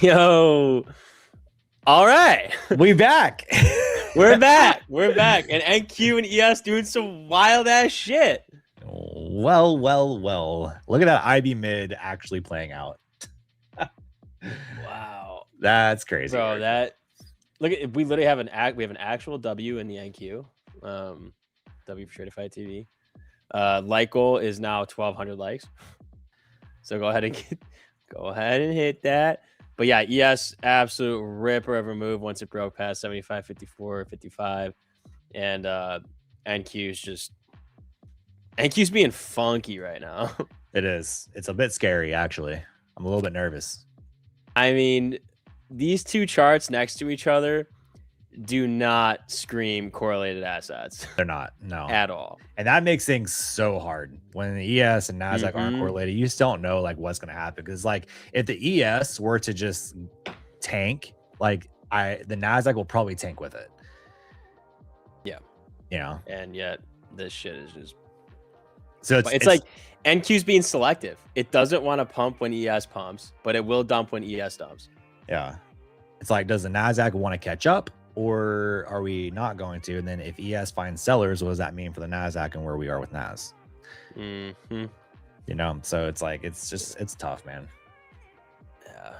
Yo. All right. We back. We're back. We're back. And NQ and ES doing some wild ass shit. Well. Look at that IB mid actually playing out. Wow. That's crazy. Bro, look at we literally have an actual W in the NQ. W for Tradeify TV. Like goal is now 1,200 likes. So go ahead and hit that. But yeah, ES absolute ripper of a move once it broke past 75, 54, 55. And NQ's being funky right now. It is. It's a bit scary, actually. I'm a little bit nervous. I mean, these two charts next to each other do not scream correlated assets. They're not, no. At all. And that makes things so hard. When the ES and NASDAQ aren't correlated, you just don't know like what's gonna happen. Because like if the ES were to just tank, like the NASDAQ will probably tank with it. Yeah. You know? And yet this shit is just so it's like NQ's being selective. It doesn't want to pump when ES pumps, but it will dump when ES dumps. Yeah. It's like, does the NASDAQ want to catch up? Or are we not going to? And then if ES finds sellers, what does that mean for the NASDAQ and where we are with NAS? You know, so it's like, it's tough, man. Yeah.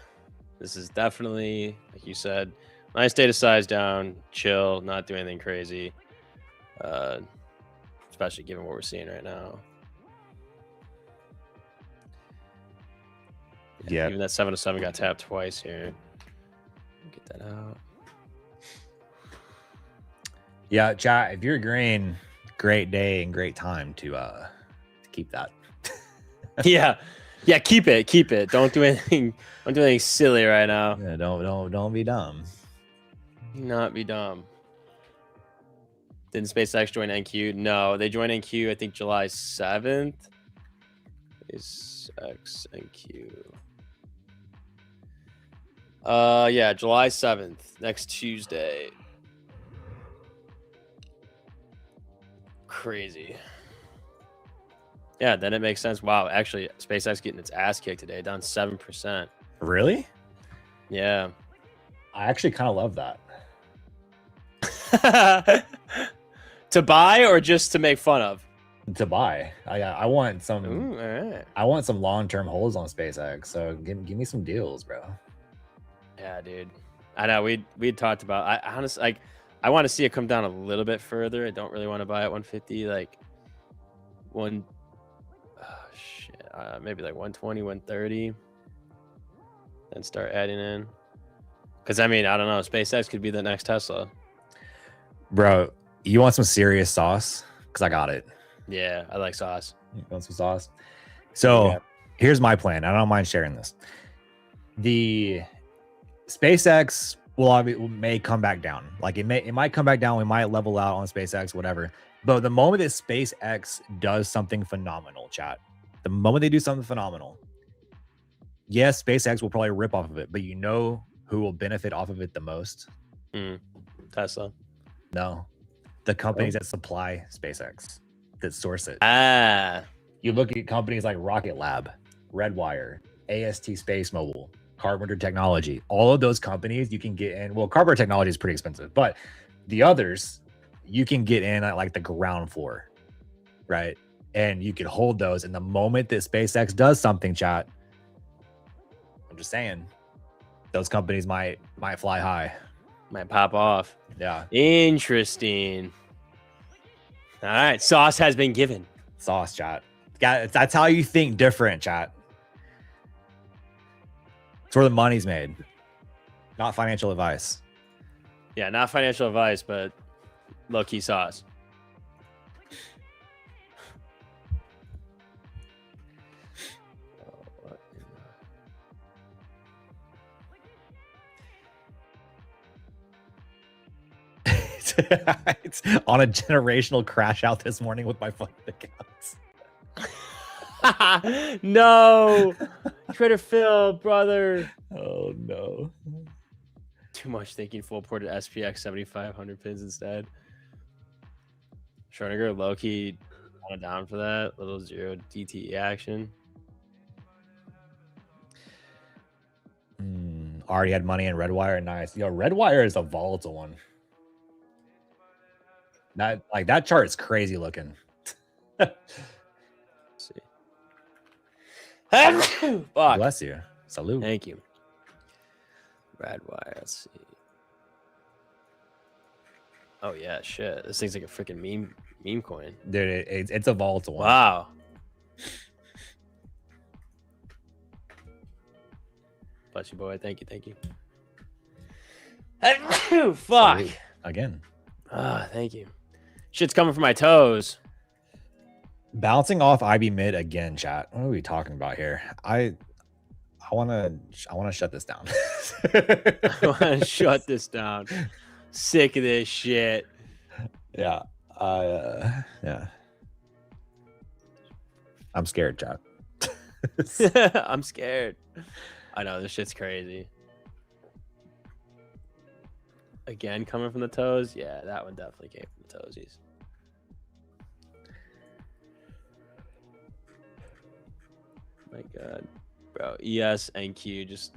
This is definitely, like you said, nice day to size down, chill, not do anything crazy. Especially given what we're seeing right now. Yeah. Even that 7-7 got tapped twice here. Get that out. Yeah, chat. If you're green, great day and great time to keep that. yeah, keep it. Don't do anything. Don't do anything silly right now. Yeah, don't be dumb. Do not be dumb. Didn't SpaceX join NQ? No, they joined NQ. I think July 7th. SpaceX NQ. Yeah, July 7th, next Tuesday. Crazy. Yeah, then it makes sense. Wow, actually, SpaceX getting its ass kicked today, down 7%. Really? Yeah. I actually kind of love that. To buy or just to make fun of? To buy. I want some. Ooh, all right. I want some long-term holds on SpaceX. So give me some deals, bro. Yeah, dude. I know we'd talked about. I honestly like. I want to see it come down a little bit further. I don't really want to buy at 150. Like maybe like 120, 130, and start adding in. Because I mean, I don't know. SpaceX could be the next Tesla. Bro, you want some serious sauce? Because I got it. Yeah, I like sauce. You want some sauce? So here's my plan. I don't mind sharing this. The SpaceX may come back down. Like it might come back down. We might level out on SpaceX, whatever. But the moment that SpaceX does something phenomenal, chat, the moment they do something phenomenal, yes, SpaceX will probably rip off of it. But you know who will benefit off of it the most? Tesla. No, the companies that supply SpaceX, that source it. You look at companies like Rocket Lab, Redwire, AST Space Mobile, Carpenter Technology. All of those companies you can get in. Well, Carpenter Technology is pretty expensive, but the others you can get in at like the ground floor, right? And you can hold those. And the moment that SpaceX does something, chat, I'm just saying, those companies might fly high, might pop off. Yeah, interesting. All right, sauce has been given. Sauce, chat. Yeah, that's how you think different, chat. It's where the money's made, not financial advice. Yeah, not financial advice, but low-key sauce. It's on a generational crash out this morning with my funded accounts. No, Trader Phil, brother. Oh no. Too much thinking. Full ported SPX 7,500 pins instead. Schrodinger low-key down for that little zero DTE action. Already had money in Redwire. Nice. Yo, Redwire is a volatile one. That chart is crazy looking. Let's see. Fuck. Bless you. Salute. Thank you. Redwire. Let's see. Oh yeah, shit. This thing's like a freaking meme coin. Dude, it's a volatile one. Wow. Bless you, boy. Thank you. Fuck. Salute. Again. Thank you. Shit's coming from my toes. Bouncing off IB mid again, chat. What are we talking about here? I wanna shut this down. I wanna shut this down. Sick of this shit. Yeah. Yeah. I'm scared, chat. I'm scared. I know this shit's crazy. Again, coming from the toes. Yeah, that one definitely came from the toesies. My God, bro. ES and Q just.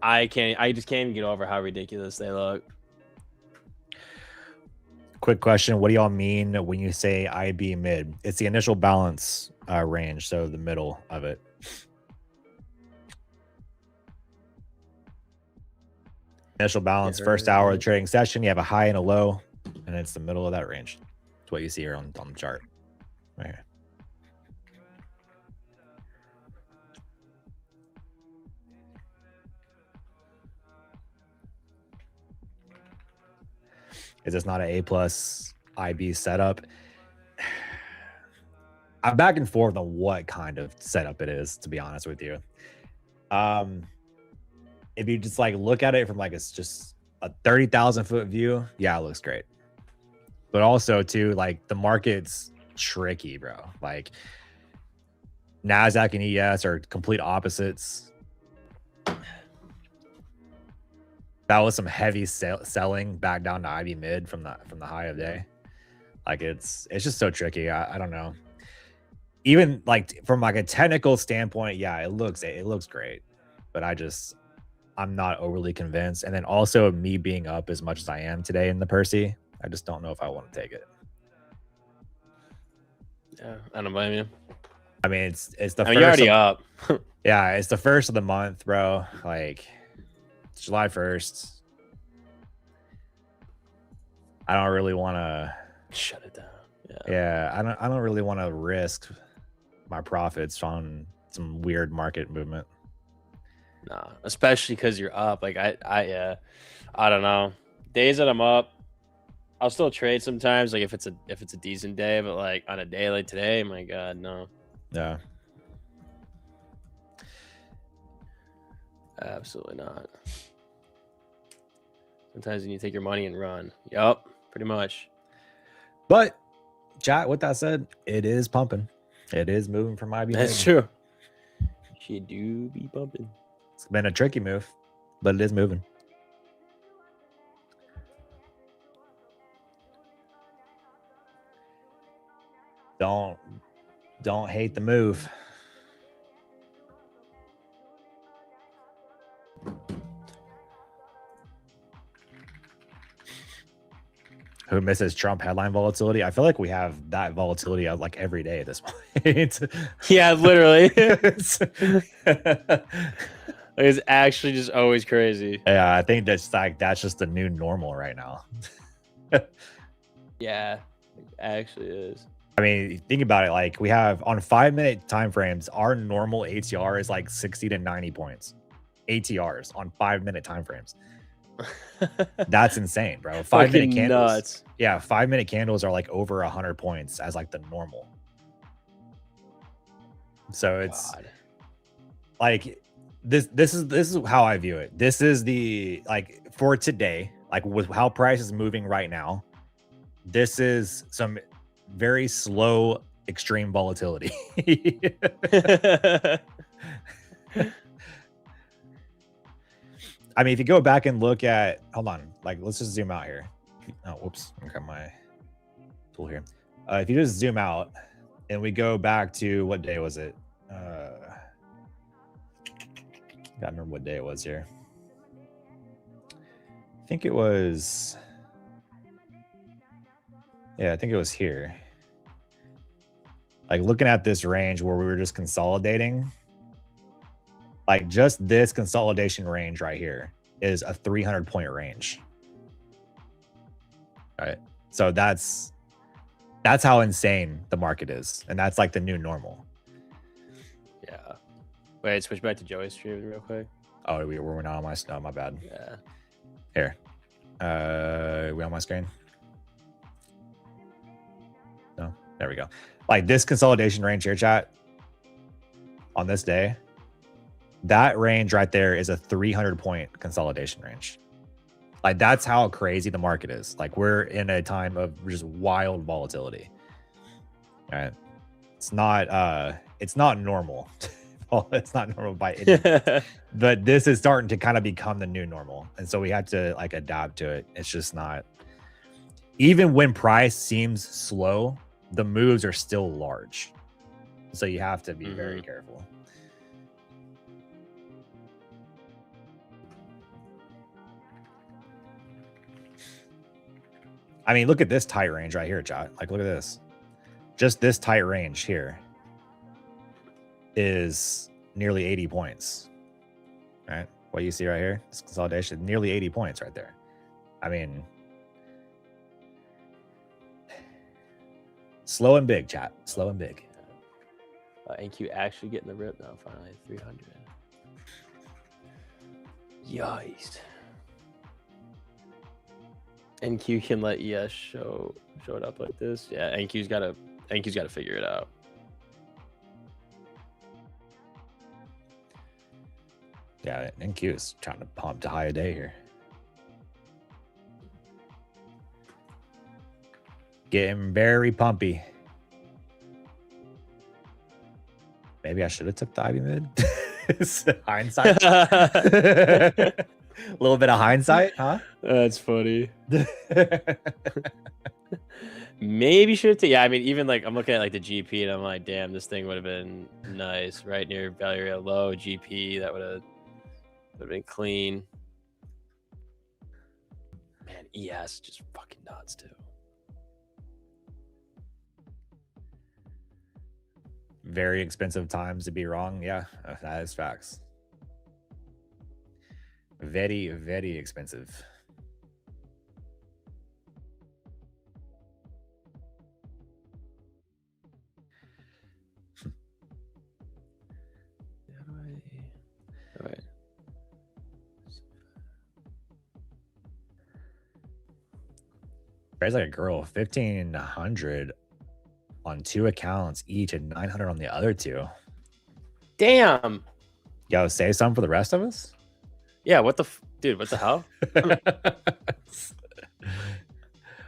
I just can't even get over how ridiculous they look. Quick question. What do y'all mean when you say IB mid? It's the initial balance range, so the middle of it. Initial balance, first hour of the trading session, you have a high and a low, and it's the middle of that range. That's what you see here on the chart. Right here. Is this not an A+ IB setup? I'm back and forth on what kind of setup it is, to be honest with you. If you just like look at it from like it's just a 30,000 foot view, yeah, it looks great. But also too, like the market's tricky, bro. Like NASDAQ and ES are complete opposites. That was some heavy selling back down to IB mid from the high of day. Like it's just so tricky. I don't know. Even like from like a technical standpoint, yeah, it looks great. But I'm not overly convinced. And then also me being up as much as I am today in the Percy, I just don't know if I want to take it. Yeah, I don't blame you. I mean, it's the first. You're already up. Yeah, it's the first of the month, bro. Like it's July 1st. I don't really want to shut it down. Yeah, I don't really want to risk my profits on some weird market movement. Nah, especially because you're up. Like I don't know. Days that I'm up, I'll still trade sometimes. Like if it's a decent day, but like on a day like today, my God, no. Yeah. Absolutely not. Sometimes you need to take your money and run. Yup, pretty much. But chat, with that said, it is pumping. It is moving from IB. That's true. She do be bumping. It's been a tricky move, but it is moving. Don't hate the move. Who misses Trump headline volatility? I feel like we have that volatility like every day at this point. Yeah, literally. It's actually just always crazy. Yeah, I think that's just the new normal right now. Yeah, it actually is. I mean, think about it. Like we have on 5-minute time frames, our normal ATR is like 60 to 90 points. ATRs on 5-minute time frames. That's insane, bro. 5-minute candles. Nuts. Yeah, 5-minute candles are like over 100 points as like the normal. So it's like this is how I view it. This is the like for today, like with how price is moving right now. This is some very slow extreme volatility. I mean, if you go back and look at, hold on, like let's just zoom out here. Oh, whoops, I got my tool here. If you just zoom out and we go back to what day was it? Gotta remember what day it was here. think it was. Yeah, I think it was here. Like looking at this range where we were just consolidating, like just this consolidation range right here is a 300-point range. All right. So that's how insane the market is. And that's like the new normal. Yeah. Wait, switch back to Joey's stream real quick. Oh, we're not on my snow. My bad. Yeah. Here. We on my screen? No. There we go. Like this consolidation range here, chat, on this day, that range right there is a 300-point consolidation range. Like that's how crazy the market is. Like we're in a time of just wild volatility. All right. It's not normal. Well, it's not normal by any means. But this is starting to kind of become the new normal. And so we have to like adapt to it. It's just not, even when price seems slow, the moves are still large. So you have to be very careful. I mean, look at this tight range right here, chat. Like, look at this. Just this tight range here is nearly 80 points. All right. What you see right here, this consolidation, nearly 80 points right there. I mean, slow and big, chat. Slow and big. NQ actually getting the rip now, finally. 300. Yikes. NQ can let ES show it up like this. Yeah, NQ's gotta figure it out. Yeah, NQ is trying to pump to high a day here. Getting very pumpy. Maybe I should have took the Ivy mid. Hindsight. A little bit of hindsight, huh? That's funny. Maybe should have. Yeah, I mean, even like I'm looking at like the GP and I'm like, damn, this thing would have been nice right near value area low GP. That would have been clean. Man, ES just fucking nuts too. Very expensive times to be wrong. Yeah, that is facts. Very, very expensive. All right. There's like a girl, 1,500 on 2 accounts each and 900 on the other 2. Damn. Yo, say something for the rest of us? Yeah, what the dude, what the hell?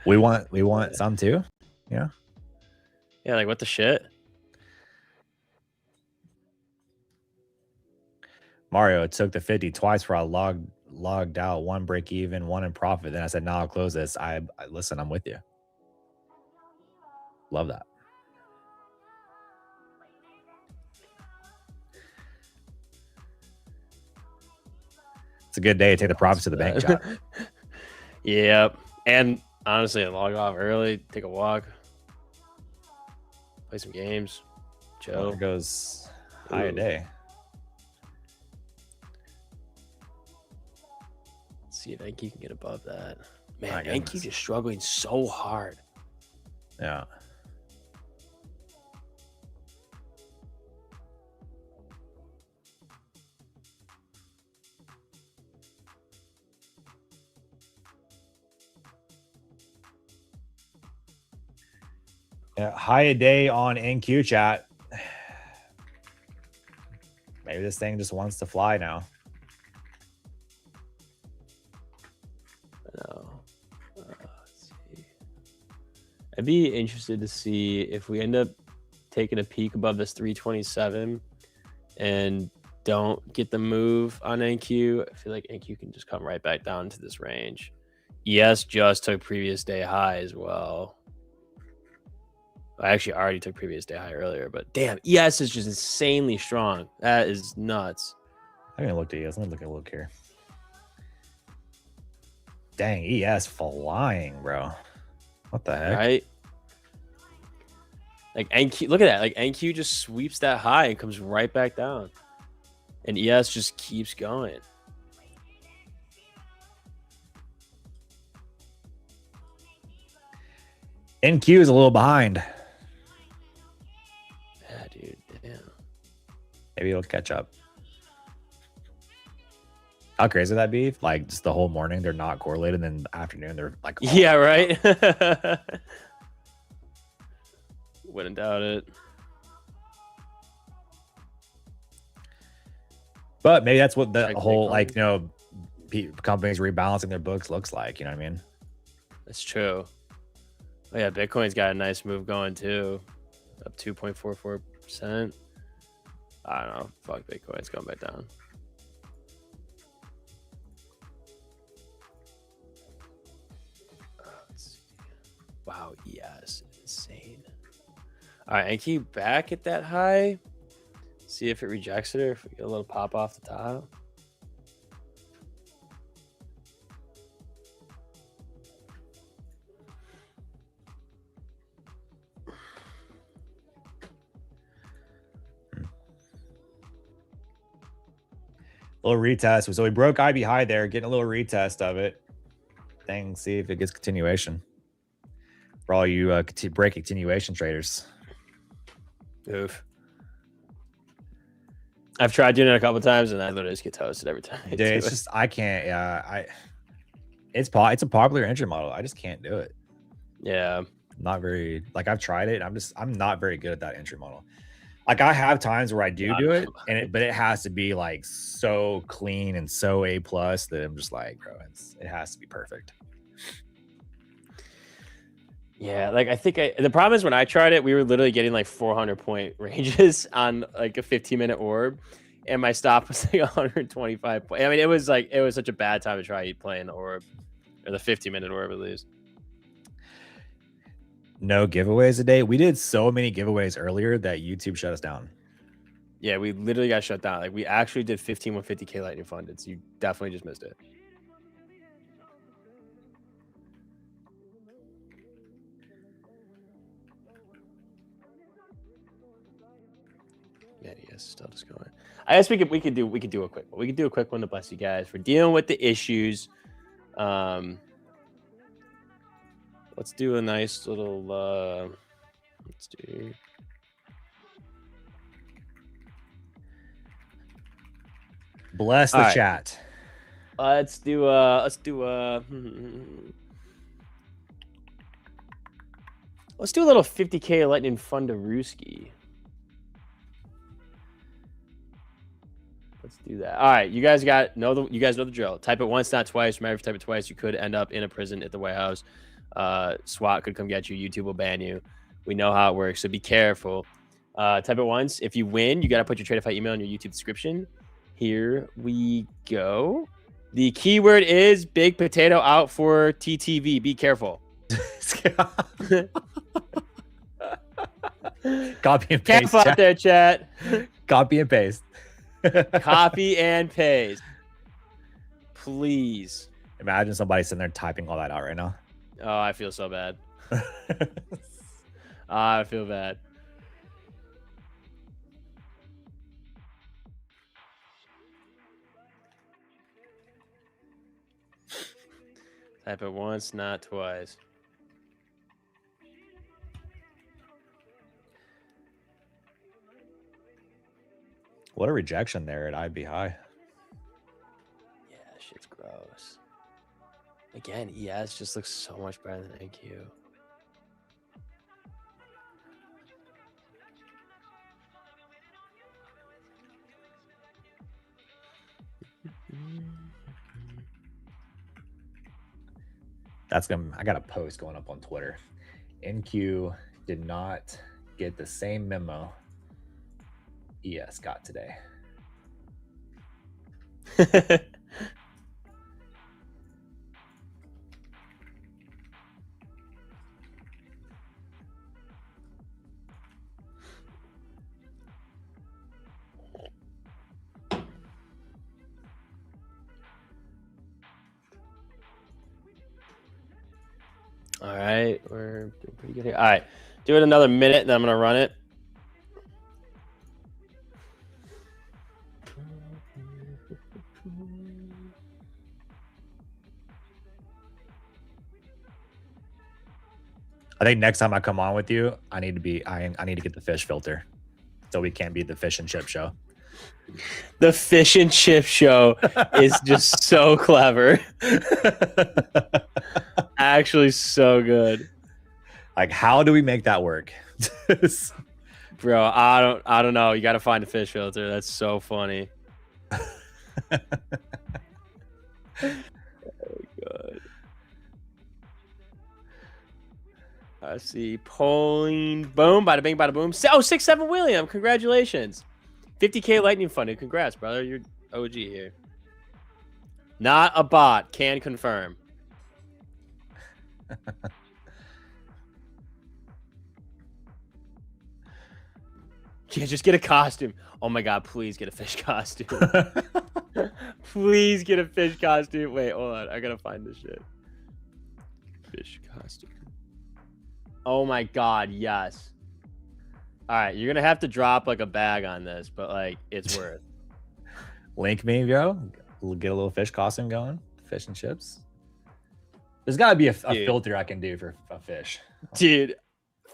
we want some too. Yeah. Yeah, like what the shit? Mario, it took the 50 twice where I logged out, 1 break even, 1 in profit. Then I said, "No, I'll close this." I listen, I'm with you. Love that. It's a good day to take the profits to the bank, chat. Yep. And honestly, log off early, take a walk, play some games, chill. There goes high a day. Let's see if NQ can get above that. Man, NQ just struggling so hard. Yeah. High a day on NQ, chat. Maybe this thing just wants to fly now. No. Let's see. I'd be interested to see if we end up taking a peek above this 327 and don't get the move on NQ. I feel like NQ can just come right back down to this range. ES just took previous day high as well. I actually already took previous day high earlier, but damn, ES is just insanely strong. That is nuts. I haven't looked at ES. Let me look at a look here. Dang, ES flying, bro. What the heck? Right? Like NQ, look at that. Like NQ just sweeps that high and comes right back down. And ES just keeps going. NQ is a little behind. Yeah, dude. Damn. Maybe it'll catch up. How crazy would that be? Like just the whole morning they're not correlated, and then the afternoon they're like, oh, yeah, right. Wouldn't doubt it. But maybe that's what the whole like, you know, companies rebalancing their books looks like. You know what I mean? That's true. Oh yeah, Bitcoin's got a nice move going too, up 2.44%. I don't know. Fuck Bitcoin. It's going back down. Wow, yes, insane. All right, and keep back at that high. See if it rejects it or if we get a little pop off the top. Little retest. So we broke IB high there, getting a little retest of it. Dang, see if it gets continuation. For all you break continuation traders. Oof. I've tried doing it a couple times and I literally just get toasted every time. Dude, it's just I can't. Yeah, it's a popular entry model. I just can't do it. Yeah, not very. Like I've tried it. I'm not very good at that entry model. Like I have times where I do it, but it has to be like so clean and so A+ that I'm just like, bro, it has to be perfect. Yeah, like I think the problem is when I tried it, we were literally getting like 400-point ranges on like a 15-minute orb, and my stop was like 125 points. I mean, it was such a bad time to try playing the orb, or the 50-minute orb at least. No giveaways a day. We did so many giveaways earlier that YouTube shut us down. Yeah, we literally got shut down. Like we actually did 15 150K lightning funded. So you definitely just missed it. Yeah, yes, still just going. I guess we could do a quick one. We could do a quick one to bless you guys for dealing with the issues. Let's do a nice little let's do bless the chat. Let's do a little 50K lightning fund to Rooski. Let's do that. All right, you guys know the drill. Type it once, not twice. Remember, if you type it twice, you could end up in a prison at the White House. SWAT could come get you. YouTube will ban you. We know how it works, so be careful. Type it once. If you win, you got to put your Tradeify email in your YouTube description. Here we go. The keyword is big potato out for TTV. Be careful. Copy and paste. Careful out there, chat. Copy and paste. Copy and paste. Please. Imagine somebody sitting there typing all that out right now. Oh, I feel so bad. I feel bad. Type it once, not twice. What a rejection there at IB high. Yeah, shit's gross. Again, ES just looks so much better than NQ. I got a post going up on Twitter. NQ did not get the same memo ES got today. right, we're doing pretty good here. All right, do it another minute, then I'm gonna run it. I think next time I come on with you, I need to get the fish filter, so we can't be the fish and chip show. The fish and chip show is just so clever. Actually, so good. Like, how do we make that work? Bro, I don't know. You got to find a fish filter. That's so funny. Oh, God. I see polling. Boom. Bada bing, bada boom. Oh, 6-7 William. Congratulations. 50K lightning funded. Congrats, brother. You're OG here. Not a bot. Can confirm. Yeah, just get a costume. Oh my God, please get a fish costume. Please get a fish costume. Wait, hold on. I gotta find this shit. Fish costume. Oh my God, yes. All right, you're gonna have to drop like a bag on this, but like it's worth. Link me, bro. We'll get a little fish costume going. Fish and chips. There's gotta be a filter I can do for a fish. Dude.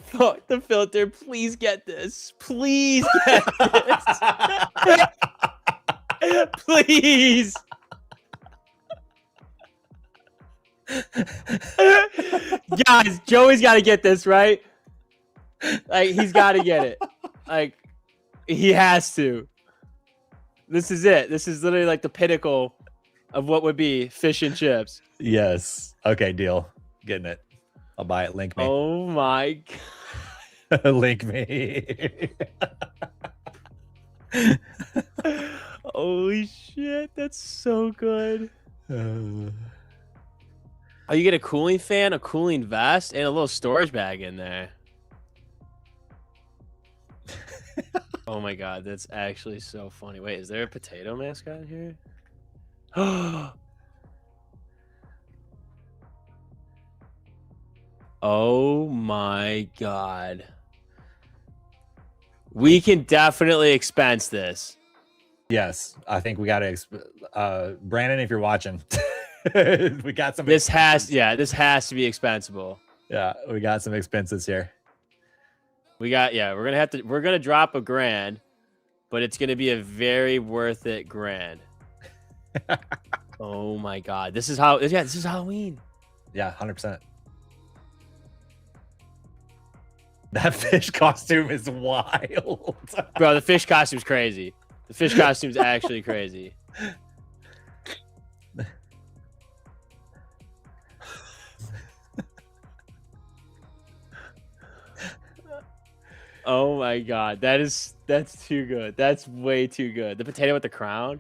Fuck the filter. Please get this. Please get this. Please. Guys, Joey's got to get this, right? Like, he's got to get it. Like, he has to. This is it. This is literally like the pinnacle of what would be fish and chips. Yes. Okay, deal. Getting it. I'll buy it. Link me. Oh my God. Link me. Holy shit, that's so good. Oh, you get a cooling fan, a cooling vest, and a little storage bag in there. Oh my God, that's actually so funny. Wait, is there a potato mascot here? Oh my God. We can definitely expense this. Yes, I think we got to. Brandon, if you're watching, we got some. This has to be expensible. Yeah, we got some expenses here. We're gonna drop $1,000, but it's gonna be a very worth it grand. Oh my God, this is Halloween. Yeah, 100%. That fish costume is wild. Bro, the fish costume's crazy. The fish costume's actually crazy. Oh my God, that's too good. That's way too good. The potato with the crown.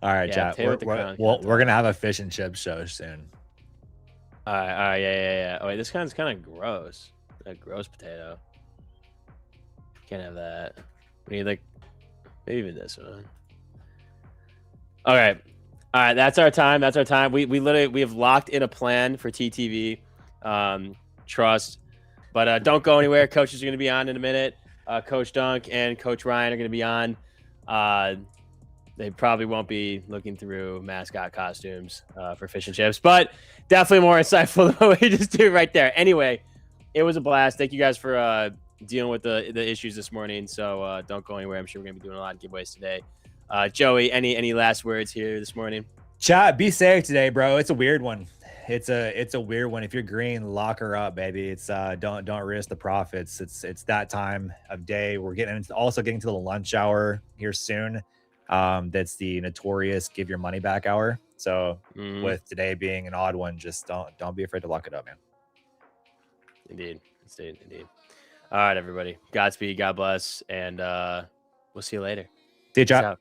All right, chat. We're gonna have a fish and chip show soon. All right, yeah. Oh wait, this kind of gross. A gross potato. Can't have that. We need like maybe even this one. All right. That's our time. We have locked in a plan for TTV. Trust, but don't go anywhere. Coaches are going to be on in a minute. Coach Dunk and Coach Ryan are going to be on. They probably won't be looking through mascot costumes for fish and chips, but definitely more insightful than what we just did right there. Anyway, it was a blast. Thank you guys for dealing with the issues this morning. So don't go anywhere. I'm sure we're going to be doing a lot of giveaways today. Joey, any last words here this morning? Chat, be safe today, bro. It's a weird one. It's a weird one. If you're green, lock her up, baby. It's don't risk the profits. It's that time of day. We're getting to the lunch hour here soon. That's the notorious give your money back hour. So with today being an odd one, just don't be afraid to lock it up, man. Indeed. All right, everybody. Godspeed, God bless, and we'll see you later. See you, chat.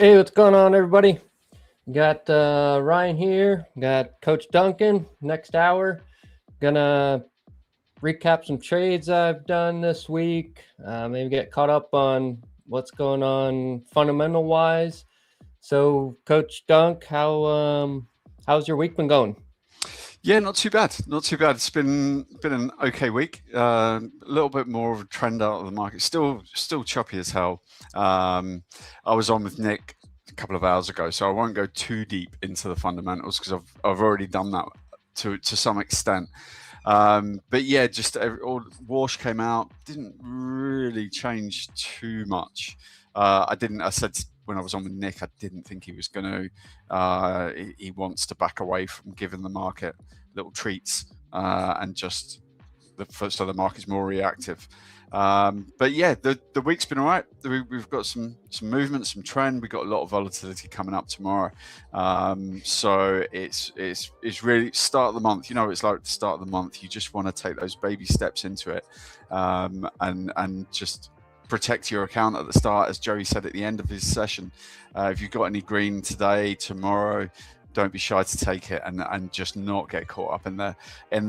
Hey, what's going on, everybody? Got Ryan here. Got Coach Duncan next hour. Gonna recap some trades I've done this week. Maybe get caught up on what's going on fundamental wise. So, Coach Dunk, how's your week been going? Yeah, not too bad. Not too bad. It's been an okay week. A little bit more of a trend out of the market. Still choppy as hell. I was on with Nick a couple of hours ago, so I won't go too deep into the fundamentals because I've already done that to some extent. But yeah, just wash came out, didn't really change too much. I said when I was on with Nick, I didn't think he was going to. He wants to back away from giving the market little treats and just so the market's more reactive. But yeah, the week's been all right. We've got some movement, some trend. We've got a lot of volatility coming up tomorrow. So it's really start of the month. You know, it's like the start of the month. You just want to take those baby steps into it and just protect your account at the start, as Joey said at the end of his session. If you've got any green today, tomorrow, don't be shy to take it and just not get caught up in the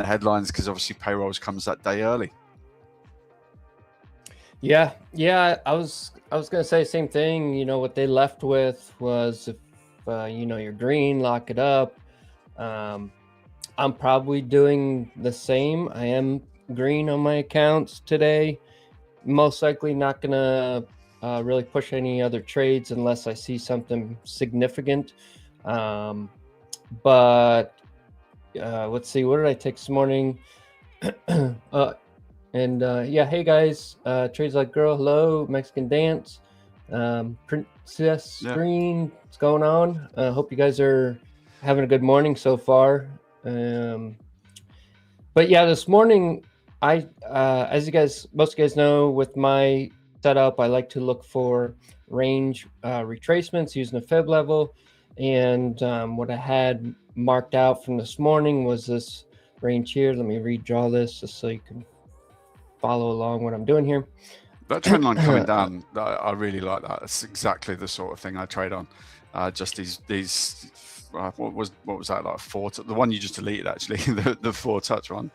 headlines, because obviously payrolls comes that day early. Yeah. I was gonna say the same thing. You know, what they left with was, if you're green, lock it up. I'm probably doing the same. I am green on my accounts today. Most likely not gonna really push any other trades unless I see something significant. But let's see, what did I take this morning? Hey guys, trades like girl, hello, Mexican dance, Princess Green, what's going on? Hope you guys are having a good morning so far. But yeah, this morning, as most of you guys know, with my setup, I like to look for range retracements using a fib level. And what I had marked out from this morning was this range here. Let me redraw this just so you can follow along what I'm doing here. That trend line coming down, I really like that. It's exactly the sort of thing I trade on. Just these what was that, like the one you just deleted, actually, the 4-touch one.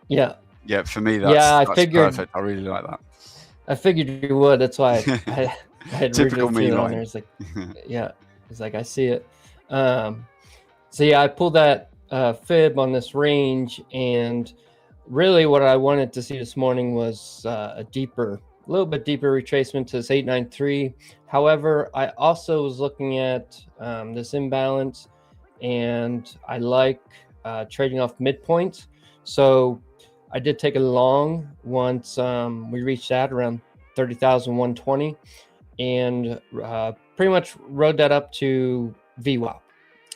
Yeah, for me, that's perfect. I really like that. I figured you would. That's why I had typical me on there. It's like, yeah, it's like I see it. So yeah, I pulled that fib on this range, and really what I wanted to see this morning was a little bit deeper retracement to this 893. However, I also was looking at this imbalance, and I like trading off midpoints. So I did take a long once we reached that around 30,120, and pretty much rode that up to VWAP.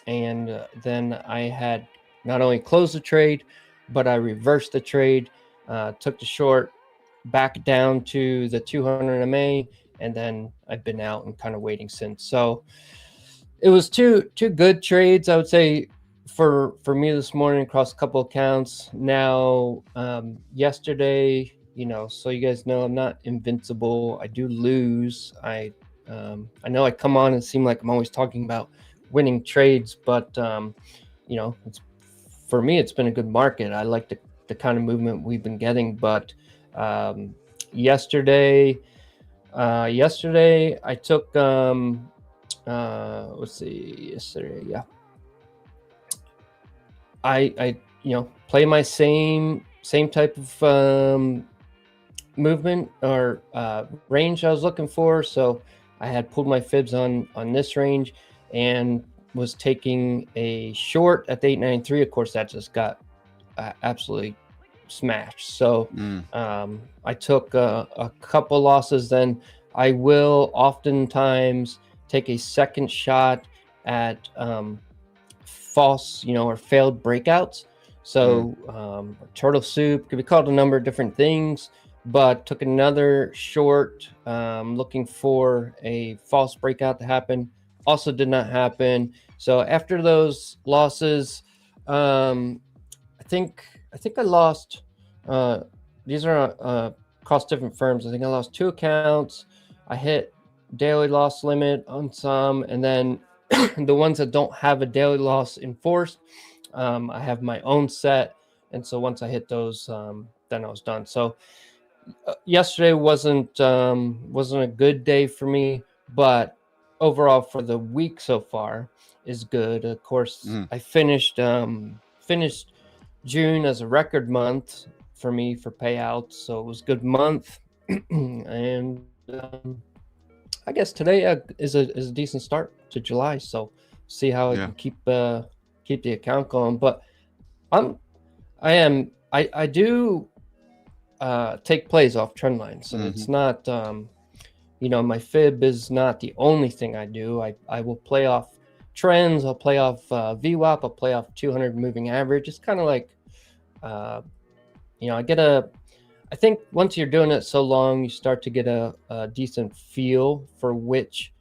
And then I had not only closed the trade, but I reversed the trade, took the short back down to the 200 MA, and then I've been out and kind of waiting since. So it was two good trades, I would say, for me this morning across a couple accounts. Now, yesterday, so you guys know I'm not invincible. I do lose. I know I come on and seem like I'm always talking about winning trades, but for me, it's been a good market. I like the kind of movement we've been getting. But yesterday I took let's see, yesterday, yeah, I play my same type of movement or range I was looking for. So I had pulled my fibs on this range and was taking a short at the 893. Of course, that just got absolutely smashed. So I took a couple losses. Then I will oftentimes take a second shot at false, or failed breakouts. So turtle soup could be called a number of different things, but took another short looking for a false breakout to happen. Also did not happen. So after those losses, I think I lost. These are across different firms. I think I lost 2 accounts. I hit daily loss limit on some, and then the ones that don't have a daily loss enforced, I have my own set. And so once I hit those, then I was done. So yesterday wasn't a good day for me, but overall for the week so far is good. Of course, I finished June as a record month for me for payouts, so it was a good month. And I guess today is a decent start to July. So see how I can keep the account going. But I do take plays off trend lines. So it's not my fib is not the only thing I do. I will play off trends. I'll play off VWAP. I'll play off 200 moving average. It's kind of like I think once you're doing it so long, you start to get a decent feel for which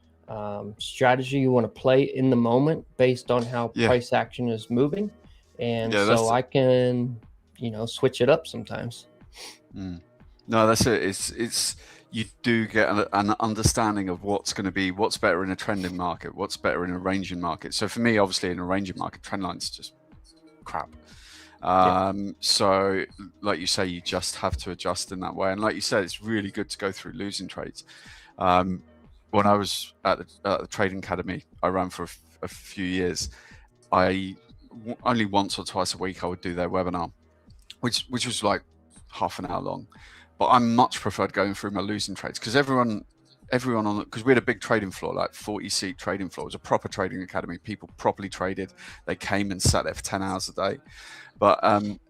strategy you want to play in the moment based on how price action is moving. And so I can, switch it up sometimes. No, that's it. It's you do get an understanding of what's better in a trending market, what's better in a ranging market. So for me, obviously in a ranging market, trend line's just crap. So like you say, you just have to adjust in that way. And like you said, it's really good to go through losing trades. When I was at the Trading Academy, I ran for a few years. Only once or twice a week I would do their webinar, which was like half an hour long. But I much preferred going through my losing trades because everyone on because we had a big trading floor, like 40-seat trading floor. It was a proper trading academy. People properly traded. They came and sat there for 10 hours a day. But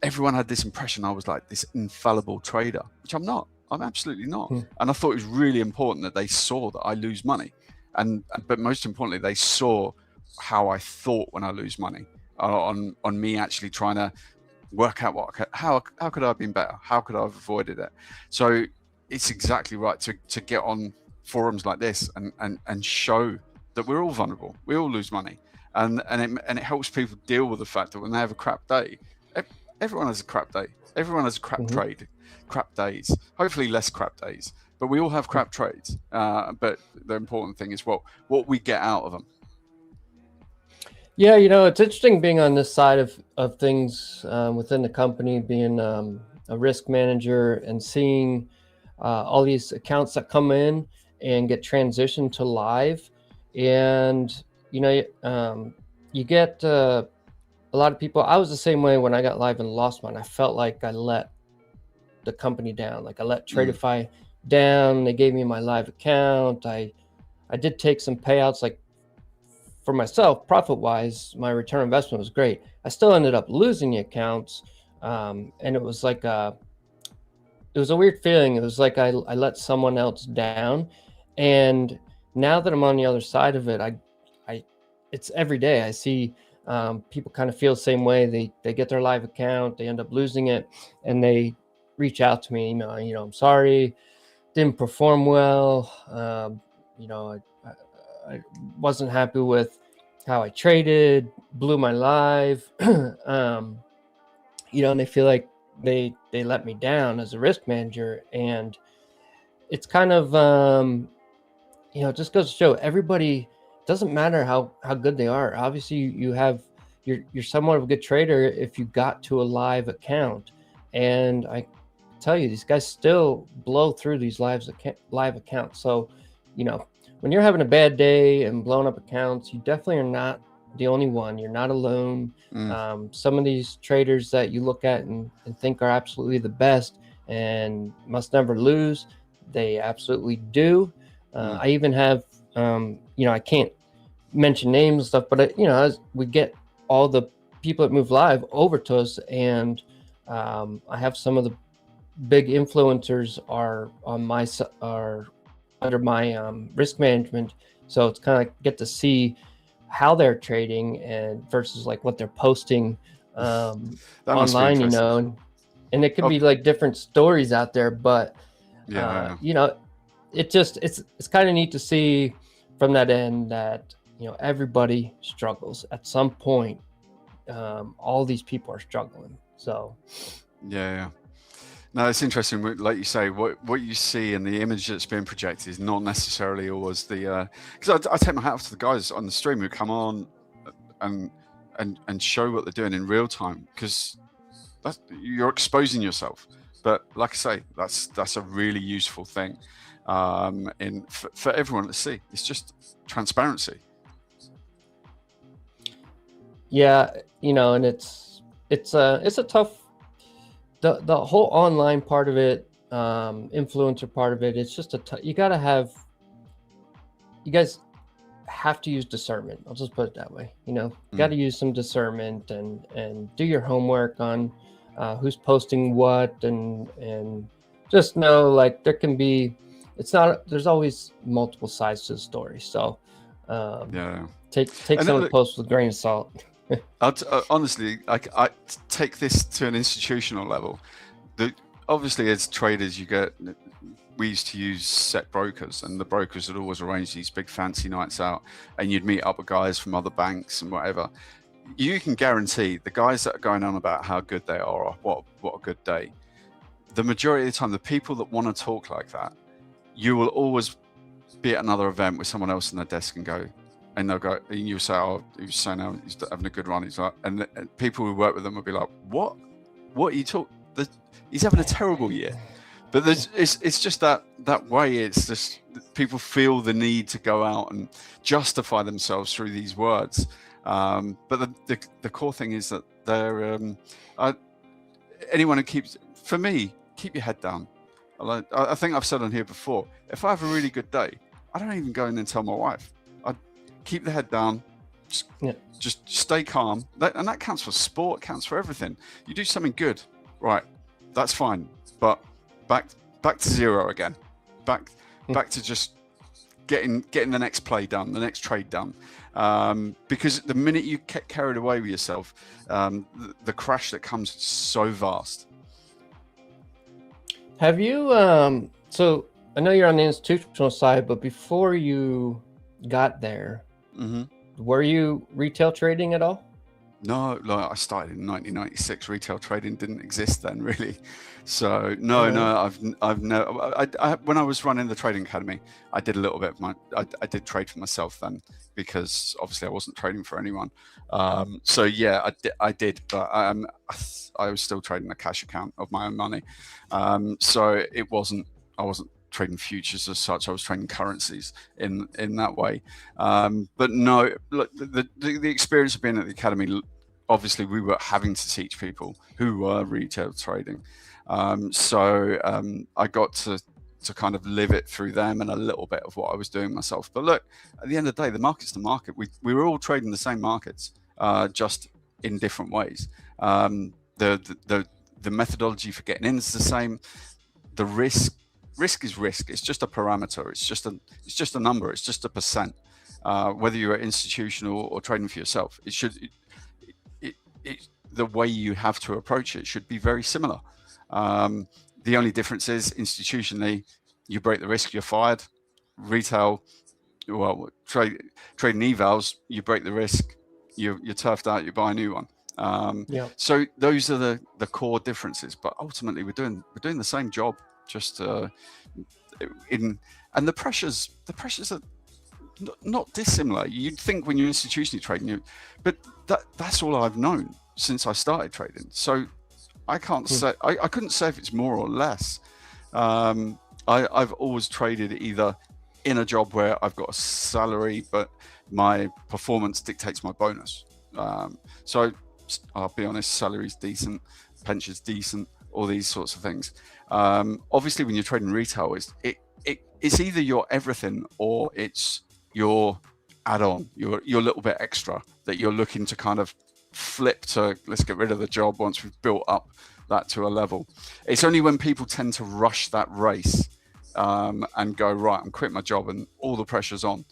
everyone had this impression I was like this infallible trader, which I'm not. I'm absolutely not. And I thought it was really important that they saw that I lose money. But most importantly, they saw how I thought when I lose money on me actually trying to work out how could I have been better? How could I have avoided it? So it's exactly right to get on forums like this and show that we're all vulnerable. We all lose money. And it helps people deal with the fact that when they have a crap day, everyone has a crap day. Everyone has a crap trade, crap days, hopefully less crap days, but we all have crap trades. But the important thing is what we get out of them. Yeah, it's interesting being on this side of things within the company, being a risk manager and seeing all these accounts that come in and get transitioned to live. And, you get a lot of people. I was the same way when I got live and lost mine. I felt like I let the company down. Like I let Tradeify down. They gave me my live account. I did take some payouts, like, for myself, profit-wise, my return on investment was great. I still ended up losing the accounts, and it was like it was a weird feeling. It was like I let someone else down, and now that I'm on the other side of it, it's every day. I see people kind of feel the same way. They get their live account, they end up losing it, and they reach out to me. I'm sorry, didn't perform well. I wasn't happy with how I traded, blew my live, and they feel like they let me down as a risk manager. And it's kind of, it just goes to show everybody, doesn't matter how good they are. Obviously you're somewhat of a good trader if you got to a live account. And I tell you, these guys still blow through these live accounts. So, when you're having a bad day and blowing up accounts, you definitely are not the only one. You're not alone. Some of these traders that you look at and think are absolutely the best and must never lose, they absolutely do. I even have, I can't mention names and stuff, but as we get all the people that move live over to us, and I have some of the big influencers are under my risk management, so it's kind of like get to see how they're trading and versus like what they're posting online, and it could be like different stories out there, but it's kind of neat to see from that end that everybody struggles at some point. All these people are struggling, so No, it's interesting. Like you say, what you see in the image that's being projected is not necessarily always the. Because I take my hat off to the guys on the stream who come on and show what they're doing in real time, because you're exposing yourself. But like I say, that's a really useful thing for everyone to see. It's just transparency. Yeah, you know, and it's a tough. The whole online part of it, influencer part of it, it's just you guys have to use discernment. I'll just put it that way. You know, you got to use some discernment and do your homework on who's posting what, and just know, like, there's always multiple sides to the story. So take some of the posts with a grain of salt. Honestly, I take this to an institutional level. Obviously, as traders, we used to use set brokers, and the brokers would always arrange these big fancy nights out, and you'd meet up with guys from other banks and whatever. You can guarantee the guys that are going on about how good they are, or what a good day, the majority of the time, the people that want to talk like that, you will always be at another event with someone else on their desk and go, and they'll go, and you'll say, oh, he's saying now he's having a good run. He's like, and people who work with them will be like, what are you talking? He's having a terrible year. But it's just that way. It's just people feel the need to go out and justify themselves through these words. But the core thing is that they're anyone who keep your head down. I think I've said on here before, if I have a really good day, I don't even go in and tell my wife. Keep the head down, just stay calm. And that counts for sport, counts for everything. You do something good, right, that's fine. But back to zero again. Back to just getting the next play done, the next trade done. Because the minute you get carried away with yourself, the crash that comes is so vast. Have you, so I know you're on the institutional side, but before you got there, were you retail trading at all? No, like I started in 1996. Retail trading didn't exist then, really. So no, I've no. When I was running the trading academy, I did a little bit of I did trade for myself then, because obviously I wasn't trading for anyone. So yeah, I did, but I was still trading a cash account of my own money. So I wasn't trading futures as such. I was trading currencies in that way. But no, look, the experience of being at the academy, obviously we were having to teach people who were retail trading. So I got to kind of live it through them and a little bit of what I was doing myself. But look, at the end of the day, the market's the market. We were all trading the same markets, just in different ways. The methodology for getting in is the same. The risk is risk. It's just a parameter. It's just a number. It's just a percent. Whether you're institutional or trading for yourself, the way you have to approach it should be very similar. The only difference is institutionally, you break the risk, you're fired. Retail, well, trading evals, you break the risk, you're turfed out, you buy a new one. So those are the core differences. But ultimately, we're doing the same job. Just and the pressures are not dissimilar. You'd think when you're institutionally trading, but that's all I've known since I started trading. So I can't say I couldn't say if it's more or less. I've always traded either in a job where I've got a salary, but my performance dictates my bonus. So I'll be honest, salary's decent, pension's decent, all these sorts of things. Obviously, when you're trading retail, it's either your everything or it's your add-on, your little bit extra that you're looking to kind of flip to. Let's get rid of the job once we've built up that to a level. It's only when people tend to rush that race and go, right, I'm quitting my job and all the pressure's on.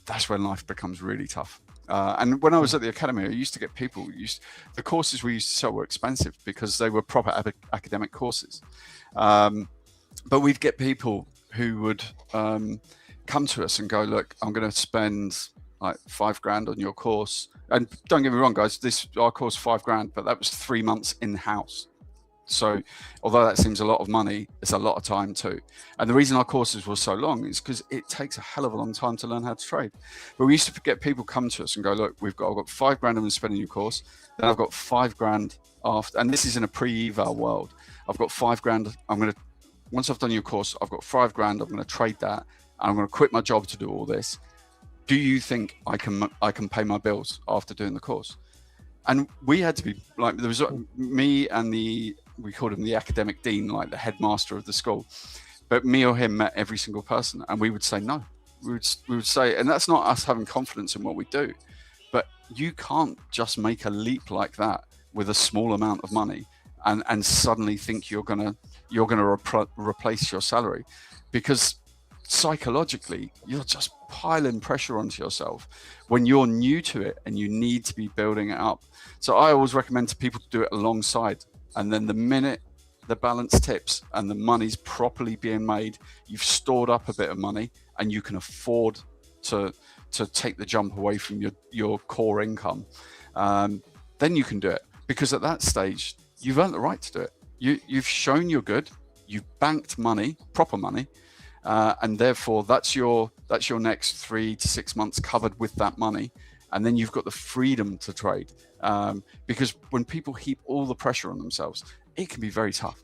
That's when life becomes really tough. And when I was at the academy, I used to get people, the courses we used to sell were expensive because they were proper academic courses. But we'd get people who would come to us and go, look, I'm going to spend like $5,000 on your course. And don't get me wrong, guys, our course $5,000, but that was 3 months in-house. So although that seems a lot of money, it's a lot of time too. And the reason our courses were so long is because it takes a hell of a long time to learn how to trade. But we used to get people come to us and go, look, I've got $5 grand I'm going to spend in your course. Then I've got $5 grand after, and this is in a pre-eval world. I've got $5 grand. Once I've done your course, I've got $5 grand. I'm going to trade that. And I'm going to quit my job to do all this. Do you think I can pay my bills after doing the course? And we had to be like, there was me and we called him the academic dean, like the headmaster of the school. But me or him met every single person, and we would say no. We would say, and that's not us having confidence in what we do, but you can't just make a leap like that with a small amount of money and suddenly think you're gonna replace your salary, because psychologically you're just piling pressure onto yourself when you're new to it and you need to be building it up. So I always recommend to people to do it alongside, and then the minute the balance tips and the money's properly being made, you've stored up a bit of money and you can afford to take the jump away from your core income, then you can do it, because at that stage you've earned the right to do it. You've shown you're good, you've banked money, proper money, and therefore that's your next 3 to 6 months covered with that money, and then you've got the freedom to trade. Because when people heap all the pressure on themselves, it can be very tough.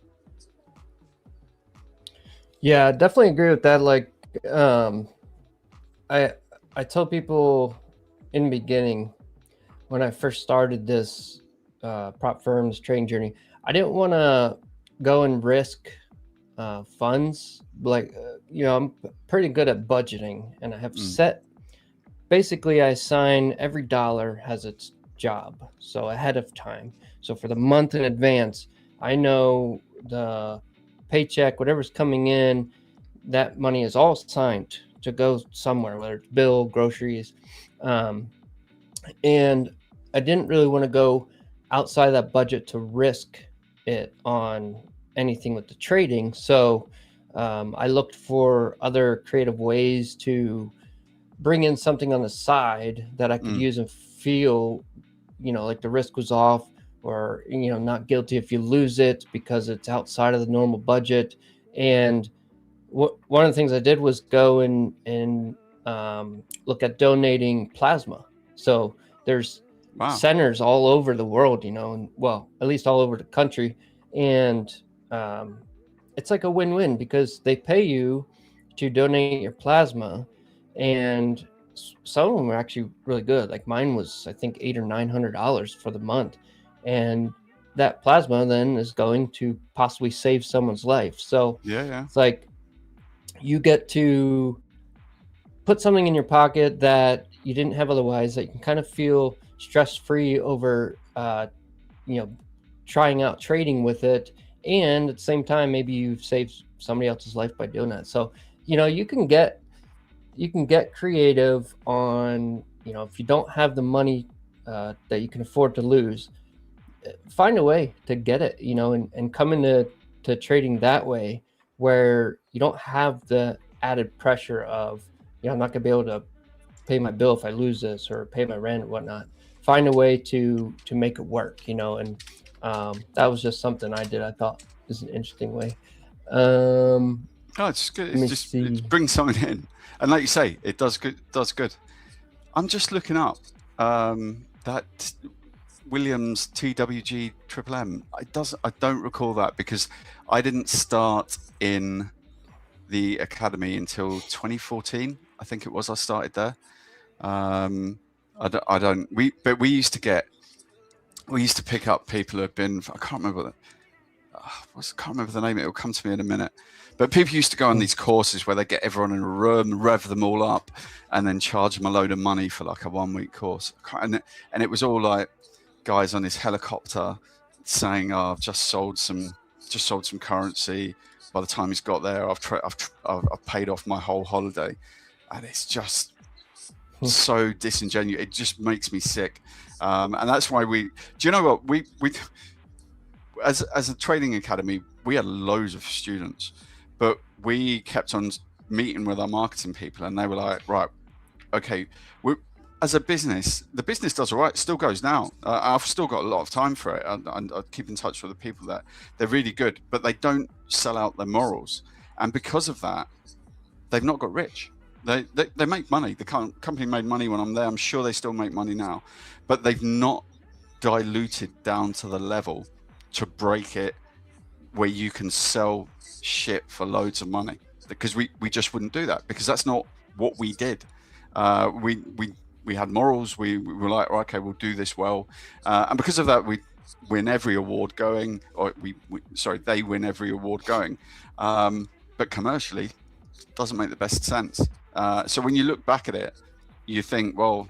Yeah, I definitely agree with that. Like, I tell people in the beginning, when I first started this prop firms trading journey, I didn't want to go and risk funds. Like, I'm pretty good at budgeting, and I have set, basically I assign every dollar has its job. So ahead of time. So for the month in advance, I know the paycheck, whatever's coming in, that money is all assigned to go somewhere, whether it's bill, groceries. And I didn't really want to go outside of that budget to risk it on anything with the trading. So I looked for other creative ways to bring in something on the side that I could use and feel, like the risk was off, or, not guilty if you lose it because it's outside of the normal budget. And one of the things I did was go and look at donating plasma. So there's centers all over the world, and well, at least all over the country. And it's like a win-win, because they pay you to donate your plasma, and some of them are actually really good. Like mine was, I think, $800 or $900 for the month, and that plasma then is going to possibly save someone's life. So it's like you get to put something in your pocket that you didn't have otherwise, that you can kind of feel stress-free over, trying out trading with it. And at the same time, maybe you've saved somebody else's life by doing that. So, you can get creative on, if you don't have the money that you can afford to lose, find a way to get it, and come into trading that way, where you don't have the added pressure of, I'm not gonna be able to pay my bill if I lose this, or pay my rent or whatnot. Find a way to make it work, and that was just something I did. I thought is an interesting way. It's good. It brings something in, and like you say, it does good. I'm just looking up that Williams TWG Triple M. I don't recall that, because I didn't start in the academy until 2014. I think it was. I started there. We used to pick up people who have been, I can't remember the name. It will come to me in a minute. But people used to go on these courses where they get everyone in a room, rev them all up, and then charge them a load of money for like a 1-week course. And it was all like guys on this helicopter saying, "Oh, I've just sold some currency. By the time he's got there, I've paid off my whole holiday," and it's just so disingenuous. It just makes me sick. And that's why do you know what, we as a trading academy, we had loads of students, but we kept on meeting with our marketing people, and they were like, right, okay, as a business, the business does all right. It still goes now. I've still got a lot of time for it. And I keep in touch with the people that they're really good, but they don't sell out their morals. And because of that, they've not got rich. They make money. The company made money when I'm there. I'm sure they still make money now, but they've not diluted down to the level to break it where you can sell shit for loads of money, because we just wouldn't do that, because that's not what we did. We had morals. We were like, okay, we'll do this well, and because of that, we win every award going, or they win every award going, but commercially it doesn't make the best sense. So when you look back at it, you think, well,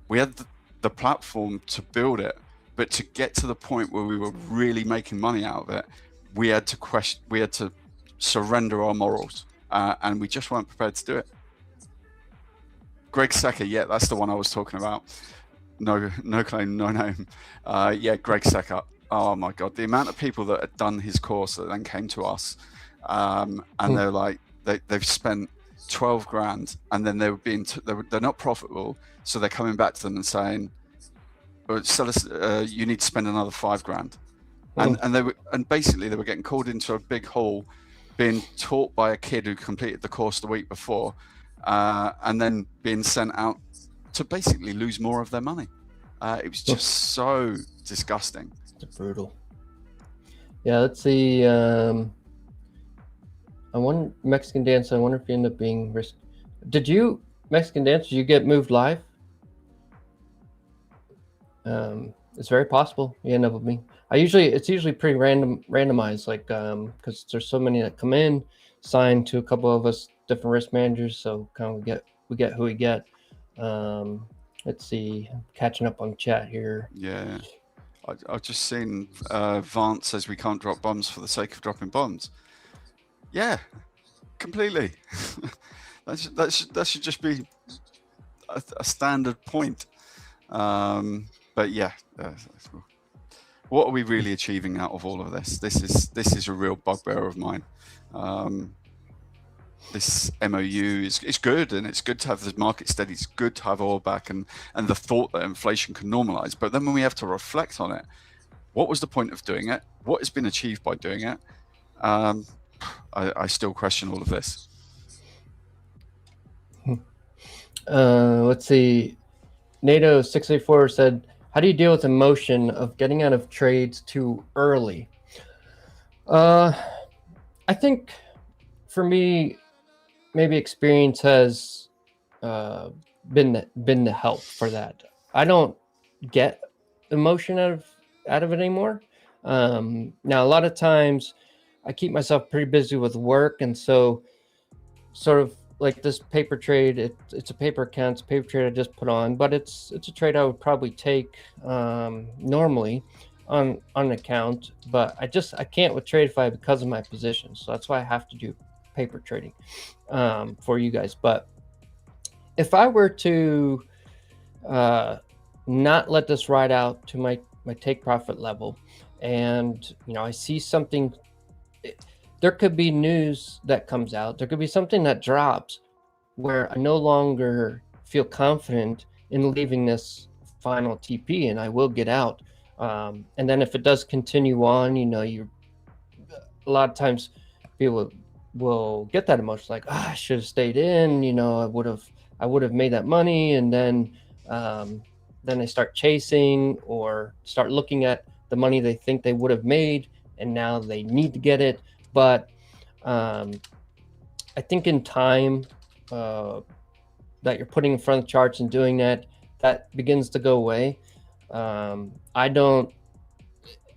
we had the platform to build it, but to get to the point where we were really making money out of it, we had to surrender our morals, and we just weren't prepared to do it. Greg Secker, yeah, that's the one I was talking about. No claim, no name. Yeah, Greg Secker. Oh my God, the amount of people that had done his course that then came to us, and they're like, they've spent 12 grand, and then they're not profitable, so they're coming back to them and saying, sell us, you need to spend another 5 grand. And basically they were getting called into a big hall, being taught by a kid who completed the course the week before, and then being sent out to basically lose more of their money. It was just so disgusting. It's brutal. Yeah, let's see. I wonder, Mexican Dance, I wonder if you end up being risk. Mexican Dance, did you get moved live? It's very possible you end up with me. It's usually pretty randomized, like, because there's so many that come in, signed to a couple of us different risk managers, so kind of we get who we get. Let's see, catching up on chat here. Yeah, I've just seen Vance says we can't drop bombs for the sake of dropping bombs. Yeah, completely. that should just be a standard point. But yeah, what are we really achieving out of all of this? This is a real bugbear of mine. This MOU is good, and it's good to have the market steady. It's good to have oil back, and the thought that inflation can normalize. But then when we have to reflect on it, what was the point of doing it? What has been achieved by doing it? I still question all of this. Let's see. NATO 684 said, how do you deal with emotion of getting out of trades too early? I think for me, maybe experience has been the help for that. I don't get emotion out of it anymore. Now, a lot of times I keep myself pretty busy with work, and so sort of like this paper trade, it's a paper account, it's a paper trade I just put on, but it's a trade I would probably take normally on an account, but I can't with Tradeify because of my position. So that's why I have to do paper trading for you guys. But if I were to not let this ride out to my take profit level, and I see something, there could be news that comes out, there could be something that drops where I no longer feel confident in leaving this final TP, and I will get out. And then if it does continue on, a lot of times people will get that emotion, like, I should have stayed in, I would have made that money. And then they start chasing or start looking at the money they think they would have made, and now they need to get it. But I think in time that you're putting in front of the charts and doing that begins to go away.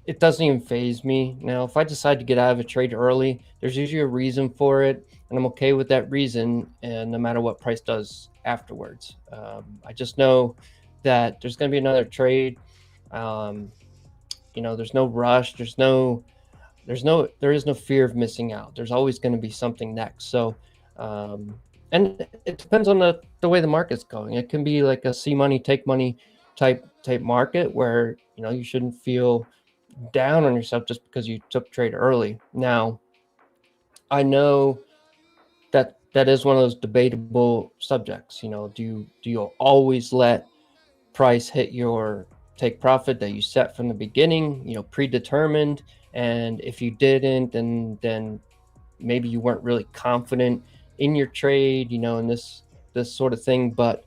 It doesn't even faze me now. If I decide to get out of a trade early, there's usually a reason for it, and I'm okay with that reason, and no matter what price does afterwards. I just know that there's going to be another trade. There's no rush. There is no fear of missing out. There's always going to be something next. So, and it depends on the way the market's going. It can be like a see money, take money type market where, you shouldn't feel down on yourself just because you took trade early. Now, I know that that is one of those debatable subjects. You know, do you always let price hit your take profit that you set from the beginning, you know, predetermined? And if you didn't, then maybe you weren't really confident in your trade, you know, in this sort of thing. But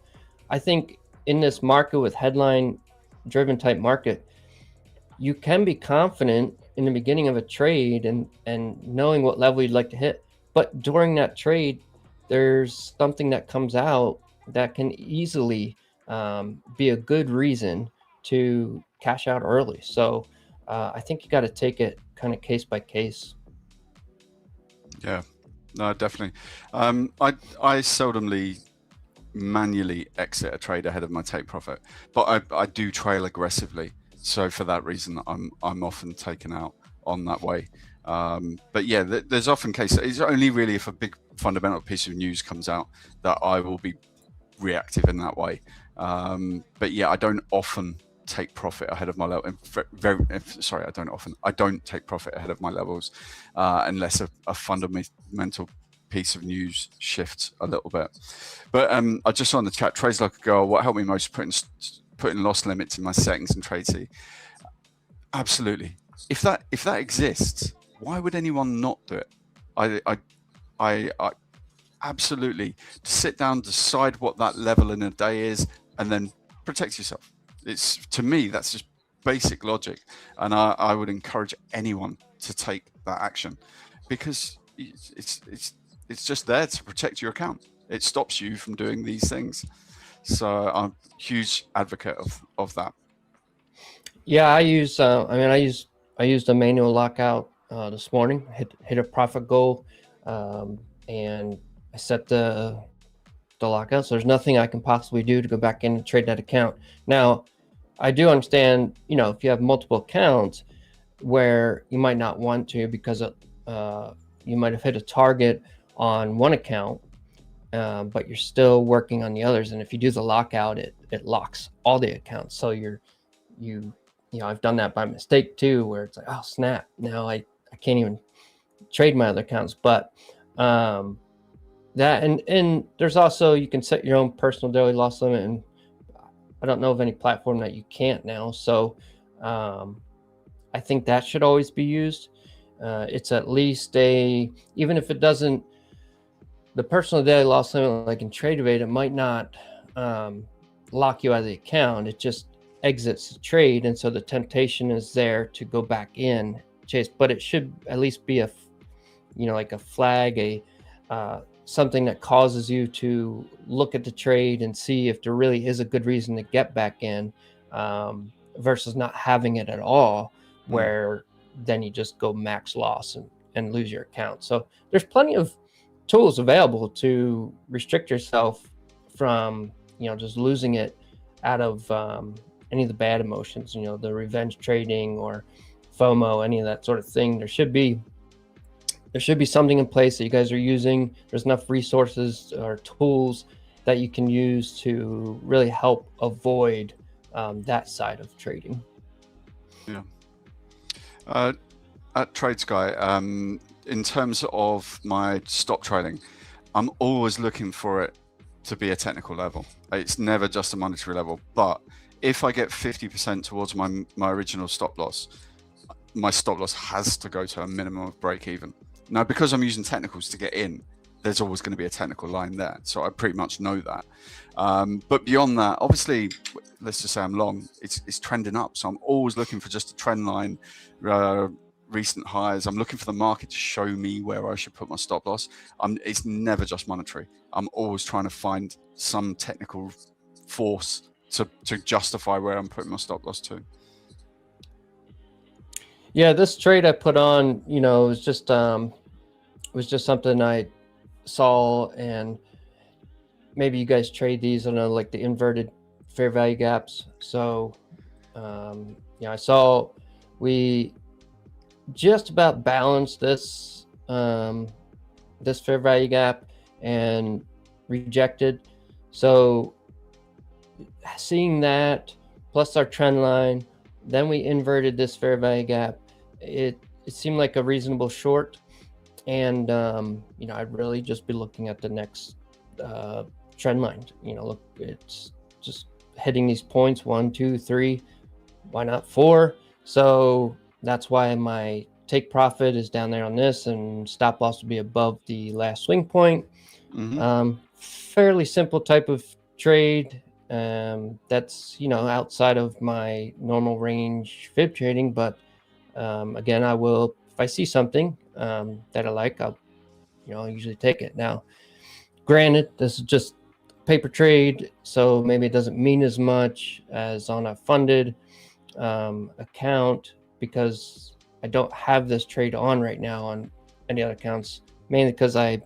I think in this market, with headline driven type market, you can be confident in the beginning of a trade and knowing what level you'd like to hit. But during that trade, there's something that comes out that can easily be a good reason to cash out early. So I think you got to take it kind of case by case. Yeah, no, definitely. I seldomly manually exit a trade ahead of my take profit, but I do trail aggressively. So for that reason, I'm often taken out on that way. But yeah, there's often cases. It's only really if a big fundamental piece of news comes out that I will be reactive in that way. But yeah, I don't often take profit ahead of my level. I don't take profit ahead of my levels unless a fundamental piece of news shifts a little bit. But I just saw in the chat, trades like a girl. What helped me most, putting loss limits in my settings in Tradeify. Absolutely. If that exists, why would anyone not do it? I absolutely sit down, decide what that level in a day is, and then protect yourself. It's, to me, that's just basic logic, and I would encourage anyone to take that action, because it's just there to protect your account. It stops you from doing these things. So I'm a huge advocate of that. Yeah, I used a manual lockout this morning. Hit a profit goal, and I set the lockout. So there's nothing I can possibly do to go back in and trade that account. Now, I do understand, you know, if you have multiple accounts where you might not want to, because you might have hit a target on one account, but you're still working on the others. And if you do the lockout, it locks all the accounts. So you know, I've done that by mistake too, where it's like, oh snap, now I can't even trade my other accounts. But that and there's also, you can set your own personal daily loss limit, and I don't know of any platform that you can't now. So I think that should always be used. It's at least even if it doesn't, the personal daily loss limit, like in Tradeify, it might not lock you out of the account. It just exits the trade, and so the temptation is there to go back in, chase. But it should at least be like a flag, something that causes you to look at the trade and see if there really is a good reason to get back in, versus not having it at all, where then you just go max loss and lose your account. So there's plenty of tools available to restrict yourself from, you know, just losing it out of any of the bad emotions, you know, the revenge trading or FOMO, any of that sort of thing. There should be something in place that you guys are using. There's enough resources or tools that you can use to really help avoid that side of trading. Yeah. At TradeSky, in terms of my stop trading, I'm always looking for it to be a technical level. It's never just a monetary level. But if I get 50% towards my original stop loss, my stop loss has to go to a minimum of break even. Now, because I'm using technicals to get in, there's always going to be a technical line there. So I pretty much know that. But beyond that, obviously, let's just say I'm long, it's trending up. So I'm always looking for just a trend line, recent highs. I'm looking for the market to show me where I should put my stop loss. It's never just monetary. I'm always trying to find some technical force to justify where I'm putting my stop loss to. Yeah, this trade I put on, you know, was just something I saw, and maybe you guys trade these, I don't know, like the inverted fair value gaps. So yeah, I saw we just about balanced this this fair value gap and rejected. So seeing that plus our trend line, then we inverted this fair value gap. It seemed like a reasonable short. And you know, I'd really just be looking at the next trend line. You know, look, it's just hitting these points, 1, 2, 3, why not 4? So that's why my take profit is down there on this, and stop loss will be above the last swing point. Fairly simple type of trade. That's, you know, outside of my normal range fib trading, but again, I will, if I see something that I like, I'll usually take it. Now, granted, this is just paper trade, so maybe it doesn't mean as much as on a funded account, because I don't have this trade on right now on any other accounts, mainly because I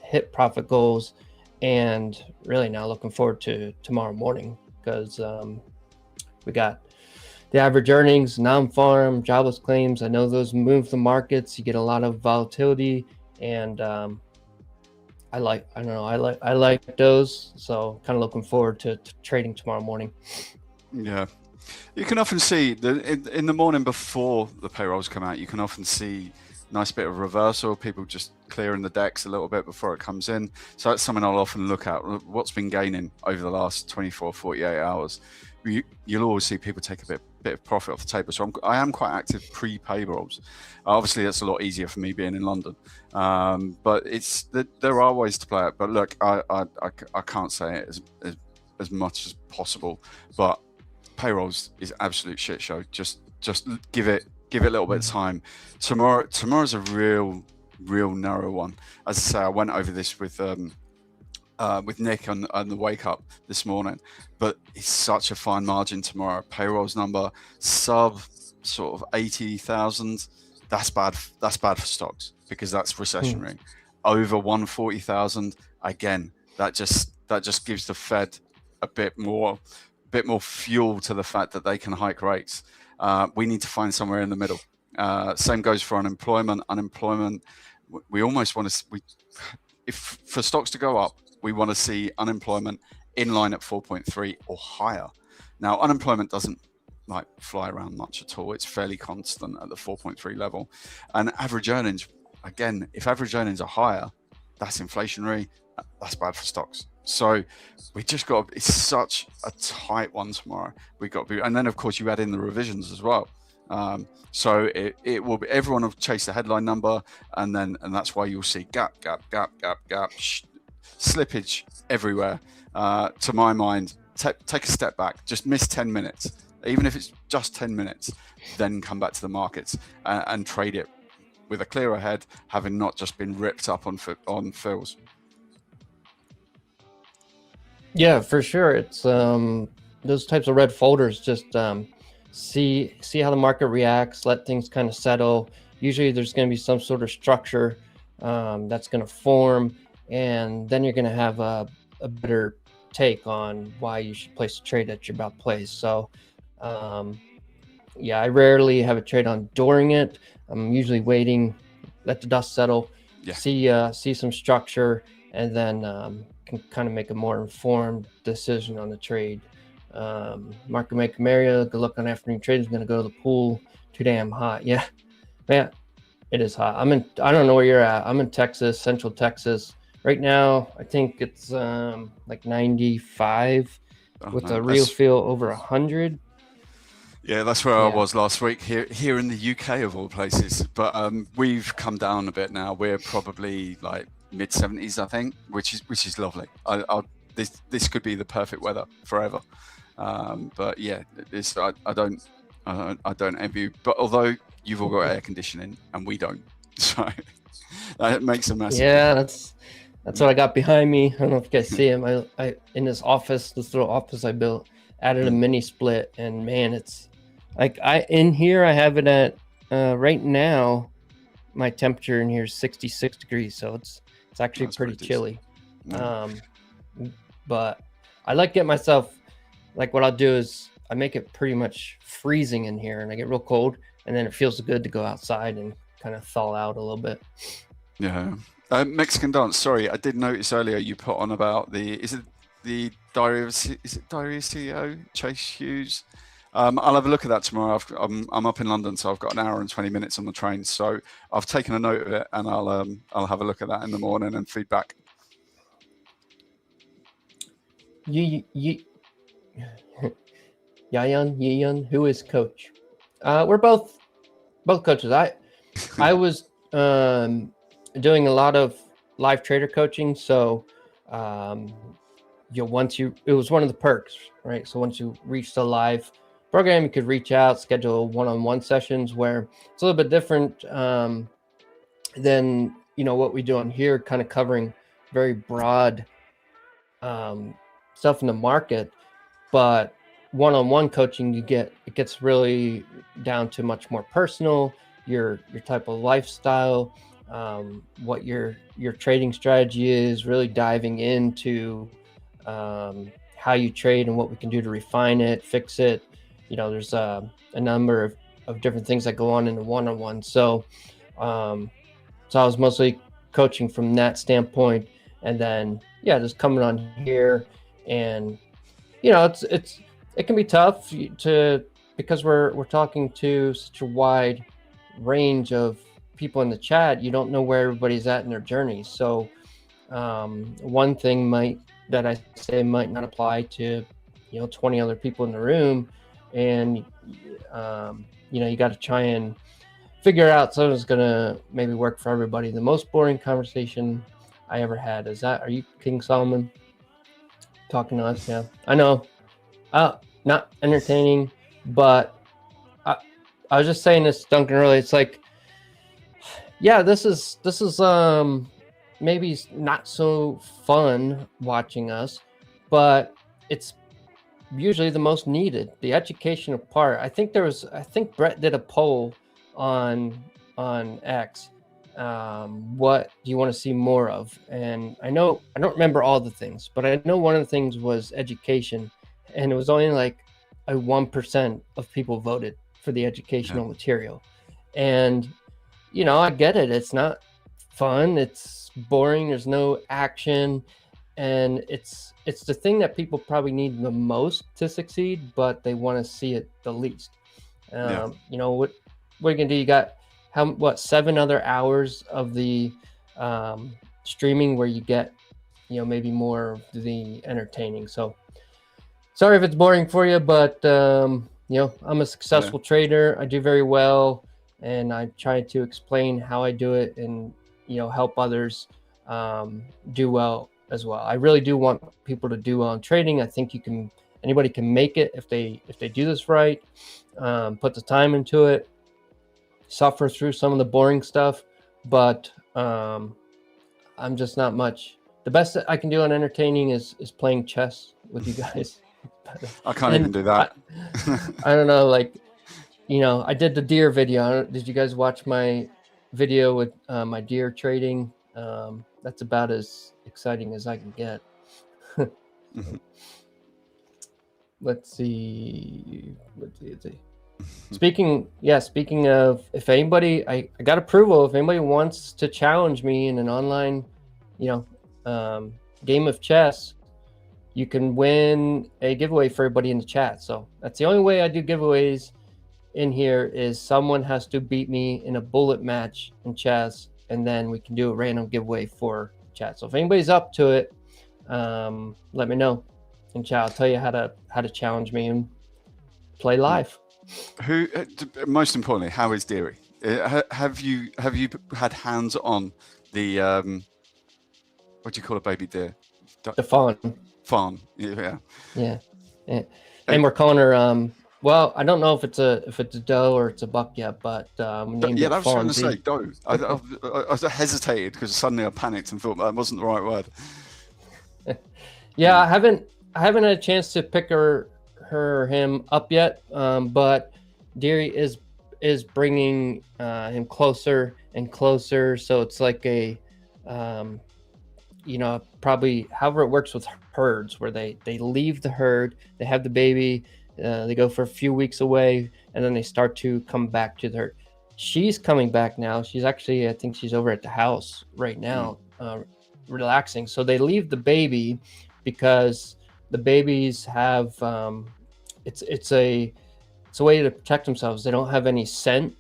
hit profit goals, and really now looking forward to tomorrow morning, because we got the average earnings, non-farm, jobless claims. I know those move the markets. You get a lot of volatility, and I like those. So kind of looking forward to trading tomorrow morning. Yeah. You can often see in the morning before the payrolls come out, you can often see nice bit of reversal, people just clearing the decks a little bit before it comes in. So that's something I'll often look at, what's been gaining over the last 24, 48 hours. You'll always see people take a bit of profit off the table. So I am quite active pre-payrolls. Obviously, that's a lot easier for me being in London. But there are ways to play it. But look, I can't say it as much as possible. But payrolls is absolute shit show. Just give it a little bit of time. Tomorrow's a real narrow one. As I say, I went over this with Nick on the wake up this morning, but it's such a fine margin tomorrow. Payrolls number sub sort of 80,000. That's bad for stocks, because that's recessionary. Over 140,000, again, that just gives the Fed a bit more fuel to the fact that they can hike rates. We need to find somewhere in the middle. Same goes for unemployment. We almost want to, if for stocks to go up, we want to see unemployment in line at 4.3 or higher. Now, unemployment doesn't like fly around much at all. It's fairly constant at the 4.3 level. And average earnings, again, if average earnings are higher, that's inflationary. That's bad for stocks. So we just got, it's such a tight one tomorrow. We got to be, and then of course you add in the revisions as well. So it will be, everyone will chase the headline number, and that's why you'll see gap, slippage everywhere. To my mind, take a step back, just miss 10 minutes, even if it's just 10 minutes, then come back to the markets and trade it with a clearer head, having not just been ripped up on fills. Yeah, for sure. It's those types of red folders. Just see how the market reacts. Let things kind of settle. Usually, there's going to be some sort of structure that's going to form, and then you're going to have a better take on why you should place a trade that you're about to place. So, yeah, I rarely have a trade on during it. I'm usually waiting, let the dust settle, see some structure, and then can kind of make a more informed decision on the trade. Market maker area, good luck on afternoon trade. Is going to go to the pool. Too damn hot. Yeah, man, it is hot. I don't know where you're at. I'm in Texas, Central Texas. Right now, I think it's like 95 with a real feel over 100. Yeah, that's where I was last week here in the UK of all places. But we've come down a bit now. We're probably like mid 70s, I think, which is lovely. This could be the perfect weather forever. But yeah, I don't envy you. But although you've all got air conditioning and we don't, so that makes a massive difference. That's what I got behind me. I don't know if you guys see him. I in this little office I built, added a mini split, and man, it's like in here I have it at right now. My temperature in here is 66 degrees, so it's actually pretty chilly. But I like get myself, like what I'll do is I make it pretty much freezing in here, and I get real cold, and then it feels good to go outside and kind of thaw out a little bit. Yeah. Mexican dance. Sorry, I did notice earlier you put on about the Diary of CEO, Chase Hughes. I'll have a look at that tomorrow. I'm up in London, so I've got an hour and 20 minutes on the train. So I've taken a note of it, and I'll have a look at that in the morning and feedback. Yayun, who is coach? We're both coaches. I was doing a lot of live trader coaching, so it was one of the perks, right? So once you reach the live program, you could reach out, schedule one-on-one sessions where it's a little bit different than what we do on here, kind of covering very broad stuff in the market. But one-on-one coaching, it gets really down to much more personal, your type of lifestyle, what your trading strategy is, really diving into how you trade and what we can do to refine it, fix it. There's a number of different things that go on in the one-on-one. So I was mostly coaching from that standpoint, and then just coming on here, and it can be tough because we're talking to such a wide range of people in the chat. You don't know where everybody's at in their journey. So one thing that I say might not apply to 20 other people in the room, and you got to try and figure out something's gonna maybe work for everybody. The most boring conversation I ever had are you King Solomon talking to us? Yeah, I know, not entertaining, but I was just saying this, Duncan, earlier. It's like, this is maybe not so fun watching us, but it's usually the most needed, the educational part. I think Brett did a poll on X. What do you want to see more of? And I don't remember all the things, but I know one of the things was education, and it was only like 1% of people voted for the educational material. And I get it, it's not fun, it's boring, there's no action, and it's the thing that people probably need the most to succeed, but they want to see it the least. What are you gonna do? You got 7 other hours of the streaming where you get maybe more of the entertaining. So sorry if it's boring for you, but I'm a successful trader. I do very well, and I try to explain how I do it, and help others do well as well. I really do want people to do well in trading. I think anybody can make it if they do this right, put the time into it, suffer through some of the boring stuff, but I'm just not much. The best that I can do on entertaining is playing chess with you guys. I can't even do that. I don't know, I did the deer video. Did you guys watch my video with my deer trading? That's about as exciting as I can get. Let's see. Speaking of, if anybody, I got approval. If anybody wants to challenge me in an online, game of chess, you can win a giveaway for everybody in the chat. So that's the only way I do giveaways in here, is someone has to beat me in a bullet match in chess, and then we can do a random giveaway for chat. So if anybody's up to it, let me know in chat. I'll tell you how to challenge me and play live. Who, most importantly, how is Deary? Have you had hands on the what do you call a baby deer? The fawn. Fawn. Yeah. And we're calling her. Well, I don't know if it's a doe or it's a buck yet, but we named it that's what I was Fawn. going to say, doe. I hesitated because suddenly I panicked and thought that wasn't the right word. Yeah, I haven't had a chance to pick him up yet, but Deary is bringing him closer and closer. So it's like a probably however it works with herds, where they leave the herd, they have the baby, they go for a few weeks away, and then they start to come back to the herd. She's coming back now. She's actually, I think she's over at the house right now, relaxing. So they leave the baby because the babies have it's a it's a way to protect themselves. They don't have any scent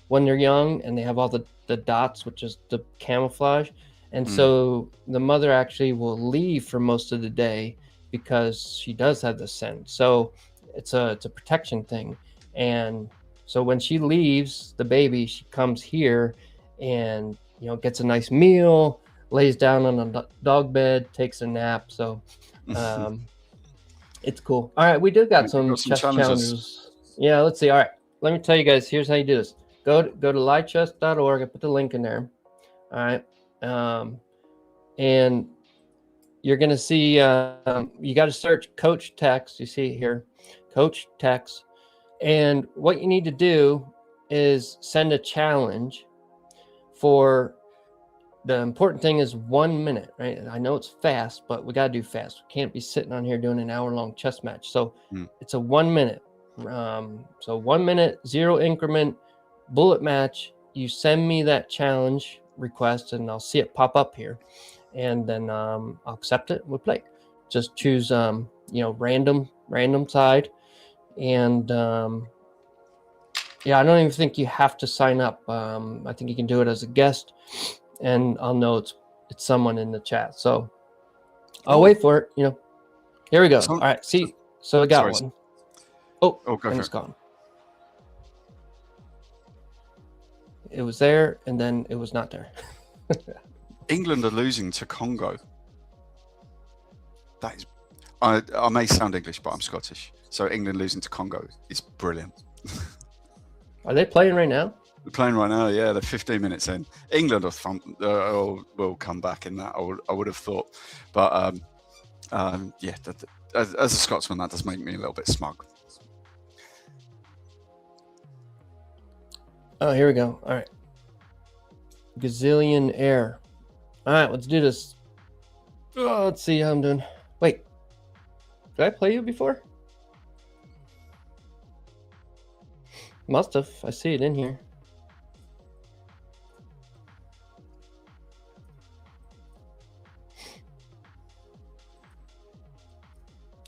when they're young, and they have all the dots, which is the camouflage. And so the mother actually will leave for most of the day because she does have the scent. So it's a protection thing. And so when she leaves the baby, she comes here and, you know, gets a nice meal, lays down on a dog bed, takes a nap. So it's cool. All right, we do got some chess challenges. Yeah, let's see. All right, let me tell you guys, here's how you do this. Go to livechess.org. I put the link in there. All right. And you're going to see, you got to search Coach Tex. You see it here, Coach Tex. And what you need to do is send a challenge for, the important thing is 1 minute, right? I know it's fast, but we got to do fast. We can't be sitting on here doing an hour-long chess match. So it's a 1 minute. So 1 minute, 0 increment, bullet match. You send me that challenge request and I'll see it pop up here, and then I'll accept it. We'll play. Just choose you know, random side, and yeah, I don't even think you have to sign up. I think you can do it as a guest, and I'll know it's someone in the chat. So I'll wait for it. You know, here we go. All right, see, so I got one. Oh, and it's gone. It was there, and then it was not there. England are losing to Congo. That is, I may sound English, but I'm Scottish. So England losing to Congo is brilliant. Are they playing right now? They're playing right now, yeah. They're 15 minutes in. England will come back in that, I would have thought. But yeah, as a Scotsman, that does make me a little bit smug. Oh, here we go. All right. Gazillion Air. All right, let's do this. Oh, let's see how I'm doing. Wait, did I play you before? Must have. I see it in here.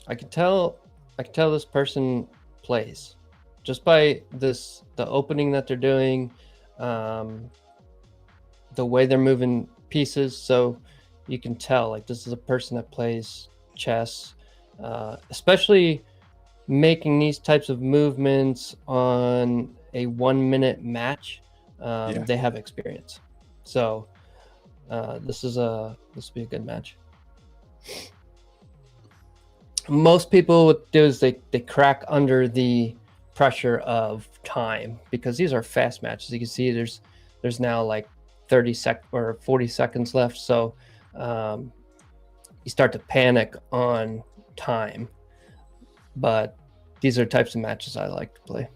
I can tell this person plays just by this, the opening that they're doing, the way they're moving pieces. So you can tell, like, this is a person that plays chess, especially making these types of movements on a 1 minute match. They have experience. So this will be a good match. Most people would do is they crack under the pressure of time, because these are fast matches. You can see there's now like 40 seconds left. So you start to panic on time. But these are types of matches I like to play.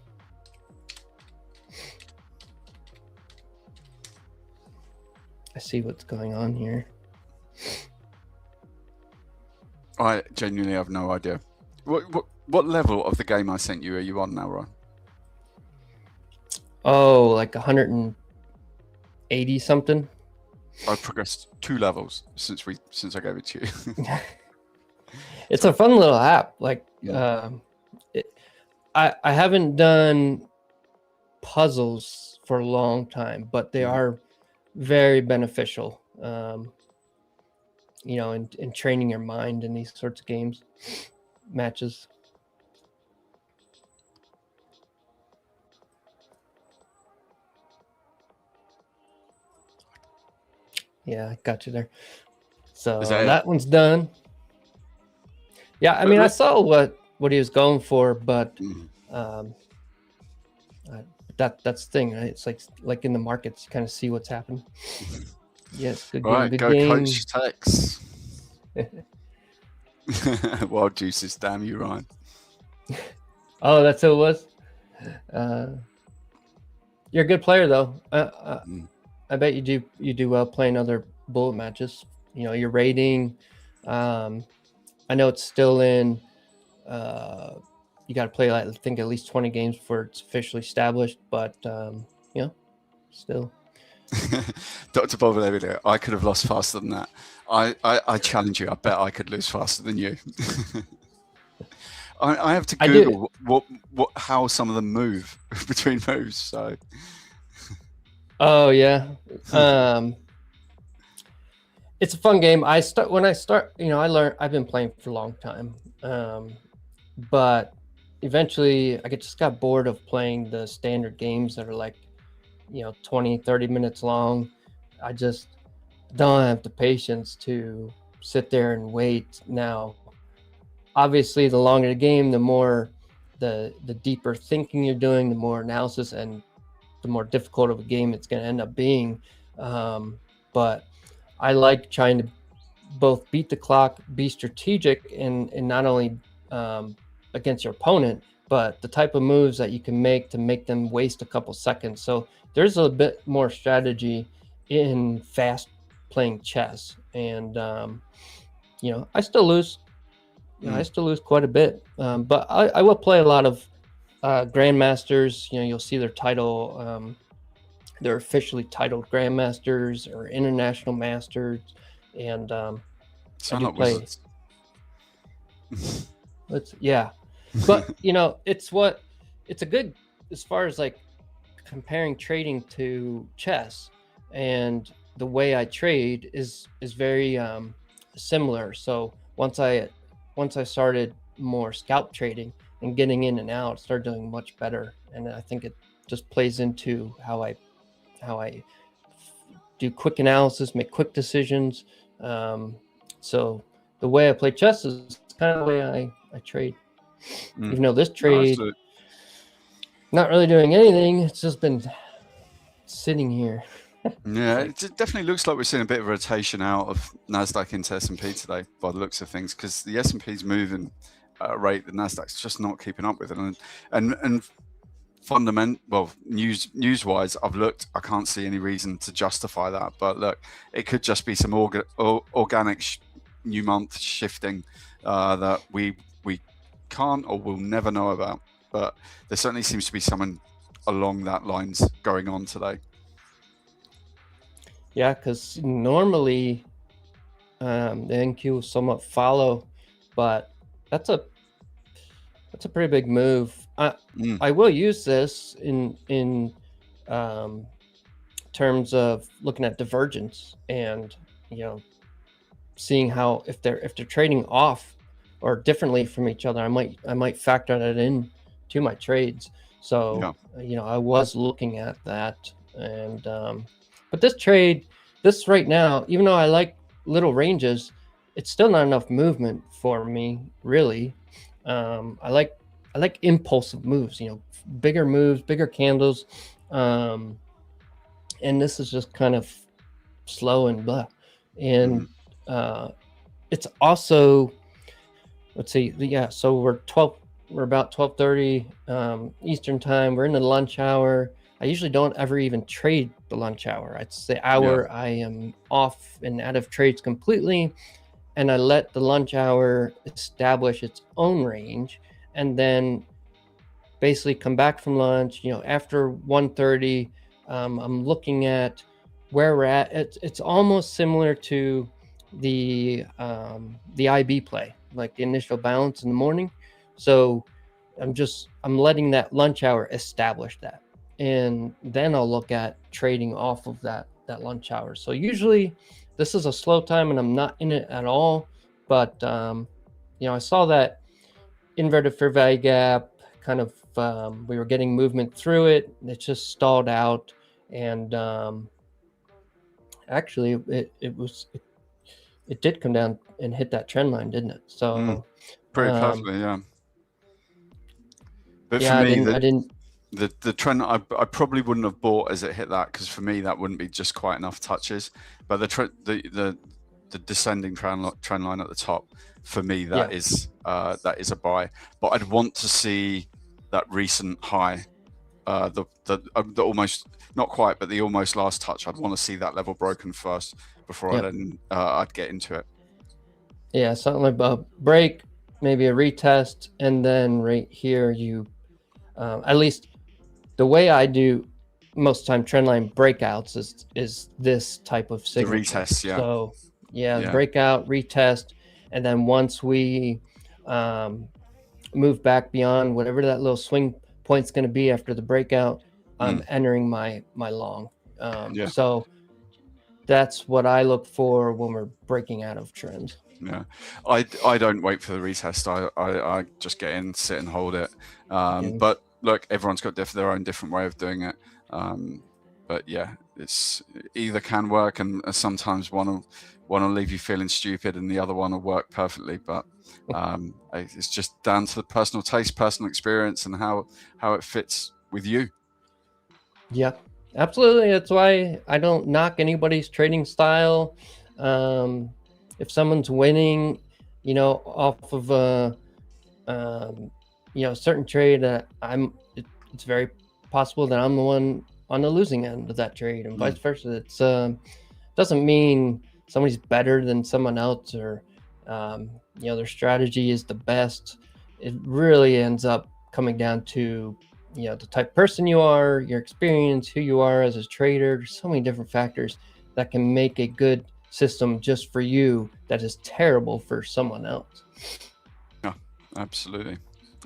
I see what's going on here. I genuinely have no idea. What level of the game I sent you are you on now, Ron? Oh, like 180 something. I've progressed 2 levels since I gave it to you. It's a fun little app. Like, I haven't done puzzles for a long time, but they are very beneficial. You know, in training your mind in these sorts of games, matches. Yeah, I got you there. So that one's done. Yeah, I mean, I saw what he was going for, but that's the thing, right? It's like in the markets, you kind of see what's happening. Yes, good game. All right, good go game. Coach Tex. Wild juices, damn you, Ryan. Oh, that's who it was. You're a good player, though. I bet you do well playing other bullet matches. You know, your rating. I know it's still in. You got to play, I think, at least 20 games before it's officially established. But you know, still. Dr. Bob there, I could have lost faster than that. I challenge you. I bet I could lose faster than you. I have to Google how some of them move between moves. So. Oh yeah. It's a fun game. When I start, I've been playing for a long time. But eventually I just got bored of playing the standard games that are like, 20, 30 minutes long. I just don't have the patience to sit there and wait. Now, obviously, the longer the game, the more the deeper thinking you're doing, the more analysis, and the more difficult of a game it's going to end up being. But I like trying to both beat the clock, be strategic, and not only against your opponent, but the type of moves that you can make to make them waste a couple seconds. So there's a bit more strategy in fast playing chess. And, I still lose. I still lose quite a bit. But I will play a lot of grandmasters. You'll see their title. They're officially titled grandmasters or international masters. And sound like wizards. But it's a good, as far as like comparing trading to chess, and the way I trade is very similar. So once I started more scalp trading and getting in and out, started doing much better. And I think it just plays into how I do quick analysis, make quick decisions. So the way I play chess is kind of the way I trade. Even though this trade, not really doing anything, it's just been sitting here. Yeah, it definitely looks like we're seeing a bit of rotation out of NASDAQ into S&P today by the looks of things, because the S&P's moving at a rate the NASDAQ's just not keeping up with it. And news-wise, I've looked, I can't see any reason to justify that. But look, it could just be some organic new month shifting that we can't or will never know about. But there certainly seems to be something along that lines going on today. Yeah, because normally the NQ will somewhat follow, but that's a pretty big move. I will use this in terms of looking at divergence and seeing how if they're trading off or differently from each other, I might factor that in to my trades. So I was looking at that, and but this right now, even though I like little ranges, it's still not enough movement for me, really. I like impulsive moves, bigger moves, bigger candles. And this is just kind of slow and blah. And it's also, let's see, so we're about 12:30 Eastern time. We're in the lunch hour. I usually don't ever even trade the lunch hour. It's the hour I am off and out of trades completely. And I let the lunch hour establish its own range, and then basically come back from lunch. After 1:30, I'm looking at where we're at. It's almost similar to the IB play, like the initial balance in the morning. So I'm letting that lunch hour establish that, and then I'll look at trading off of that lunch hour. So usually this is a slow time and I'm not in it at all. But I saw that inverted fair value gap kind of, we were getting movement through it. It just stalled out, and actually it did come down and hit that trend line, didn't it? So pretty perfectly, yeah. But yeah, for me, I didn't. The trend, I probably wouldn't have bought as it hit that, because for me that wouldn't be just quite enough touches. But the descending trend line at the top, for me that is a buy. But I'd want to see that recent high, the almost, not quite, but the almost last touch. I'd want to see that level broken first before I'd get into it. Yeah, something like a break, maybe a retest, and then right here you, at least the way I do most of the time trendline breakouts is this type of signal. The retest, yeah. So breakout, retest, and then once we move back beyond whatever that little swing point's going to be after the breakout, I'm entering my long. So that's what I look for when we're breaking out of trends. Yeah, I don't wait for the retest. I just get in, sit and hold it. But look, everyone's got their own different way of doing it. But yeah, it's either can work, and sometimes one will leave you feeling stupid, and the other one will work perfectly. But it's just down to the personal taste, personal experience, and how it fits with you. Yeah, absolutely. That's why I don't knock anybody's trading style. If someone's winning, you know, off of a you know, certain trade, it's very possible that I'm the one on the losing end of that trade, and vice versa. It's doesn't mean somebody's better than someone else, or you know, their strategy is the best. It really ends up coming down to, you know, the type of person you are, your experience, who you are as a trader. There's so many different factors that can make a good system just for you that is terrible for someone else. Yeah, absolutely.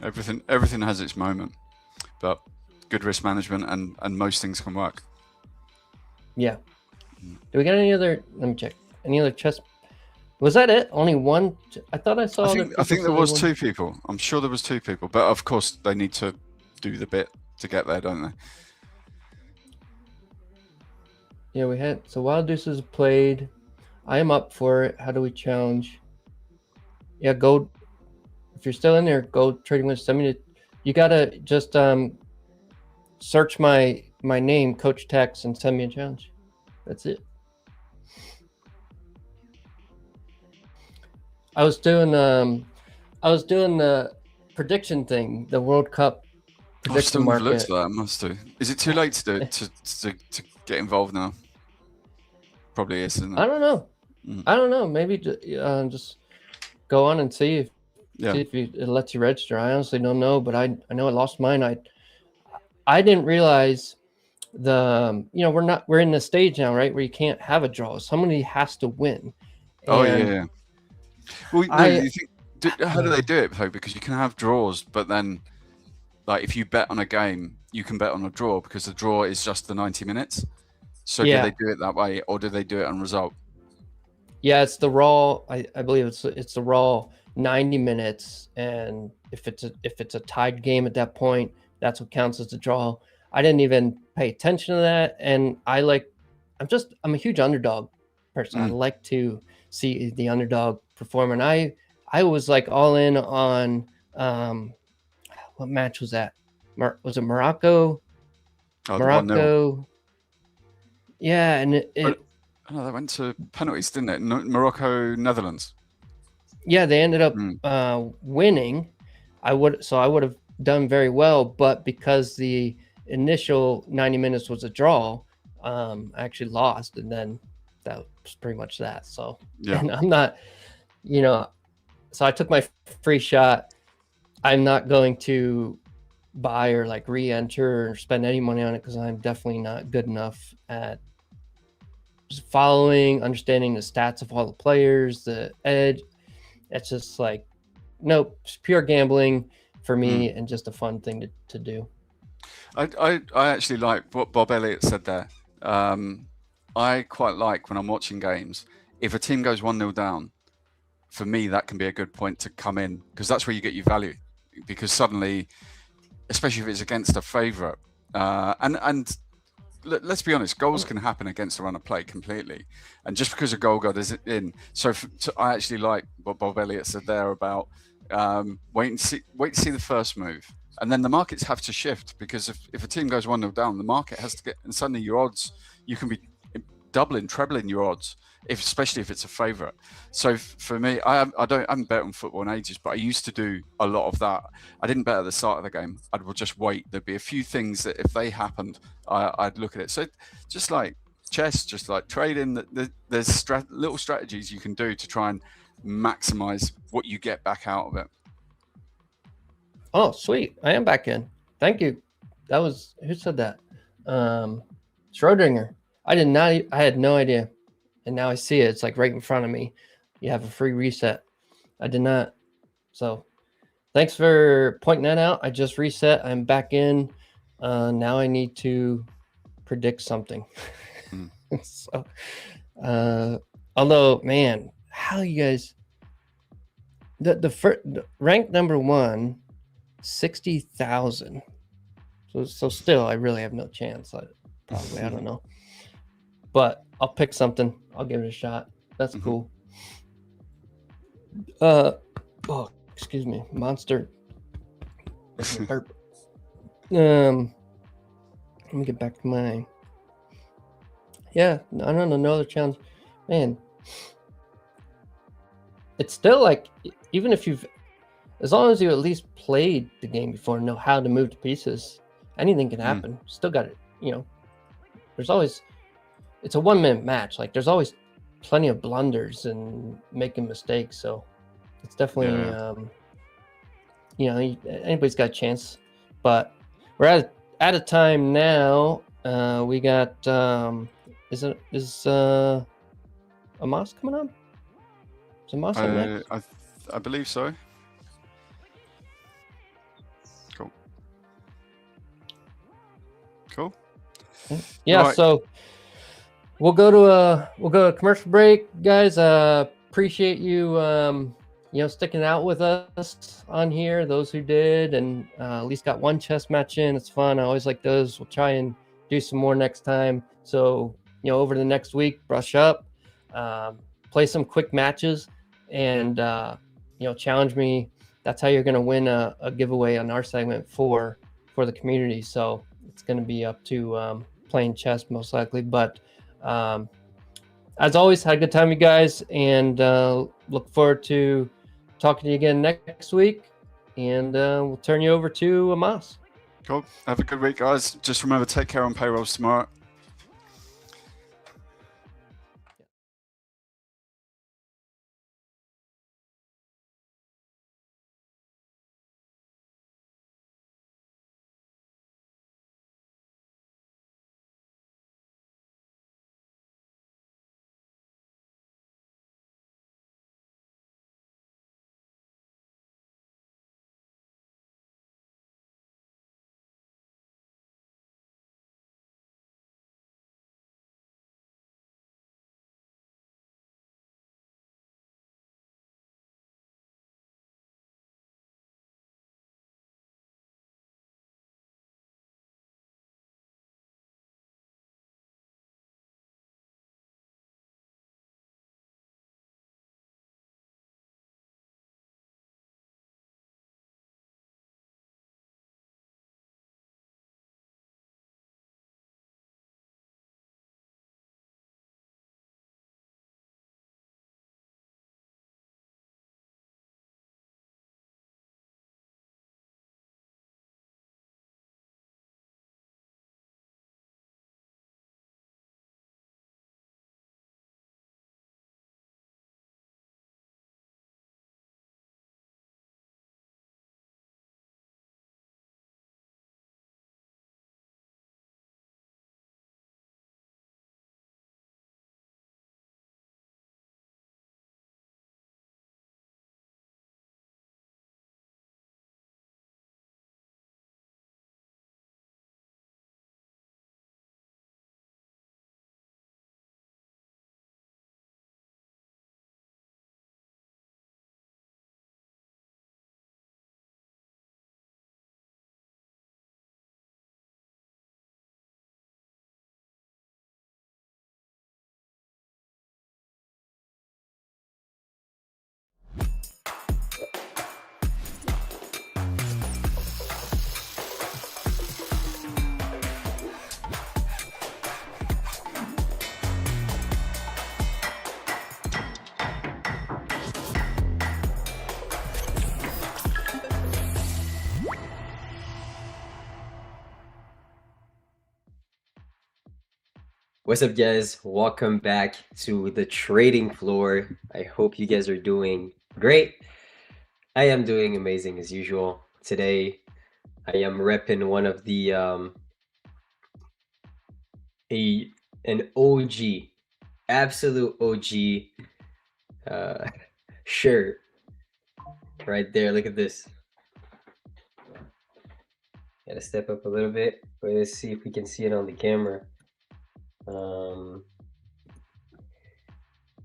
Everything has its moment, but good risk management and most things can work. Yeah. Do we got any other? Let me check. Any other chess? Was that it? Only one? I thought I saw. I think there was 2 people. I'm sure there was 2 people, but of course they need to do the bit to get there, don't they? Yeah, we had. So Wild Deuces played. I am up for it. How do we challenge? Yeah, go. If you're still in there, go trading with. Send me to. You gotta just search my name, Coach Tex, and send me a challenge. That's it. I was doing the prediction thing, the World Cup prediction market. Looked at that, must do. Is it too late to do to get involved now? Probably is, isn't it? I don't know. I don't know. Maybe just go on and see if it lets you register. I honestly don't know, but I know I lost mine. I didn't realize you know, we're in the stage now, right, where you can't have a draw. Somebody has to win. Oh yeah. Well, no, you think, how do they do it though? Because you can have draws, but then, like, if you bet on a game, you can bet on a draw because the draw is just the 90 minutes. So do they do it that way, or do they do it on result? Yeah, it's the raw. I believe it's the raw 90 minutes, and if it's a tied game at that point, that's what counts as the draw. I didn't even pay attention to that, and I'm a huge underdog person. I like to see the underdog perform, and I was like all in on what match was that? Was it Morocco? Morocco. Yeah, and it they went to penalties, didn't it? Morocco, Netherlands. Yeah, they ended up winning. I would have done very well, but because the initial 90 minutes was a draw, I actually lost, and then that was pretty much that. So and I'm not, you know, so I took my free shot. I'm not going to buy or like re-enter or spend any money on it because I'm definitely not good enough at just following, understanding the stats of all the players, the edge. It's just like, nope, it's pure gambling for me and just a fun thing to do. I actually like what Bob Elliott said there. I quite like when I'm watching games, if a team goes 1-0 down, for me, that can be a good point to come in because that's where you get your value. Because suddenly, especially if it's against a favourite, and let's be honest, goals can happen against a run of play completely. And just because a goal is in, I actually like what Bob Elliott said there about wait to see the first move. And then the markets have to shift because if a team goes 1-0 down, the market has to get, and suddenly your odds, you can be doubling, trebling your odds, especially if it's a favourite. So for me, I haven't bet on football in ages, but I used to do a lot of that. I didn't bet at the start of the game. I would just wait. There'd be a few things that if they happened, I'd look at it. So just like chess, just like trading, there's little strategies you can do to try and maximize what you get back out of it. Oh, sweet. I am back in. Thank you. That was, who said that? Schrodinger. I had no idea. And now I see it. It's like right in front of me. You have a free reset. I did not. So thanks for pointing that out. I just reset. I'm back in. Now I need to predict something. So, although, man, how you guys, the first rank number 1, 60,000. So still, I really have no chance. Probably, I don't know. But I'll pick something. I'll give it a shot. That's cool. Oh, excuse me, monster. Let me get back to mine. Yeah, I don't know. No other challenge, man. It's still like, even if you've, as long as you at least played the game before and know how to move to pieces, anything can happen. Still got it. You know, there's always, it's a 1-minute match. Like, there's always plenty of blunders and making mistakes. So it's definitely, you know, anybody's got a chance. But we're at a time now. We got, is Amos coming on? Is Amos on next? I believe so. Cool. Yeah, right. So we'll go to a commercial break, guys. Appreciate you you know, sticking out with us on here, those who did, and at least got one chess match in. It's fun. I always like those. We'll try and do some more next time. So, you know, over the next week, brush up, play some quick matches, and you know, challenge me. That's how you're going to win a giveaway on our segment for the community. So it's going to be up to playing chess most likely. But as always, had a good time, you guys, and look forward to talking to you again next week. And we'll turn you over to Amos. Cool. Have a good week, guys. Just remember, take care on payrolls tomorrow. What's up, guys? Welcome back to the trading floor. I hope you guys are doing great. I am doing amazing as usual. Today, I am repping one of the an OG, absolute OG shirt right there. Look at this. Gotta step up a little bit. Wait, let's see if we can see it on the camera.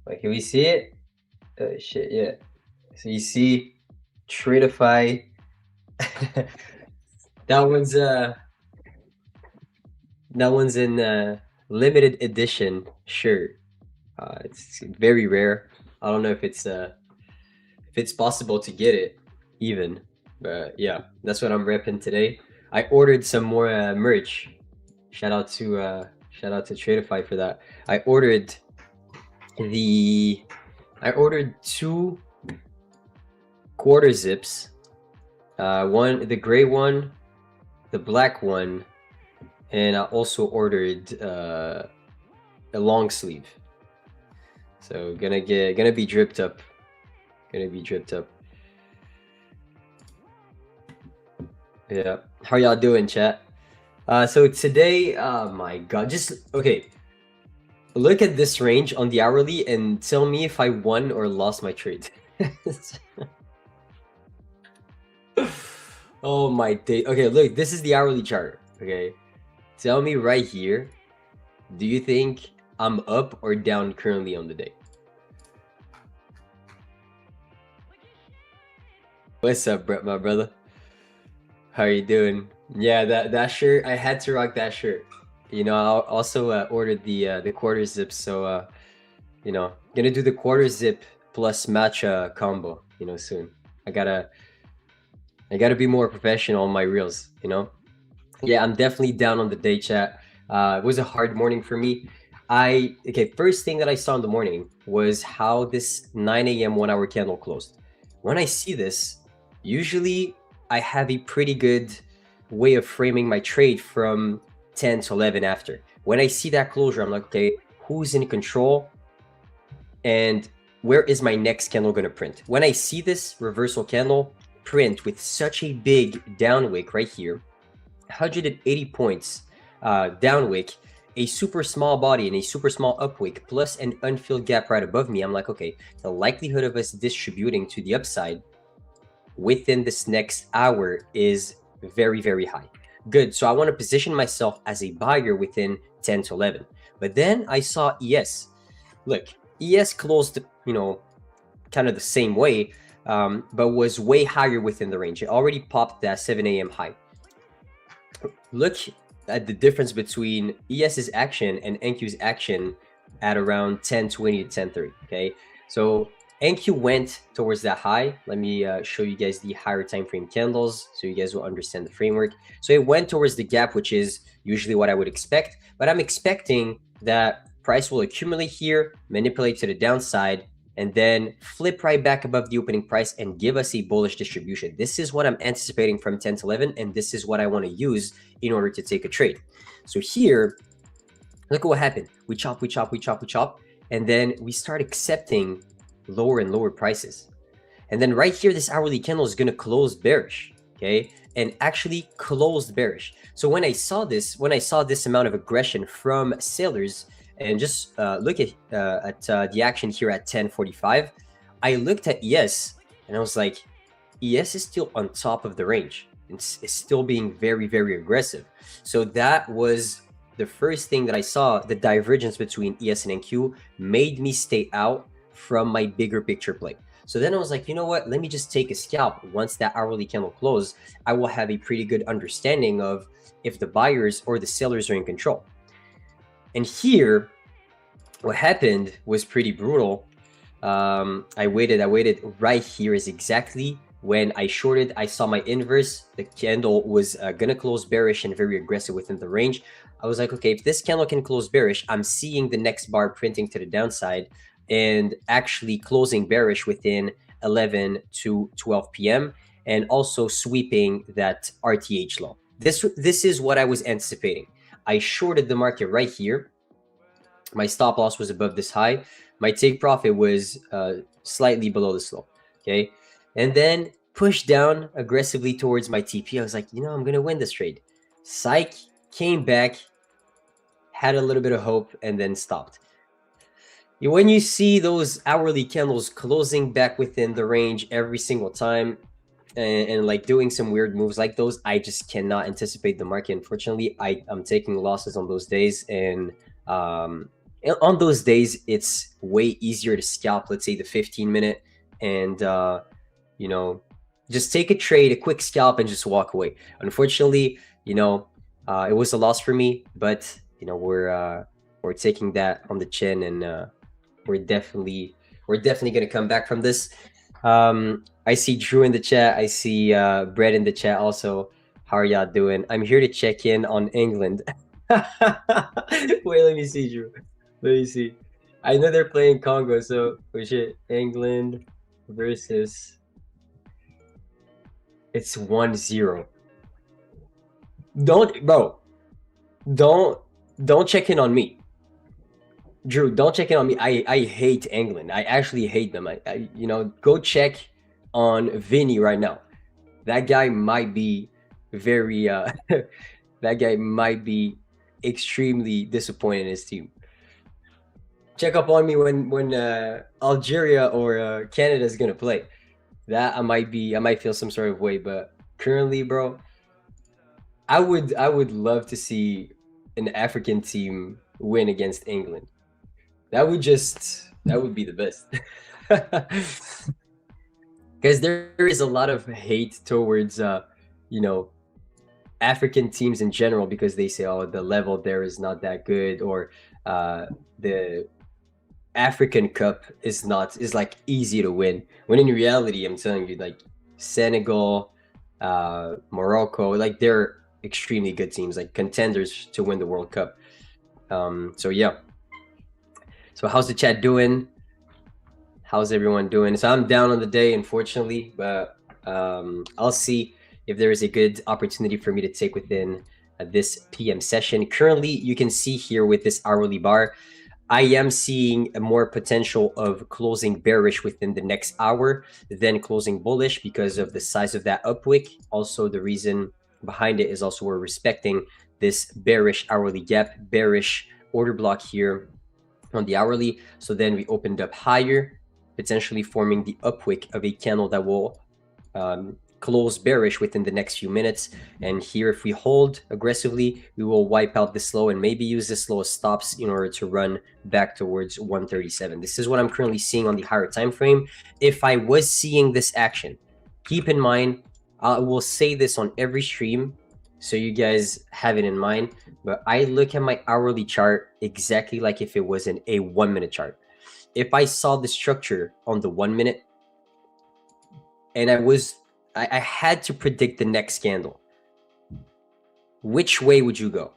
Like, can we see it? Oh shit, yeah. So you see Tradeify. that one's in limited edition shirt. It's very rare. I don't know if it's possible to get it even, but yeah, that's what I'm repping today. I ordered some more merch. Shout out to Tradeify for that. I ordered 2 quarter zips. One, the gray one, the black one, and I also ordered a long sleeve. So gonna be dripped up. Yeah. How y'all doing, chat? So today, oh my god, just okay. Look at this range on the hourly and tell me if I won or lost my trade. Oh my day. Okay, look, this is the hourly chart. Okay. Tell me right here, do you think I'm up or down currently on the day? What's up, Brett, my brother? How are you doing? Yeah, that shirt, I had to rock that shirt. You know, I also ordered the quarter zip, so you know, gonna do the quarter zip plus matcha combo, you know, soon. I gotta be more professional on my reels, you know. Yeah, I'm definitely down on the day, chat. It was a hard morning for me. Okay, first thing that I saw in the morning was how this 9 a.m. 1 hour candle closed. When I see this, usually I have a pretty good way of framing my trade from 10 to 11 after. When I see that closure, I'm like, okay, who's in control? And where is my next candle going to print? When I see this reversal candle print with such a big down wick right here, 180 points down wick, a super small body and a super small up wick, plus an unfilled gap right above me, I'm like, okay, the likelihood of us distributing to the upside within this next hour is very, very high. Good. So I want to position myself as a buyer within 10 to 11. But then I saw ES. Look, ES closed, you know, kind of the same way, but was way higher within the range. It already popped that 7 a.m. high. Look at the difference between ES's action and NQ's action at around 10:20 to 10:30. Okay, so NQ went towards that high. Let me show you guys the higher time frame candles so you guys will understand the framework. So it went towards the gap, which is usually what I would expect, but I'm expecting that price will accumulate here, manipulate to the downside, and then flip right back above the opening price and give us a bullish distribution. This is what I'm anticipating from 10 to 11, and this is what I want to use in order to take a trade. So here, look at what happened. We chop, and then we start accepting lower and lower prices. And then right here, this hourly candle is going to close bearish, okay? And actually closed bearish. So when I saw this amount of aggression from sellers, and just look at the action here at 10:45, I looked at ES and I was like, ES is still on top of the range. It's still being very, very aggressive. So that was the first thing that I saw. The divergence between ES and NQ made me stay out from my bigger picture play. So then I was like, you know what? Let me just take a scalp. Once that hourly candle closes, I will have a pretty good understanding of if the buyers or the sellers are in control. And here, what happened was pretty brutal. I waited right here is exactly when I shorted. I saw my inverse. The candle was gonna close bearish and very aggressive within the range. I was like, okay, if this candle can close bearish, I'm seeing the next bar printing to the downside and actually closing bearish within 11 to 12 p.m. and also sweeping that RTH low. This is what I was anticipating. I shorted the market right here. My stop loss was above this high. My take profit was slightly below this low, okay? And then pushed down aggressively towards my TP. I was like, you know, I'm going to win this trade. Psych, came back, had a little bit of hope, and then stopped. When you see those hourly candles closing back within the range every single time, and like doing some weird moves like those, I just cannot anticipate the market. Unfortunately, I'm taking losses on those days, and on those days it's way easier to scalp, let's say the 15-minute, and you know, just take a trade, a quick scalp, and just walk away. Unfortunately, you know, it was a loss for me, but you know, we're taking that on the chin, and we're definitely gonna come back from this. I see Drew in the chat. I see Brett in the chat also. How are y'all doing? I'm here to check in on England. Wait, let me see, Drew. Let me see. I know they're playing Congo, so England versus. It's 1-0. Don't check in on me. Drew, don't check in on me. I hate England. I actually hate them. I you know, go check on Vinny right now. That guy might be very that guy might be extremely disappointed in his team. Check up on me when Algeria or Canada is gonna play. That I might feel some sort of way, but currently, bro, I would love to see an African team win against England. That would be the best. Because there is a lot of hate towards you know, African teams in general, because they say, oh, the level there is not that good, or the African Cup is like easy to win, when in reality, I'm telling you, like Senegal, Morocco, like they're extremely good teams, like contenders to win the World Cup. So yeah. So how's the chat doing? How's everyone doing? So I'm down on the day, unfortunately, but I'll see if there is a good opportunity for me to take within this PM session. Currently, you can see here with this hourly bar, I am seeing a more potential of closing bearish within the next hour than closing bullish because of the size of that upwick. Also, the reason behind it is also we're respecting this bearish hourly gap, bearish order block here on the hourly. So then we opened up higher, potentially forming the upwick of a candle that will close bearish within the next few minutes. And here, if we hold aggressively, we will wipe out this low and maybe use this low as stops in order to run back towards 137. This is what I'm currently seeing on the higher time frame. If I was seeing this action, keep in mind, I will say this on every stream so you guys have it in mind, but I look at my hourly chart exactly like if it was in a 1 minute chart. If I saw the structure on the 1 minute and I had to predict the next candle, which way would you go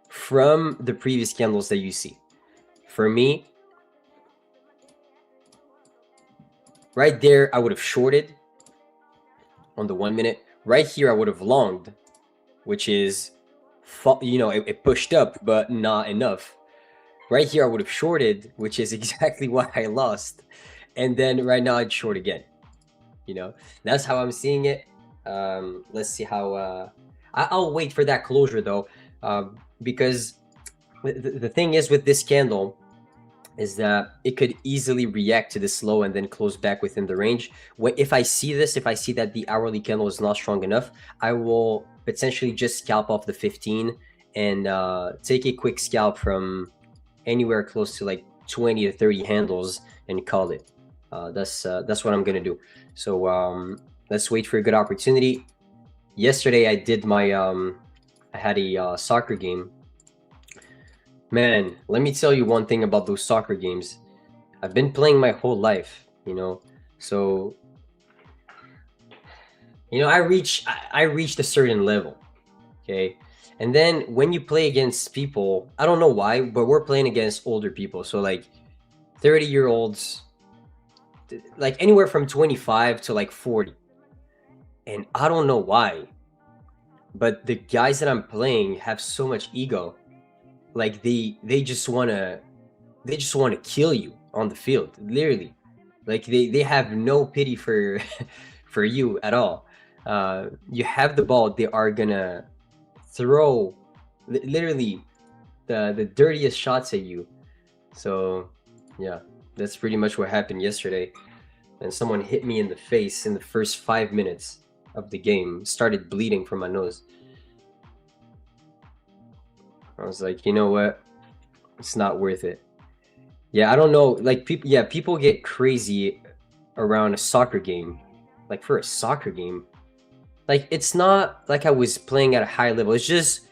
from the previous candles that you see? For me, right there, I would have shorted on the 1 minute. Right here, I would have longed, which is, you know, it pushed up, but not enough. Right here, I would have shorted, which is exactly why I lost. And then right now, I'd short again. You know, that's how I'm seeing it. Let's see how I'll wait for that closure though, because the thing is with this candle is that it could easily react to this low and then close back within the range. If I see this, if I see that the hourly candle is not strong enough, I will potentially just scalp off the 15 and take a quick scalp from anywhere close to like 20 to 30 handles and call it. That's what I'm gonna do. So let's wait for a good opportunity. Yesterday I did my I had a soccer game. Man, let me tell you one thing about those soccer games. I've been playing my whole life, you know. So, you know, I reached a certain level, okay? And then when you play against people, I don't know why, but we're playing against older people. So like 30-year-olds, like anywhere from 25 to like 40. And I don't know why, but the guys that I'm playing have so much ego. Like they just wanna kill you on the field, literally. Like they have no pity for for you at all. You have the ball, they are gonna throw literally the dirtiest shots at you. So yeah, that's pretty much what happened yesterday. And someone hit me in the face in the first 5 minutes. of the game started bleeding from my nose. I was like, you know what? It's not worth it. Yeah, I don't know. Like people get crazy around a soccer game. Like for a soccer game, like it's not like I was playing at a high level. It's just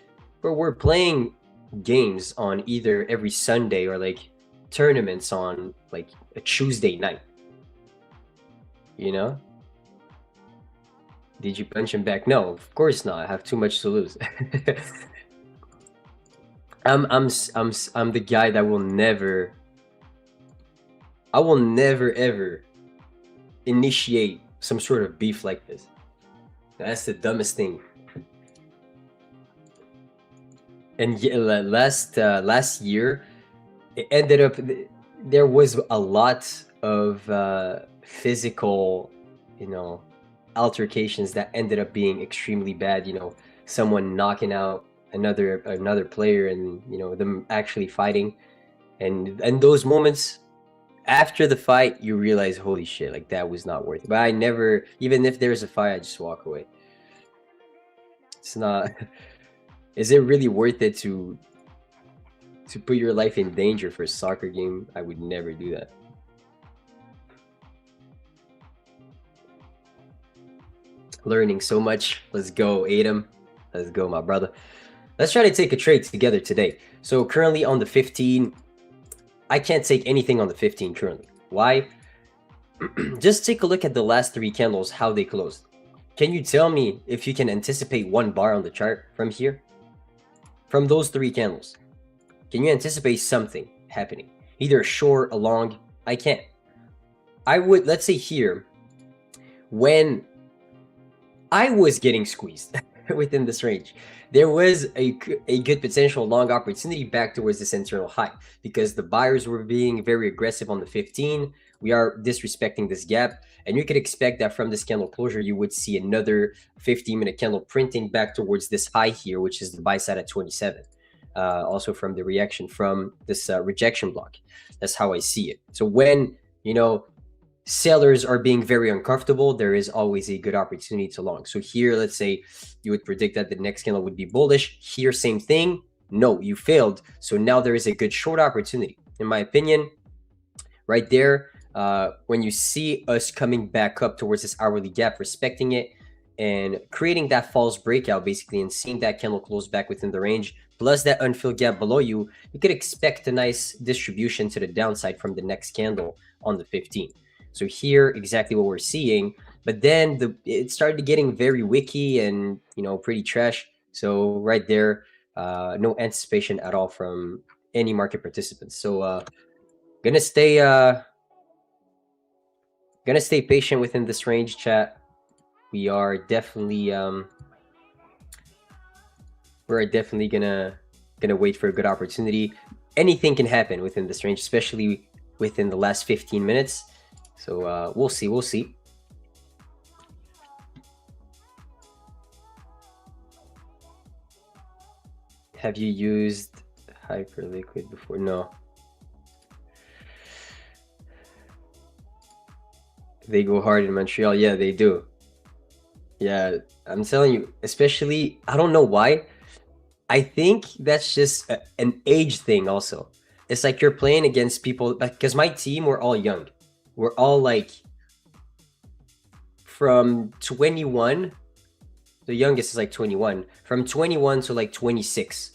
we're playing games on either every Sunday or like tournaments on like a Tuesday night. You know? Did you punch him back? No, of course not. I have too much to lose. I'm the guy that will never. I will never ever initiate some sort of beef like this. That's the dumbest thing. And yeah, last year, it ended up there was a lot of physical, altercations that ended up being extremely bad. Someone knocking out another player, and them actually fighting, and those moments after the fight, you realize, holy shit, like that was not worth it. But I never, even if there's a fight, I just walk away. It's not. Is it really worth it to put your life in danger for a soccer game? I would never do that. Learning so much. Let's go, Adam. Let's go, my brother. Let's try to take a trade together today. So currently on the 15, I can't take anything on the 15 currently. Why? Just take a look at the last 3 candles, how they closed. Can you tell me if you can anticipate one bar on the chart from here? From those 3 candles, can you anticipate something happening? Either short, a long? I can't. I would, let's say here, when I was getting squeezed within this range, there was a good potential long opportunity back towards this internal high, because the buyers were being very aggressive on the 15. We are disrespecting this gap, and you could expect that from this candle closure, you would see another 15-minute candle printing back towards this high here, which is the buy side at 27. Also from the reaction from this rejection block. That's how I see it. So when, sellers are being very uncomfortable, there is always a good opportunity to long. So here, let's say you would predict that the next candle would be bullish. Here, same thing. No, you failed. So now there is a good short opportunity. In my opinion, right there, when you see us coming back up towards this hourly gap, respecting it, and creating that false breakout, basically, and seeing that candle close back within the range, plus that unfilled gap below you, you could expect a nice distribution to the downside from the next candle on the 15. So here, exactly what we're seeing, but then it started getting very wicky and, pretty trash. So right there, no anticipation at all from any market participants. So gonna stay patient within this range, chat. We are definitely we're definitely gonna wait for a good opportunity. Anything can happen within this range, especially within the last 15 minutes. So we'll see. Have you used Hyperliquid before? No. They go hard in Montreal. Yeah, they do. Yeah, I'm telling you, especially, I don't know why. I think that's just an age thing also. It's like you're playing against people, because my team, we're all young. We're all like from 21, the youngest is like 21, from 21 to like 26.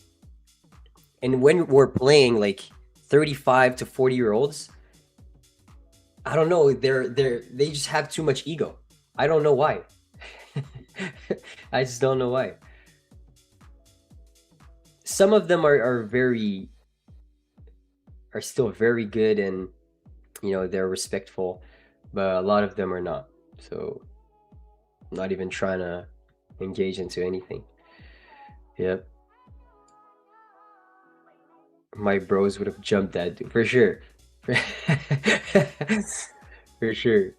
And when we're playing like 35 to 40-year-olds, I don't know, they just have too much ego. I don't know why. I just don't know why. Some of them are still very good, and they're respectful, but a lot of them are not. So I'm not even trying to engage into anything. Yep. My bros would have jumped that dude for sure. For sure.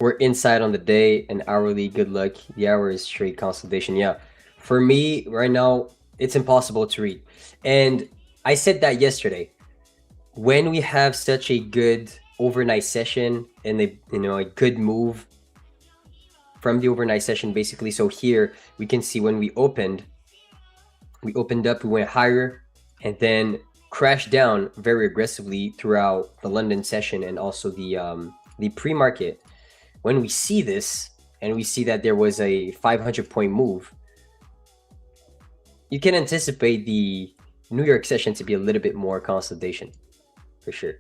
We're inside on the day and hourly. Good luck. The hour is straight consolidation. Yeah, for me right now, it's impossible to read. And I said that yesterday. when we have such a good overnight session and a good move from the overnight session, basically. So here we can see when we opened up, we went higher and then crashed down very aggressively throughout the London session and also the pre-market. When we see this and we see that there was a 500-point move, you can anticipate the New York session to be a little bit more consolidation, for sure.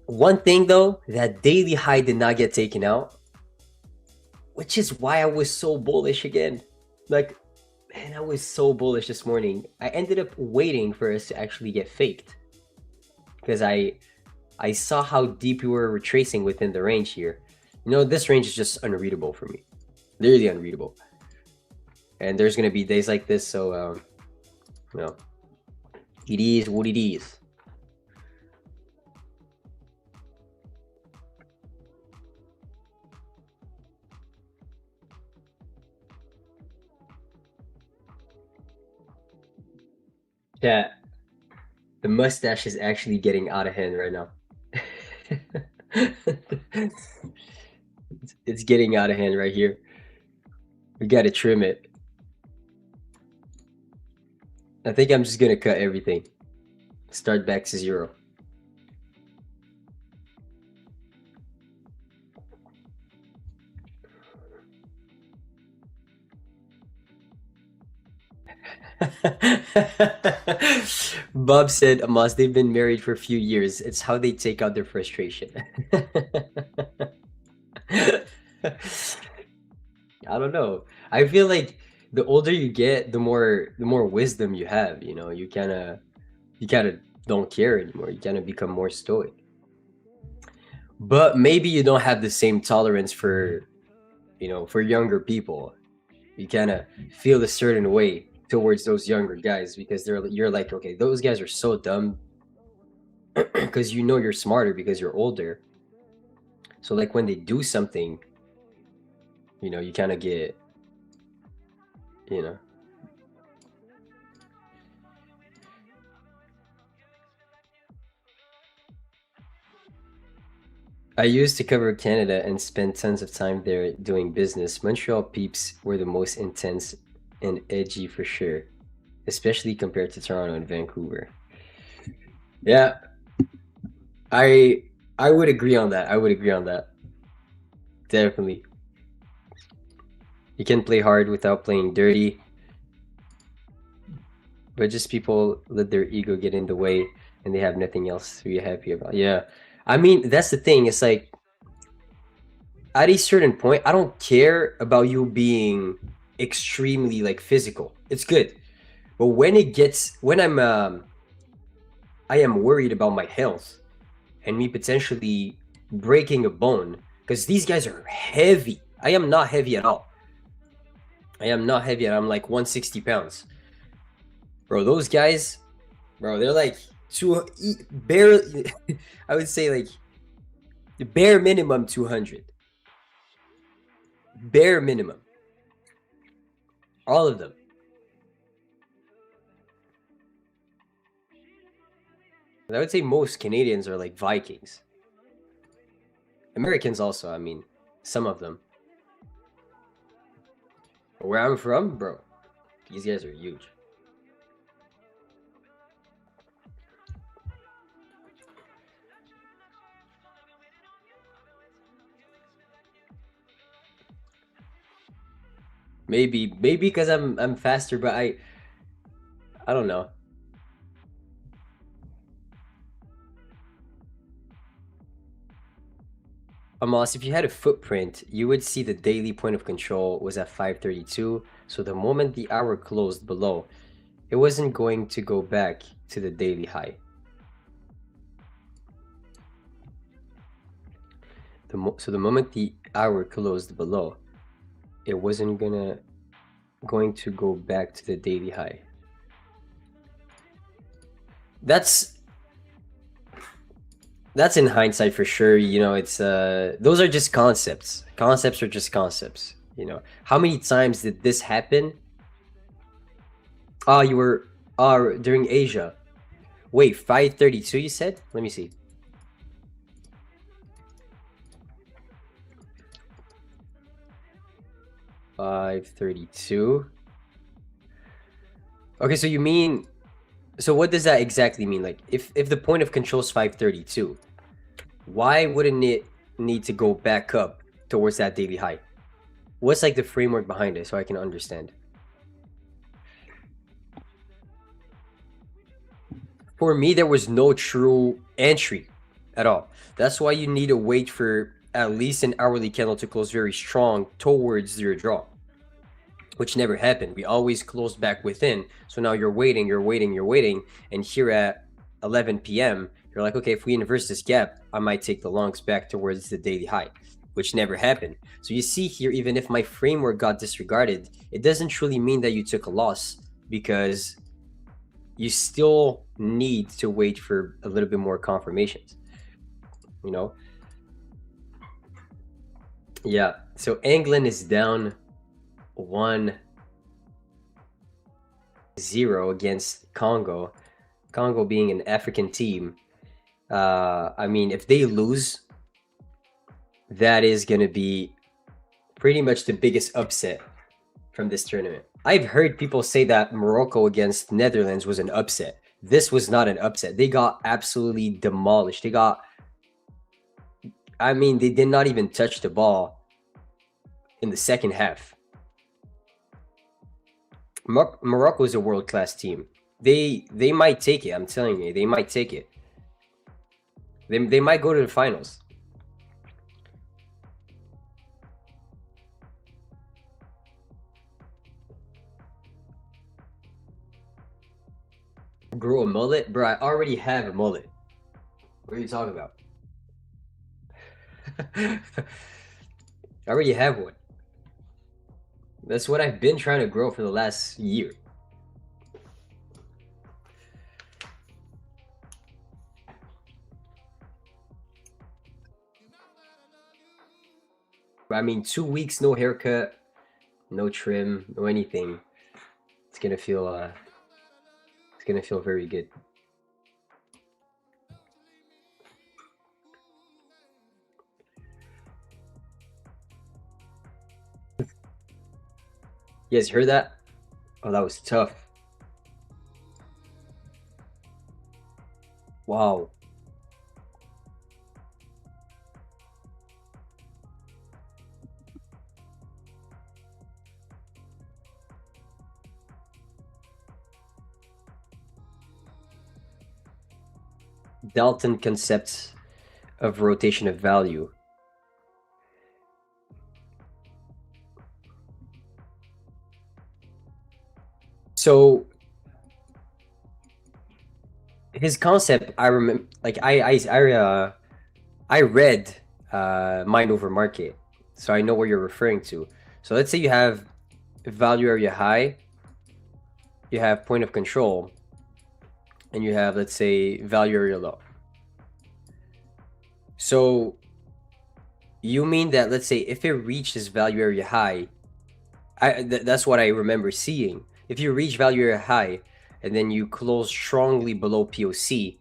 One thing though, that daily high did not get taken out, which is why I was so bullish again. Like, man, I was so bullish this morning. I ended up waiting for us to actually get faked because I saw how deep we were retracing within the range here. You know, this range is just unreadable for me, literally unreadable. And there's gonna be days like this, so you know, it is what it is. Yeah, the mustache is actually getting out of hand right now. It's getting out of hand right here. We gotta trim it. I think I'm just gonna cut everything. Start back to 0. Bob said, Amos, they've been married for a few years. It's how they take out their frustration. I don't know. I feel like the older you get, the more wisdom you have. You know, you kind of don't care anymore. You kind of become more stoic. But maybe you don't have the same tolerance for, you know, for younger people. You kind of feel a certain way towards those younger guys because you're like, okay, those guys are so dumb because you know you're smarter because you're older. So like when they do something, you know, you kind of get, you know. I used to cover Canada and spend tons of time there doing business. Montreal peeps were the most intense and edgy for sure, especially compared to Toronto and Vancouver. Yeah, I would agree on that. I would agree on that. Definitely. You can play hard without playing dirty, but just people let their ego get in the way and they have nothing else to be happy about. Yeah, I mean, that's the thing. It's like at a certain point, I don't care about you being extremely like physical. It's good, but when I am worried about my health and me potentially breaking a bone because these guys are heavy. I am not heavy at all. I am not heavy. I'm like 160 pounds. Bro, those guys, bro, they're like barely, I would say like the bare minimum 200. Bare minimum. All of them. I would say most Canadians are like Vikings. Americans also, I mean, some of them. But where I'm from, bro, these guys are huge. Maybe because I'm faster, but I don't know. Amos, if you had a footprint, you would see the daily point of control was at 532. So the moment the hour closed below, it wasn't going to go back to the daily high. So the moment the hour closed below, it wasn't going to go back to the daily high. That's in hindsight for sure. You know, it's those are just concepts. Concepts are just concepts. You know, how many times did this happen? Oh, you were during Asia. Wait, 532 you said? Let me see. $532. Okay, so you mean, so what does that exactly mean? Like, if the point of control is 532, why wouldn't it need to go back up towards that daily high? What's like the framework behind it so I can understand? For me, there was no true entry at all. That's why you need to wait for at least an hourly candle to close very strong towards your draw, which never happened. We always closed back within. So now you're waiting, and here at 11 p.m., you're like, okay, if we inverse this gap, I might take the longs back towards the daily high, which never happened. So you see here, even if my framework got disregarded, it doesn't truly mean that you took a loss, because you still need to wait for a little bit more confirmations, you know? Yeah, so England is down 1-0 against Congo. Congo being an African team. I mean, if they lose, that is going to be pretty much the biggest upset from this tournament. I've heard people say that Morocco against Netherlands was an upset. This was not an upset. They got absolutely demolished. They got, I mean, they did not even touch the ball in the second half. Morocco is a world-class team. They might take it. I'm telling you, they might take it. They might go to the finals. Grow a mullet? Bro, I already have a mullet. What are you talking about? I already have one. That's what I've been trying to grow for the last year. I mean, 2 weeks, no haircut, no trim, no anything. It's gonna feel very good. You guys heard that? Oh, that was tough. Wow. Dalton concepts of rotation of value. So his concept, I remember, like I read mind over market, so I know what you're referring to. So let's say you have value area high, you have point of control, and you have, let's say, value area low. So you mean that, let's say, if it reaches value area high, that's what I remember seeing. If you reach value area high and then you close strongly below POC,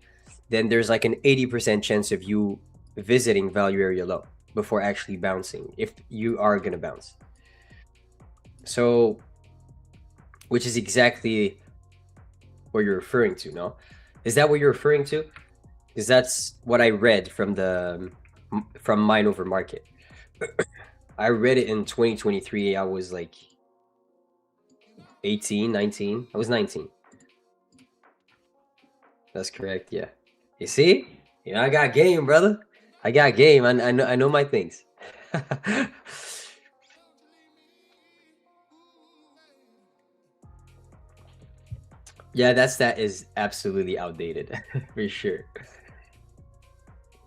then there's like an 80% chance of you visiting value area low before actually bouncing, if you are gonna bounce. So, which is exactly what you're referring to, no? Is that what you're referring to? Because that's what I read from Mind Over Market. I read it in 2023. I was like 18, 19. I was 19. That's correct, yeah. You see? You know, I got game, brother. I got game. I know my things. Yeah, that is absolutely outdated for sure.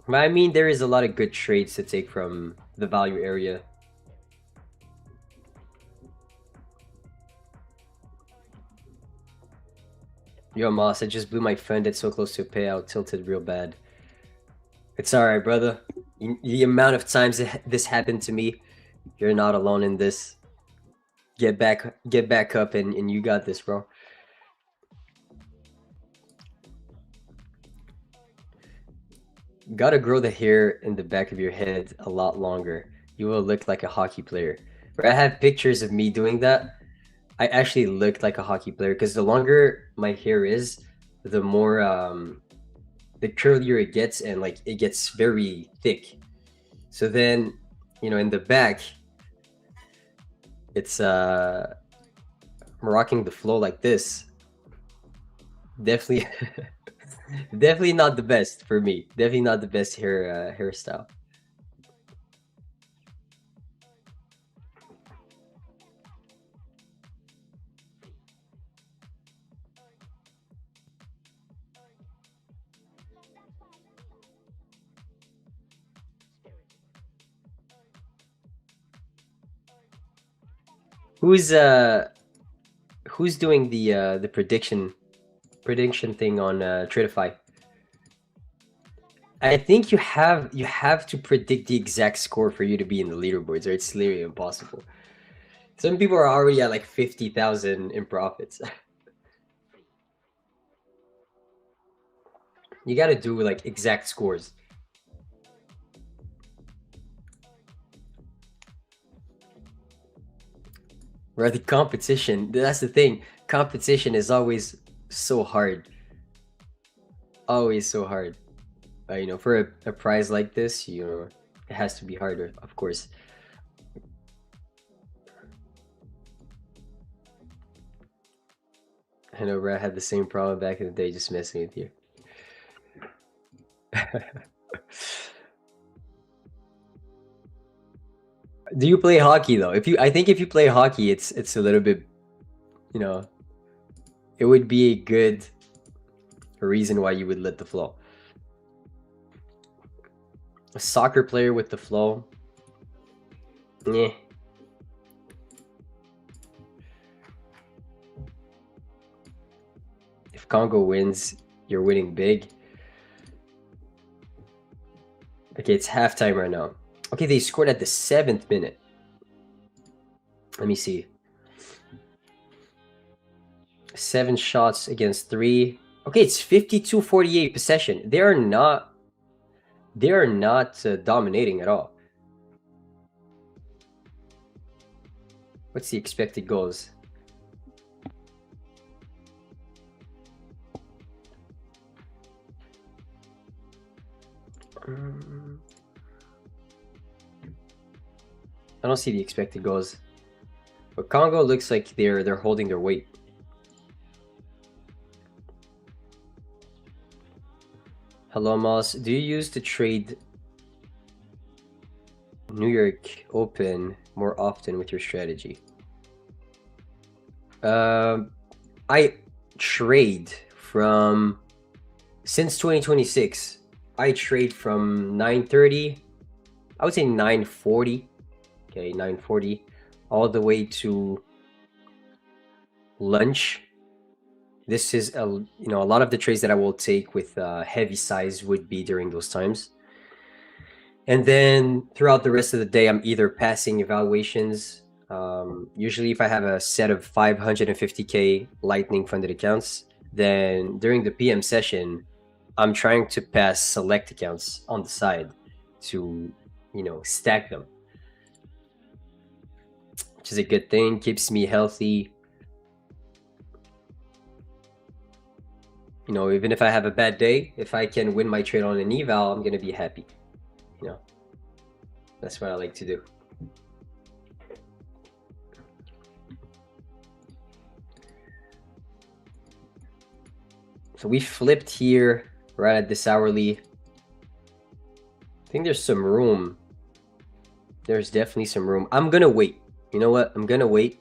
But I mean, there is a lot of good trades to take from the value area. Yo, Moss, I just blew my friend. It's so close to a payout. Tilted real bad. It's all right, brother. The amount of times this happened to me, you're not alone in this. Get back up, and you got this, bro. Gotta grow the hair in the back of your head a lot longer. You will look like a hockey player. Where I have pictures of me doing that, I actually looked like a hockey player because the longer my hair is, the more the curlier it gets, and like it gets very thick. So then, you know, in the back, it's rocking the flow like this. Definitely definitely not the best for me. Definitely not the best hairstyle. Who's doing the prediction thing on Tradeify? I think you have to predict the exact score for you to be in the leaderboards, or it's literally impossible. Some people are already at like 50,000 in profits. You got to do like exact scores. Where the competition, that's the thing. Competition is always so hard. Always so hard. You know, for a prize like this, you know, it has to be harder, of course. I know Brad had the same problem back in the day, just messing with you. Do you play hockey though? I think if you play hockey, it's a little bit, you know, it would be a good reason why you would let the flow. A soccer player with the flow, yeah. If Congo wins, you're winning big. Okay, it's halftime right now. Okay, they scored at the 7th minute. Let me see. 7 shots against 3. Okay, it's 52-48 possession. They are not dominating at all. What's the expected goals? I don't see the expected goals, but Congo looks like they're holding their weight. Hello, Moss. Do you use the trade New York Open more often with your strategy? I trade from since 2026. I trade from 9:30, I would say 9:40. Okay, 9:40 all the way to lunch. This is a lot of the trades that I will take with heavy size would be during those times. And then throughout the rest of the day, I'm either passing evaluations. Usually if I have a set of 550K Lightning funded accounts, then during the PM session, I'm trying to pass select accounts on the side to, stack them. Which is a good thing, keeps me healthy. Even if I have a bad day, if I can win my trade on an eval, I'm going to be happy. That's what I like to do. So we flipped here right at this hourly. I think there's some room. There's definitely some room. I'm going to wait. You know what? I'm going to wait.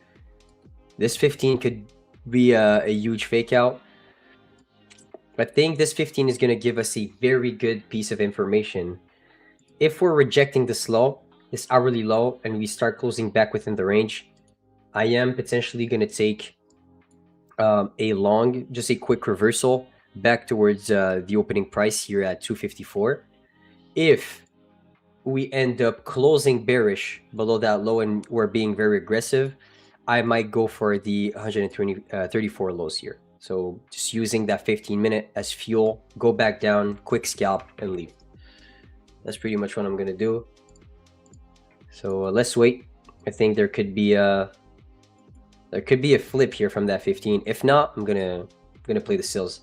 This 15 could be a huge fake out. I think this 15 is going to give us a very good piece of information. If we're rejecting this low, this hourly low, and we start closing back within the range, I am potentially going to take a long, just a quick reversal back towards the opening price here at 254. If we end up closing bearish below that low and we're being very aggressive, I might go for the 134 lows here. So just using that 15 minute as fuel, go back down, quick scalp, and leave. That's pretty much what I'm gonna do. So let's wait. I think there could be a flip here from that 15. If not, I'm gonna play the sills.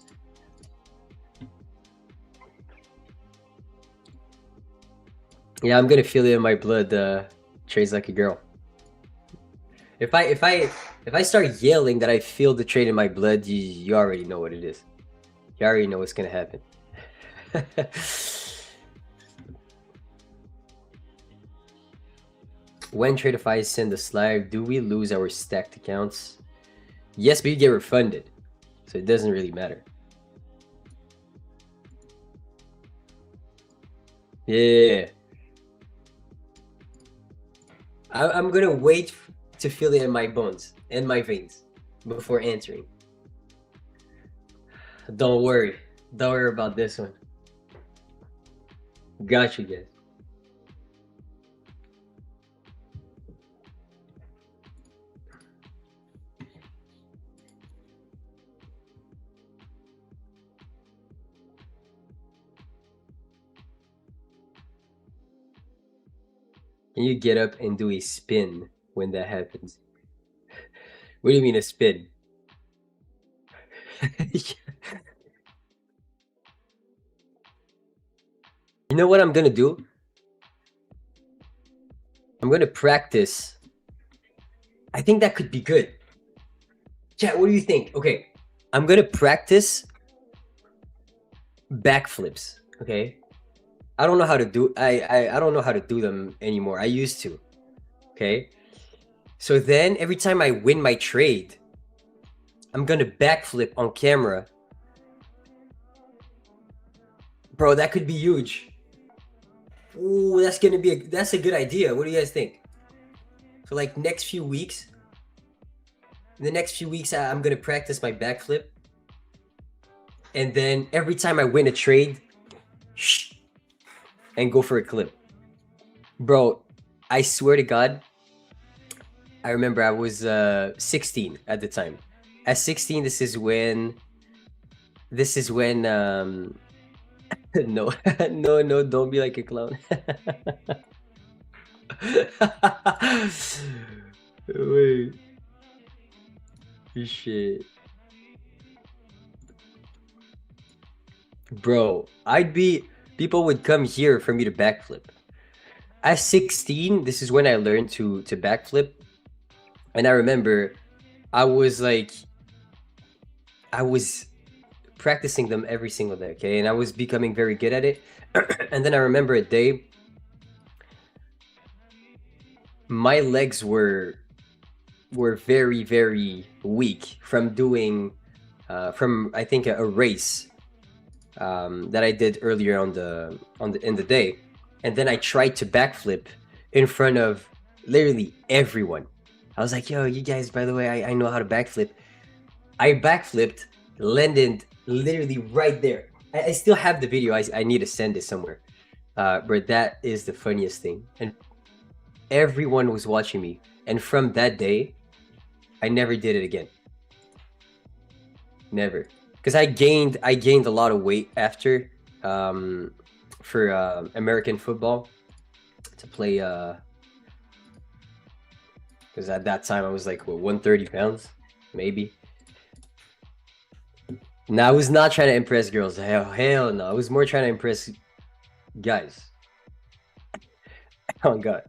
Yeah, I'm gonna feel it in my blood. Trades like a girl. If I start yelling that I feel the trade in my blood, you already know what it is. You already know what's gonna happen. When Tradeify send the slide, do we lose our stacked accounts? Yes, but you get refunded, so it doesn't really matter. Yeah. I'm gonna wait to feel it in my bones and my veins before answering. Don't worry about this one. Got you guys. Can you get up and do a spin when that happens? What do you mean a spin? You know what I'm gonna do? I'm gonna practice. I think that could be good. Chat, what do you think? Okay, I'm gonna practice backflips. Okay, I don't know how to do. I don't know how to do them anymore. I used to. Okay, so then every time I win my trade, I'm gonna backflip on camera. Bro, that could be huge. Ooh, that's a good idea. What do you guys think? So like next few weeks, in the next few weeks, I'm gonna practice my backflip, and then every time I win a trade, shh, and go for a clip. Bro, I swear to God, I remember I was 16 at the time. At 16, this is when no, no, don't be like a clown. Wait. Shit. Bro, people would come here for me to backflip. At 16, this is when I learned to backflip. And I remember I was practicing them every single day, okay? And I was becoming very good at it. And then I remember a day, my legs were very, very weak from doing, I think a race that I did earlier in the day. And then I tried to backflip in front of literally everyone. I was like, yo, you guys, by the way, I know how to backflip. I backflipped, landed literally right there. I still have the video. I need to send it somewhere. But that is the funniest thing. And everyone was watching me. And from that day, I never did it again. Never. Because I gained a lot of weight after for American football to play. Because at that time I was like, what, 130 pounds, maybe. No, I was not trying to impress girls. Hell no. I was more trying to impress guys. Oh God.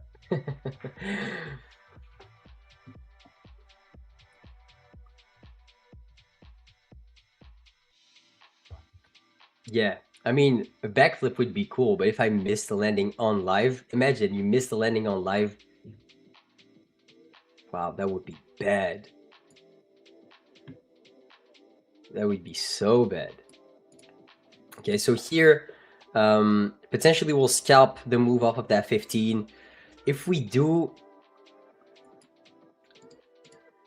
Yeah, I mean, a backflip would be cool, but if I missed the landing on live, imagine you missed the landing on live. Wow, that would be bad. That would be so bad. Okay, so here, potentially we'll scalp the move off of that 15. If we do,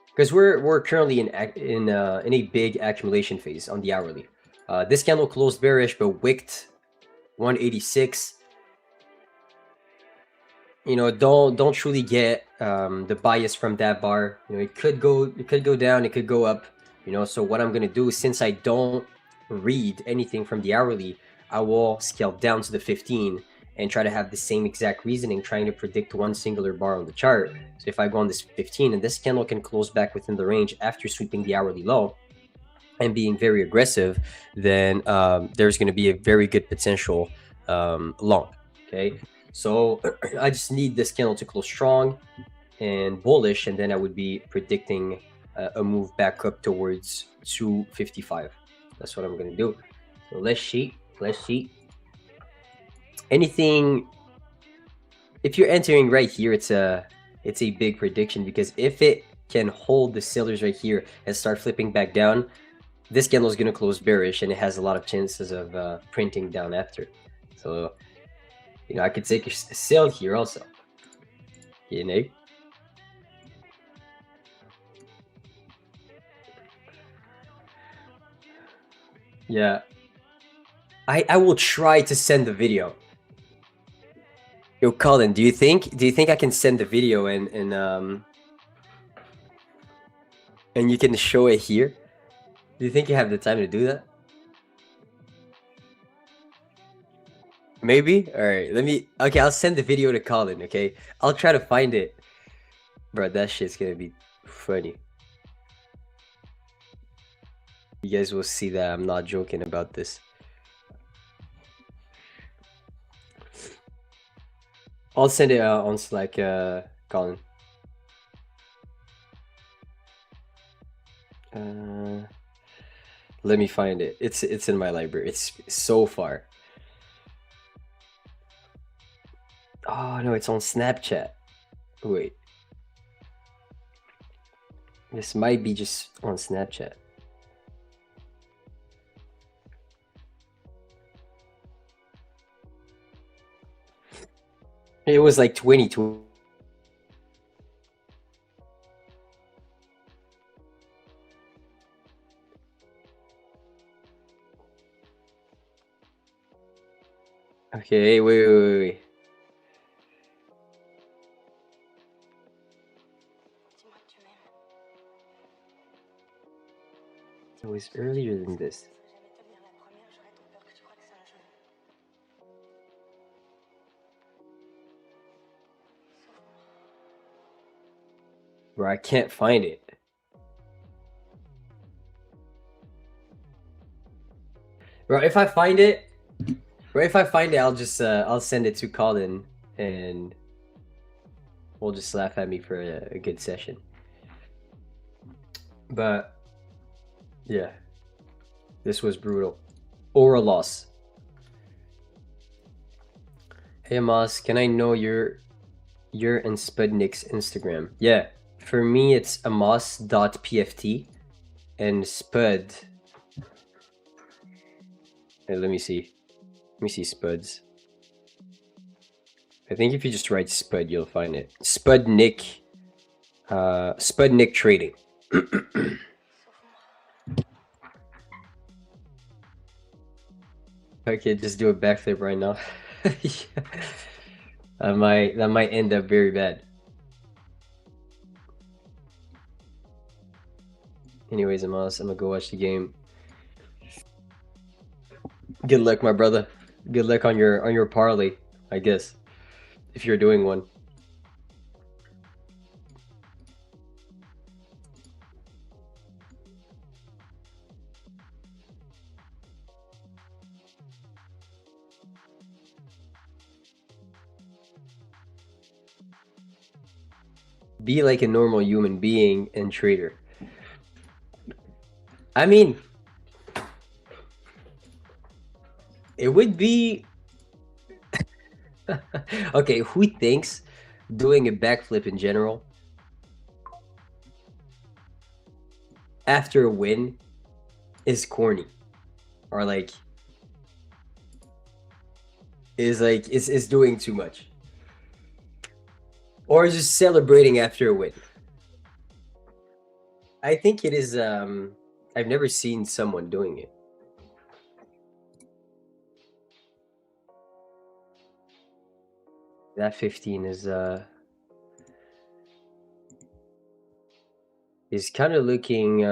because we're currently in a big accumulation phase on the hourly. This candle closed bearish, but wicked 186. You know, don't truly get the bias from that bar. You know, it could go down, it could go up. You know, so what I'm gonna do, since I don't read anything from the hourly, I will scale down to the 15 and try to have the same exact reasoning, trying to predict one singular bar on the chart. So if I go on this 15 and this candle can close back within the range after sweeping the hourly low and being very aggressive, then there's going to be a very good potential long. Okay, so I just need this candle to close strong and bullish, and then I would be predicting a move back up towards 255. That's what I'm going to do. So let's see. Anything, if you're entering right here, it's a big prediction, because if it can hold the sellers right here and start flipping back down, this candle is going to close bearish, and it has a lot of chances of printing down after. So, you know, I could take a sell here also. You know? Yeah. I will try to send the video. Yo, Colin, do you think I can send the video and you can show it here? Do you think you have the time to do that? Maybe? All right, okay, I'll send the video to Colin, okay? I'll try to find it. Bro, that shit's gonna be funny. You guys will see that I'm not joking about this. I'll send it on Slack, Colin. Let me find it. It's in my library. It's so far. Oh no, it's on Snapchat. Wait. This might be just on Snapchat. It was like 22. Okay, wait. It was earlier than this. Bro, I can't find it. Bro, if I find it, I'll just I'll send it to Colin, and we'll just laugh at me for a good session. But yeah, this was brutal. Or a loss. Hey Amos, can I know your and Spudnik's Instagram? Yeah, for me it's amos.pft and Spud. Hey, let me see Spuds. I think if you just write Spud, you'll find it. Spudnik Trading. Okay, just do a backflip right now. That might end up very bad. Anyways, I'm gonna go watch the game. Good luck, my brother. Good luck on your parlay, I guess, if you're doing one. Be like a normal human being and trader. I mean, it would be okay. Who thinks doing a backflip in general after a win is corny, or like is doing too much, or just celebrating after a win? I think it is. I've never seen someone doing it. That 15 is kind of looking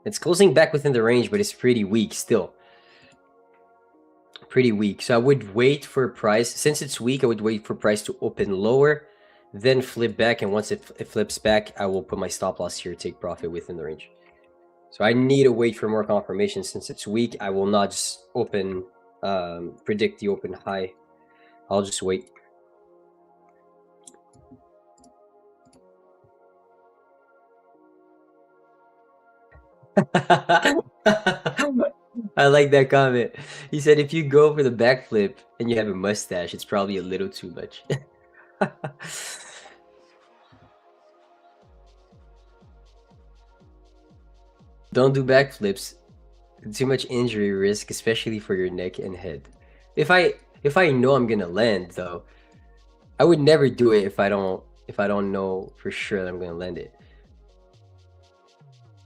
It's closing back within the range, but it's pretty weak still. Pretty weak. So I would wait for price. Since it's weak, I would wait for price to open lower, then flip back. And once it flips back, I will put my stop loss here, take profit within the range. So I need to wait for more confirmation. Since it's weak, I will not just open, predict the open high. I'll just wait. I like that comment. He said, if you go for the backflip and you have a mustache, it's probably a little too much. Don't do backflips. Too much injury risk, especially for your neck and head. If I know I'm gonna land though, I would never do it if I don't know for sure that I'm gonna land it.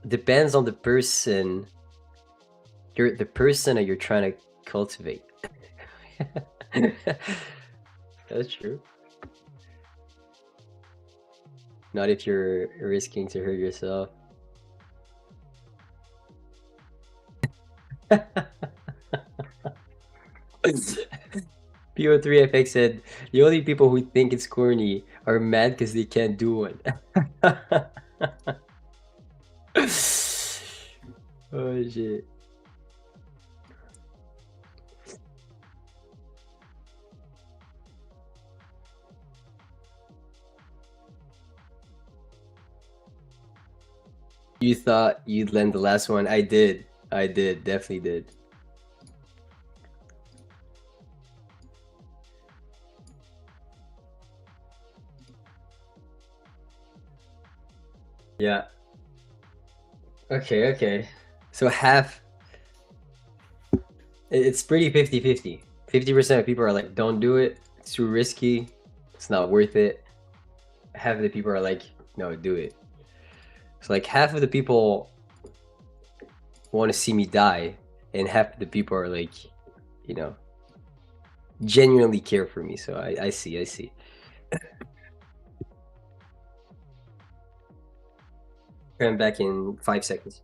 Depends on the person. The person that you're trying to cultivate. That's true. Not if you're risking to hurt yourself. PO3FX said, the only people who think it's corny are mad because they can't do one. Oh shit. You thought you'd land the last one? I did, definitely did. Yeah. Okay. So half. It's pretty 50-50. 50% of people are like, don't do it. It's too risky. It's not worth it. Half of the people are like, no, do it. So like half of the people want to see me die, and half of the people are like, you know, genuinely care for me. So I see. I'm back in 5 seconds.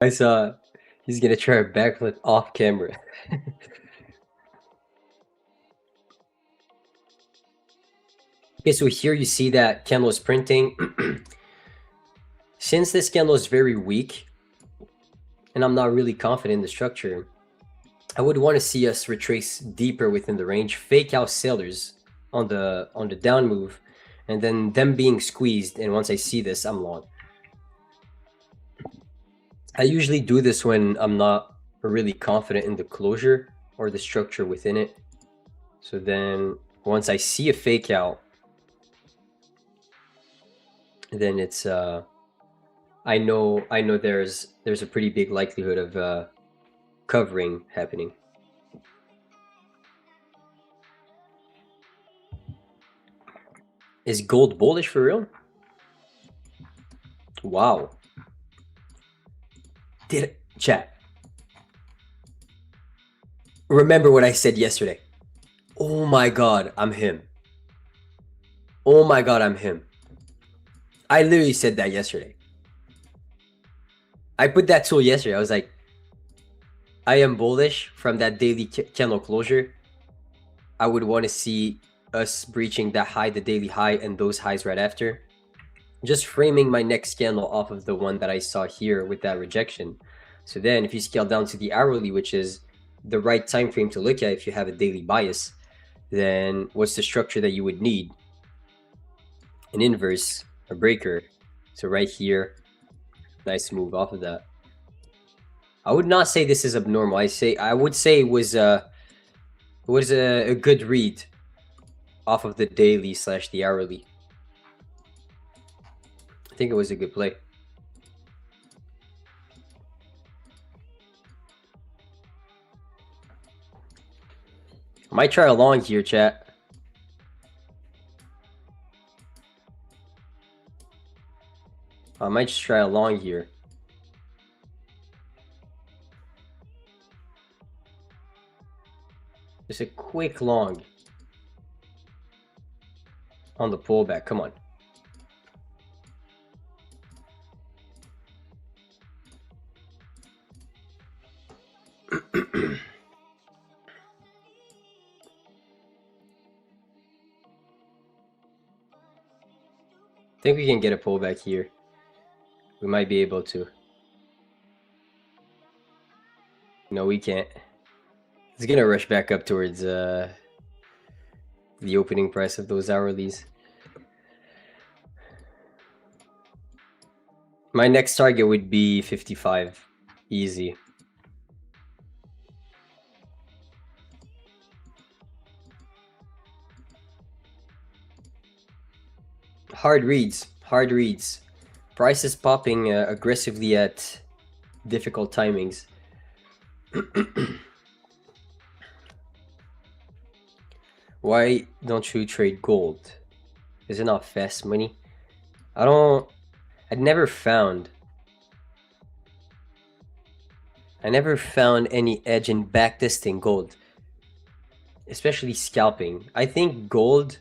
I saw he's gonna try a backflip off camera. Okay, so here you see that candle is printing. Since this candle is very weak, and I'm not really confident in the structure, I would want to see us retrace deeper within the range, fake out sellers on the down move, and then them being squeezed. And once I see this, I'm long. I usually do this when I'm not really confident in the closure or the structure within it. So then once I see a fake out, then it's I know there's a pretty big likelihood of covering happening. Is gold bullish for real? Wow. Chat. Remember what I said yesterday. Oh my God, I'm him. Oh my God, I'm him. I literally said that yesterday. I put that tool yesterday. I was like, I am bullish from that daily candle closure. I would want to see us breaching that high, the daily high, and those highs right after. Just framing my next candle off of the one that I saw here with that rejection. So then if you scale down to the hourly, which is the right time frame to look at if you have a daily bias, then what's the structure that you would need? An inverse, a breaker. So right here, nice move off of that. I would not say this is abnormal. I would say it was a good read off of the daily / the hourly. I think it was a good play. I might try a long here, chat. I might just try a long here. Just a quick long on the pullback. Come on. I think we can get a pullback here. We might be able to. No, we can't. It's gonna rush back up towards the opening price of those hourlies. My next target would be 55. Easy. Hard reads. Hard reads. Prices popping aggressively at difficult timings. Why don't you trade gold? Is it not fast money? I'd never found any edge in backtesting gold, especially scalping. I think gold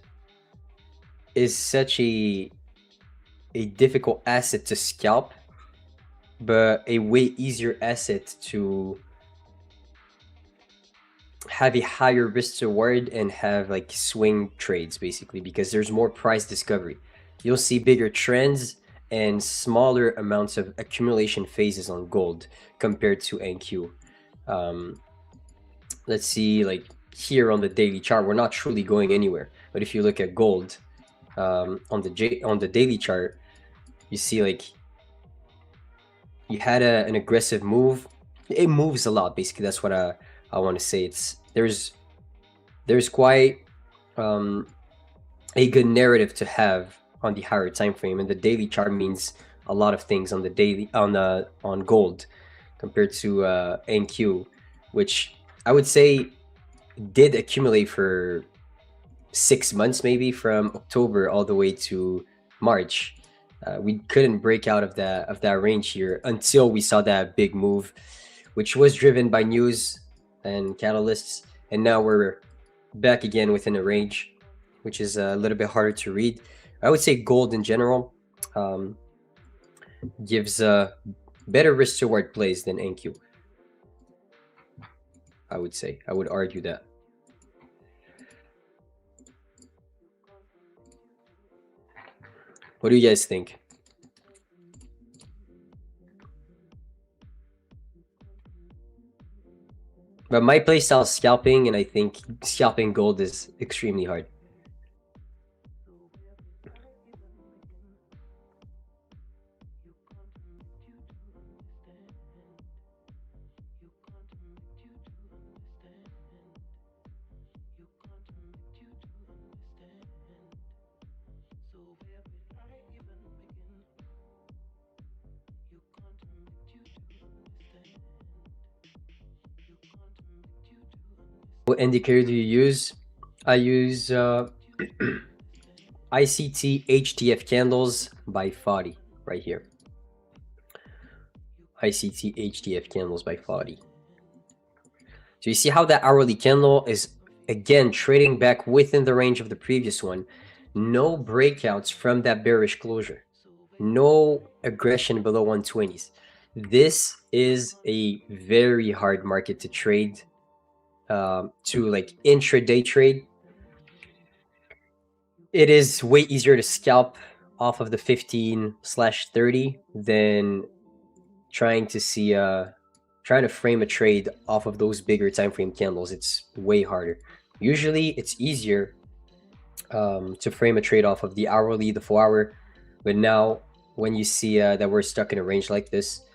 is such a difficult asset to scalp, but a way easier asset to have a higher risk reward and have like swing trades, basically, because there's more price discovery. You'll see bigger trends and smaller amounts of accumulation phases on gold compared to NQ. Let's see, like here on the daily chart, we're not truly going anywhere. But if you look at gold on the daily chart, you see like you had an aggressive move. It moves a lot, basically. That's what I want to say. There's quite a good narrative to have on the higher time frame, and the daily chart means a lot of things on the daily on gold compared to NQ, which I would say did accumulate for 6 months, maybe from October all the way to March. We couldn't break out of that range here until we saw that big move, which was driven by news and catalysts, and now we're back again within a range, which is a little bit harder to read. I would say gold in general gives better risk reward plays than NQ. I would argue that. What do you guys think? But my playstyle is scalping, and I think scalping gold is extremely hard. What indicator do you use? I use ICT HTF candles by Fadi right here. ICT HTF candles by Fadi. So you see how that hourly candle is again trading back within the range of the previous one. No breakouts from that bearish closure. No aggression below 120s. This is a very hard market to trade. To like intraday trade, it is way easier to scalp off of the 15/30 than trying to frame a trade off of those bigger time frame candles. It's way harder. Usually it's easier to frame a trade off of the hourly, the 4 hour, but now when you see that we're stuck in a range like this,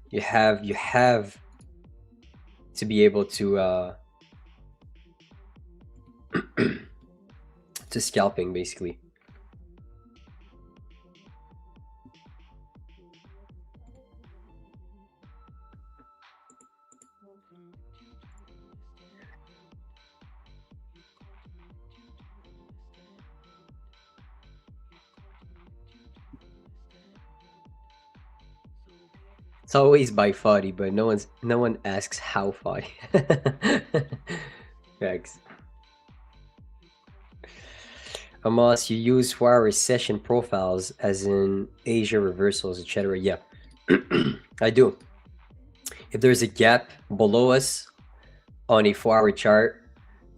You have to be able to to scalping basically. It's always by Foddy, but no one asks how Foddy. Thanks. Amos, you use 4-hour session profiles as in Asia reversals, etc. Yeah, I do. If there's a gap below us on a 4-hour chart,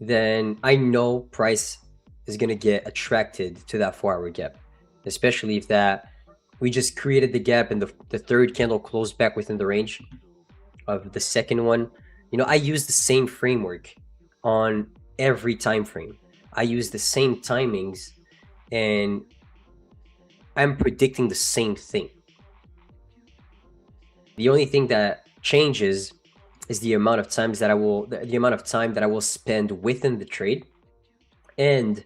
then I know price is gonna get attracted to that 4-hour gap, especially if that we just created the gap and the third candle closed back within the range of the second one. You know, I use the same framework on every time frame. I use the same timings and I'm predicting the same thing. The only thing that changes is the amount of times that the amount of time that I will spend within the trade, and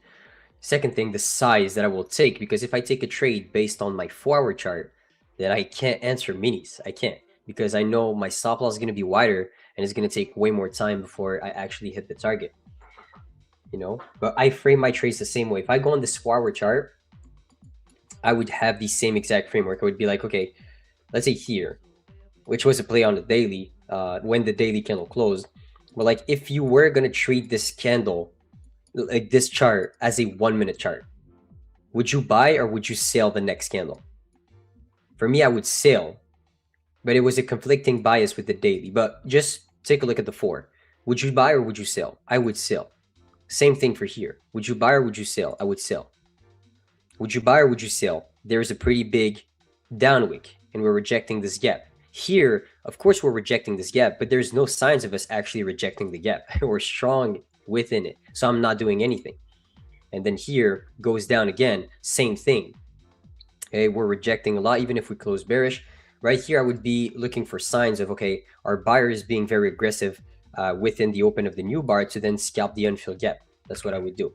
second thing, the size that I will take, because if I take a trade based on my 4-hour chart, then I can't answer minis. I can't, because I know my stop loss is going to be wider and it's going to take way more time before I actually hit the target. You know, but I frame my trades the same way. If I go on this 4-hour chart, I would have the same exact framework. I would be like, okay, let's say here, which was a play on the daily, when the daily candle closed. But like, if you were going to treat this candle, like this chart, as a 1-minute chart, would you buy or would you sell the next candle? For me, I would sell, but it was a conflicting bias with the daily. But just take a look at the 4. Would you buy or would you sell? I would sell. Same thing for here. Would you buy or would you sell? I would sell. Would you buy or would you sell? There's a pretty big down wick and we're rejecting this gap. Here, of course, we're rejecting this gap, but there's no signs of us actually rejecting the gap. We're strong within it, so I'm not doing anything. And then here goes down again, same thing. Okay, we're rejecting a lot, even if we close bearish. Right here, I would be looking for signs of, okay, our buyer is being very aggressive within the open of the new bar to then scalp the unfilled gap. That's what I would do.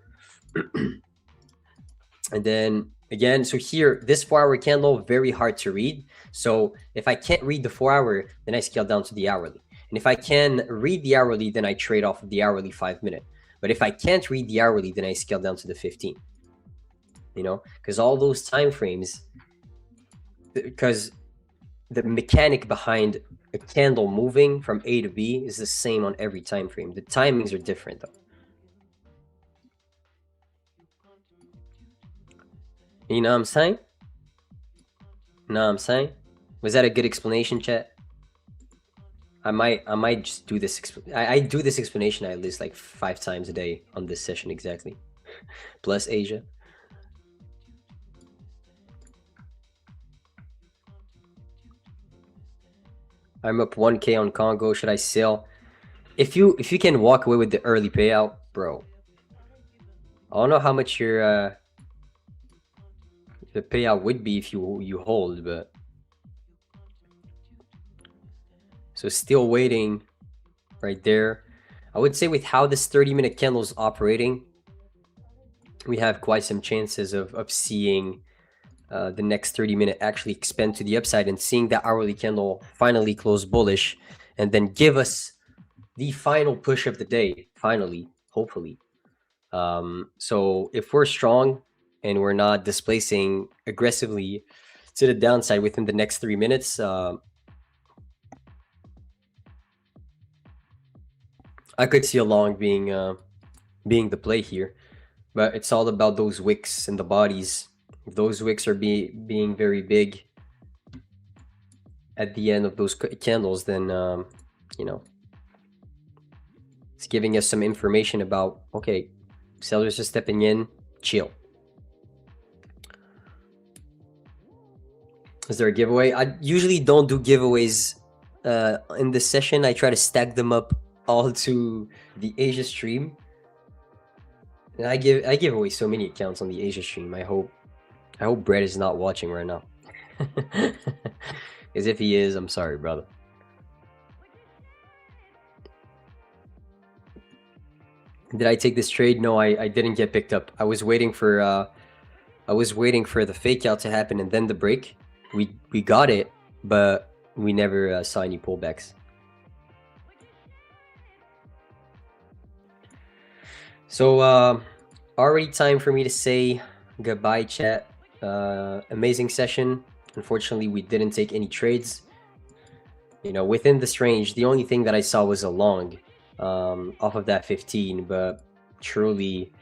And then again, so here, this 4-hour candle, very hard to read. So if I can't read the 4-hour, then I scale down to the hourly. And if I can read the hourly, then I trade off of the hourly 5-minute. But if I can't read the hourly, then I scale down to the 15. You know, because all those time frames, because the mechanic behind a candle moving from A to B is the same on every time frame. The timings are different though. You know what I'm saying? Know what I'm saying? Was that a good explanation, chat? I might just do this. I do this explanation at least like 5 times a day on this session exactly. Plus Asia. I'm up 1K on Congo. Should I sell? If you can walk away with the early payout, bro. I don't know how much your the payout would be if you hold, but so still waiting right there. I would say with how this 30-minute candle is operating, we have quite some chances of seeing the next 30-minute actually expand to the upside and seeing that hourly candle finally close bullish and then give us the final push of the day, finally, hopefully. So if we're strong and we're not displacing aggressively to the downside within the next 3 minutes, I could see a long being the play here, but it's all about those wicks and the bodies. If those wicks are being very big at the end of those candles, then you know, it's giving us some information about, okay, sellers are stepping in, chill. Is there a giveaway? I usually don't do giveaways in this session. I try to stack them up all to the Asia stream. And I give away so many accounts on the Asia stream. I hope Brett is not watching right now. Because if he is, I'm sorry, brother. Did I take this trade? No, I didn't get picked up. I was waiting for the fake out to happen and then the break. We got it, but we never saw any pullbacks. So already time for me to say goodbye, chat. Amazing session. Unfortunately, we didn't take any trades. You know, within this range, the only thing that I saw was a long off of that 15, but truly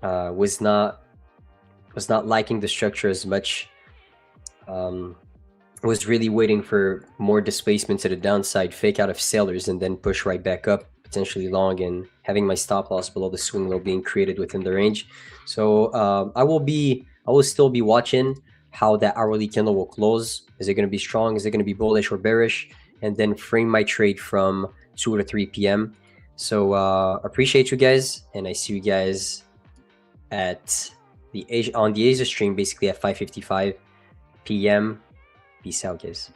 was not liking the structure as much. Was really waiting for more displacement to the downside, fake out of sellers, and then push right back up, potentially long, and having my stop loss below the swing low being created within the range. So I will still be watching how that hourly candle will close. Is it going to be strong? Is it going to be bullish or bearish? And then frame my trade from 2 to 3 p.m. So appreciate you guys, and I see you guys at on the Asia stream, basically at 5:55 p.m. Peace out, guys.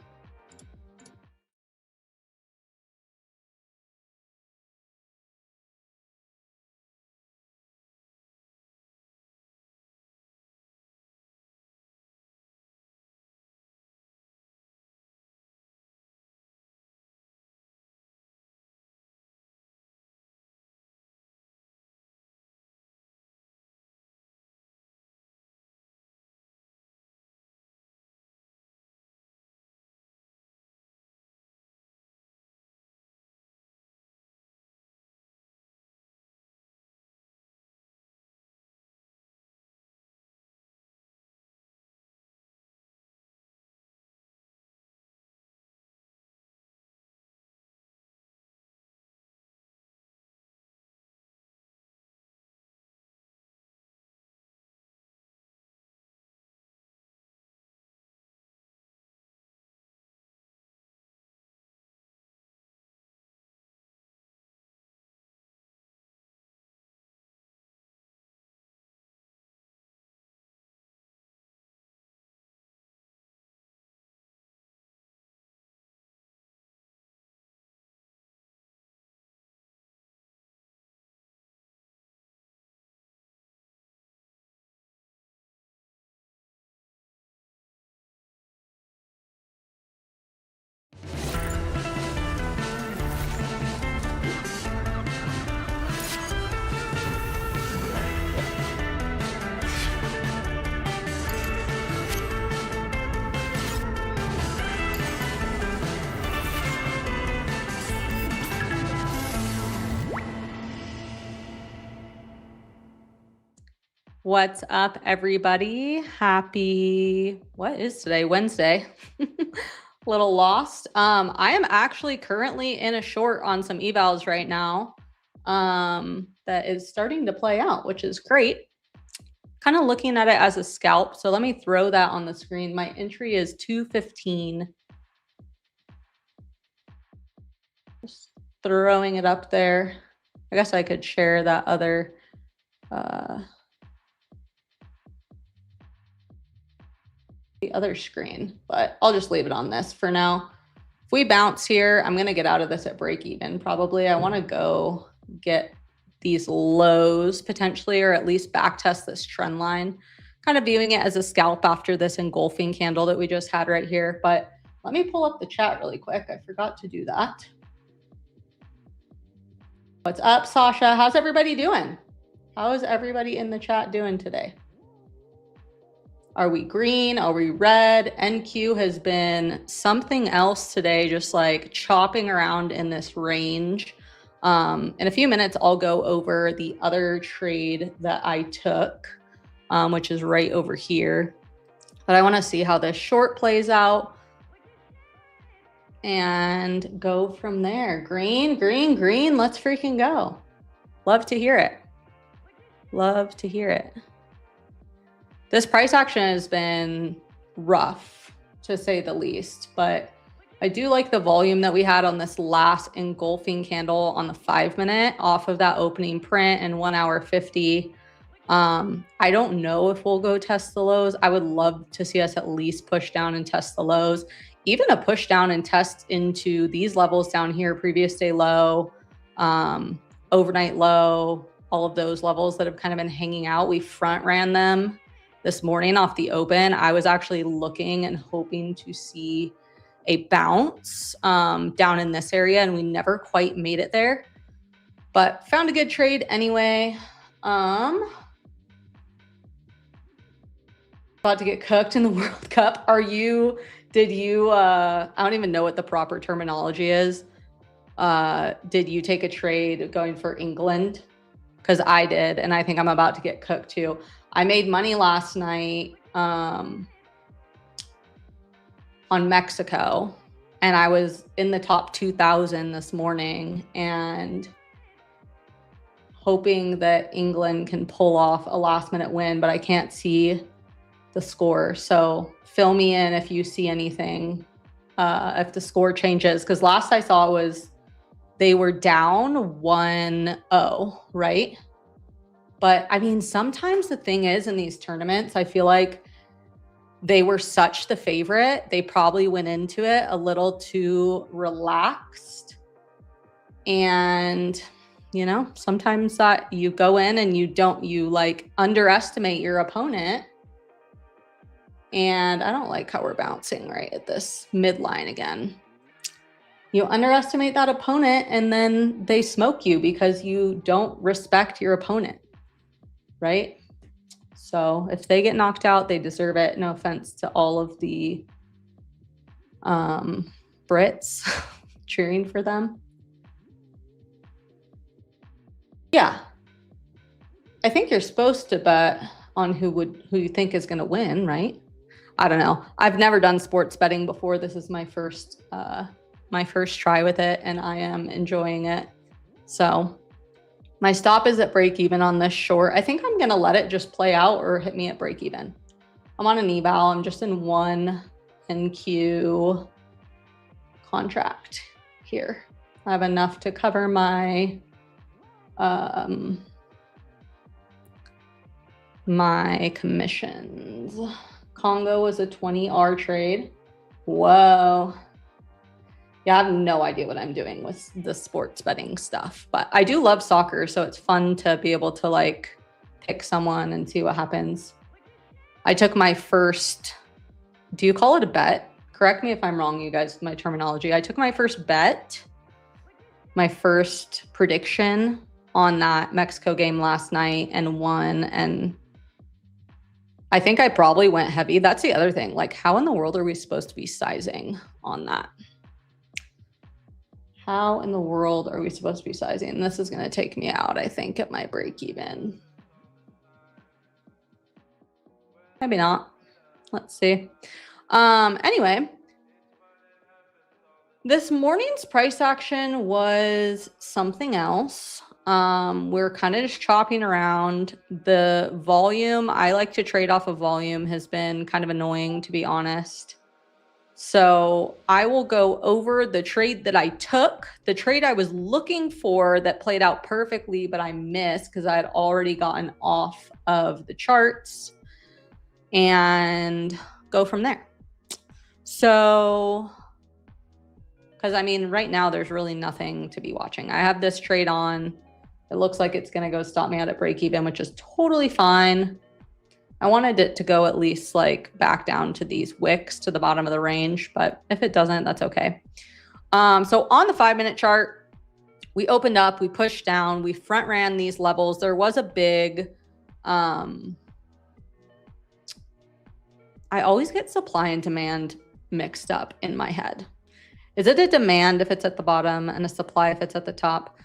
What's up, everybody? Happy, what is today? Wednesday. Little lost. I am actually currently in a short on some evals right now that is starting to play out, which is great. Kind of looking at it as a scalp. So let me throw that on the screen. My entry is 215. Just throwing it up there. I guess I could share that other the other screen, but I'll just leave it on this for now. If we bounce here, I'm going to get out of this at break even probably. I want to go get these lows potentially, or at least back test this trend line, kind of viewing it as a scalp after this engulfing candle that we just had right here. But let me pull up the chat really quick. I forgot to do that. What's up, Sasha? How's everybody doing? How is everybody in the chat doing today? Are we green? Are we red? NQ has been something else today, just like chopping around in this range. In a few minutes, I'll go over the other trade that I took, which is right over here. But I want to see how this short plays out and go from there. Green, green, green. Let's freaking go. Love to hear it. Love to hear it. This price action has been rough, to say the least, but I do like the volume that we had on this last engulfing candle on the 5-minute off of that opening print in 1 hour 50. I don't know if we'll go test the lows. I would love to see us at least push down and test the lows, even a push down and test into these levels down here, previous day low, overnight low, all of those levels that have kind of been hanging out. We front ran them this morning off the open. I was actually looking and hoping to see a bounce down in this area, and we never quite made it there, but found a good trade anyway. About to get cooked in the World Cup. I don't even know what the proper terminology is. Did you take a trade going for England? Because I did, and I think I'm about to get cooked too. I made money last night on Mexico, and I was in the top 2,000 this morning and hoping that England can pull off a last minute win, but I can't see the score. So fill me in if you see anything, if the score changes, because last I saw was they were down 1-0, right? But I mean, sometimes the thing is in these tournaments, I feel like they were such the favorite. They probably went into it a little too relaxed. And, you know, sometimes that you go in and you like underestimate your opponent. And I don't like how we're bouncing right at this midline again. You underestimate that opponent and then they smoke you because you don't respect your opponent, right? So if they get knocked out, they deserve it. No offense to all of the Brits cheering for them. Yeah. I think you're supposed to bet on who you think is going to win, right? I don't know. I've never done sports betting before. This is my first try with it, and I am enjoying it. So my stop is at break even on this short. I think I'm going to let it just play out or hit me at break even. I'm on an eval. I'm just in one NQ contract here. I have enough to cover my my commissions. Congo was a 20R trade. Whoa. Yeah, I have no idea what I'm doing with the sports betting stuff, but I do love soccer, so it's fun to be able to like pick someone and see what happens. I took my first, do you call it a bet? Correct me if I'm wrong, you guys, with my terminology. I took my first bet, my first prediction on that Mexico game last night and won, and I think I probably went heavy. That's the other thing. Like, how in the world are we supposed to be sizing on that? How in the world are we supposed to be sizing? This is going to take me out, I think, at my break even. Maybe not. Let's see. Anyway, this morning's price action was something else. We're kind of just chopping around. The volume, I like to trade off of volume, has been kind of annoying, to be honest. So I will go over the trade that I took, the trade I was looking for that played out perfectly, but I missed because I had already gotten off of the charts, and go from there. So, because I mean, right now there's really nothing to be watching. I have this trade on. It looks like it's going to go stop me out at break even, which is totally fine. I wanted it to go at least like back down to these wicks to the bottom of the range, but if it doesn't, that's okay. So on the 5-minute chart, we opened up, we pushed down, we front ran these levels. There was a big, I always get supply and demand mixed up in my head. Is it a demand if it's at the bottom and a supply if it's at the top?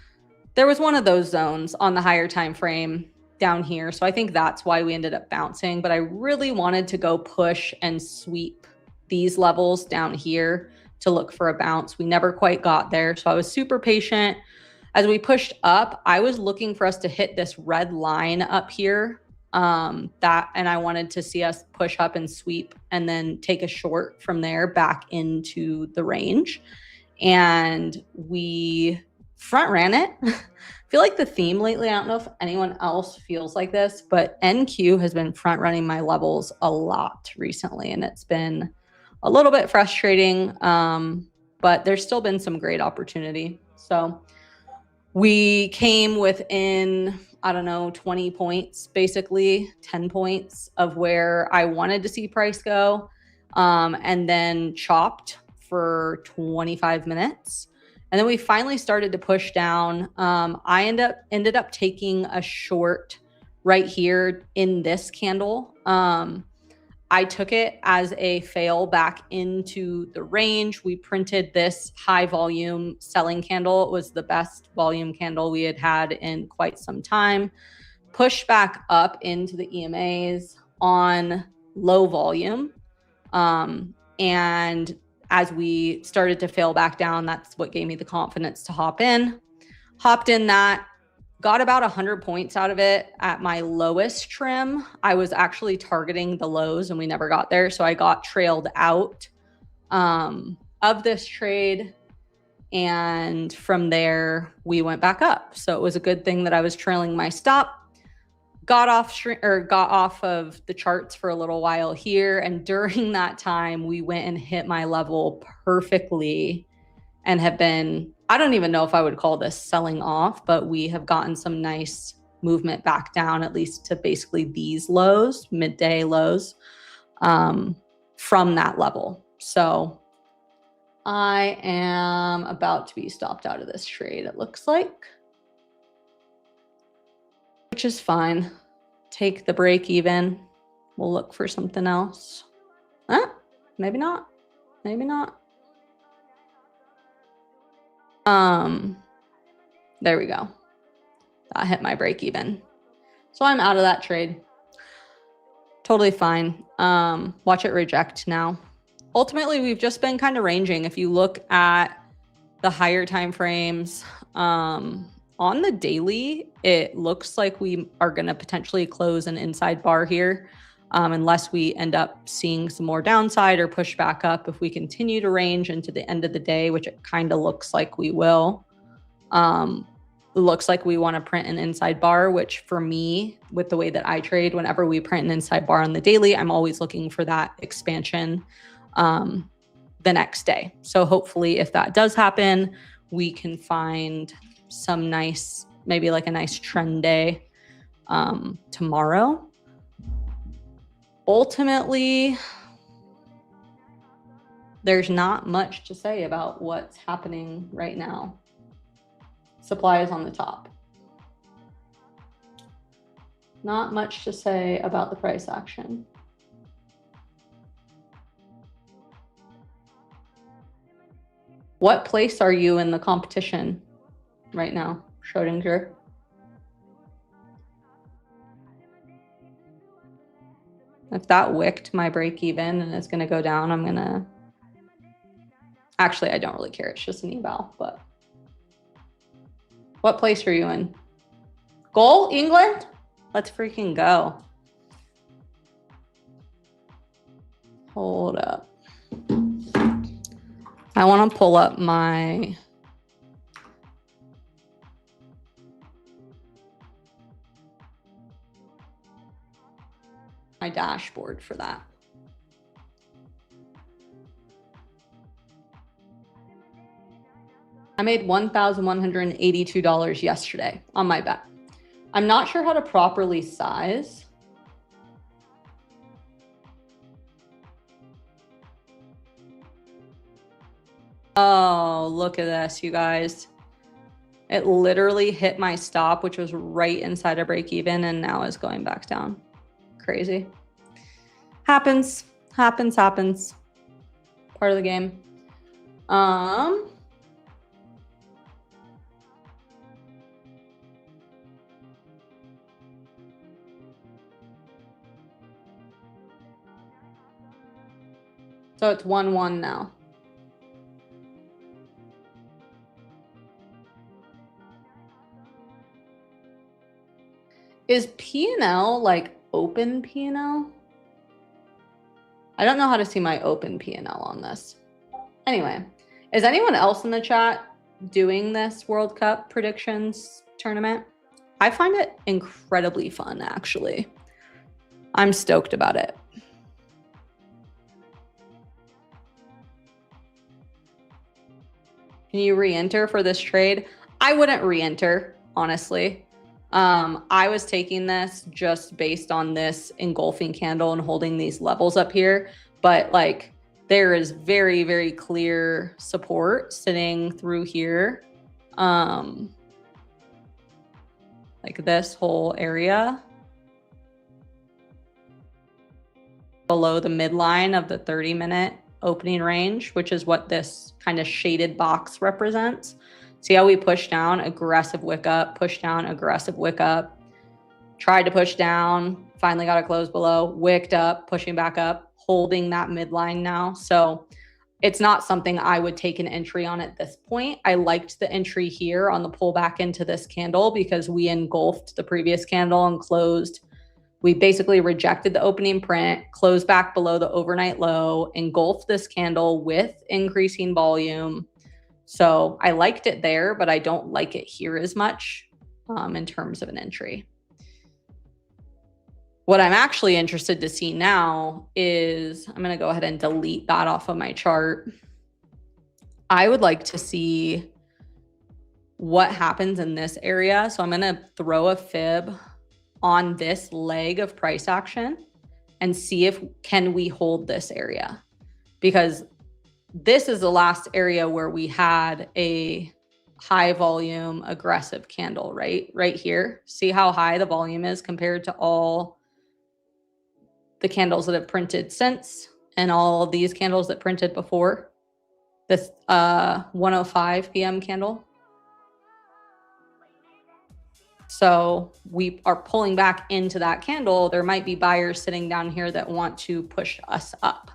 There was one of those zones on the higher time frame down here. So I think that's why we ended up bouncing, but I really wanted to go push and sweep these levels down here to look for a bounce. We never quite got there. So I was super patient. As we pushed up, I was looking for us to hit this red line up here. And I wanted to see us push up and sweep and then take a short from there back into the range. And we front ran it. I feel like the theme lately, I don't know if anyone else feels like this, but NQ has been front running my levels a lot recently, and it's been a little bit frustrating, but there's still been some great opportunity. So We came within, I don't know, 20 points, basically 10 points of where I wanted to see price go, and then chopped for 25 minutes. And then we finally started to push down. I ended up taking a short right here in this candle. I took it as a fail back into the range. We printed this high volume selling candle. It was the best volume candle we had had in quite some time. Pushed back up into the EMAs on low volume. And as we started to fail back down, that's what gave me the confidence to hop in. Hopped in that. Got about 100 points out of it at my lowest trim. I was actually targeting the lows and we never got there. So I got trailed out of this trade. And from there, we went back up. So it was a good thing that I was trailing my stop. Got off of the charts for a little while here. And during that time, we went and hit my level perfectly and have been, I don't even know if I would call this selling off, but we have gotten some nice movement back down, at least to basically these lows, midday lows, from that level. So I am about to be stopped out of this trade, it looks like, which is fine. Take the break even. We'll look for something else. Maybe not. Maybe not. There we go. That hit my break even. So I'm out of that trade. Totally fine. Watch it reject now. Ultimately, we've just been kind of ranging. If you look at the higher time frames, on the daily, it looks like we are going to potentially close an inside bar here, unless we end up seeing some more downside or push back up. If we continue to range into the end of the day, which it kind of looks like we will, looks like we want to print an inside bar, which for me, with the way that I trade, whenever we print an inside bar on the daily, I'm always looking for that expansion the next day. So hopefully if that does happen, we can find some nice, maybe like a nice trend day tomorrow. Ultimately, there's not much to say about what's happening right now. Supply is on the top. Not much to say about the price action. What place are you in the competition right now, Schrodinger? If that wicked my break even and it's going to go down, I'm going to... Actually, I don't really care. It's just an eval, but... What place are you in? Goal, England? Let's freaking go. Hold up. I want to pull up my... my dashboard for that. I made $1,182 yesterday on my bet. I'm not sure how to properly size. Oh, look at this, you guys. It literally hit my stop, which was right inside a break even, and now is going back down. Crazy. Happens. Part of the game. So it's 1-1 now. Is P&L like open P&L? I don't know how to see my open P&L on this. Anyway, is anyone else in the chat doing this World Cup predictions tournament? I find it incredibly fun, actually. I'm stoked about it. Can you re-enter for this trade? I wouldn't re-enter, honestly. I was taking this just based on this engulfing candle and holding these levels up here, but like there is very, very clear support sitting through here. Like this whole area below the midline of the 30-minute opening range, which is what this kind of shaded box represents. See how we push down, aggressive wick up, push down, aggressive wick up, tried to push down, finally got a close below, wicked up, pushing back up, holding that midline now. So it's not something I would take an entry on at this point. I liked the entry here on the pullback into this candle because we engulfed the previous candle and closed. We basically rejected the opening print, closed back below the overnight low, engulfed this candle with increasing volume. So I liked it there, but I don't like it here as much in terms of an entry. What I'm actually interested to see now is, I'm going to go ahead and delete that off of my chart. I would like to see what happens in this area. So I'm going to throw a fib on this leg of price action and see if can we hold this area, because this is the last area where we had a high volume aggressive candle, right here. See how high the volume is compared to all the candles that have printed since and all of these candles that printed before this 1:05 p.m. candle. So we are pulling back into that candle. There might be buyers sitting down here that want to push us up.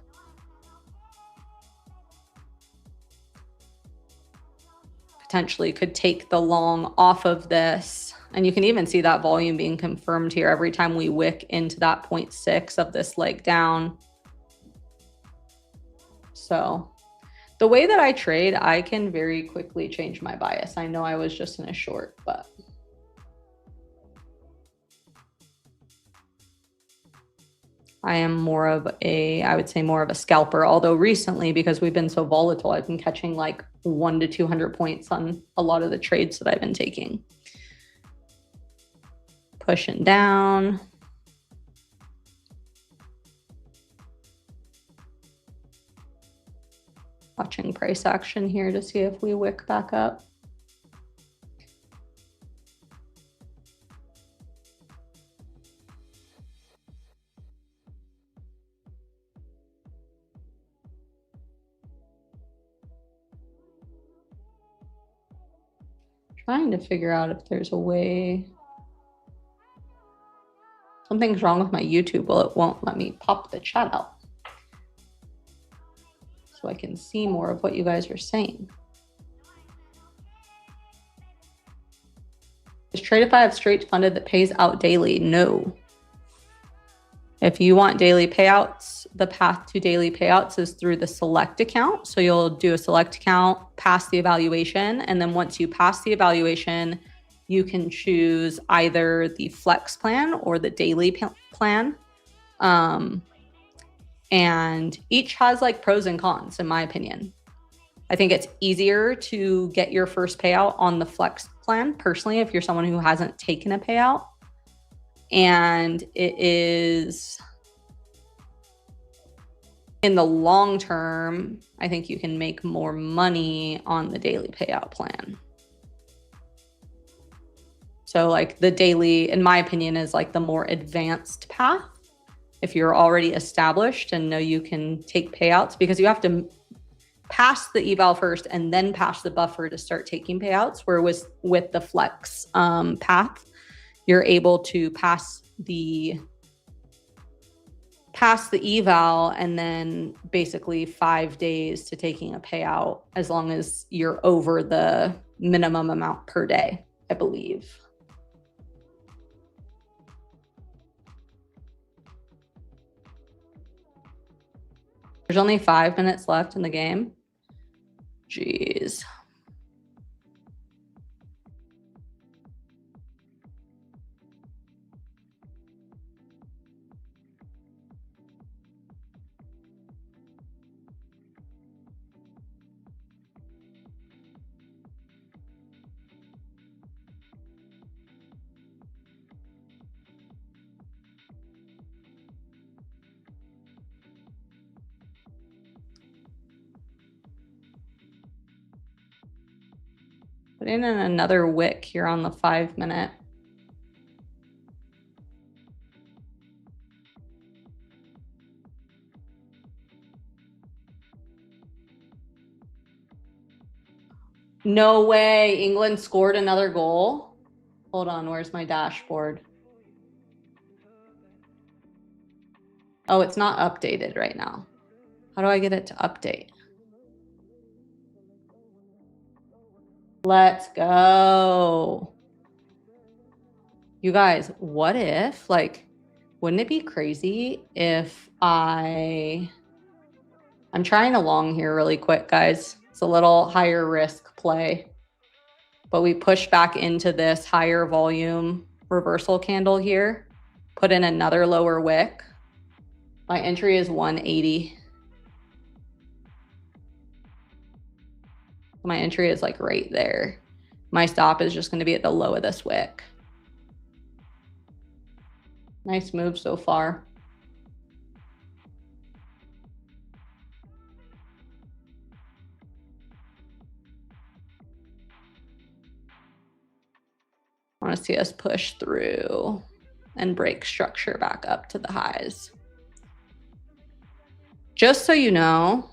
Potentially could take the long off of this. And you can even see that volume being confirmed here every time we wick into that 0.6 of this leg down. So the way that I trade, I can very quickly change my bias. I know I was just in a short, but I am more of a, I would say more of a scalper. Although recently, because we've been so volatile, I've been catching like 100 to 200 points on a lot of the trades that I've been taking. Pushing down. Watching price action here to see if we wick back up. Trying to figure out if there's a way. Something's wrong with my YouTube. Well, it won't let me pop the chat out so I can see more of what you guys are saying. Does Tradeify have straight funded that pays out daily? No. If you want daily payouts, the path to daily payouts is through the select account. So you'll do a select account, pass the evaluation, and then once you pass the evaluation, you can choose either the flex plan or the daily plan. And each has like pros and cons, in my opinion. I think it's easier to get your first payout on the flex plan, personally, if you're someone who hasn't taken a payout. And it is, in the long term, I think you can make more money on the daily payout plan. So like the daily, in my opinion, is like the more advanced path. If you're already established and know you can take payouts, because you have to pass the eval first and then pass the buffer to start taking payouts, where with the flex path, you're able to pass the eval and then basically 5 days to taking a payout, as long as you're over the minimum amount per day, I believe. There's only 5 minutes left in the game. Jeez. Putting in another wick here on the 5-minute. No way. England scored another goal. Hold on. Where's my dashboard? Oh, it's not updated right now. How do I get it to update? Let's go. You guys, what if, like, wouldn't it be crazy if I'm trying along here really quick, guys. It's a little higher risk play, but we push back into this higher volume reversal candle here, put in another lower wick. My entry is 180. My entry is like right there. My stop is just going to be at the low of this wick. Nice move so far. I want to see us push through and break structure back up to the highs. Just so you know,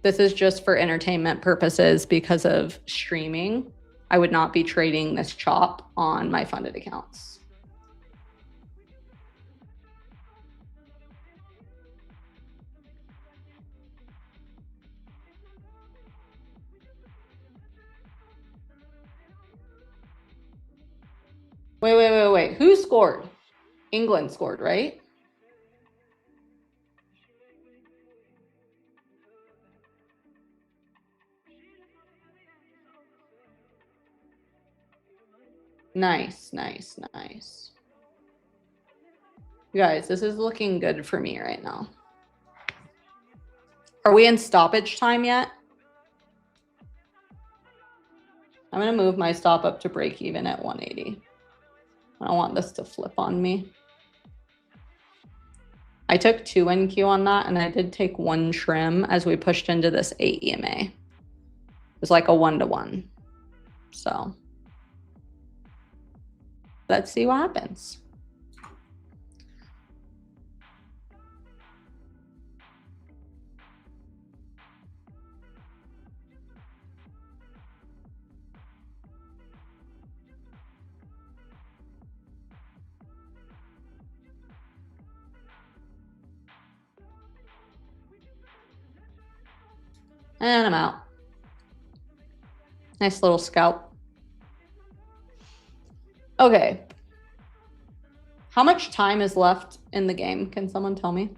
this is just for entertainment purposes because of streaming. I would not be trading this chop on my funded accounts. Wait. Who scored? England scored, right? Nice. You guys, this is looking good for me right now. Are we in stoppage time yet? I'm going to move my stop up to break even at 180. I don't want this to flip on me. I took 2 NQ on that, and I did take 1 trim as we pushed into this 8 EMA. It was like a 1-to-1. So let's see what happens. And I'm out. Nice little scalp. Okay. How much time is left in the game? Can someone tell me?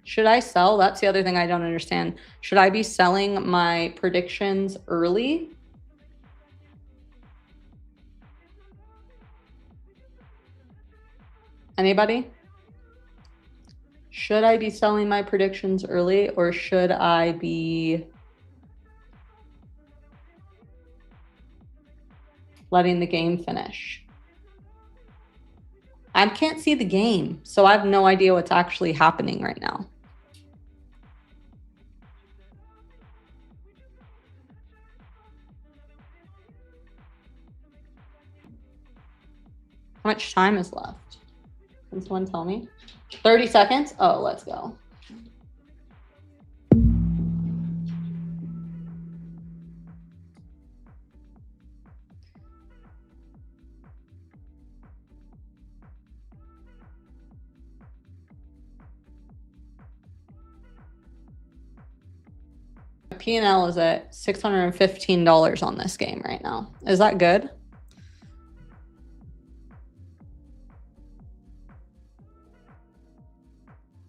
Should I sell? That's the other thing I don't understand. Should I be selling my predictions early? Anybody? Should I be selling my predictions early, or should I be letting the game finish? I can't see the game, so I have no idea what's actually happening right now. How much time is left? Can someone tell me? 30 seconds? Oh, let's go. P&L is at $615 on this game right now. Is that good?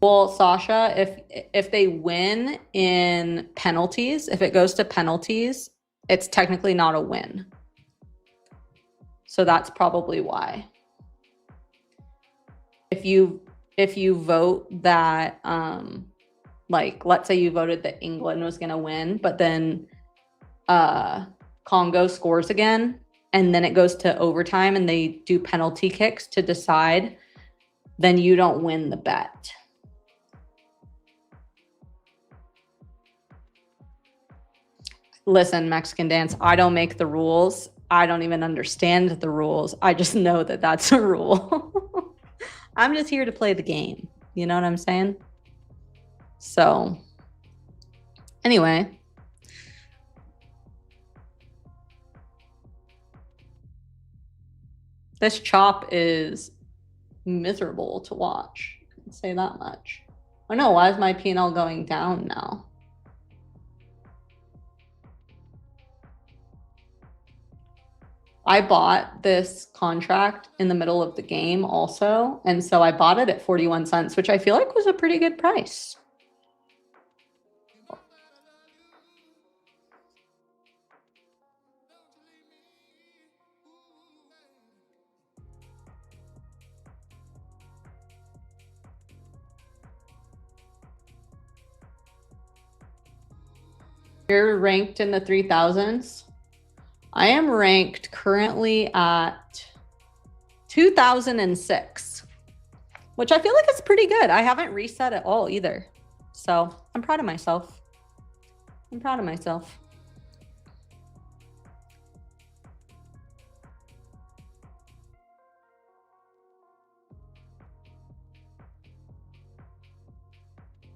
Well, Sasha, if they win in penalties, if it goes to penalties, it's technically not a win. So that's probably why. If you vote that like, let's say you voted that England was going to win, but then Congo scores again, and then it goes to overtime and they do penalty kicks to decide, then you don't win the bet. Listen, Mexican Dance, I don't make the rules. I don't even understand the rules. I just know that that's a rule. I'm just here to play the game. You know what I'm saying? So, anyway. This chop is miserable to watch. I can say that much. Oh no, why is my P&L going down now? I bought this contract in the middle of the game also. And so I bought it at 41 cents, which I feel like was a pretty good price. You're ranked in the 3000s. I am ranked currently at 2006, which I feel like is pretty good. I haven't reset at all either. So I'm proud of myself. I'm proud of myself.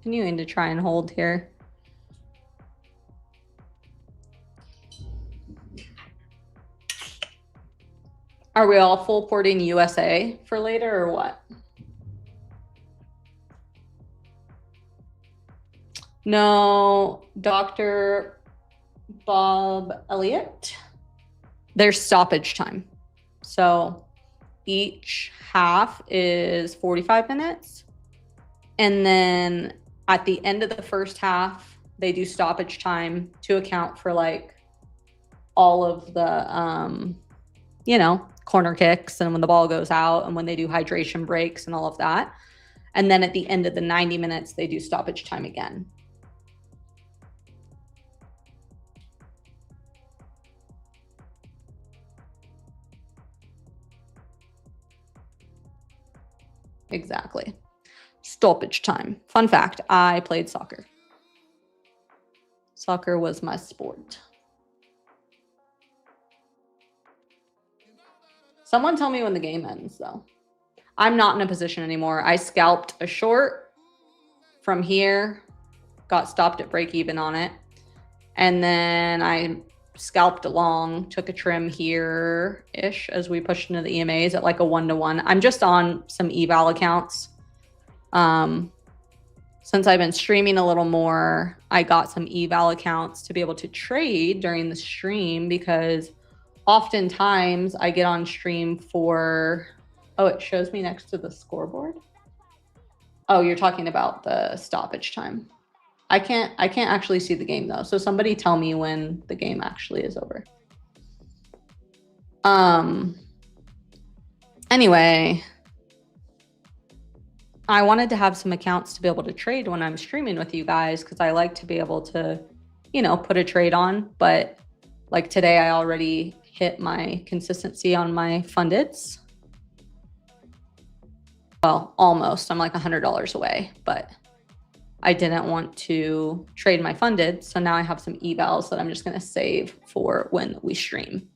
Continuing to try and hold here. Are we all full porting USA for later or what? No, Dr. Bob Elliott. There's stoppage time. So each half is 45 minutes. And then at the end of the first half, they do stoppage time to account for like all of the, you know, corner kicks and when the ball goes out and when they do hydration breaks and all of that. And then at the end of the 90 minutes, they do stoppage time again. Exactly. Stoppage time. Fun fact, I played soccer. Soccer was my sport. Someone tell me when the game ends, though. I'm not in a position anymore. I scalped a short from here, got stopped at break even on it. And then I scalped a long, took a trim here-ish as we pushed into the EMAs at like a 1-to-1. I'm just on some eval accounts. Since I've been streaming a little more, I got some eval accounts to be able to trade during the stream because oftentimes I get on stream for, oh, it shows me next to the scoreboard. Oh, you're talking about the stoppage time. I can't actually see the game though. So somebody tell me when the game actually is over. Anyway, I wanted to have some accounts to be able to trade when I'm streaming with you guys because I like to be able to, you know, put a trade on. But like today, I already hit my consistency on my fundeds. Well, almost. I'm like $100 away, but I didn't want to trade my funded. So now I have some evals that I'm just going to save for when we stream.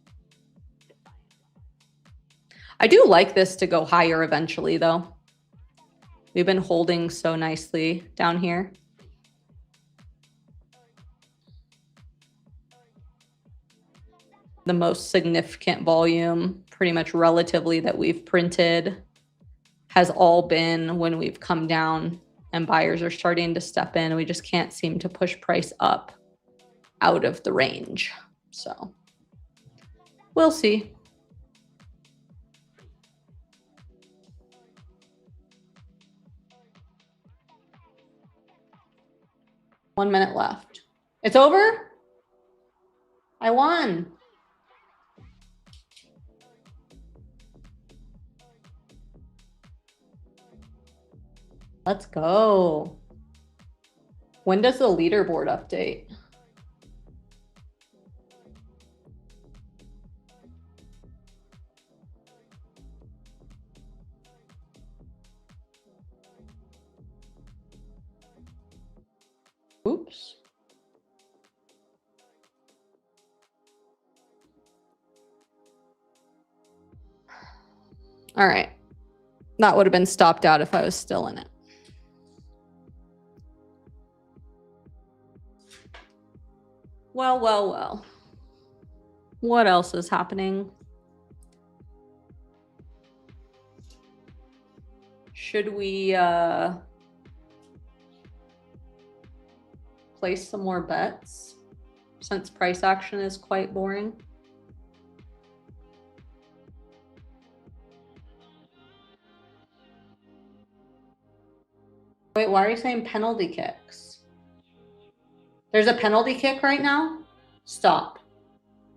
I do like this to go higher eventually, though. We've been holding so nicely down here. The most significant volume, pretty much relatively, that we've printed has all been when we've come down and buyers are starting to step in. We just can't seem to push price up out of the range. So we'll see. One minute left. It's over? I won. Let's go. When does the leaderboard update? Oops. All right. That would have been stopped out if I was still in it. Well, well, well. What else is happening? Should we place some more bets since price action is quite boring? Wait, why are you saying penalty kicks? There's a penalty kick right now? Stop.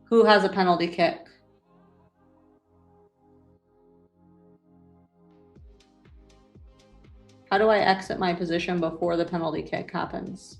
Who has a penalty kick? How do I exit my position before the penalty kick happens?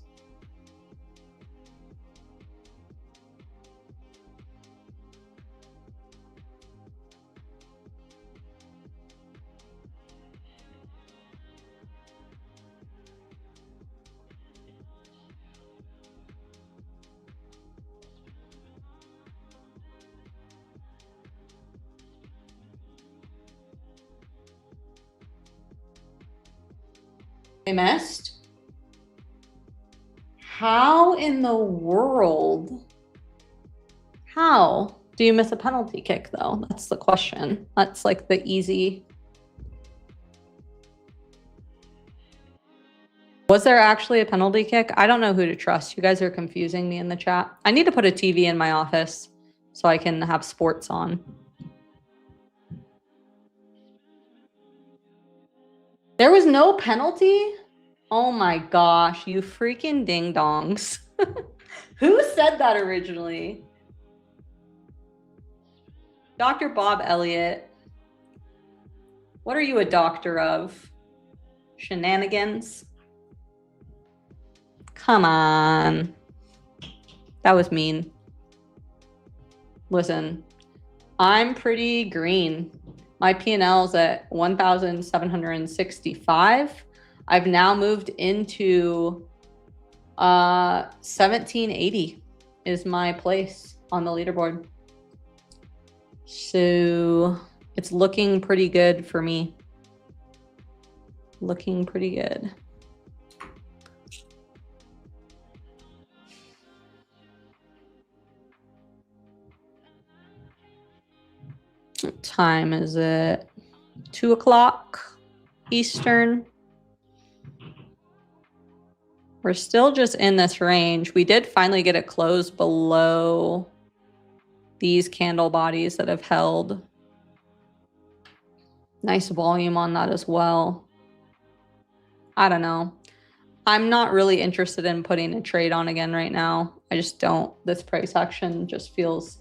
AM EST? How in the world? How do you miss a penalty kick though? That's the question. That's like the easy. Was there actually a penalty kick? I don't know who to trust. You guys are confusing me in the chat. I need to put a TV in my office so I can have sports on. There was no penalty? Oh my gosh, you freaking ding dongs. Who said that originally? Dr. Bob Elliott. What are you a doctor of? Shenanigans? Come on. That was mean. Listen, I'm pretty green. My P&L is at 1,765. I've now moved into 1780 is my place on the leaderboard. So it's looking pretty good for me. Looking pretty good. What time is it? 2 o'clock Eastern. We're still just in this range. We did finally get it closed below these candle bodies that have held. Nice volume on that as well. I don't know. I'm not really interested in putting a trade on again right now. I just don't. This price action just feels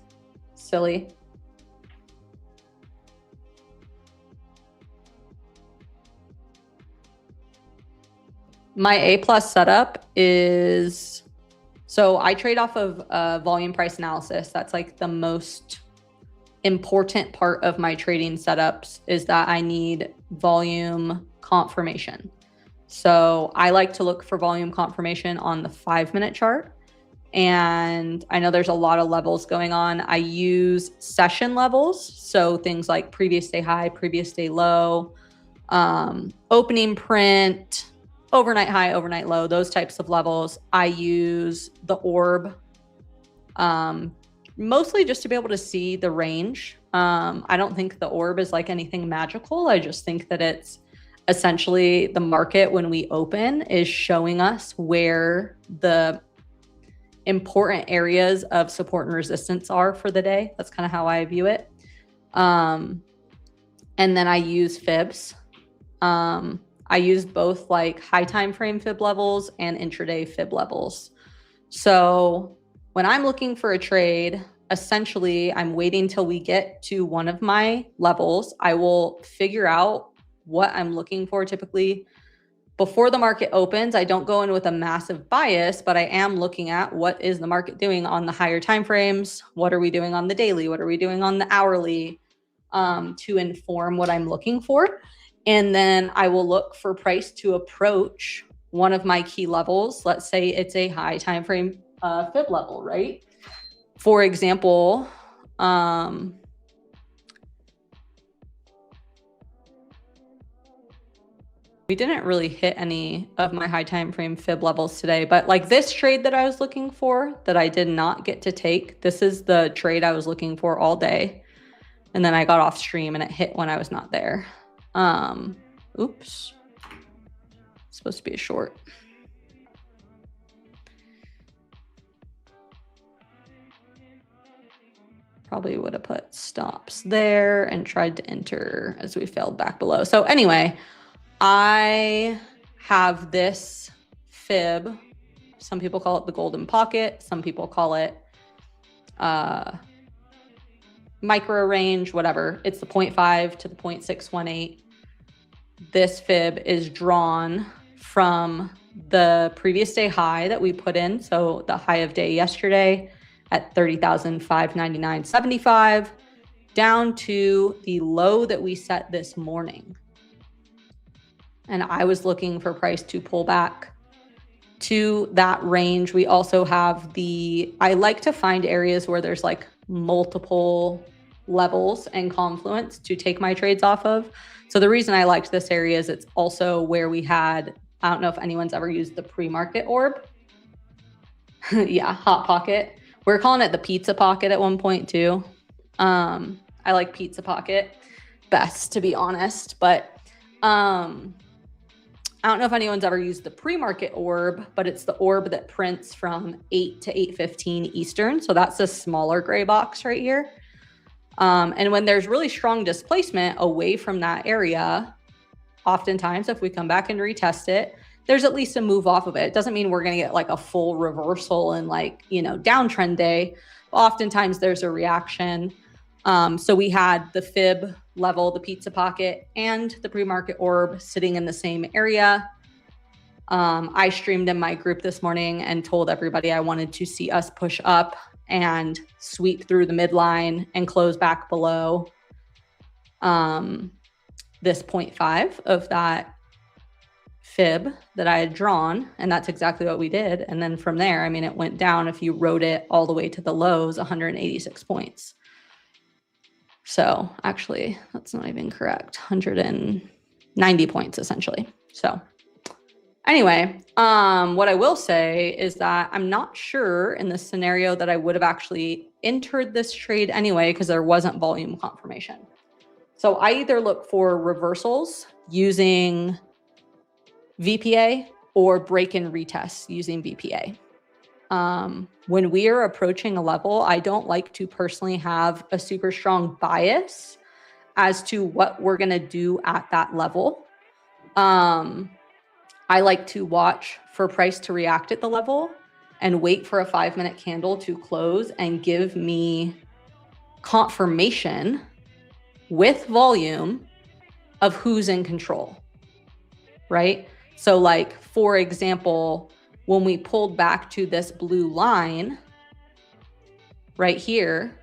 silly. My A+ setup is, so I trade off of volume price analysis. That's like the most important part of my trading setups, is that I need volume confirmation. So I like to look for volume confirmation on the 5-minute chart. And I know there's a lot of levels going on. I use session levels. So things like previous day high, previous day low, opening print, overnight high, overnight low, those types of levels. I use the orb, mostly just to be able to see the range. I don't think the orb is like anything magical. I just think that it's essentially the market when we open is showing us where the important areas of support and resistance are for the day. That's kind of how I view it. And then I use fibs. I use both like high time frame fib levels and intraday fib levels. So when I'm looking for a trade, essentially I'm waiting till we get to one of my levels. I will figure out what I'm looking for. Typically before the market opens, I don't go in with a massive bias, but I am looking at what is the market doing on the higher time frames. What are we doing on the daily? What are we doing on the hourly, to inform what I'm looking for. And then I will look for price to approach one of my key levels. Let's say it's a high time frame fib level, right? For example, We didn't really hit any of my high time frame fib levels today, but like this trade that I was looking for that I did not get to take, this is the trade I was looking for all day. And then I got off stream and it hit when I was not there. Oops. It's supposed to be a short. Probably would have put stops there and tried to enter as we failed back below. So anyway, I have this fib. Some people call it the golden pocket. Some people call it micro range, whatever. It's the 0.5 to the 0.618. This fib is drawn from the previous day high that we put in. So the high of day yesterday at 30,599.75 down to the low that we set this morning. And I was looking for price to pull back to that range. We also have I like to find areas where there's like multiple levels and confluence to take my trades off of. So the reason I liked this area is it's also where we had, I don't know if anyone's ever used the pre-market orb. Yeah, hot pocket. We're calling it the pizza pocket at one point too. I like pizza pocket best, to be honest, but I don't know if anyone's ever used the pre-market orb, but it's the orb that prints from 8 to 8:15 Eastern. So that's a smaller gray box right here. And when there's really strong displacement away from that area, oftentimes if we come back and retest it, there's at least a move off of it. It doesn't mean we're going to get like a full reversal and like, downtrend day. Oftentimes there's a reaction. So we had the fib level, the pizza pocket, and the pre-market orb sitting in the same area. I streamed in my group this morning and told everybody I wanted to see us push up and sweep through the midline and close back below this 0.5 of that fib that I had drawn. And that's exactly what we did. And then from there, I mean, it went down, if you wrote it all the way to the lows, 186 points. So actually, that's not even correct. 190 points essentially. So anyway, what I will say is that I'm not sure in this scenario that I would have actually entered this trade anyway, because there wasn't volume confirmation. So I either look for reversals using VPA or break and retest using VPA. When we are approaching a level, I don't like to personally have a super strong bias as to what we're going to do at that level. I like to watch for price to react at the level and wait for a 5-minute candle to close and give me confirmation with volume of who's in control, right? So like, for example, when we pulled back to this blue line right here,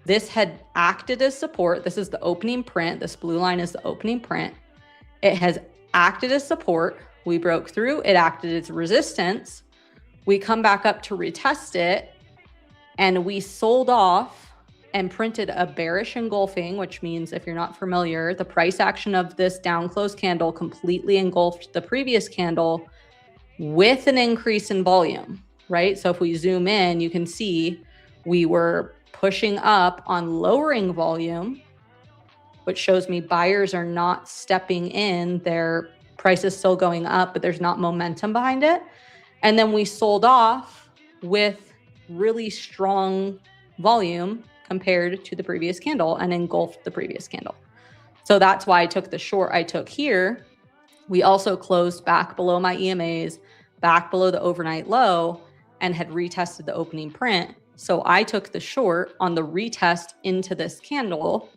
this had acted as support. This is the opening print. This blue line is the opening print. It has acted as support. We broke through. It acted as resistance. We come back up to retest it, and we sold off and printed a bearish engulfing, which means, if you're not familiar, the price action of this down close candle completely engulfed the previous candle with an increase in volume, right? So if we zoom in, you can see we were pushing up on lowering volume, which shows me buyers are not stepping in. Their price is still going up, but there's not momentum behind it. And then we sold off with really strong volume compared to the previous candle and engulfed the previous candle. So that's why I took the short I took here. We also closed back below my EMAs, back below the overnight low, and had retested the opening print. So I took the short on the retest into this candle.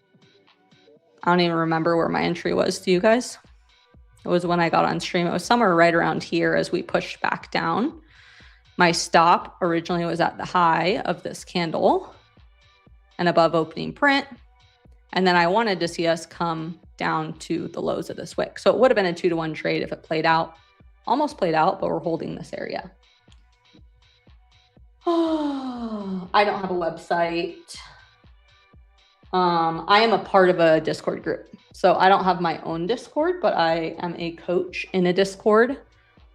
I don't even remember where my entry was. Do you guys? It was when I got on stream. It was somewhere right around here as we pushed back down. My stop originally was at the high of this candle and above opening print. And then I wanted to see us come down to the lows of this wick. So it would have been a 2-to-1 trade if it played out. Almost played out, but we're holding this area. Oh, I don't have a website. I am a part of a Discord group. So I don't have my own Discord, but I am a coach in a Discord.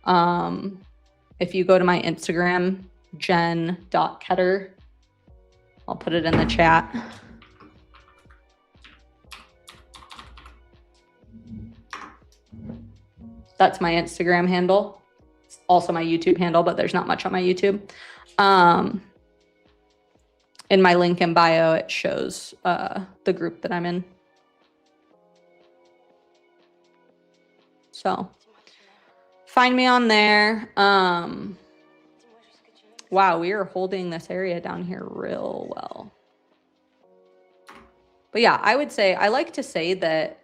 If you go to my Instagram, jen.ketter, I'll put it in the chat. That's my Instagram handle. It's also my YouTube handle, but there's not much on my YouTube. In my link in bio, it shows the group that I'm in. So find me on there. Wow, we are holding this area down here real well. But yeah, I would say, I like to say that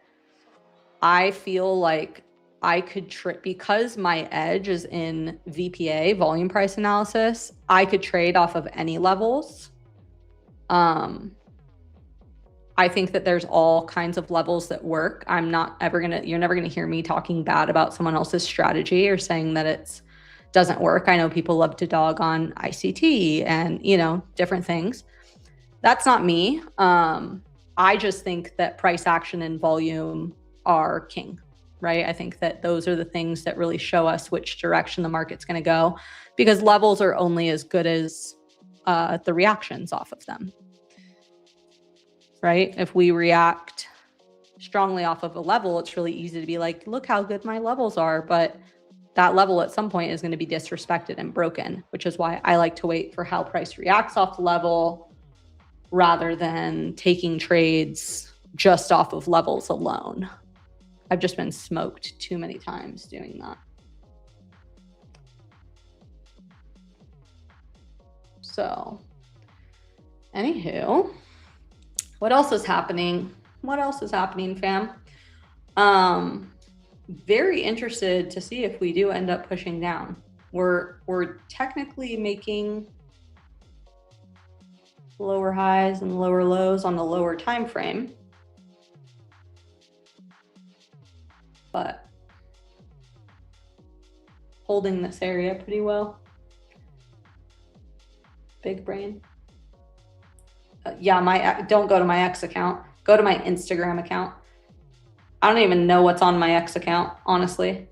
I feel like I could trade, because my edge is in VPA, volume price analysis, I could trade off of any levels. I think that there's all kinds of levels that work. I'm not ever gonna, you're never gonna hear me talking bad about someone else's strategy or saying that it's doesn't work. I know people love to dog on ICT and, you know, different things. That's not me. I just think that price action and volume are king, right? I think that those are the things that really show us which direction the market's gonna go, because levels are only as good as the reactions off of them, right? If we react strongly off of a level, it's really easy to be like, look how good my levels are. But that level at some point is going to be disrespected and broken, which is why I like to wait for how price reacts off the level rather than taking trades just off of levels alone. I've just been smoked too many times doing that. So, anywho, what else is happening? What else is happening, fam? Very interested to see if we do end up pushing down. We're technically making lower highs and lower lows on the lower time frame, but holding this area pretty well. Big brain. Yeah, don't go to my X account. Go to my Instagram account. I don't even know what's on my X account, honestly.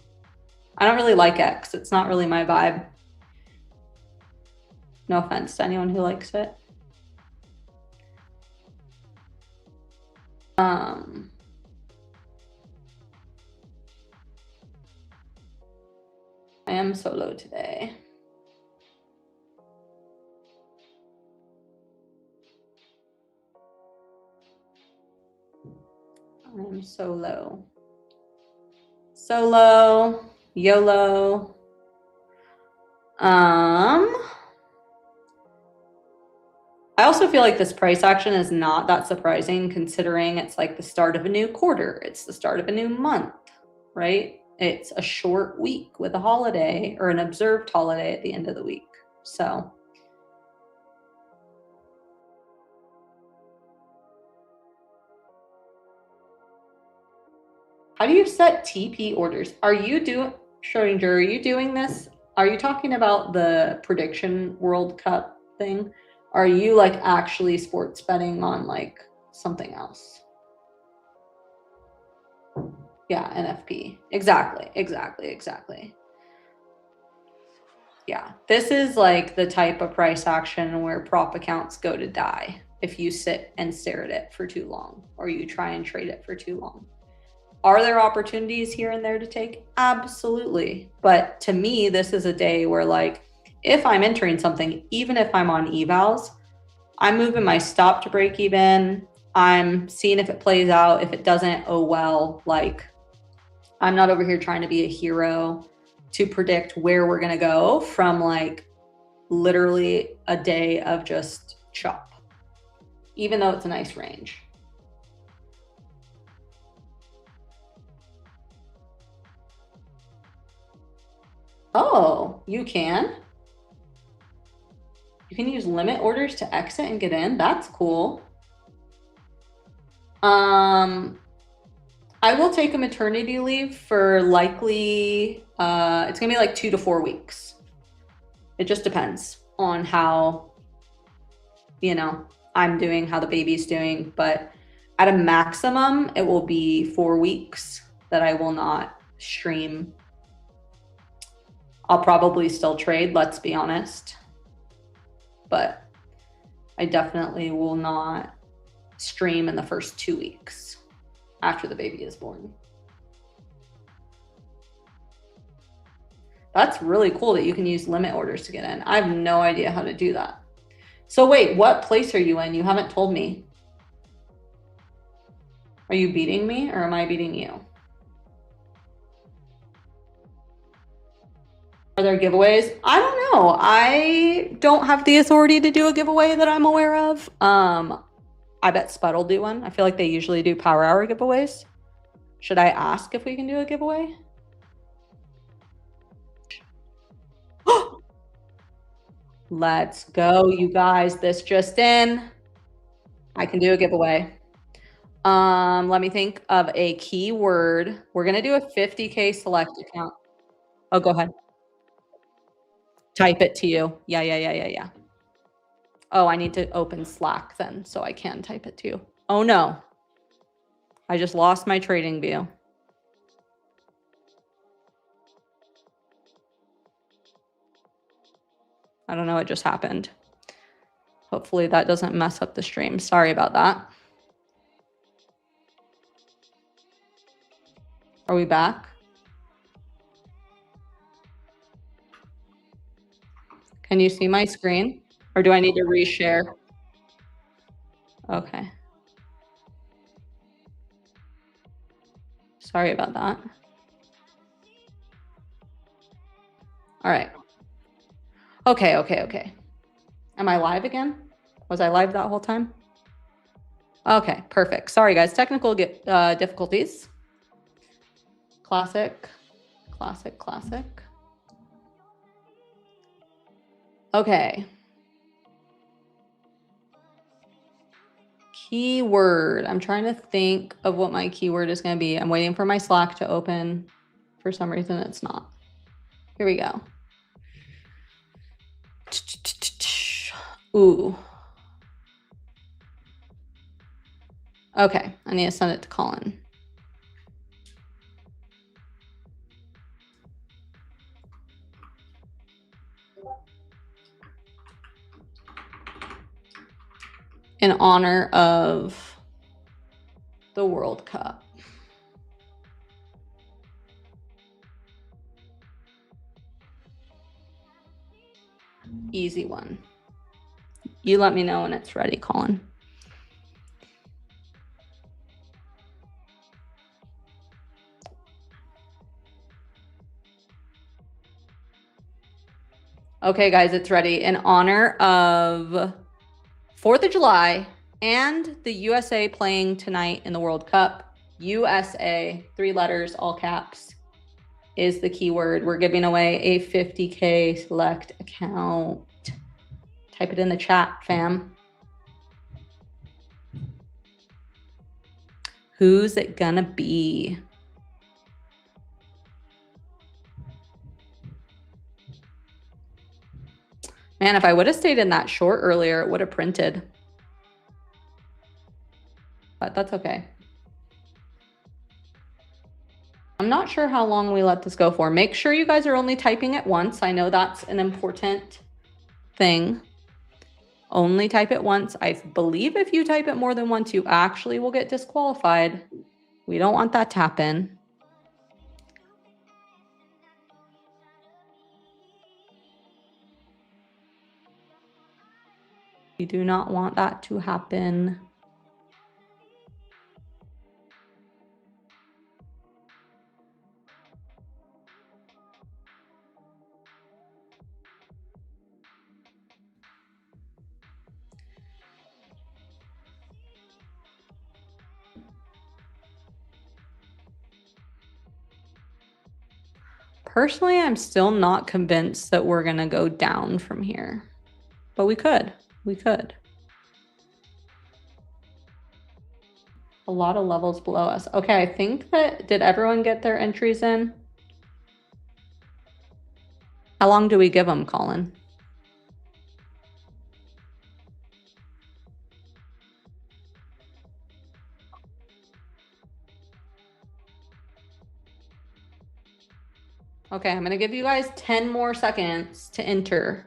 I don't really like X. It's not really my vibe. No offense to anyone who likes it. I am solo today. I'm solo. Solo, YOLO. I also feel like this price action is not that surprising, considering it's like the start of a new quarter. It's the start of a new month, right? It's a short week with a holiday or an observed holiday at the end of the week. So how do you set TP orders? Are you doing, Schrodinger, are you doing this? Are you talking about the prediction World Cup thing? Are you like actually sports betting on like something else? Yeah, NFP. Exactly. Yeah, this is like the type of price action where prop accounts go to die if you sit and stare at it for too long or you try and trade it for too long. Are there opportunities here and there to take? Absolutely. But to me, this is a day where like, if I'm entering something, even if I'm on evals, I'm moving my stop to break even. I'm seeing if it plays out. If it doesn't, oh well. Like, I'm not over here trying to be a hero to predict where we're going to go from like literally a day of just chop, even though it's a nice range. Oh, you can? You can use limit orders to exit and get in. That's cool. I will take a maternity leave for likely, it's gonna be like 2 to 4 weeks. It just depends on how, you know, I'm doing, how the baby's doing, but at a maximum, it will be 4 weeks that I will not stream. I'll probably still trade, let's be honest, but I definitely will not stream in the first 2 weeks after the baby is born. That's really cool that you can use limit orders to get in. I have no idea how to do that. So wait, what place are you in? You haven't told me. Are you beating me or am I beating you? Are there giveaways? I don't know. I don't have the authority to do a giveaway that I'm aware of. I bet Spud will do one. I feel like they usually do power hour giveaways. Should I ask if we can do a giveaway? Let's go, you guys. This just in. I can do a giveaway. Let me think of a keyword. We're gonna do a 50K select account. Oh, go ahead. Type it to you. Yeah. Oh, I need to open Slack then, so I can type it to you. Oh no. I just lost my trading view. I don't know what just happened. Hopefully that doesn't mess up the stream. Sorry about that. Are we back? Can you see my screen? Or do I need to reshare? Okay. Sorry about that. All right. Okay. Am I live again? Was I live that whole time? Okay, perfect. Sorry guys, technical difficulties. Classic. Okay. Keyword. I'm trying to think of what my keyword is going to be. I'm waiting for my Slack to open. For some reason, it's not. Here we go. Ooh. Okay, I need to send it to Colin. In honor of the World Cup. Easy one. You let me know when it's ready, Colin. Okay, guys, it's ready. In honor of 4th of July and the USA playing tonight in the World Cup, USA, 3 letters, all caps, is the keyword. We're giving away a 50K select account. Type it in the chat, fam. Who's it gonna be? Man, if I would have stayed in that short earlier, it would have printed. But that's okay. I'm not sure how long we let this go for. Make sure you guys are only typing at once. I know that's an important thing. Only type it once. I believe if you type it more than once, you actually will get disqualified. We don't want that to happen. We do not want that to happen. Personally, I'm still not convinced that we're going to go down from here, but we could. We could. A lot of levels below us. Okay, I think that, did everyone get their entries in? How long do we give them, Colin? Okay, I'm going to give you guys 10 more seconds to enter.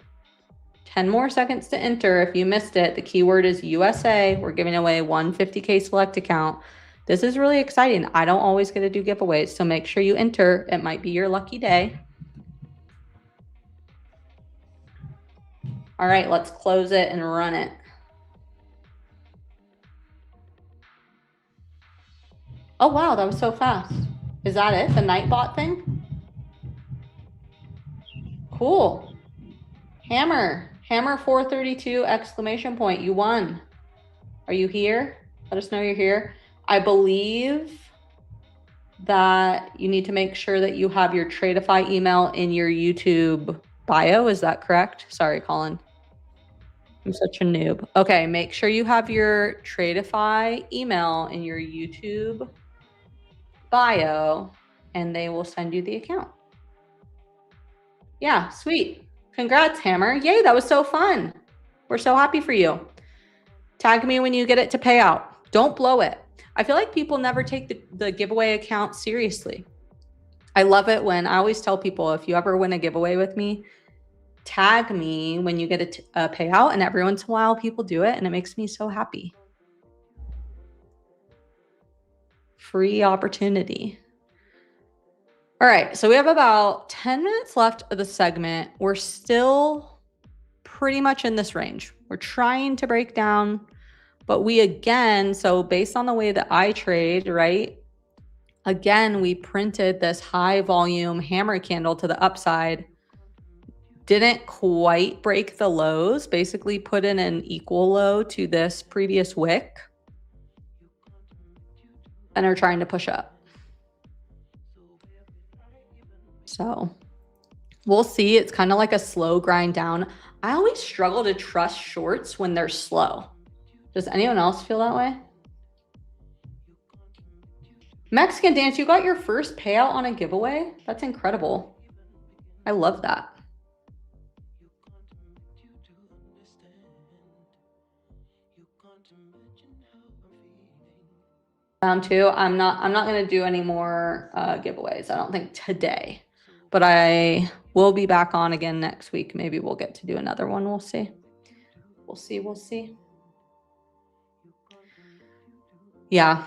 10 more seconds to enter. If you missed it, the keyword is USA. We're giving away one 50K select account. This is really exciting. I don't always get to do giveaways, so make sure you enter. It might be your lucky day. All right, let's close it and run it. Oh, wow, that was so fast. Is that it? The Nightbot thing? Cool. Hammer 432 exclamation point. You won. Are you here? Let us know you're here. I believe that you need to make sure that you have your Tradeify email in your YouTube bio. Is that correct? Sorry, Colin. I'm such a noob. Okay, make sure you have your Tradeify email in your YouTube bio and they will send you the account. Yeah, sweet. Congrats, Hammer. Yay, that was so fun. We're so happy for you. Tag me when you get it to pay out. Don't blow it. I feel like people never take the giveaway account seriously. I love it when I always tell people, if you ever win a giveaway with me, tag me when you get a payout, and every once in a while people do it and it makes me so happy. Free opportunity. All right, so we have about 10 minutes left of the segment. We're still pretty much in this range. We're trying to break down, but we again, so based on the way that I trade, right? Again, we printed this high volume hammer candle to the upside. Didn't quite break the lows, basically put in an equal low to this previous wick and are trying to push up. So we'll see. It's kind of like a slow grind down. I always struggle to trust shorts when they're slow. Does anyone else feel that way? Mexican Dance, you got your first payout on a giveaway? That's incredible. I love that. Round two, I'm not going to do any more giveaways. I don't think today, but I will be back on again next week. Maybe we'll get to do another one. We'll see. We'll see. Yeah,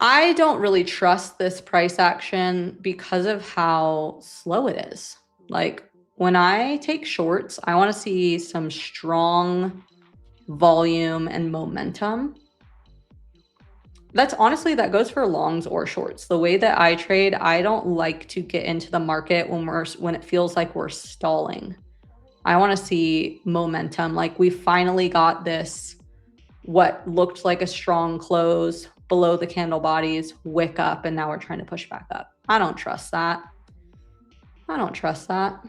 I don't really trust this price action because of how slow it is. Like when I take shorts, I want to see some strong volume and momentum. That's honestly, that goes for longs or shorts. The way that I trade, I don't like to get into the market when it feels like we're stalling. I want to see momentum. Like we finally got this, what looked like a strong close below the candle bodies, wick up, and now we're trying to push back up. I don't trust that. I don't trust that.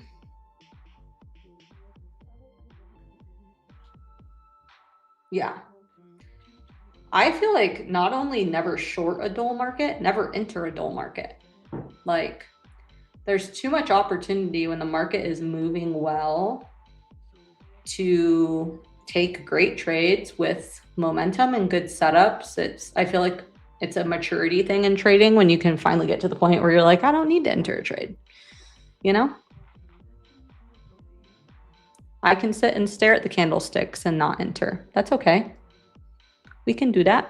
Yeah. I feel like not only never short a dull market, never enter a dull market. Like there's too much opportunity when the market is moving well to take great trades with momentum and good setups. I feel like it's a maturity thing in trading when you can finally get to the point where you're like, I don't need to enter a trade. You know? I can sit and stare at the candlesticks and not enter. That's okay. We can do that.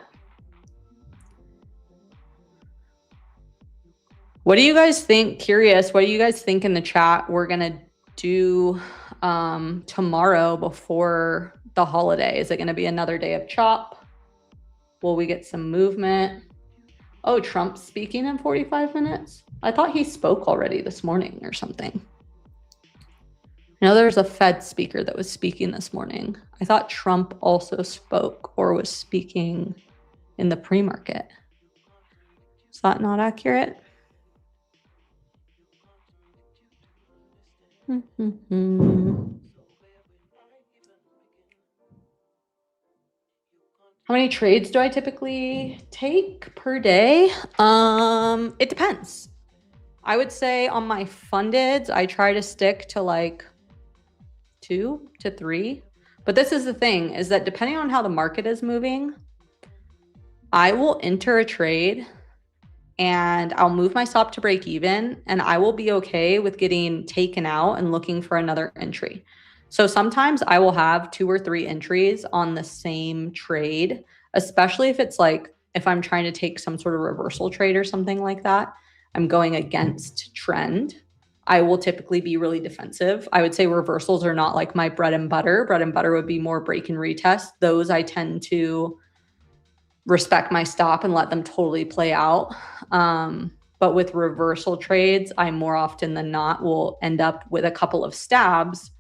What do you guys think? Curious, what do you guys think in the chat we're gonna do tomorrow before the holiday? Is it gonna be another day of chop? Will we get some movement? Oh, Trump's speaking in 45 minutes? I thought he spoke already this morning or something. I know there's a Fed speaker that was speaking this morning. I thought Trump also spoke or was speaking in the pre-market. Is that not accurate? How many trades do I typically take per day? It depends. I would say on my fundeds, I try to stick to like 2 to 3. But this is the thing, is that depending on how the market is moving, I will enter a trade and I'll move my stop to break even, and I will be okay with getting taken out and looking for another entry. So sometimes I will have 2 or 3 entries on the same trade, especially if it's like, if I'm trying to take some sort of reversal trade or something like that, I'm going against trend. I will typically be really defensive. I would say reversals are not like my bread and butter. Bread and butter would be more break and retest. Those I tend to respect my stop and let them totally play out. But with reversal trades, I more often than not will end up with a couple of stabs,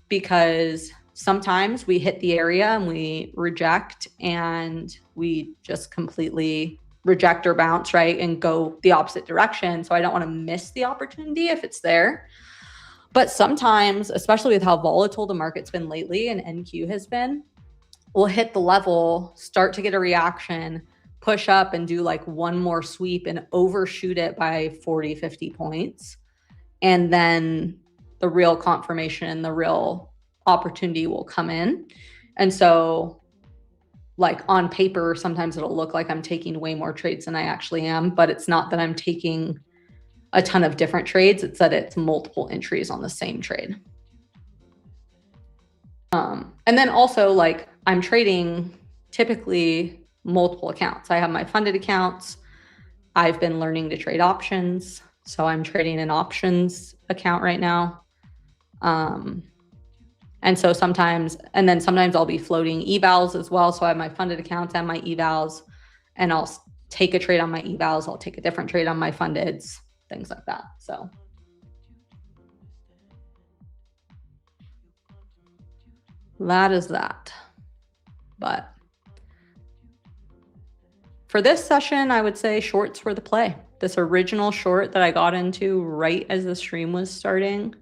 because sometimes we hit the area and we reject, and we just completely reject or bounce, right, and go the opposite direction. So I don't want to miss the opportunity if it's there. But sometimes, especially with how volatile the market's been lately and NQ has been, we'll hit the level, start to get a reaction, push up and do like one more sweep and overshoot it by 40, 50 points. And then the real confirmation and the real opportunity will come in. And so like on paper, sometimes it'll look like I'm taking way more trades than I actually am, but it's not that I'm taking a ton of different trades. It's that it's multiple entries on the same trade. And then also like I'm trading typically multiple accounts. I have my funded accounts. I've been learning to trade options. So I'm trading an options account right now. And so sometimes I'll be floating evals as well. So I have my funded accounts and my evals, and I'll take a trade on my evals. I'll take a different trade on my fundeds, things like that. So that is that. But for this session, I would say shorts were the play. This original short that I got into right as the stream was starting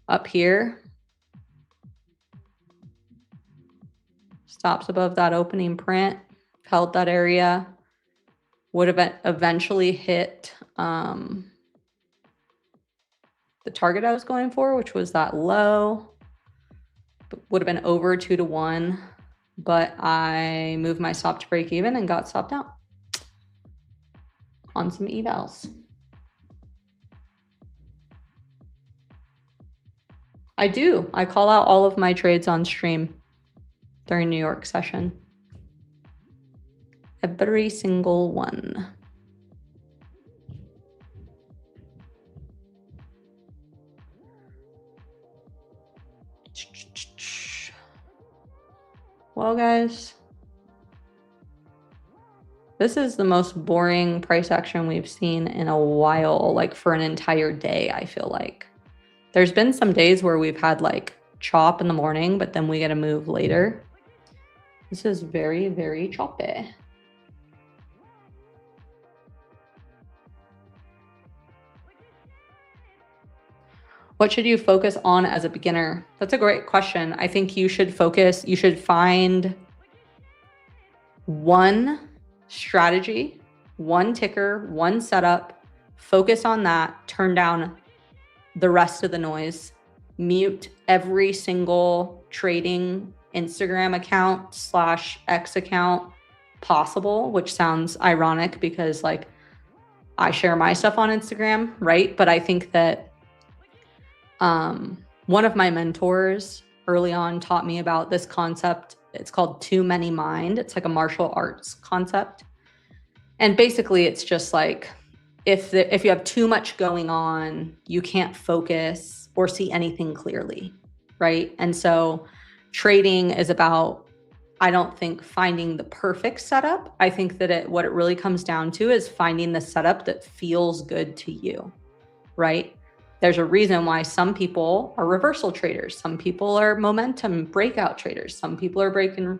up here, stops above that opening print, held that area, would have eventually hit the target I was going for, which was that low, would have been over 2 to 1, but I moved my stop to break even and got stopped out on some evals. I do. I call out all of my trades on stream during New York session. Every single one. Well, guys, this is the most boring price action we've seen in a while, like for an entire day, I feel like. There's been some days where we've had like chop in the morning, but then we get a move later. This is very, very choppy. What should you focus on as a beginner? That's a great question. I think you should find one strategy, one ticker, one setup, focus on that, turn down the rest of the noise, mute every single trading Instagram account / X account possible, which sounds ironic because like I share my stuff on Instagram, right? But I think that one of my mentors early on taught me about this concept. It's called too many mind. It's like a martial arts concept. And basically it's just like, if you have too much going on, you can't focus or see anything clearly, right? And so trading is about, I don't think finding the perfect setup. I think that what it really comes down to is finding the setup that feels good to you, right? There's a reason why some people are reversal traders. Some people are momentum breakout traders. Some people are break and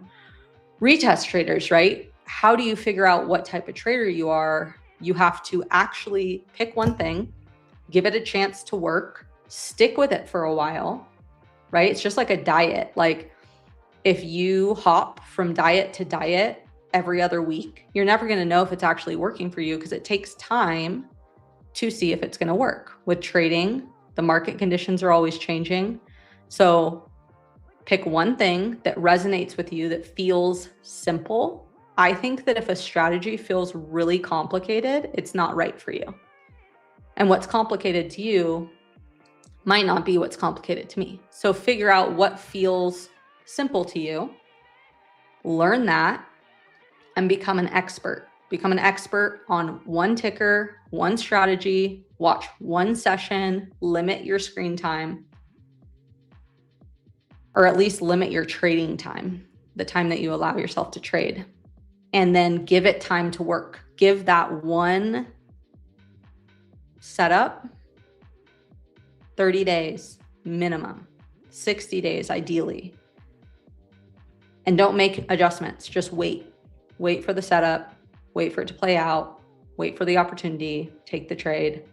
retest traders, right? How do you figure out what type of trader you are? You have to actually pick one thing, give it a chance to work, stick with it for a while, right? It's just like a diet. Like if you hop from diet to diet every other week, you're never going to know if it's actually working for you because it takes time to see if it's going to work. With trading, the market conditions are always changing. So pick one thing that resonates with you, that feels simple. I think that if a strategy feels really complicated, it's not right for you. And what's complicated to you might not be what's complicated to me. So figure out what feels simple to you, learn that, and become an expert. Become an expert on one ticker, one strategy, watch one session, limit your screen time, or at least limit your trading time, the time that you allow yourself to trade, and then give it time to work. Give that one setup 30 days minimum, 60 days ideally. And don't make adjustments, just wait. Wait for the setup, wait for it to play out, wait for the opportunity, take the trade.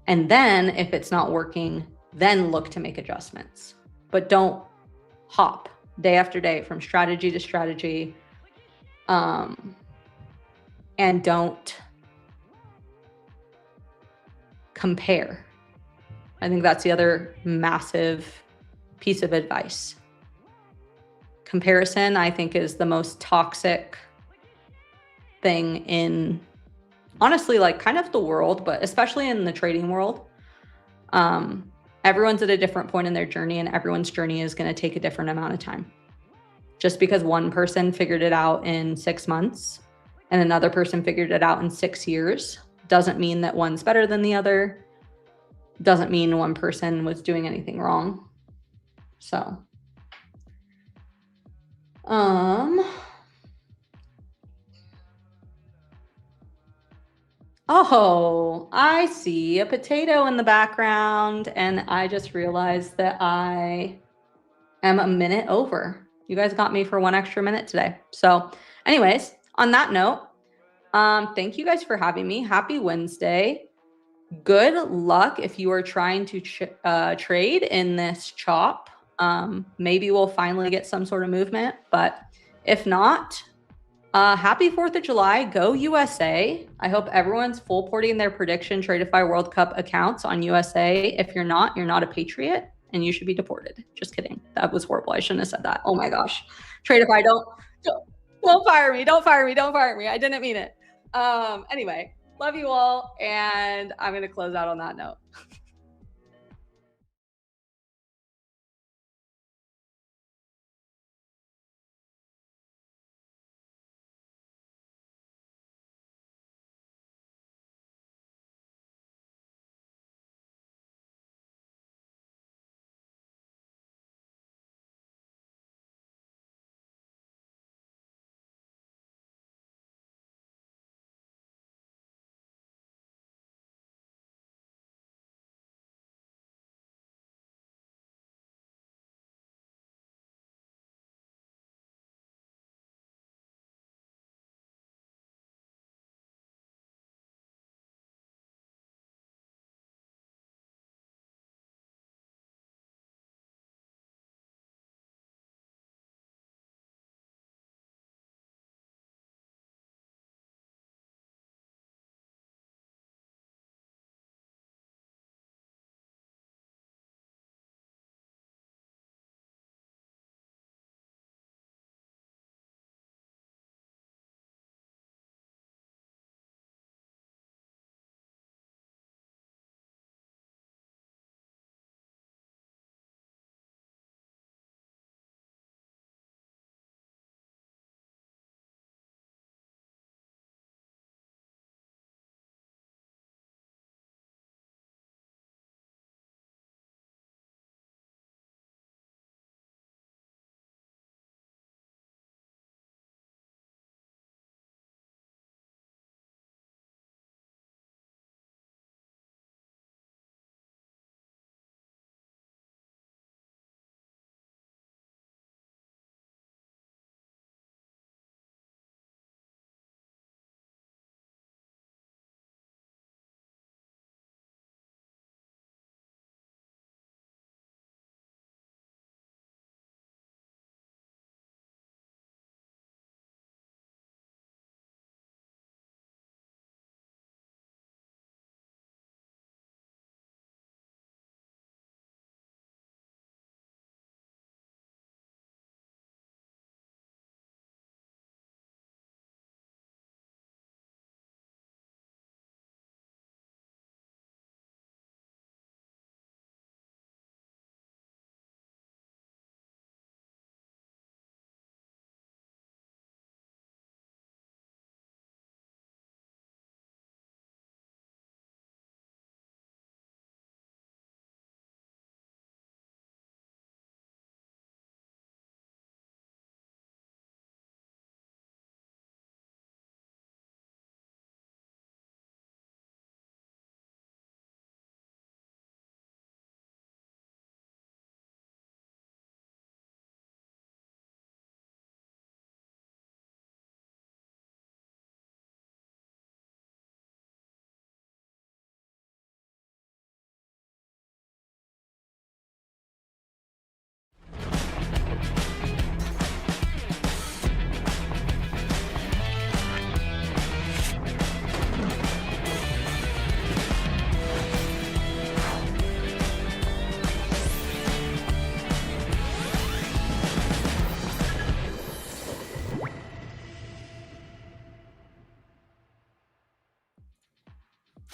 And then if it's not working, then look to make adjustments. But don't hop day after day from strategy to strategy. And don't compare. I think that's the other massive piece of advice. Comparison, I think, is the most toxic thing in, honestly, like kind of the world, but especially in the trading world. Everyone's at a different point in their journey, and everyone's journey is going to take a different amount of time. Just because one person figured it out in 6 months and another person figured it out in 6 years doesn't mean that one's better than the other. Doesn't mean one person was doing anything wrong. So, oh, I see a potato in the background, and I just realized that I am a minute over. You guys got me for 1 extra minute today. So anyways, on that note, thank you guys for having me. Happy Wednesday. Good luck if you are trying to trade in this chop. Maybe we'll finally get some sort of movement, but if not, happy 4th of July. Go USA. I hope everyone's full porting their prediction Tradeify World Cup accounts on USA. If you're not a patriot and you should be deported. Just kidding. That was horrible. I shouldn't have said that. Oh my gosh. Tradeify, don't fire me. Don't fire me. Don't fire me. I didn't mean it. Anyway, love you all. And I'm going to close out on that note.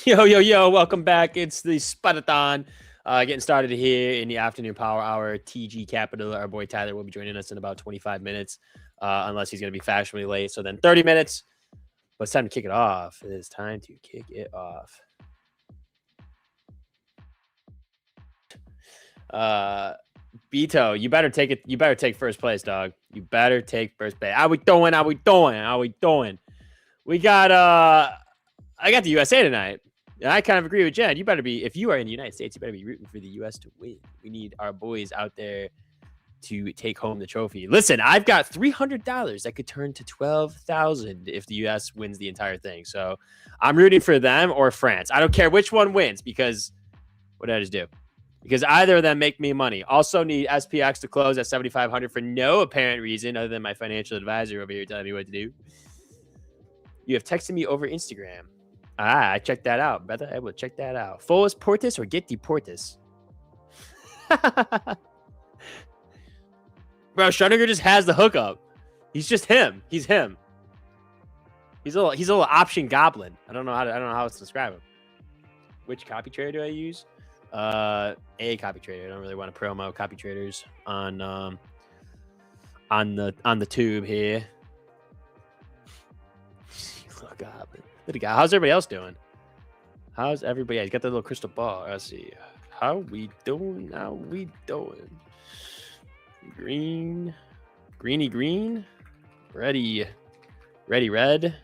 Yo, welcome back. It's the Spadathon. Getting started here in the afternoon power hour. TG Capital, our boy Tyler will be joining us in about 25 minutes, unless he's going to be fashionably late. So then 30 minutes. But it's time to kick it off. It is time to kick it off. Beto, you better take it. You better take first place, dog. You better take first place. How we doing? We got I got the USA tonight. And I kind of agree with Jen. You better be, if you are in the United States, you better be rooting for the US to win. We need our boys out there to take home the trophy. Listen, I've got $300 that could turn to $12,000 if the US wins the entire thing. So I'm rooting for them or France. I don't care which one wins, because what did I just do? Because either of them make me money. Also need SPX to close at 7,500 for no apparent reason other than my financial advisor over here telling me what to do. You have texted me over Instagram. I checked that out, brother. I will check that out. Fullest Portis or get deportis? Bro, Schrödinger just has the hookup. He's just him. He's him. He's a little option goblin. I don't know how else to describe him. Which copy trader do I use? A copy trader. I don't really want to promo copy traders on the tube here. Look up. How's everybody else doing? How's everybody? He's got that little crystal ball. Let's see. How we doing? Green. Greeny green. Ready red.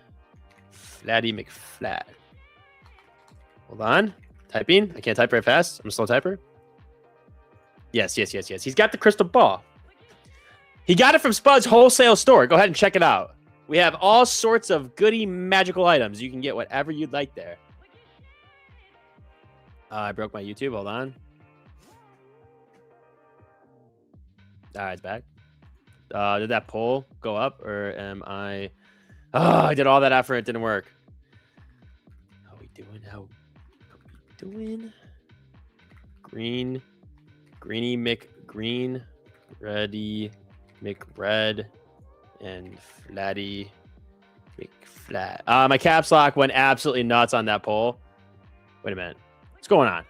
Flatty McFlat. Hold on. Typing. I can't type very fast. I'm a slow typer. Yes. He's got the crystal ball. He got it from Spud's wholesale store. Go ahead and check it out. We have all sorts of goody magical items. You can get whatever you'd like there. I broke my YouTube. Hold on. All right, it's back. Did that poll go up, or am I... Oh, I did all that effort. It didn't work. How we doing? Green. Greeny McGreen. Ready McRed. And Flatty McFlat. My caps lock went absolutely nuts on that poll. Wait a minute. What's going on?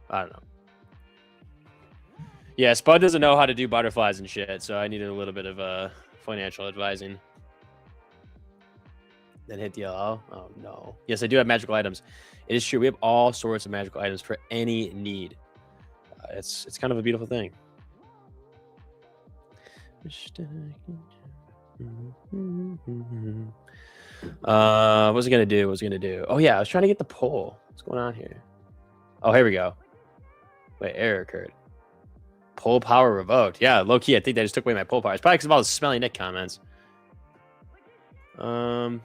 I don't know. Yeah, Spud doesn't know how to do butterflies and shit, so I needed a little bit of financial advising. Then hit the yellow. Oh, no. Yes, I do have magical items. It is true. We have all sorts of magical items for any need. It's kind of a beautiful thing. What was it gonna do? Oh yeah, I was trying to get the poll. What's going on here? Oh, here we go. Wait, error occurred. Poll power revoked. Yeah, low key, I think they just took away my poll power. It's probably because of all the smelly Nick comments. Live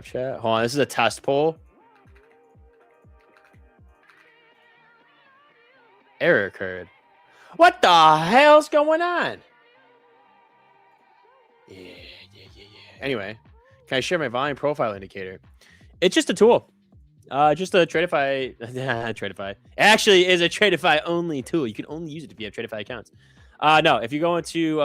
chat. Hold on, this is a test poll. Error occurred. What the hell's going on? Yeah. Anyway, can I share my volume profile indicator? It's just a tool. Just a Tradeify. Tradeify. It actually is a Tradeify only tool. You can only use it if you have Tradeify accounts. No, if you go into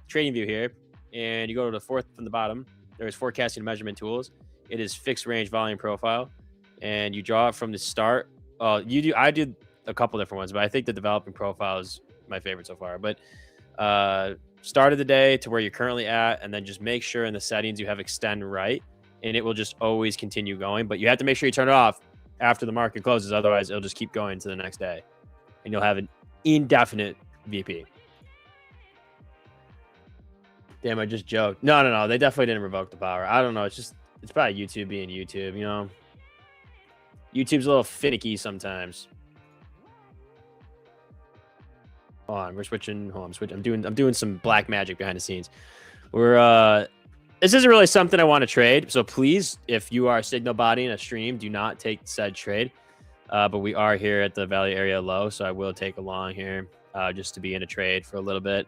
Trading View here and you go to the fourth from the bottom, there's forecasting measurement tools. It is fixed range volume profile, and you draw it from the start. You do. I did a couple different ones, but I think the developing profile is my favorite so far. But start of the day to where you're currently at, and then just make sure in the settings you have extend right, and it will just always continue going. But you have to make sure you turn it off after the market closes, otherwise it'll just keep going to the next day, and you'll have an indefinite VP. Damn, I just joked. No, they definitely didn't revoke the power. I don't know. It's probably YouTube being YouTube, you know. YouTube's a little finicky sometimes. Hold on, we're switching. Hold on, I'm switching. I'm doing some black magic behind the scenes. This isn't really something I want to trade, so please, if you are signal bodying a stream, do not take said trade. But we are here at the value area low, so I will take a long here just to be in a trade for a little bit.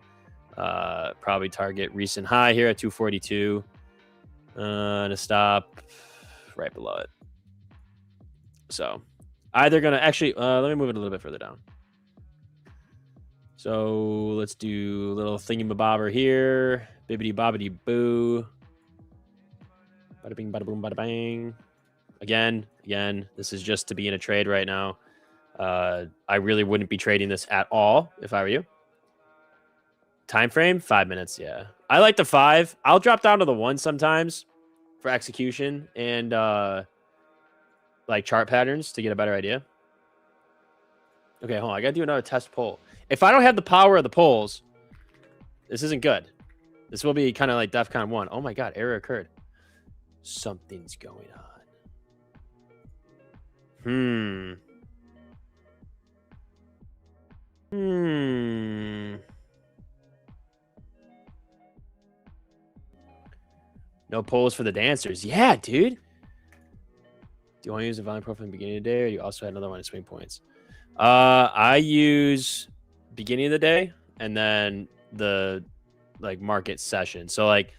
Probably target recent high here at 242 and a stop right below it. So either gonna actually let me move it a little bit further down. So let's do a little thingy-mabobber here. Bibbidi bobbidi boo. Bada bing, bada boom, bada bang. Again, this is just to be in a trade right now. I really wouldn't be trading this at all if I were you. Time frame, 5 minutes. Yeah, I like the 5. I'll drop down to the 1 sometimes for execution and like chart patterns to get a better idea. Okay, hold on. I gotta do another test poll. If I don't have the power of the polls, this isn't good. This will be kind of like DEFCON 1. Oh my god, error occurred. Something's going on. No polls for the dancers. Yeah, dude. Do you want to use the volume profile in the beginning of the day, or you also had another one at swing points? I use beginning of the day and then the like market session. So like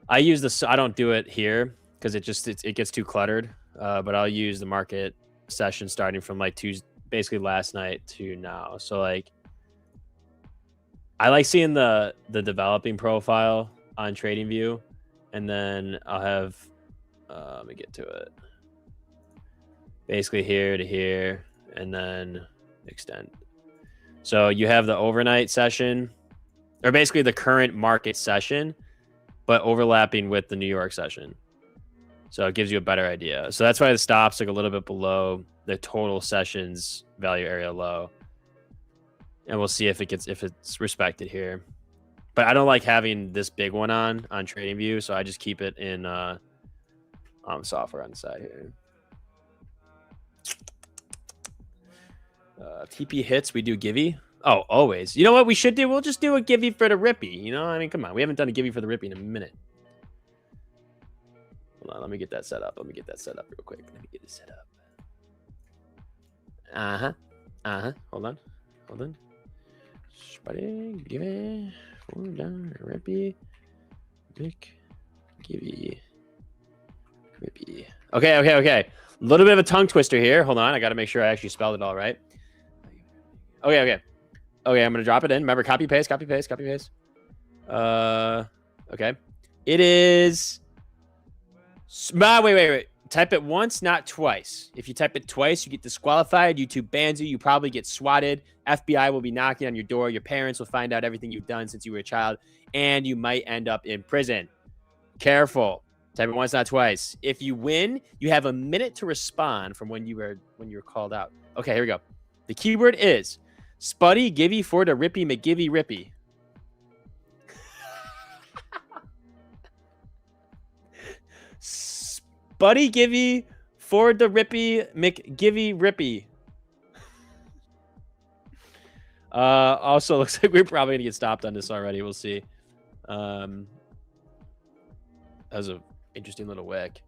I use this. I don't do it here because it gets too cluttered. But I'll use the market session starting from like Tuesday, basically last night to now. So like I like seeing the developing profile on TradingView, and then I'll have let me get to it. Basically here to here, and then extend. So you have the overnight session, or basically the current market session, but overlapping with the New York session. So it gives you a better idea. So that's why the stop's like a little bit below the total sessions value area low. And we'll see if it's respected here. But I don't like having this big one on TradingView, so I just keep it in software on the side here. TP hits, we do Givey. Oh, always. You know what we should do? We'll just do a Givey for the Rippy. You know, I mean, come on. We haven't done a Givey for the Rippy in a minute. Hold on, let me get that set up. Let me get that set up real quick. Let me get it set up. Hold on. Spotting, Givey, hold on, Rippy, Nick, Givey, Rippy. Okay. A little bit of a tongue twister here. Hold on, I got to make sure I actually spelled it all right. Okay, I'm gonna drop it in. Remember, copy paste. Okay. It is. Wait. Type it once, not twice. If you type it twice, you get disqualified. YouTube bans you. You probably get swatted. FBI will be knocking on your door. Your parents will find out everything you've done since you were a child, and you might end up in prison. Careful. Type it once, not twice. If you win, you have a minute to respond from when you were called out. Okay, here we go. The keyword is Spuddy Givey for the Rippy McGivey Rippy. Spuddy Givey for the Rippy McGivey Rippy. Also, looks like we're probably gonna get stopped on this already. We'll see. That was an interesting little wick.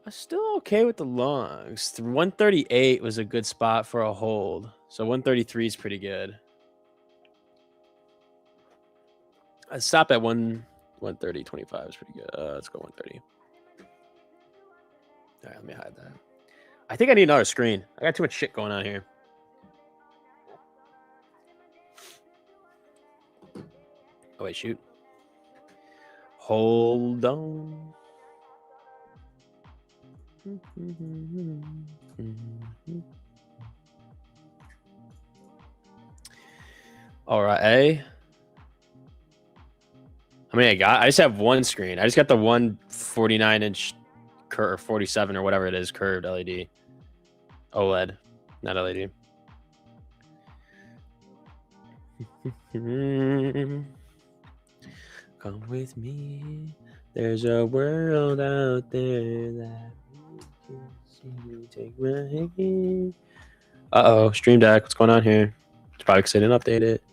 Still okay with the longs. 138 was a good spot for a hold. So 133 is pretty good. I stopped at 130.25 is pretty good. Let's go 130. All right, let me hide that. I think I need another screen. I got too much shit going on here. Oh, wait, shoot. Hold on. All right. How many I just have one screen. I just got the 149-inch curve, 47 or whatever it is, curved LED. OLED, not LED. Come with me. There's a world out there that we can see. Take my hand. Uh-oh, Stream Deck. What's going on here? It's probably because I didn't update it.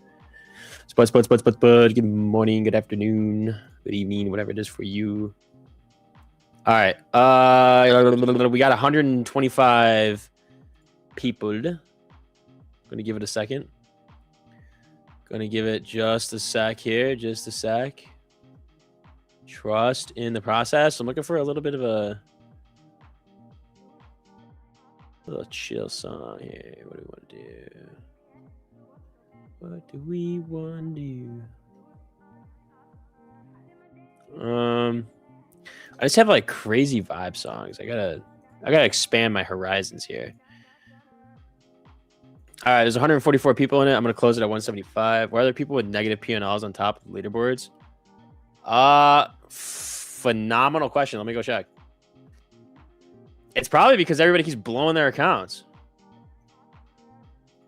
Spud. Good morning, good afternoon, good evening, whatever it is for you. All right. We got 125 people. Gonna give it a second. Gonna give it just a sec here. Just a sec. Trust in the process. I'm looking for a little bit of a little chill song here. What do we want to do? What do we want to do? I just have like crazy vibe songs. I gotta expand my horizons here. All right, there's 144 people in it. I'm gonna close it at 175. Why are there people with negative P&Ls on top of leaderboards? Phenomenal question. Let me go check. It's probably because everybody keeps blowing their accounts.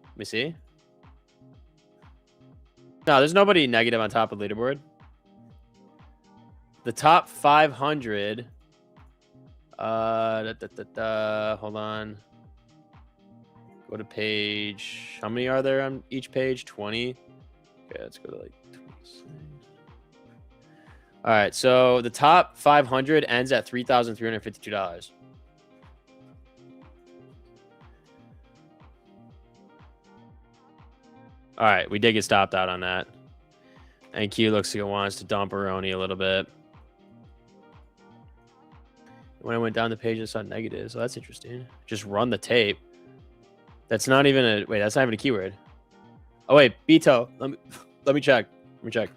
Let me see. No, there's nobody negative on top of the leaderboard. The top 500. Hold on. Go to page. How many are there on each page? 20. Okay, let's go to like 26. All right, so the top 500 ends at $3,352. All right, we did get stopped out on that. And Q looks like it wants to dump Aroni a little bit. When I went down the page, I saw negatives. So that's interesting. Just run the tape. That's not even a wait. That's not even a keyword. Oh wait, Beto. Let me check. Let me check.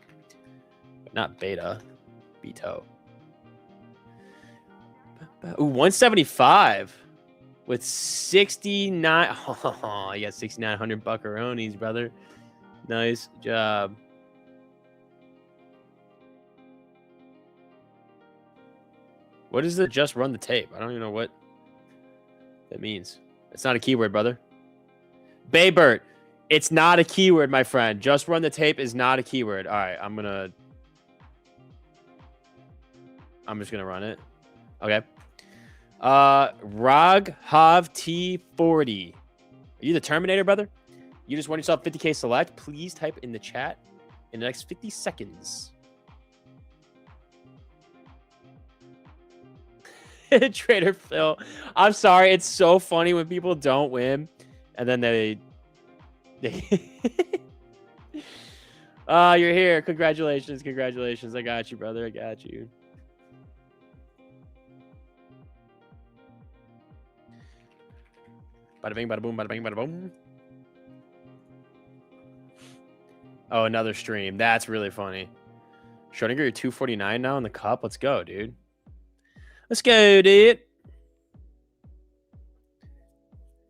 Not beta. Beto. Ooh, 175 with 69. Oh, you got 6,900 buckaronis, brother. Nice job. What is the just run the tape? I don't even know what that means. It's not a keyword, brother. Baybert, it's not a keyword, my friend. Just run the tape is not a keyword. All right, I'm just gonna run it. Okay. Raghav T40. Are you the Terminator, brother? You just won yourself 50K select. Please type in the chat in the next 50 seconds. Trader Phil. I'm sorry. It's so funny when people don't win and then they you're here. Congratulations. Congratulations. I got you, brother. I got you. Bada bing, bada boom, bada bing, bada boom. Oh, another stream. That's really funny. Schrodinger, you're 249 now in the cup. Let's go, dude. Let's go, dude.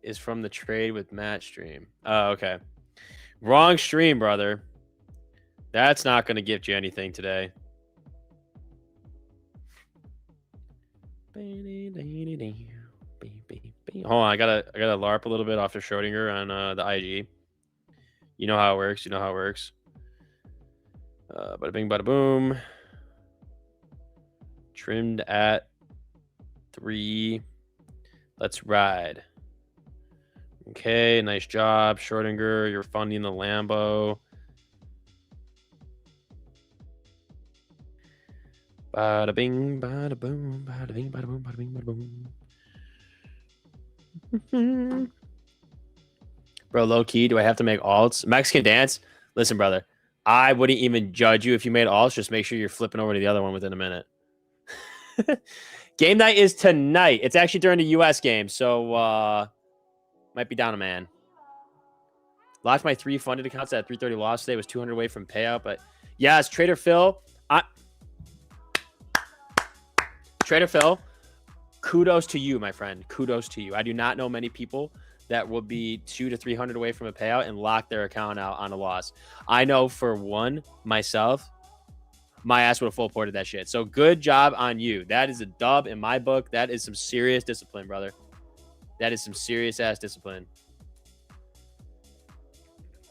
Is from the trade with Matt stream. Oh, okay. Wrong stream, brother. That's not going to gift you anything today. Hold on, I gotta LARP a little bit off the Schrodinger on the IG. You know how it works. You know how it works. Bada bing, bada boom. Trimmed at 3. Let's ride. Okay, nice job, Schrodinger. You're funding the Lambo. Bada bing, bada boom, bada bing, bada boom, bada bing, bada boom. Bro, low key, do I have to make alts? Mexican dance? Listen, brother, I wouldn't even judge you if you made alts. Just make sure you're flipping over to the other one within a minute. Game night is tonight. It's actually during the US game, so might be down a man. Lost my 3 funded accounts at 330 loss today. Was 200 away from payout, but yes, Trader Phil. Trader Phil, kudos to you, my friend. Kudos to you. I do not know many people that will be 200 to 300 away from a payout and lock their account out on a loss. I know for one, myself, my ass would have full ported that shit. So good job on you. That is a dub in my book. That is some serious discipline, brother. That is some serious ass discipline.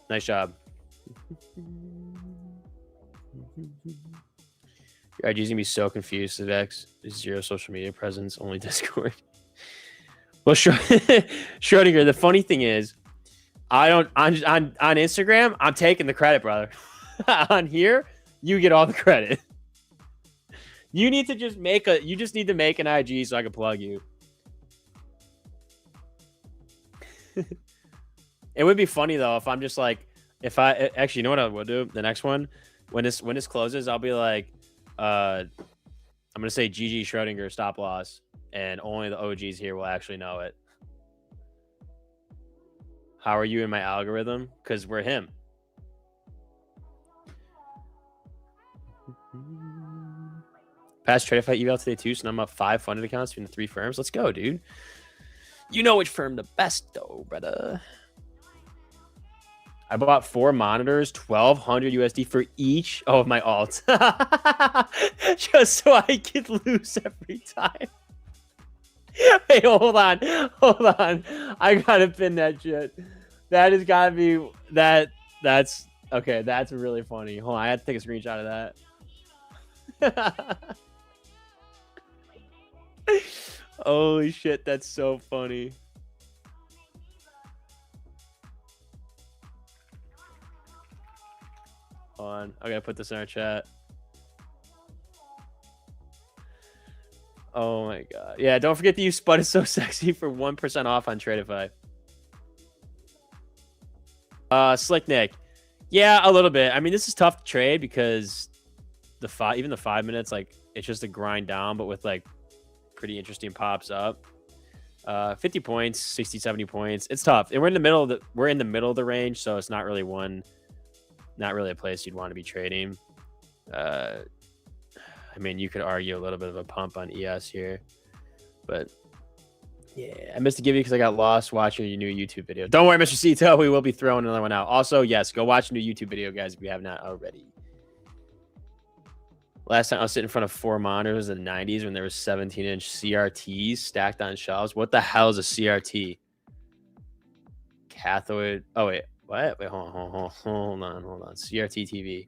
Nice job. Your IG's gonna be so confused today. Zero social media presence, only Discord. Well, Schrodinger, the funny thing is, I don't on Instagram, I'm taking the credit, brother. On here, you get all the credit. You need to just you just need to make an IG so I can plug you. It would be funny though if I'm just like, actually, you know what I would do? The next one, when this closes, I'll be like, I'm gonna say GG Schrodinger stop loss, and only the OGs here will actually know it. How are you in my algorithm? Because we're him. Passed Tradeify eval today too, so now I'm up 5 funded accounts between the 3 firms. Let's go, dude. You know which firm the best though, brother. I bought 4 monitors, 1,200 USD for each of my alts. Just so I could lose every time. Wait, hold on. I gotta pin that shit. That has gotta be that's okay, that's really funny. Hold on, I had to take a screenshot of that. Holy shit, that's so funny. Hold on, I gotta put this in our chat. Oh my god. Yeah, don't forget to use Spud is so sexy for 1% off on Tradeify. Slick Nick. Yeah, a little bit. I mean, this is tough to trade because even the 5 minutes, like, it's just a grind down, but with like pretty interesting pops up. 50 points, 60, 70 points. It's tough. And we're in the middle of the range, so it's not really a place you'd want to be trading. I mean, you could argue a little bit of a pump on ES here, but yeah, I missed to give you because I got lost watching your new YouTube video. Don't worry, Mr. Cito, we will be throwing another one out. Also, yes, go watch a new YouTube video, guys, if you have not already. Last time I was sitting in front of 4 monitors in the 90s when there was 17-inch CRTs stacked on shelves. What the hell is a CRT? Cathode. Oh, wait. What? Wait, hold on. CRT TV.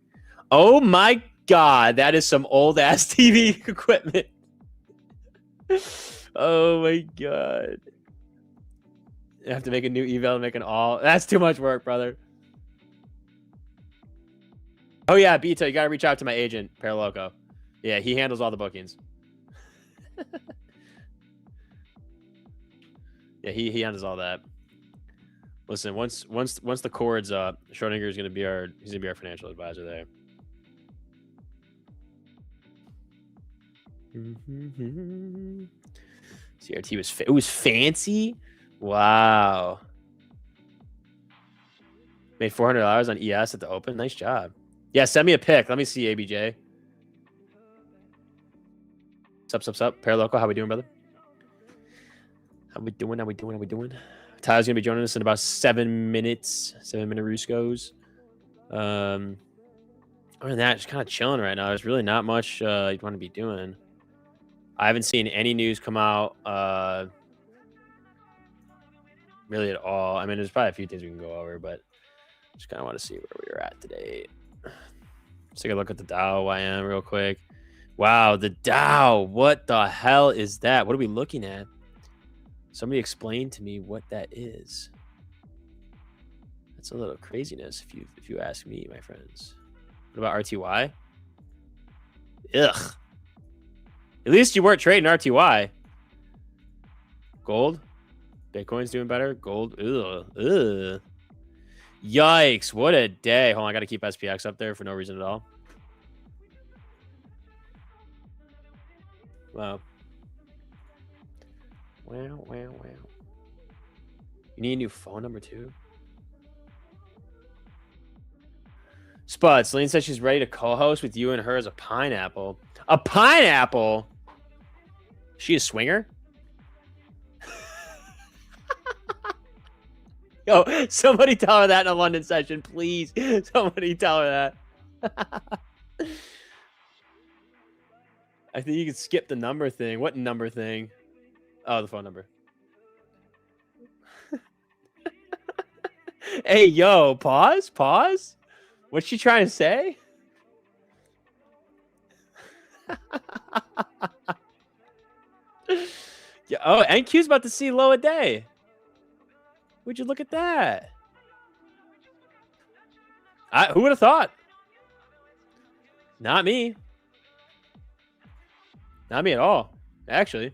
Oh, my God. That is some old-ass TV equipment. Oh, my God. You have to make a new eval and make an all. That's too much work, brother. Oh, yeah, Bito, you got to reach out to my agent, Paraloco. Yeah, he handles all the bookings. Yeah, he handles all that. Listen, once the cord's up, Schrodinger is going to be our financial advisor there. CRT was fancy. Wow. Made $400 on ES at the open. Nice job. Yeah, send me a pic. Let me see, ABJ. Sup. Paraloco, how we doing, brother? How we doing? Tyler's gonna be joining us in about 7 minutes. 7-minute Ruscos. Other than that, just kind of chilling right now. There's really not much you'd want to be doing. I haven't seen any news come out really at all. I mean, there's probably a few things we can go over, but just kind of want to see where we were at today. Let's take a look at the Dow YM real quick. Wow, the Dow. What the hell is that? What are we looking at? Somebody explain to me what that is. That's a little craziness if you ask me, my friends. What about RTY? Ugh. At least you weren't trading RTY. Gold? Bitcoin's doing better. Gold. Ugh. Yikes. What a day. Hold on. I got to keep SPX up there for no reason at all. Wow. Wow. You need a new phone number too? Spud, Celine says she's ready to co-host with you and her as a pineapple. A pineapple? She a swinger? Yo, somebody tell her that in a London session, please. Somebody tell her that. I think you can skip the number thing. What number thing? Oh, the phone number. Hey, yo, pause. What's she trying to say? Yeah, oh, NQ's about to see low a day. Would you look at that? Who would have thought? Not me. Not me at all, actually.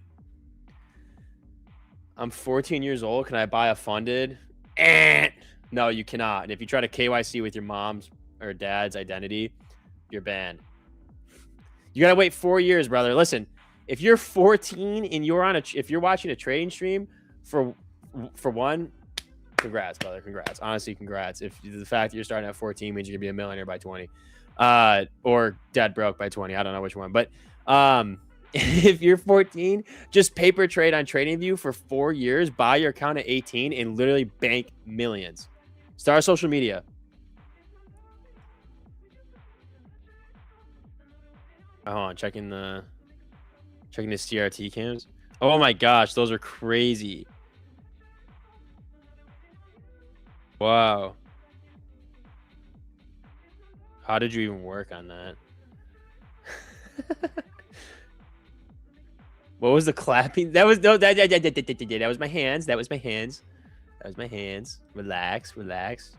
I'm 14 years old. Can I buy a funded? No, you cannot. And if you try to KYC with your mom's or dad's identity, you're banned. You gotta wait 4 years, brother. Listen, if you're 14 and if you're watching a trading stream, for one, congrats, brother. Congrats. Honestly, congrats. If the fact that you're starting at 14 means you're gonna be a millionaire by 20, or dead broke by 20. I don't know which one, but If you're 14, just paper trade on TradingView for 4 years, buy your account at 18, and literally bank millions. Start social media. Hold on, checking the CRT cams. Oh my gosh, those are crazy. Wow. How did you even work on that? What was the clapping? That was no that was my hands. That was my hands. That was my hands. Relax, relax.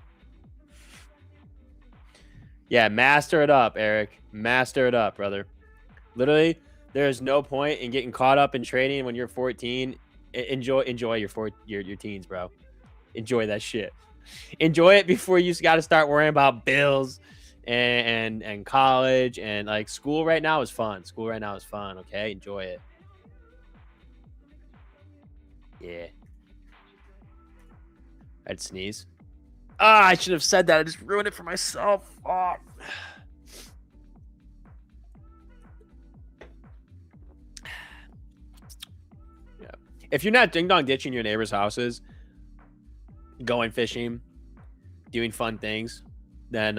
Yeah, master it up, Eric. Master it up, brother. Literally, there's no point in getting caught up in trading when you're 14. Enjoy your teens, bro. Enjoy that shit. Enjoy it before you got to start worrying about bills and college and like school right now is fun. School right now is fun. Okay, enjoy it. Yeah. I'd sneeze. Ah, I should have said that. I just ruined it for myself. Oh. Yeah. If you're not ding dong ditching your neighbors' houses, going fishing, doing fun things, then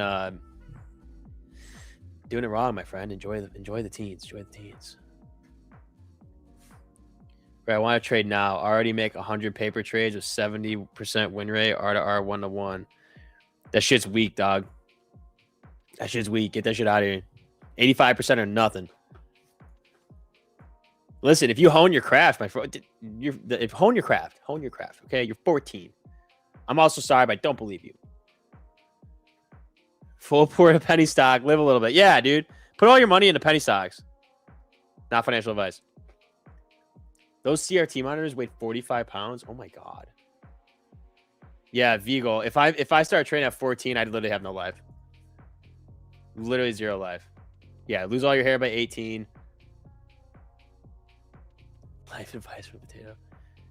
doing it wrong, my friend. Enjoy the teens. Enjoy the teens. Right, I want to trade now. Already make 100 paper trades with 70% win rate, R to R, 1-to-1. That shit's weak, dog. That shit's weak. Get that shit out of here. 85% or nothing. Listen, if you hone your craft, my friend, hone your craft. Hone your craft. Okay, you're 14. I'm also sorry, but I don't believe you. Full port of penny stock. Live a little bit. Yeah, dude. Put all your money into penny stocks. Not financial advice. Those CRT monitors weighed 45 pounds. Oh my god. Yeah, Vigo. If I start trading at 14, I'd literally have no life. Literally 0 life. Yeah, lose all your hair by 18. Life advice for potato.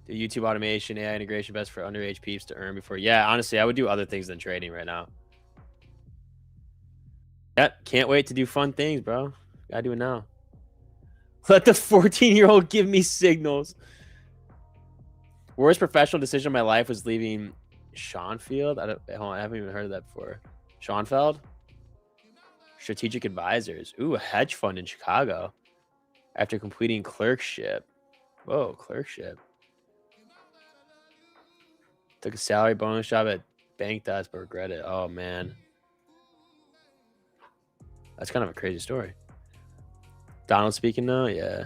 Do YouTube automation, AI integration best for underage peeps to earn before. Yeah, honestly, I would do other things than trading right now. Yep, can't wait to do fun things, bro. Gotta do it now. Let the 14-year-old give me signals. Worst professional decision of my life was leaving Schoenfeld. I haven't even heard of that before. Schoenfeld? Strategic Advisors. Ooh, a hedge fund in Chicago. After completing clerkship. Whoa, clerkship. Took a salary bonus job at Bank Dots, but regret it. Oh, man. That's kind of a crazy story. Donald speaking now? Yeah.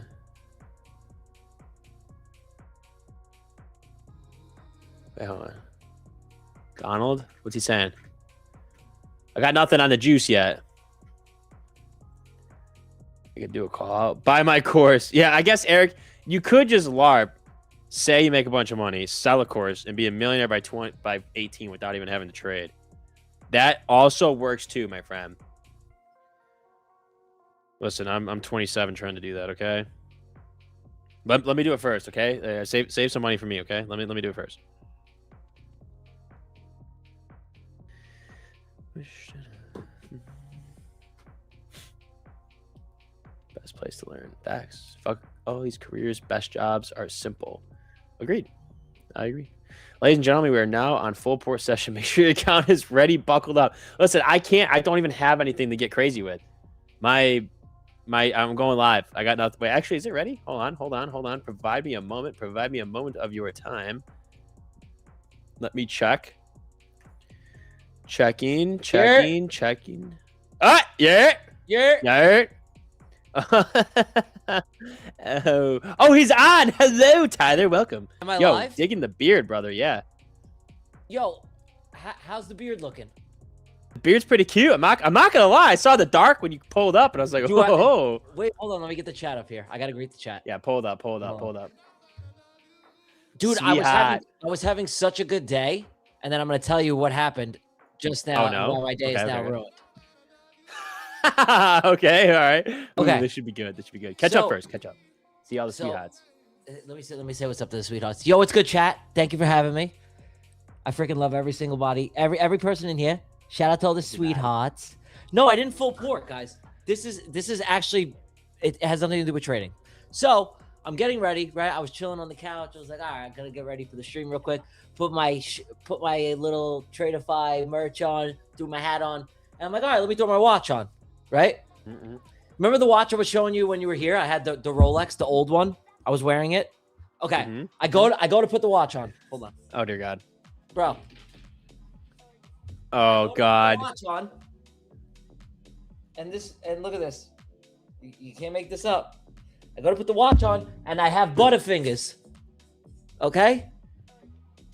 Wait, hold on. Donald? What's he saying? I got nothing on the juice yet. I could do a call out. Buy my course. Yeah, I guess, Eric, you could just LARP, say you make a bunch of money, sell a course, and be a millionaire by 18 without even having to trade. That also works too, my friend. Listen, I'm 27 trying to do that, okay? Let me do it first, okay? Save some money for me, okay? Let me do it first. Best place to learn. Facts. Fuck all these careers. Best jobs are simple. Agreed. I agree. Ladies and gentlemen, we are now on full port session. Make sure your account is ready, buckled up. Listen, I don't even have anything to get crazy with. I'm going live. I got nothing. Wait, actually, is it ready? Hold on. Provide me a moment. Provide me a moment of your time. Let me check. Checking. Ah, yeah. Oh, he's on. Hello, Tyler. Welcome. Am I Yo, live? digging the beard, brother. Yeah. Yo, how's the beard looking? The beard's pretty cute. I'm not gonna lie. I saw the dark when you pulled up, and I was like, oh. Wait, hold on. Let me get the chat up here. I gotta greet the chat. Yeah, pulled up. Dude, I was having such a good day, and then I'm gonna tell you what happened just now. Oh, no? And why my day is now ruined. Okay, all right. Okay. Ooh, this should be good. Catch up first. See all the sweethearts. Let me say what's up to the sweethearts. Yo, what's good, chat? Thank you for having me. I freaking love every single body, every person in here. Shout out to all the sweethearts. No, I didn't full port, guys. This is actually It has nothing to do with trading. So I'm getting ready, right? I was chilling on the couch. I was like, all right, I gotta get ready for the stream real quick. Put my little Tradeify merch on, threw my hat on, and I'm like, all right, let me throw my watch on, right? Remember the watch I was showing you when you were here? I had the Rolex, the old one. I was wearing it. Okay, I go to put the watch on. Hold on. Oh dear God, bro. Oh God. Watch on. And look at this. You can't make this up. I go to put the watch on, and I have Butterfingers. Okay?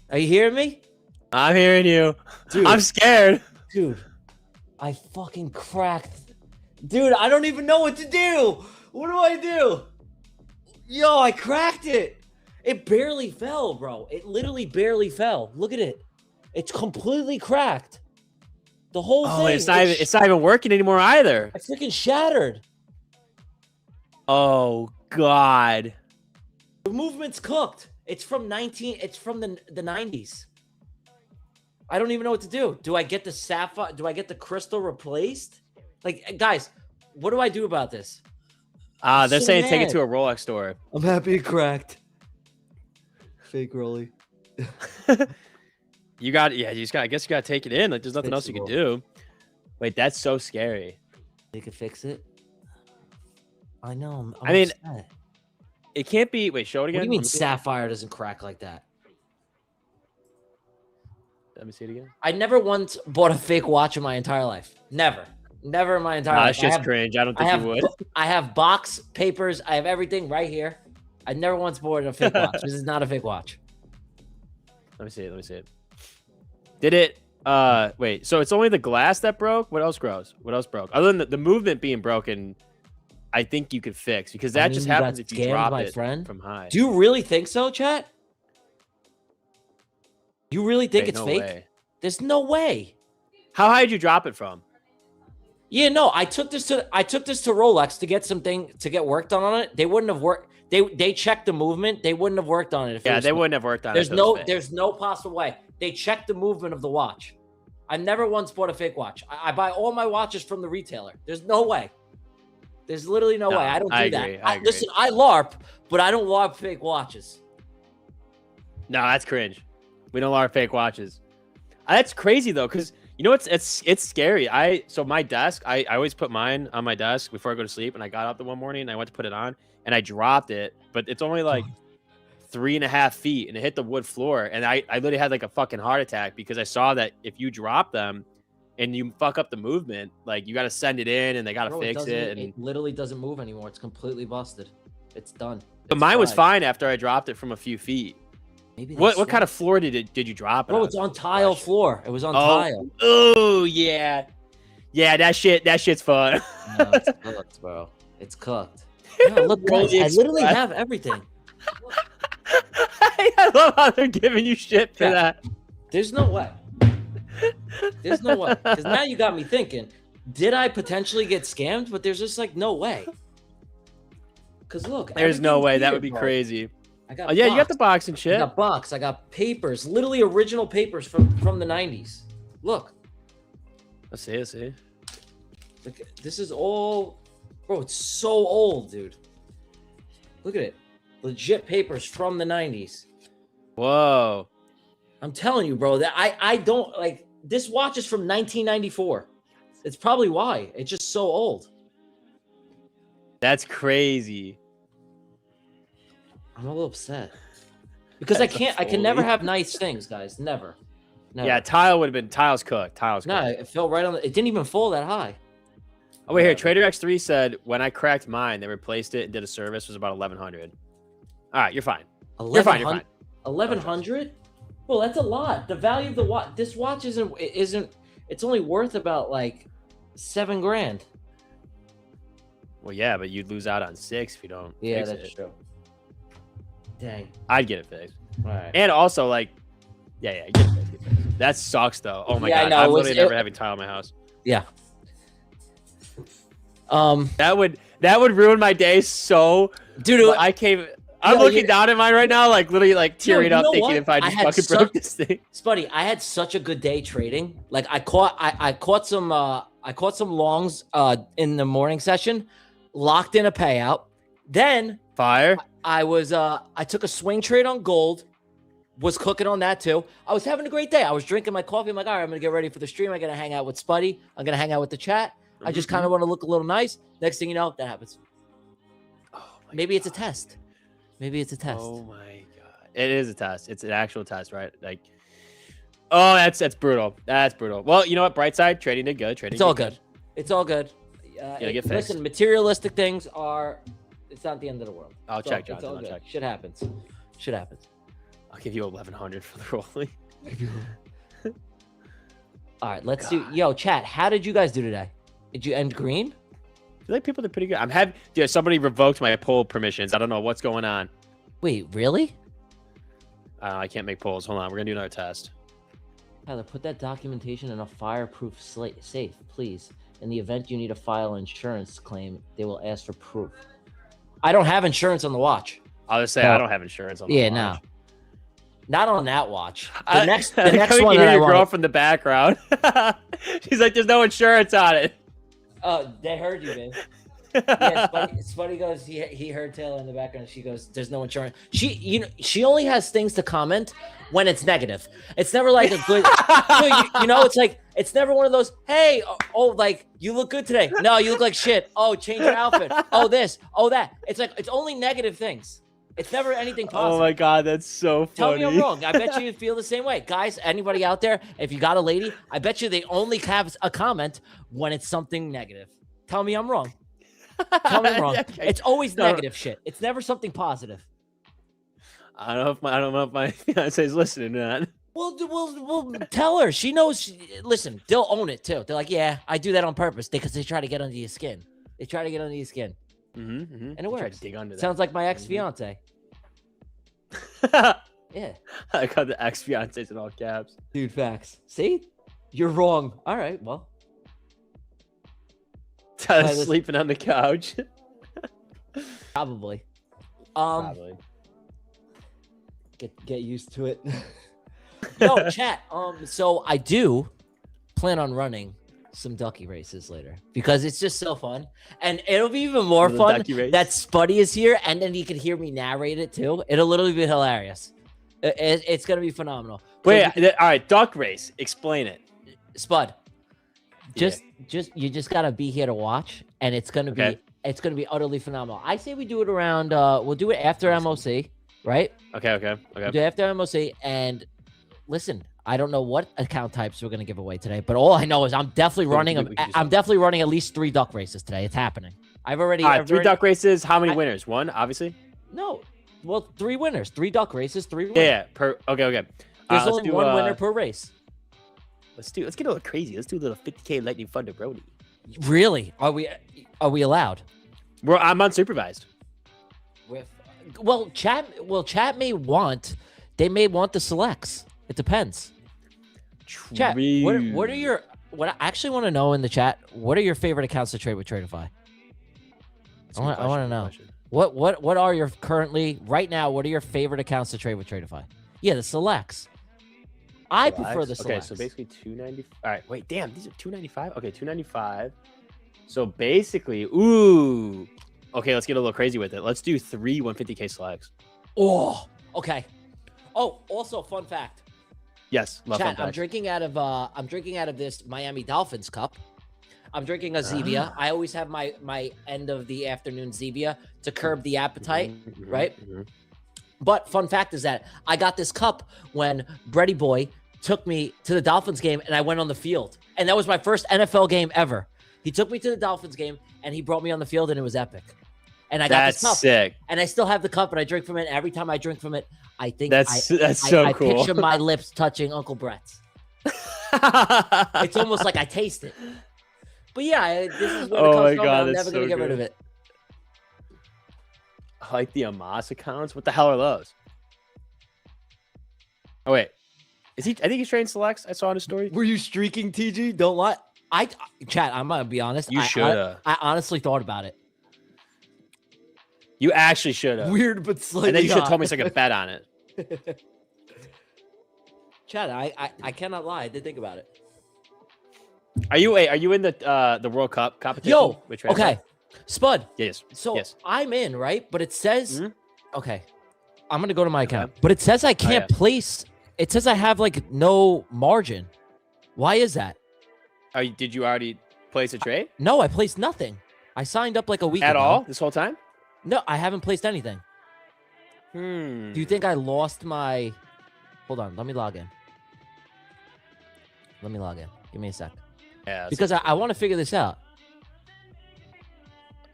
Are you hearing me? I'm hearing you. Dude, I'm scared. Dude, I fucking cracked. Dude, I don't even know what to do. What do I do? Yo, I cracked it. It barely fell, bro. It literally barely fell. Look at it. It's completely cracked. The whole thing. It's not even working anymore either. I freaking shattered. Oh God. The movement's cooked. It's from the 90s. I don't even know what to do. Do I get the sapphire? Do I get the crystal replaced? Like, guys, what do I do about this? They're saying take it to a Rolex store. I'm happy it cracked. Fake Rolly. I guess you gotta take it in. Like, there's nothing else you can do. Wait, that's so scary. They could fix it. I know. I mean, it can't be. Wait, show it again. What do you mean sapphire doesn't crack like that? Let me see it again. I never once bought a fake watch in my entire life. Never in my entire life. That's just cringe. I don't think you would. I have box papers. I have everything right here. I never once bought a fake watch. This is not a fake watch. Let me see it. Did it? Wait. So it's only the glass that broke. What else broke? Other than the movement being broken, I think you could fix, because that just happens if you drop it from high. Do you really think so, chat? You really think it's fake? Way. There's no way. How high did you drop it from? Yeah, no. I took this to Rolex to get work done on it. They wouldn't have worked. They checked the movement. They wouldn't have worked on it if they wouldn't have worked on it. There's no possible way. They checked the movement of the watch. I never once bought a fake watch. I buy all my watches from the retailer. There's no way. There's literally no way. I don't do that. I agree. Listen, I LARP, but I don't LARP fake watches. No, that's cringe. We don't LARP fake watches. That's crazy though, because you know it's scary. So my desk, I always put mine on my desk before I go to sleep, and I got up the one morning and I went to put it on and I dropped it, but it's only like 3.5 feet and it hit the wood floor, and I literally had like a fucking heart attack because I saw that if you drop them and you fuck up the movement, like you got to send it in and they got to fix it. And it literally doesn't move anymore. It's completely busted. It's done. But mine was fine after I dropped it from a few feet. Maybe what kind of floor did you drop it on? It's on tile floor. It was on tile. Oh yeah. Yeah, that shit's fun. No, it's cooked, bro. It's cooked. No, look, guys, I literally have everything. I love how they're giving you shit for that. There's no way. There's no way. Because now you got me thinking, did I potentially get scammed? But there's just like no way. Because look, there's no way. That would be crazy. I got you got the box and shit. I got box. I got papers, literally original papers from the 90s. Look. Let's see. Look, this is all, bro. It's so old, dude. Look at it. Legit papers from the 90s. Whoa. I'm telling you, bro, that I don't like this watch is from 1994. It's probably why. It's just so old. That's crazy. I'm a little upset. Because I can never have nice things, guys. Never. Yeah, tile's cooked. No, it fell right on it didn't even fall that high. Oh, wait, here. Trader X3 said when I cracked mine, they replaced it and did a service. It was about 1,100. All right, you're fine. You're fine. 1,100? Well, that's a lot. The value of the watch. This watch isn't. It's only worth about like $7,000. Well, yeah, but you'd lose out on 6 if you don't. Yeah, fix that's true. Dang. I'd get it fixed. All right. And also, like, get it fixed. That sucks, though. Oh my god, I'm literally never having tile in my house. Yeah. That would ruin my day so. Dude, I'm looking down at mine right now, like literally, like tearing up, thinking if I just fucking broke this thing. Spuddy, I had such a good day trading. Like I caught some longs in the morning session. locked in a payout. Then Fire. I took a swing trade on gold, was cooking on that too. I was having a great day. I was drinking my coffee. I'm like, all right, I'm going to get ready for the stream. I'm going to hang out with Spuddy. I'm going to hang out with the chat. I just kind of want to look a little nice. Next thing you know, that happens. Maybe it's a test. Maybe it's a test. Oh my God. It is a test. It's an actual test, right? Like, oh, that's brutal. That's brutal. Well, you know what? Bright side, trading did good. Trading. It's all good. It's all good. Get fixed. Listen, materialistic things are. It's not the end of the world. I'll check, Jonathan. I'll check. Shit happens. Shit happens. I'll give you 1,100 for the rolling. All right, let's do. Yo, chat. How did you guys do today? Did you end green? I feel like people did pretty good. I'm happy. Dude, somebody revoked my poll permissions. I don't know what's going on. Wait, really? I can't make polls. Hold on. We're gonna do another test. Tyler, put that documentation in a fireproof safe, please. In the event you need to file an insurance claim, they will ask for proof. I don't have insurance on the watch. I'll just say I don't have insurance on the watch. No. Not on that watch. The I next can one hear that your I girl want. from the background. She's like, "There's no insurance on it." Oh, they heard you, man. Yeah, Spuddy goes. He heard Taylor in the background. She goes, "There's no insurance." She only has things to comment when it's negative. It's never like a good. It's like it's never one of those. Hey, like you look good today. No, you look like shit. Oh, change your outfit. Oh, this. Oh, that. It's like it's only negative things. It's never anything positive. Oh my God, that's so funny. Tell me I'm wrong. I bet you feel the same way. Guys, anybody out there, if you got a lady, I bet you they only have a comment when it's something negative. Tell me I'm wrong. Tell me I'm wrong. It's always negative shit. It's never something positive. I don't know if my fiance is listening to that. Well, tell her. She knows. Listen, they'll own it too. They're like, yeah, I do that on purpose because they try to get under your skin. They try to get under your skin. And it works. Dig under that. Sounds like my ex-fiance. Yeah. I got the ex-fiancés in all caps. Dude, facts. See? You're wrong. All right, well. Tyler's sleeping on the couch. Probably. Probably. Get used to it. Yo, chat. So I do plan on running some ducky races later because it's just so fun, and it'll be even more fun that Spuddy is here, and then he can hear me narrate it too. It'll literally be hilarious. It's gonna be phenomenal. Wait, all right, duck race. Explain it, Spud. You just gotta be here to watch, and it's gonna be utterly phenomenal. I say we do it around. We'll do it after MOC, right? Okay. We'll do it after MOC, and listen. I don't know what account types we're gonna give away today, but all I know is I'm definitely running at least 3 duck races today. It's happening. I've already 3 duck races. How many winners? 1, obviously. No, well, 3 winners, 3 duck races, 3 winners. Yeah. Okay. There's only 1 winner per race. Let's get a little crazy. Let's do a little 50K lightning thunder, Brody. Really? Are we allowed? I'm unsupervised. Chat may want the selects. It depends. Chat, what I actually want to know in the chat, what are your favorite accounts to trade with Tradeify? I want to know. What are your currently right now, what are your favorite accounts to trade with Tradeify? Yeah, the selects. I prefer the selects. Okay, so basically 295. All right, wait, damn, these are 295. Okay, 295. So basically, ooh. Okay, let's get a little crazy with it. Let's do 3 150K selects. Oh, okay. Oh, also fun fact. Yes, love Chat, I'm drinking out of this Miami Dolphins cup. I'm drinking a Zevia. I always have my end of the afternoon Zevia to curb the appetite, right? But fun fact is that I got this cup when Brady Boy took me to the Dolphins game and I went on the field. And that was my first NFL game ever. He took me to the Dolphins game and he brought me on the field and it was epic. And I got this cup. Sick. And I still have the cup and I drink from it. And every time I drink from it, I think that's so cool. I picture my lips touching Uncle Brett's. It's almost like I taste it. But yeah, this is where it comes from. I'm never going to get rid of it. I like the Amos accounts. What the hell are those? Oh, wait. I think he's trading selects. I saw on his story. Were you streaking, TG? Don't lie. Chat, I'm going to be honest. You should have. I honestly thought about it. You actually should have. Weird, but slightly. And then you should have told me so I could bet on it. Chad, I cannot lie. I did think about it. Are you in the World Cup competition? Yo, okay. Spud. Yes. So yes. I'm in, right? But it says, Mhm. okay, I'm gonna go to my account, but it says I can't place. It says I have like no margin. Why is that? Did you already place a trade No, I placed nothing. I signed up like a week at ago. all this whole time? No, I haven't placed anything. Hmm. Do you think I lost my? Hold on, let me log in. Give me a sec. Yeah. Because I want to figure this out.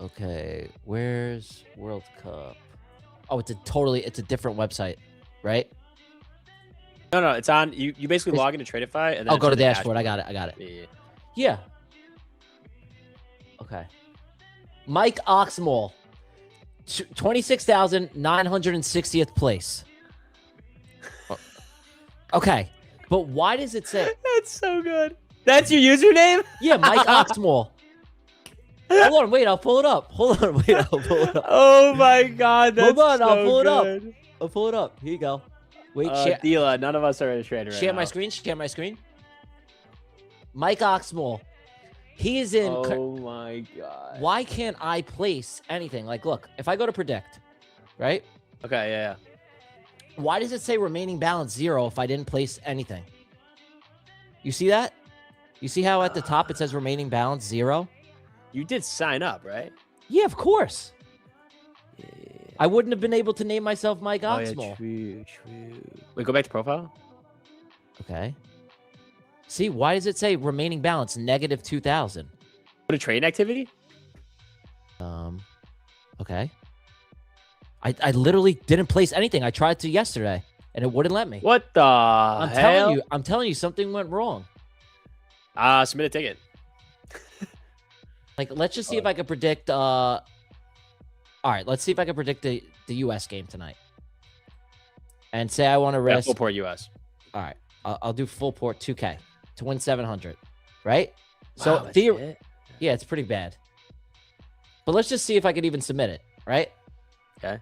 Okay, where's World Cup? Oh, it's a different website, right? No, it's on. You basically log into Tradeify and then I'll go to the dashboard. I got it. Yeah. Okay. Mike Oxmall, 26,960th place. Okay, but why does it say? That's so good. That's your username? Yeah, Mike Oxmall. Hold on, wait, I'll pull it up. Hold on, wait, I'll pull it up. Oh my God, that's Hold on, so I'll pull it up. good. I'll pull it up. Here you go. Wait, share. Dila, none of us are in a trade right Share now. my screen. Share my screen. Mike Oxmall. He is in. Oh my God. Why can't I place anything? Like, look, if I go to predict, right? Okay, yeah. Why does it say remaining balance 0 if I didn't place anything? You see that? You see how at the top it says remaining balance 0? You did sign up, right? Yeah, of course. Yeah. I wouldn't have been able to name myself Mike Oh, yeah, Oxmall. true. Wait, go back to profile. Okay. See, why does it say remaining balance negative 2,000? Go to trade activity. Okay. I literally didn't place anything. I tried to yesterday, and it wouldn't let me. What the I'm hell? telling you, something went wrong. Submit a ticket. Like, let's just see if I can predict. All right, let's see if I can predict the U.S. game tonight. And say I want to Yeah, risk. full port US. All right, I'll do full port 2K to win 700, right? So Wow, that's it? yeah, it's pretty bad. But let's just see if I could even submit it, right? Okay.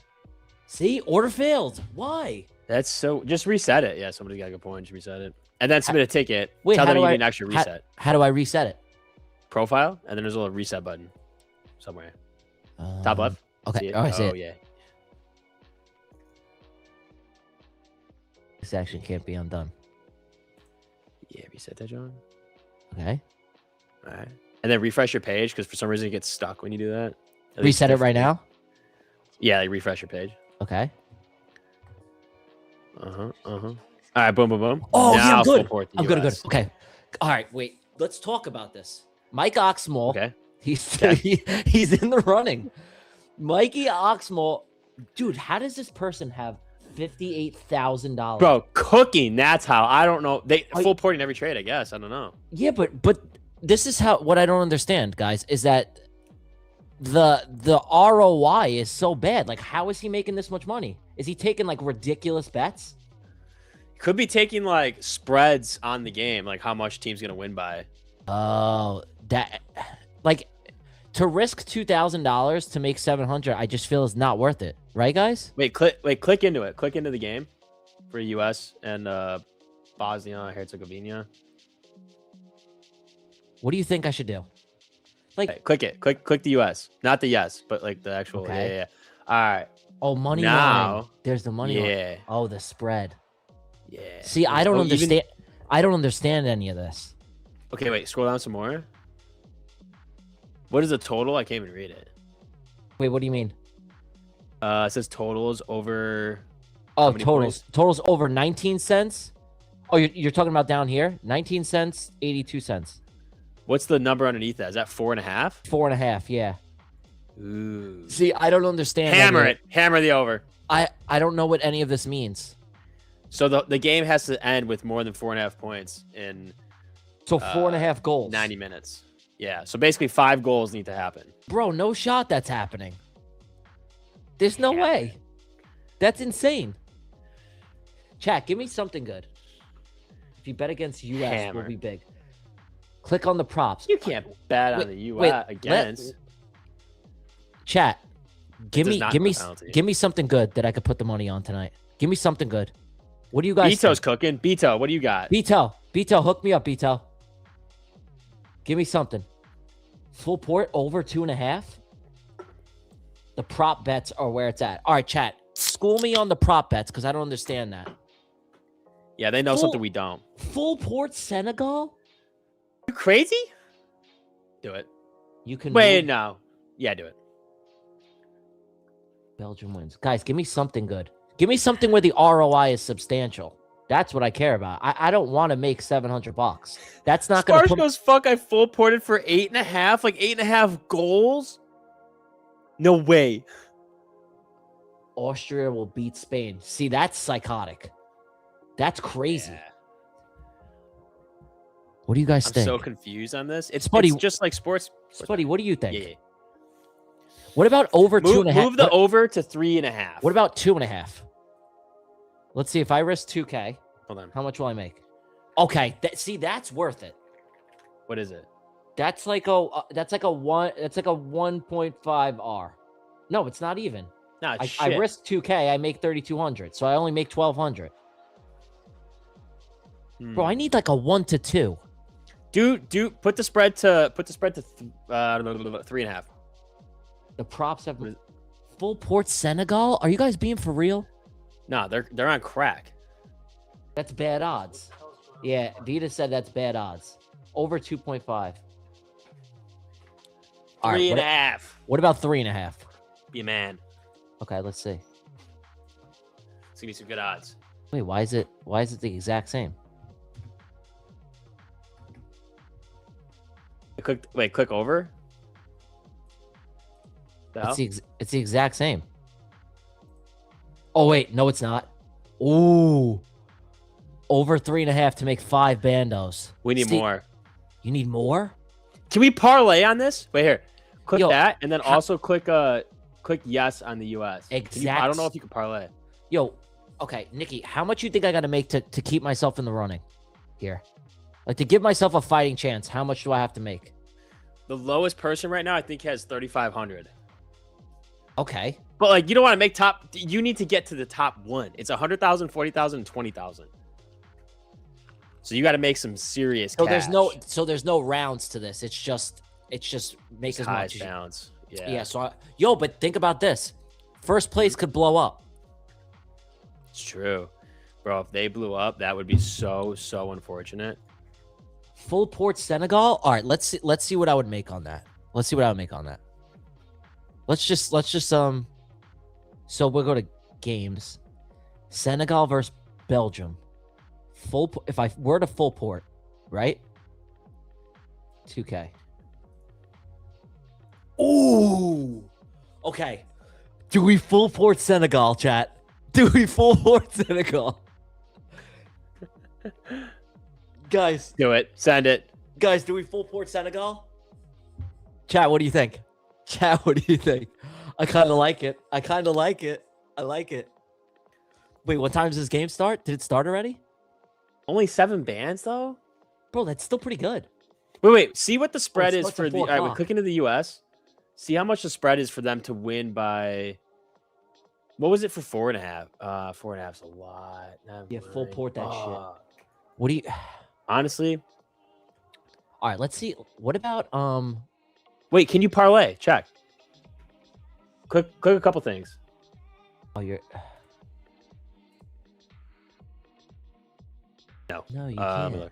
See, order failed. Why? That's so. Just reset it. Yeah, somebody got a good point. Just reset it, and then submit a ticket. Wait, Tell how them do you I- need an extra reset. How do I reset it? Profile, and then there's a little reset button somewhere. Top left. Okay. See it? Oh, I see it. Yeah. This action can't be undone. Yeah, reset that, John. Okay. All right. And then refresh your page because for some reason it gets stuck when you do that. At least Reset it right now. Yeah, like refresh your page. Okay. All right, boom, boom, boom. Oh, yeah, Now I'm full good. port the I'm good. I'm good. US. Okay. All right. Wait. Let's talk about this. Mike Oxmall. Okay. He's he's in the running. Mikey Oxmall, dude. How does this person have $58,000? Bro, cooking. That's how. I don't know. They I- full porting every trade, I guess. I don't know. Yeah, but this is how what I don't understand, guys, is that the ROI is so bad. Like, how is he making this much money? Is he taking like ridiculous bets? Could be taking like spreads on the game, like how much team's gonna win by. Oh, that like to risk $2,000 to make 700. I just feel is not worth it, right, guys? Wait, click into it. Click into the game for US and Bosnia Herzegovina. What do you think I should do? Like, Okay, click it. Click the US, not the yes, but like the actual. Okay. Yeah. All right. oh, money Now- line. There's the money line. Yeah. Oh, the spread. Yeah. See, I don't Oh, even- understand. I don't understand any of this. Okay, wait. Scroll down some more. What is the total? I can't even read it. Wait, what do you mean? It says totals over. Oh, many totals. Totals over 19 cents. Oh, you're talking about down here? 19 cents, 82 cents. What's the number underneath that? Is that 4.5? 4.5, yeah. Ooh. See, I don't understand. Hammer any of it. Hammer the over. I don't know what any of this means. So the game has to end with more than 4.5 points in So 4.5 goals. 90 minutes. Yeah. So basically 5 goals need to happen. Bro, no shot that's happening. There's no way. That's insane. Chat, give me something good. If you bet against US, Hammer. we'll be big. Click on the props. You can't bet on Wait, the US wait, against. Chat, give does me not give have me a penalty. give me something good that I could put the money on tonight. Give me something good. What do you guys Beto's think? cooking. Beto, what do you got? Beto, hook me up, Beto. Give me something. Full port over 2.5. The prop bets are where it's at. All right, chat. School me on the prop bets because I don't understand that. Yeah, they know something we don't. Full port Senegal? You crazy? Do it. You can wait. No. Yeah, do it. Belgium wins. Guys, give me something good. Give me something where the ROI is substantial. That's what I care about. I don't want to make $700. That's not going to put... goes, fuck, I full ported for 8.5, like 8.5 goals? No way. Austria will beat Spain. See, that's psychotic. That's crazy. Yeah. What do you guys think? I'm so confused on this. It's just like sports. Spuddy, what do you think? Yeah. What about over 2.5? Move the over to 3.5. What about 2.5? Let's see. If I risk 2K, hold on. How much will I make? Okay, see, that's worth it. What is it? That's like a 1.5 R. No, it's not even. No, I risk 2K. I make 3,200, so I only make 1,200. Bro, I need like a 1 to 2. Dude, put the spread to 3.5. The props have full port Senegal. Are you guys being for real? No, they're on crack. That's bad odds. Yeah, Vita said that's bad odds. Over 2.5. 3.5. What about 3.5? Be a man. Okay, let's see. It's gonna be some good odds. Wait, why is it the exact same? Click over. It's the exact same. Oh wait, no, it's not. Ooh, over 3.5 to make 5 bandos. We need more. You need more? Can we parlay on this? Wait here. Click that, and then also click yes on the US. Exactly. I don't know if you can parlay. Yo, okay, Nikki, how much you think I got to make to keep myself in the running here? Like to give myself a fighting chance, how much do I have to make? The lowest person right now, I think, has 3,500. Okay. But like, you don't want to make top. You need to get to the top one. It's 100,000, 40,000, and 20,000. So you got to make some serious cash. There's no rounds to this. It's just make as much as bounce. Yeah. Yeah. So but think about this. First place could blow up. It's true, bro. If they blew up, that would be so unfortunate. Full port Senegal. All right, let's see what I would make on that. Let's just so we'll go to games. Senegal versus Belgium. If I were to full port, right? 2K. Ooh. Okay. Do we full port Senegal, chat? Do we full port Senegal? Guys. Do it. Send it. Guys, do we full port Senegal? Chat, what do you think? Chat, what do you think? I kind of like it. I like it. Wait, what time does this game start? Did it start already? Only 7 bans, though? Bro, that's still pretty good. Wait. See what the spread is for the... All right, we click into the US. See how much the spread is for them to win by... What was it for 4.5? 4.5's a lot. Yeah, full port that shit. What do you... Honestly... All right, let's see. What about... Wait, can you parlay? Check. Click a couple things. Oh, you're... No, you can't.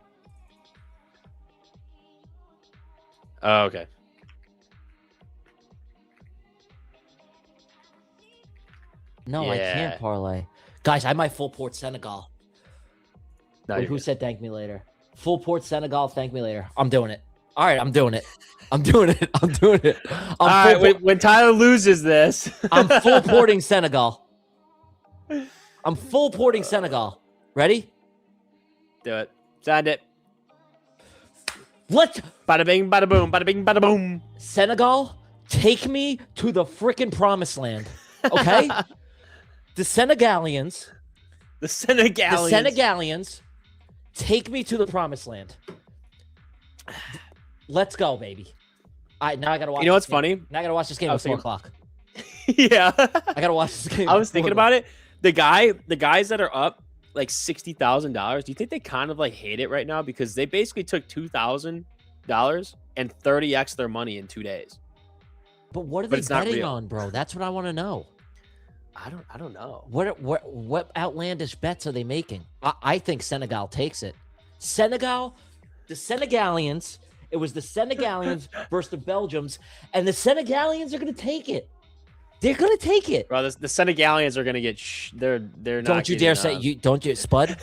Oh, okay. No, I can't parlay. Guys, I might full port Senegal. No, wait, who said thank me later? Full port Senegal, thank me later. I'm doing it. All right, I'm doing it. All right, when Tyler loses this. I'm full porting Senegal. Ready? Do it. Send it. What? Bada bing, bada boom, bada bing, bada boom. Senegal, take me to the freaking promised land. Okay? The Senegalians, take me to the promised land. Let's go, baby. Now I gotta watch. You know what's funny? Now I gotta watch this game at 4 o'clock. Yeah. I gotta watch this game. I was thinking about it. The guys that are up like $60,000. Do you think they kind of like hate it right now because they basically took $2,000 and 30x their money in 2 days? But what are But they it's not betting real. on, bro? That's what I want to know. I don't know. What outlandish bets are they making? I think Senegal takes it. Senegal, the Senegalians. It was the Senegalians versus the Belgians, and the Senegalians are going to take it. They're going to take it. Bro, the Senegalians are gonna get. They're not. Don't you dare say you. Don't you, Spud?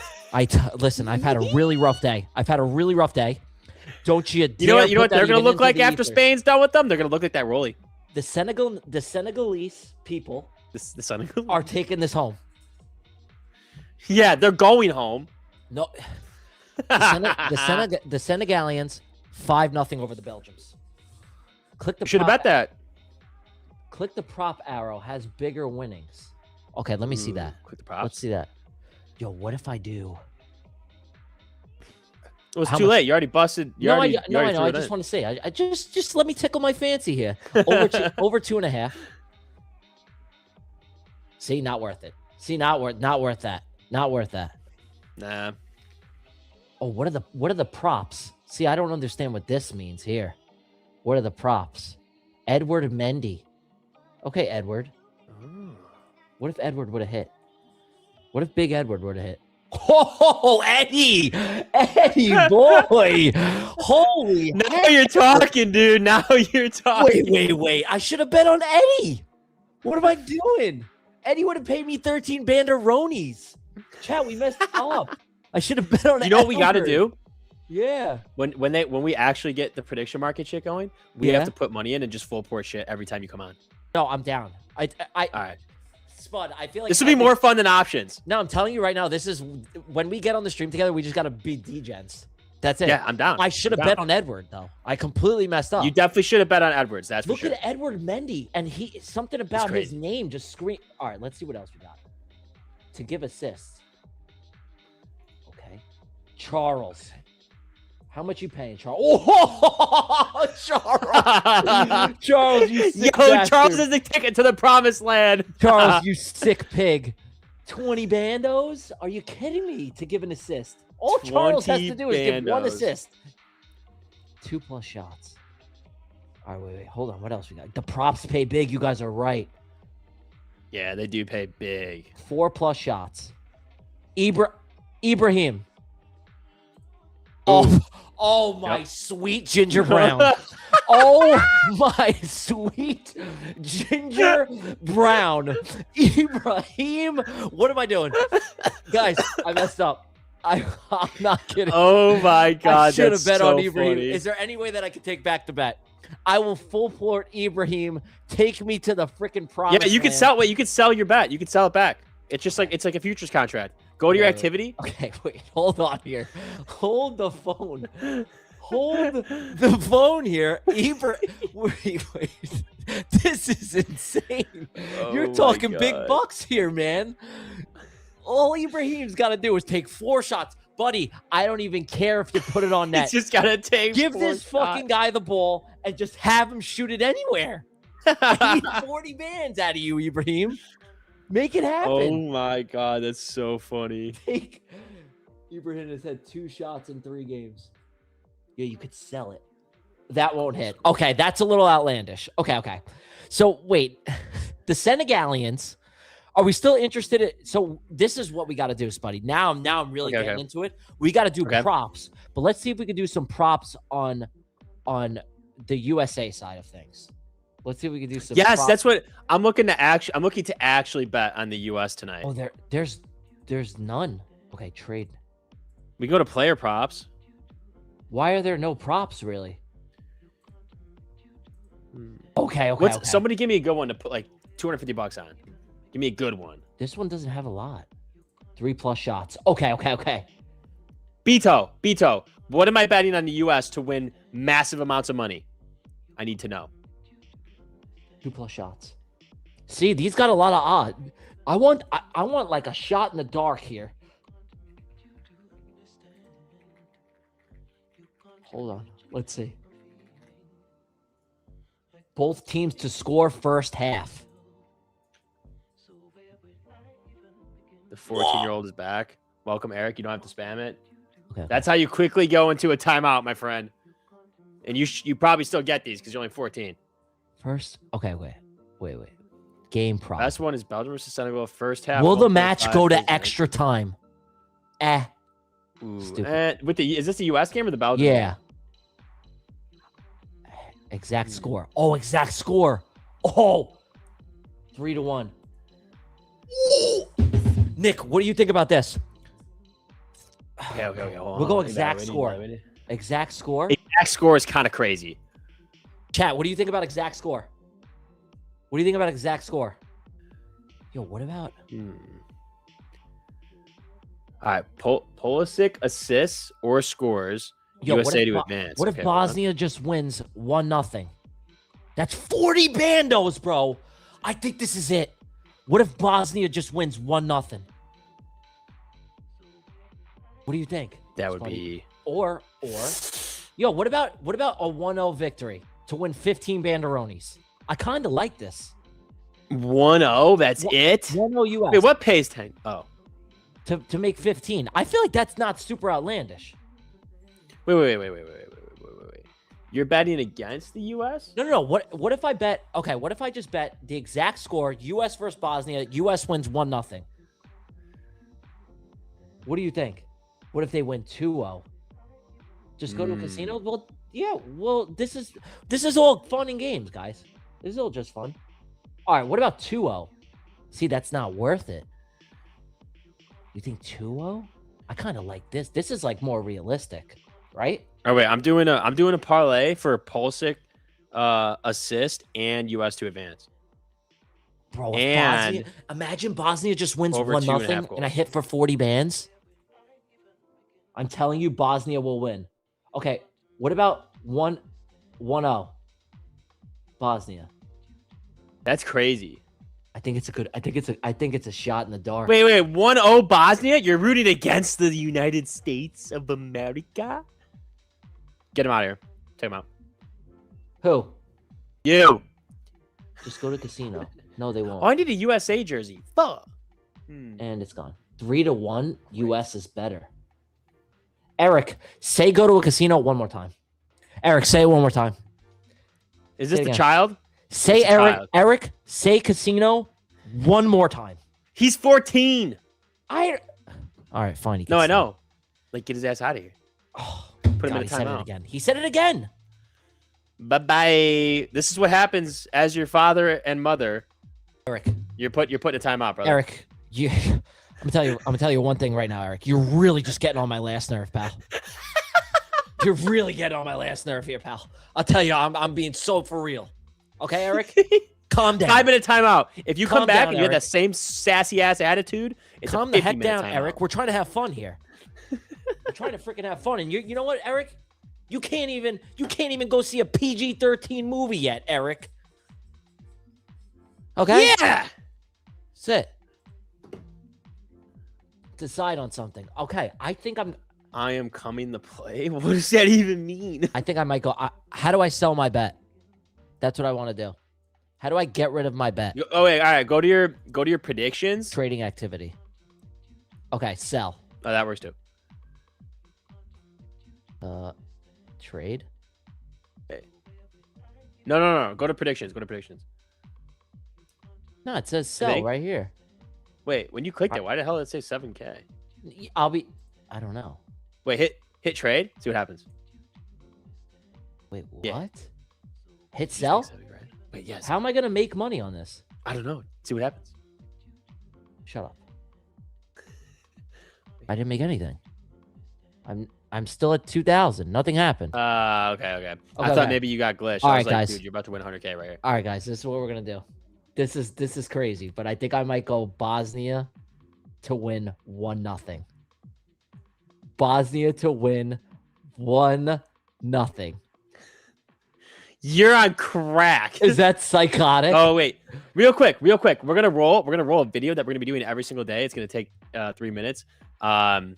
Listen. I've had a really rough day. Don't you? You know what? You know what put that they're gonna even look into like the after ether. Spain's done with them? They're gonna look like that Rolly. The Senegalese people The Senegal. are taking this home. Yeah, they're going home. No, the Senegalians 5-0 over the Belgians. Click the Should have prop- bet that. Click the prop arrow has bigger winnings. Okay, let me see that. Click the props. Let's see that. Yo, what if I do? It was How too much- late. You already busted. You No, already, I know. threw I it just in. want to say. I just let me tickle my fancy here. Over 2.5. See, not worth it. See, not worth that. Not worth that. Nah. Oh, what are the props? See, I don't understand what this means here. What are the props? Edward Mendy. Okay, Edward. Oh. What if Edward would have hit? What if Big Edward would have hit? Oh, Eddie! Eddie, boy! Holy Now you're talking, dude. Now you're talking. Wait. I should have bet on Eddie. What am I doing? Eddie would have paid me 13 banderonis. Chat, we messed up. I should have bet on You know what we got to Edward. do? Yeah. When we actually get the prediction market shit going, we Yeah. have to put money in and just full port shit every time you come on. No, I'm down. All right. Spud, I feel like This will be more fun than options. No, I'm telling you right now, this is when we get on the stream together, we just got to be degens. That's it. Yeah, I'm down. I should have I'm bet down. on Edward, though. I completely messed up. You definitely should have bet on Edwards. That's for Look sure. at Edward Mendy, and something about his crazy. name just scream. All right, let's see what else we got. To give assists. Okay. Charles. How much you paying, Charles? Oh, Charles. Charles, you sick Yo, bastard. Charles is the ticket to the promised land. Charles, you sick pig. 20 bandos? Are you kidding me to give an assist? All Charles has to 20 do is give one bandos. assist. 2+ shots. All right, wait. Hold on. What else we got? The props pay big. You guys are right. Yeah, they do pay big. 4+ shots. Ibrahim. Oh my Yep. sweet Ginger Brown. Oh my sweet Ginger Brown. Ibrahim. What am I doing? Guys, I messed up. I'm not kidding. Oh my god, I should have that's bet so on Ibrahim. funny. Is there any way that I could take back the bet? I will full port Ibrahim. Take me to the freaking promise. Yeah, you could land. sell. Wait, you could sell your bet. You could sell it back. It's just like a futures contract. Go to your activity. Okay, wait, hold on here. Hold the phone. Hold the phone here. Wait. This is insane. Oh You're my talking big God. bucks here, man. All Ibrahim's got to do is take 4 shots. Buddy, I don't even care if you put it on net. It's just gotta take. Give 4 this fucking guy the ball and just have him shoot it anywhere. I need 40 bands out of you, Ibrahim. Make it happen. Oh my god, that's so funny. Ibrahim has had 2 shots in 3 games. Yeah, you could sell it. That won't hit. Okay, that's a little outlandish. Okay. So wait, the Senegalians, are we still interested in? So this is what we got to do, Spuddy. Now I'm really Okay, getting okay. into it. We got to do Okay. props, but let's see if we can do some props on the USA side of things. Let's see if we can do some. Yes, props. that's what I'm looking to I'm looking to actually bet on the U.S. tonight. Oh, there's none. Okay, trade. We go to player props. Why are there no props really? Okay. Somebody give me a good one to put like $250 on. Give me a good one. This one doesn't have a lot. 3+ shots. Okay. Beto. What am I betting on the U.S. to win massive amounts of money? I need to know. 2+ shots. See, these got a lot of odd. I want like a shot in the dark here. Hold on. Let's see. Both teams to score first half. The 14-year-old is back. Welcome, Eric. You don't have to spam it. Okay. That's how you quickly go into a timeout, my friend. And you probably still get these because you're only 14. First, okay, wait. Game prop. Last one is Belgium versus Senegal. First half. Will the match 1.5 go to is extra time? Ooh, Stupid. with the is this the U.S. game or the Belgium? Yeah. game? Exact score. Oh, exact score. Oh, 3-1. Nick, what do you think about this? Okay. Hold on, We'll go hold on. exact We need score. that. Exact score. Exact score is kind of crazy. Chat, what do you think about exact score? What do you think about exact score? Yo, what about? All right, Pulisic assists or scores. Yo, USA to advance. What if Okay, hold on. Bosnia just wins 1-0? That's 40 bandos, bro. I think this is it. What if Bosnia just wins 1-0? What do you think? That would Spuddy? be Or yo, what about a 1-0 victory to win 15 banderonis? I kind of like this. 1-0. That's it. 1-0 US. Wait, what pays 10? Oh, to make 15. I feel like that's not super outlandish. wait. You're betting against the U.S.? No. What if I bet? Okay, what if I just bet the exact score: U.S. versus Bosnia. U.S. wins 1-0. What do you think? What if they win 2-0? Just go to a casino? Well, yeah. Well, this is all fun and games, guys. This is all just fun. All right. What about 2-0? See, that's not worth it. You think 2-0? I kind of like this. This is like more realistic, right? Oh wait, I'm doing a parlay for Pulisic assist and U.S. to advance. Bro, And imagine Bosnia just wins over 1-0 2.5 and I hit for 40 bands. I'm telling you, Bosnia will win. Okay, what about 1-0? Bosnia. That's crazy. I think it's a shot in the dark. Wait, 1-0 Bosnia? You're rooting against the United States of America? Get him out of here. Take him out. Who? You. Just go to casino. No, they won't. Oh, I need a USA jersey. Fuck. And it's gone. 3-1. US is better. Eric, say go to a casino one more time. Eric, say it one more time. Is this Say it the again. child? Say It's a Eric. child. Eric, say casino one more time. He's 14. All right, fine. No, I know. Like, get his ass out of here. Oh, Put him in he a said it timeout. again. He said it again. Bye-bye. This is what happens as your father and mother. Eric. You're putting a timeout, brother. Eric, I'm gonna tell you one thing right now, Eric. You're really just getting on my last nerve, pal. You're really getting on my last nerve here, pal. I'll tell you, I'm being so for real. Okay, Eric? Calm down. 5-minute timeout. If you come Calm back down, and you have Eric. that same sassy ass attitude, it's Calm a the heck 50-minute down, timeout. Eric. We're trying to have fun here. We're trying to freaking have fun. And you know what, Eric? You can't even go see a PG-13 movie yet, Eric. Okay? Yeah. Sit. Decide on something. Okay, I am coming to play. What does that even mean? think I might go. How do I sell my bet? That's what I want to do. How do I get rid of my bet? Oh wait, all right. Go to your predictions. Trading activity. Okay, sell. Oh, that works too. Trade. No. Go to predictions. No, it says sell think- right here. Wait, when you clicked it, why the hell did it say 7K? I don't know. Wait, hit trade. See what happens. Wait, what? Yeah. Hit sell? Wait, yes. How am I gonna make money on this? I don't know. See what happens. Shut up. I didn't make anything. I'm still at 2,000. Nothing happened. Okay. I thought okay. maybe you got glitched. All I right, was like, guys. dude, you're about to win 100K right here. All right, guys, this is what we're gonna do. This is crazy, but I think I might go Bosnia to win 1-0. Bosnia to win 1-0. You're on crack. Is that psychotic? Oh wait, real quick. We're gonna roll a video that we're gonna be doing every single day. It's gonna take 3 minutes. We're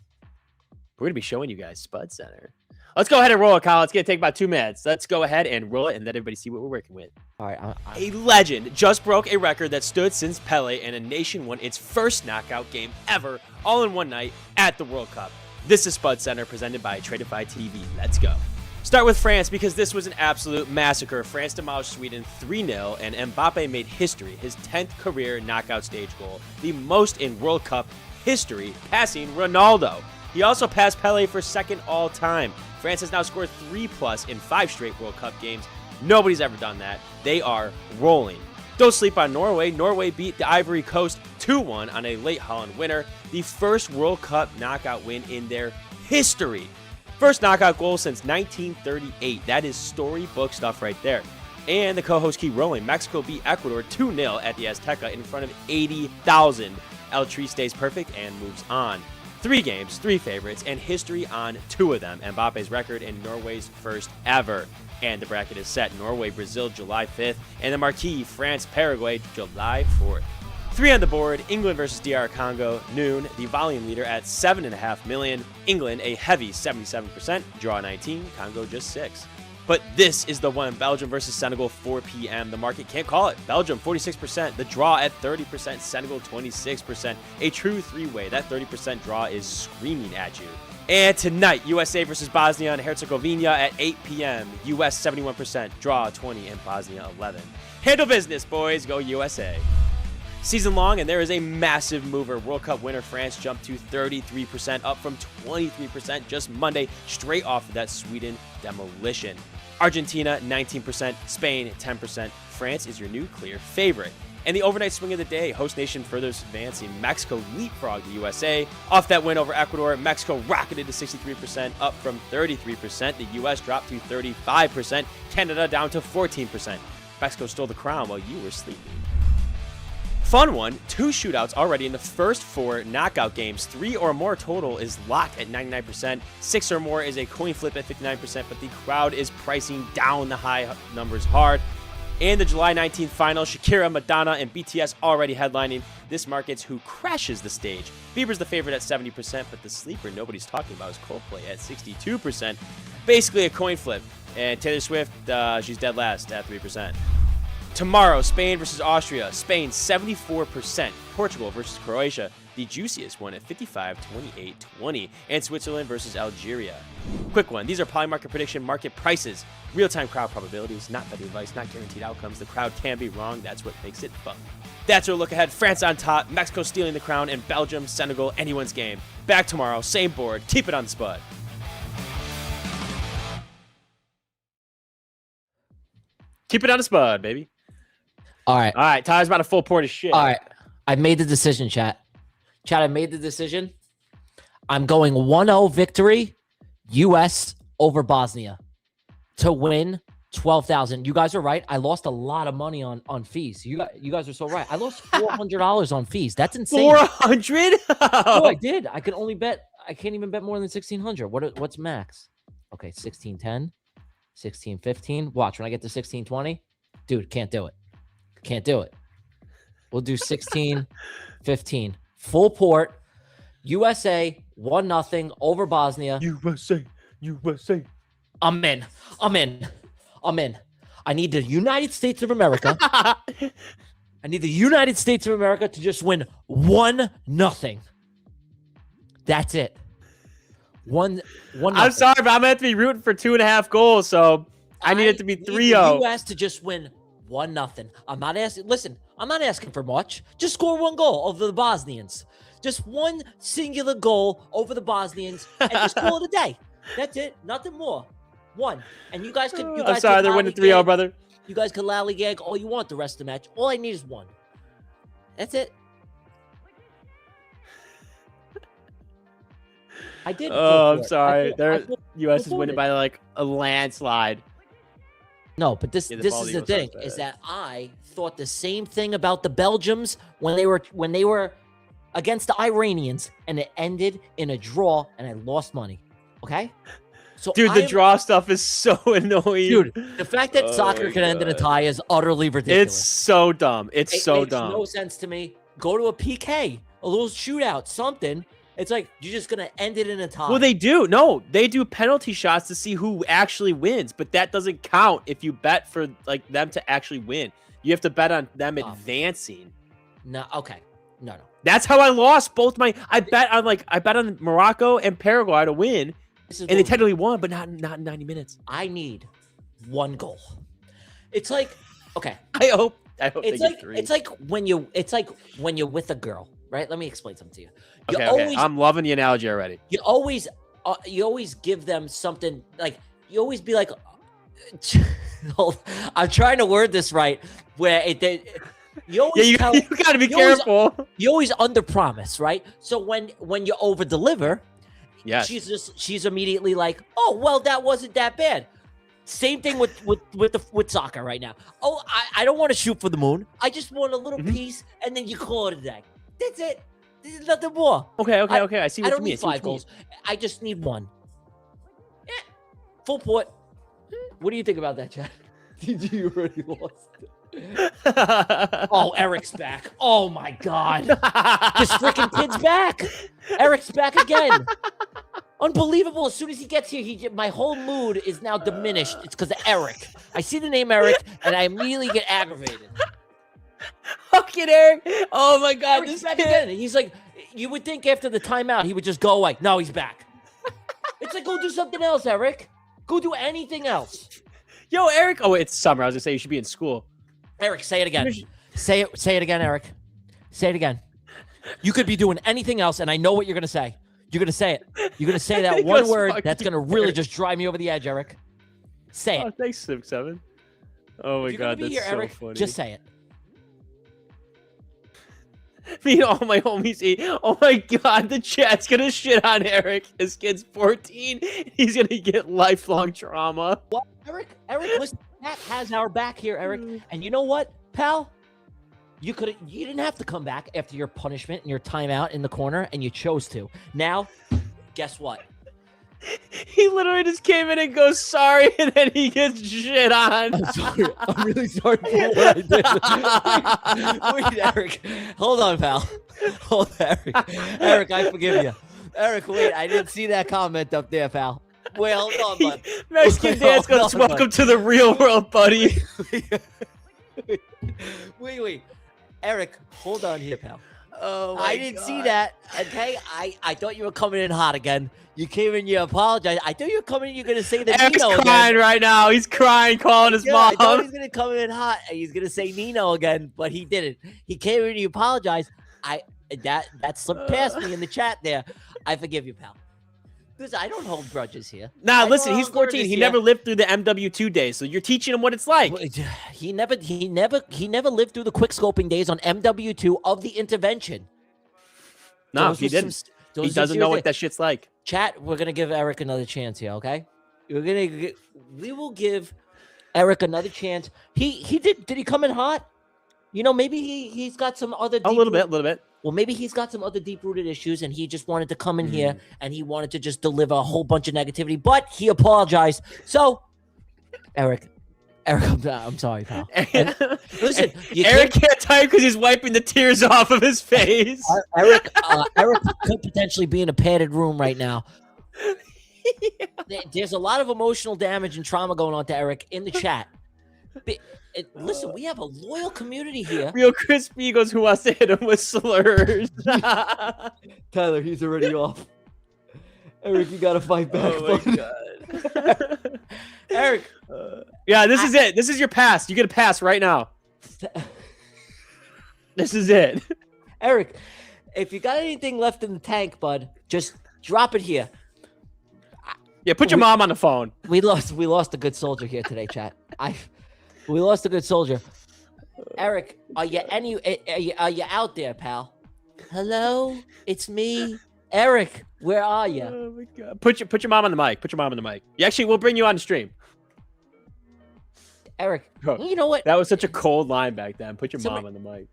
gonna be showing you guys Spud Center. Let's go ahead and roll it, Kyle. It's gonna take about 2 minutes. Let's go ahead and roll it and let everybody see what we're working with. All right. A legend just broke a record that stood since Pele, and a nation won its first knockout game ever, all in one night at the World Cup. This is Spud Center, presented by Tradeify TV. Let's go. Start with France because this was an absolute massacre. France demolished Sweden 3-0, and Mbappe made history, his 10th career knockout stage goal, the most in World Cup history, passing Ronaldo. He also passed Pelé for second all-time. France has now scored 3+ in 5 straight World Cup games. Nobody's ever done that. They are rolling. Don't sleep on Norway. Norway beat the Ivory Coast 2-1 on a late Holland winner, the first World Cup knockout win in their history. First knockout goal since 1938. That is storybook stuff right there. And the co-hosts keep rolling. Mexico beat Ecuador 2-0 at the Azteca in front of 80,000. El Tri stays perfect and moves on. 3 games, 3 favorites, and history on 2 of them. Mbappe's record and Norway's first ever. And the bracket is set. Norway, Brazil, July 5th. And the marquee, France, Paraguay, July 4th. 3 on the board, England versus DR Congo, noon, the volume leader at 7.5 million. England, a heavy 77%, draw 19, Congo just 6. But this is the one, Belgium versus Senegal, 4 p.m. The market can't call it. Belgium, 46%, the draw at 30%, Senegal, 26%. A true 3-way, that 30% draw is screaming at you. And tonight, USA versus Bosnia and Herzegovina at 8 p.m. US, 71%, draw 20, and Bosnia, 11. Handle business, boys, go USA. Season long, and there is a massive mover. World Cup winner France jumped to 33%, up from 23% just Monday, straight off of that Sweden demolition. Argentina, 19%, Spain, 10%. France is your new clear favorite. And the overnight swing of the day, host nation further advancing. Mexico leapfrogged the USA. Off that win over Ecuador, Mexico rocketed to 63%, up from 33%. The US dropped to 35%. Canada down to 14%. Mexico stole the crown while you were sleeping. Fun one, 2 shootouts already in the first 4 knockout games. 3 or more total is locked at 99%. 6 or more is a coin flip at 59%, but the crowd is pricing down the high numbers hard. And the July 19th final, Shakira, Madonna, and BTS already headlining. This market's who crashes the stage. Bieber's the favorite at 70%, but the sleeper nobody's talking about is Coldplay at 62%. Basically a coin flip. And Taylor Swift, she's dead last at 3%. Tomorrow, Spain versus Austria. Spain, 74%. Portugal versus Croatia. The juiciest one at 55, 28, 20. And Switzerland versus Algeria. Quick one. These are polymarket prediction market prices. Real-time crowd probabilities, not betting advice, not guaranteed outcomes. The crowd can be wrong. That's what makes it fun. That's our look ahead. France on top, Mexico stealing the crown, and Belgium, Senegal, anyone's game. Back tomorrow, same board. Keep it on the spud. Keep it on the spud, baby. All right. All right. Ty's about a full port of shit. All right. I made the decision, chat. Chat, I made the decision. I'm going 1-0 victory, U.S. over Bosnia to win 12,000. You guys are right. I lost a lot of money on fees. You guys are so right. I lost $400 on fees. That's insane. 400? Oh, I did. I can only bet. I can't even bet more than 1,600. What's max? Okay, 1610, 1615. Watch when I get to 1620. Dude, can't do it. Can't do it. We'll do 1615. Full port. USA 1-0 over Bosnia. USA. I'm in. I need the United States of America. I need the United States of America to just win 1-0. That's it. One. I'm sorry, but I'm going to have to be rooting for 2.5 goals, so I need it to be 3-0. The U.S. to just win 1-0. I'm not asking. Listen, I'm not asking for much. Just score 1 goal over the Bosnians. Just 1 singular goal over the Bosnians, and just call it a day. That's it. Nothing more. 1. And you guys could. I'm sorry, they're winning 3-0, brother. You guys can lollygag all you want the rest of the match. All I need is 1. That's it. I did. Oh, I'm sorry. U.S. is winning by like a landslide. No, but this is the thing, is that I thought the same thing about the Belgians when they were against the Iranians, and it ended in a draw, and I lost money. Okay? So dude, the draw stuff is so annoying. Dude, the fact that soccer can end in a tie is utterly ridiculous. It's so dumb. It makes dumb. No sense to me. Go to a PK, a little shootout, something. It's like you're just gonna end it in a tie. Well, they do. No, they do penalty shots to see who actually wins, but that doesn't count if you bet for like them to actually win. You have to bet on them advancing. No, okay, no. That's how I lost both my. I bet on Morocco and Paraguay to win, And they technically won, but not in 90 minutes. I need one goal. It's like, okay. I hope it's like when you're with a girl, right? Let me explain something to you. Okay. I'm loving the analogy already. You always give them something, like you always be like, I'm trying to word this right, where you always you gotta be careful. You always under promise, right? So when you over deliver, yeah, she's immediately like, oh well, that wasn't that bad. Same thing with soccer right now. Oh, I don't want to shoot for the moon. I just want a little piece, and then you call it a day. That's it. There's nothing more. Okay. I see what you mean. I don't need 5 goals. I just need 1. Yeah. Full port. What do you think about that, Chad? Did you already lost? Oh, Eric's back. Oh my God. This freaking kid's back. Eric's back again. Unbelievable. As soon as he gets here, my whole mood is now diminished. It's because of Eric. I see the name Eric, and I immediately get aggravated. Fucking Eric. Oh my God. Eric's this back kid. again. He's like, you would think after the timeout, he would just go away. No, he's back. It's like, go do something else, Eric. Go do anything else. Yo, Eric. Oh, it's summer. I was gonna say you should be in school. Eric, say it again. Say it again, Eric. Say it again. You could be doing anything else, and I know what you're gonna say. You're gonna say it. You're gonna say that one word that's gonna really just drive me over the edge, Eric. Say it. Oh, thanks, 6-7. Oh my God, that's so funny. Just say it. Me and all my homies eat. Oh my God, the chat's gonna shit on Eric. His kid's 14. He's gonna get lifelong trauma. What, Eric? Listen, Pat has our back here, Eric. And you know what, pal? You didn't have to come back after your punishment and your timeout in the corner, and you chose to. Now, guess what? He literally just came in and goes sorry, and then he gets shit on. I'm sorry. I'm really sorry for what I did. Wait, Eric. Hold on, pal. Hold on, Eric. Eric, I forgive you. Eric, wait. I didn't see that comment up there, pal. Wait, hold on, bud. Mexican dance goes, welcome to the real world, buddy. Wait. Eric, hold on here, pal. Oh my I didn't God. see that. Okay, I thought you were coming in hot again. You came in, you apologized. I thought you were coming in, you're gonna say the Eric's Nino crying again. right now. He's crying, calling his mom. I thought he was gonna come in hot and he's gonna say Nino again, but he didn't. He came in, he apologized. That slipped past me in the chat there. I forgive you, pal. Because I don't hold grudges here. Nah, listen, he's 14. He never lived through the MW2 days, so you're teaching him what it's like. He never lived through the quick scoping days on MW2 of the intervention. No, he didn't. He doesn't know what that shit's like. Chat, we're gonna give Eric another chance here, okay? We will give Eric another chance. He did he come in hot? You know, maybe he's got some other a little bit. Well, maybe he's got some other deep-rooted issues, and he just wanted to come in here and he wanted to just deliver a whole bunch of negativity, but he apologized. So, Eric, I'm sorry, pal. Listen, Eric can't type because he's wiping the tears off of his face. Eric could potentially be in a padded room right now. There's a lot of emotional damage and trauma going on to Eric in the chat. Listen, we have a loyal community here. Real Crispy goes, who wants to hit him with slurs? Tyler, he's already off. Eric, you gotta fight back. Oh my God. Eric. Yeah, this is it. This is your pass. You get a pass right now. This is it. Eric, if you got anything left in the tank, bud, just drop it here. Yeah, put your mom on the phone. We lost a good soldier here today, chat. We lost a good soldier. Eric, are you out there, pal? Hello, it's me, Eric. Where are you? Oh my God. Put your mom on the mic. Put your mom on the mic. Actually, we'll bring you on the stream. Eric, you know what? That was such a cold line back then. Put your mom on the mic.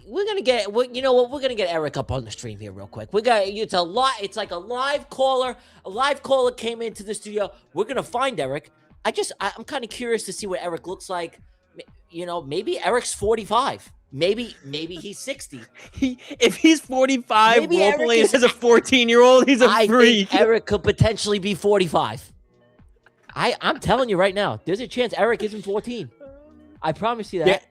We're gonna get. You know what? We're gonna get Eric up on the stream here real quick. It's like a live caller. A live caller came into the studio. We're gonna find Eric. I'm kind of curious to see what Eric looks like. You know, maybe Eric's 45. Maybe he's 60. If he's 45, Maybe role Eric playing is- as a 14-year-old, he's a I freak. think Eric could potentially be 45. I'm telling you right now, there's a chance Eric isn't 14. I promise you that.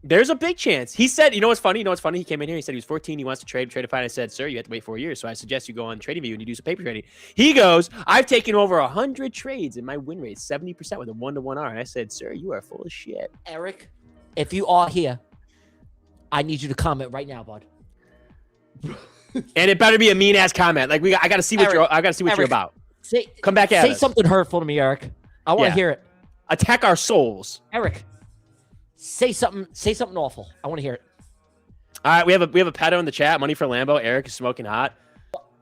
There's a big chance. He said, you know what's funny? He came in here. He said he was 14. He wants to Tradeify. And I said, sir, you have to wait 4 years. So I suggest you go on TradingView and you do some paper trading. He goes, I've taken over 100 trades and my win rate is 70% with a 1-to-1 R. And I said, sir, you are full of shit. Eric, if you are here, I need you to comment right now, bud. And it better be a mean ass comment. Like I got to see what you're about. Come back at us. Say something hurtful to me, Eric. I want to hear it. Attack our souls. Eric, say something awful. I want to hear it. All right, we have a pedo in the chat. Money for Lambo. Eric is smoking hot.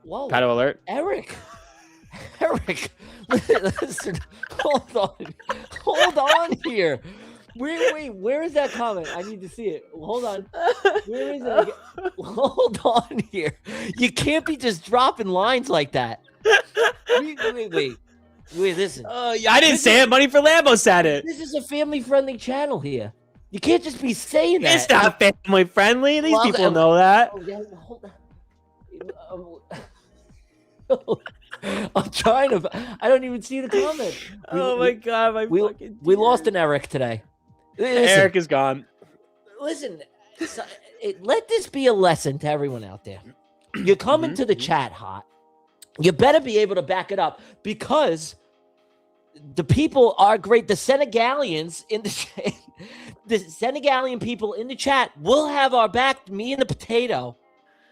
Whoa. Pedo alert. Eric, listen, hold on here. Wait, where is that comment? I need to see it. Hold on. Where is it? Hold on here. You can't be just dropping lines like that. Wait, listen. I didn't say it. Money for Lambo said it. This is a family-friendly channel here. You can't just be saying that. It's not family friendly. These people know that. Oh, yeah, hold on. I'm trying to. I don't even see the comment. My god, we lost an Eric today. Listen, Eric is gone. Listen, let this be a lesson to everyone out there. You come into the chat hot. You better be able to back it up because the people are great. The Senegalians in the Senegalian people in the chat will have our back. Me and the potato.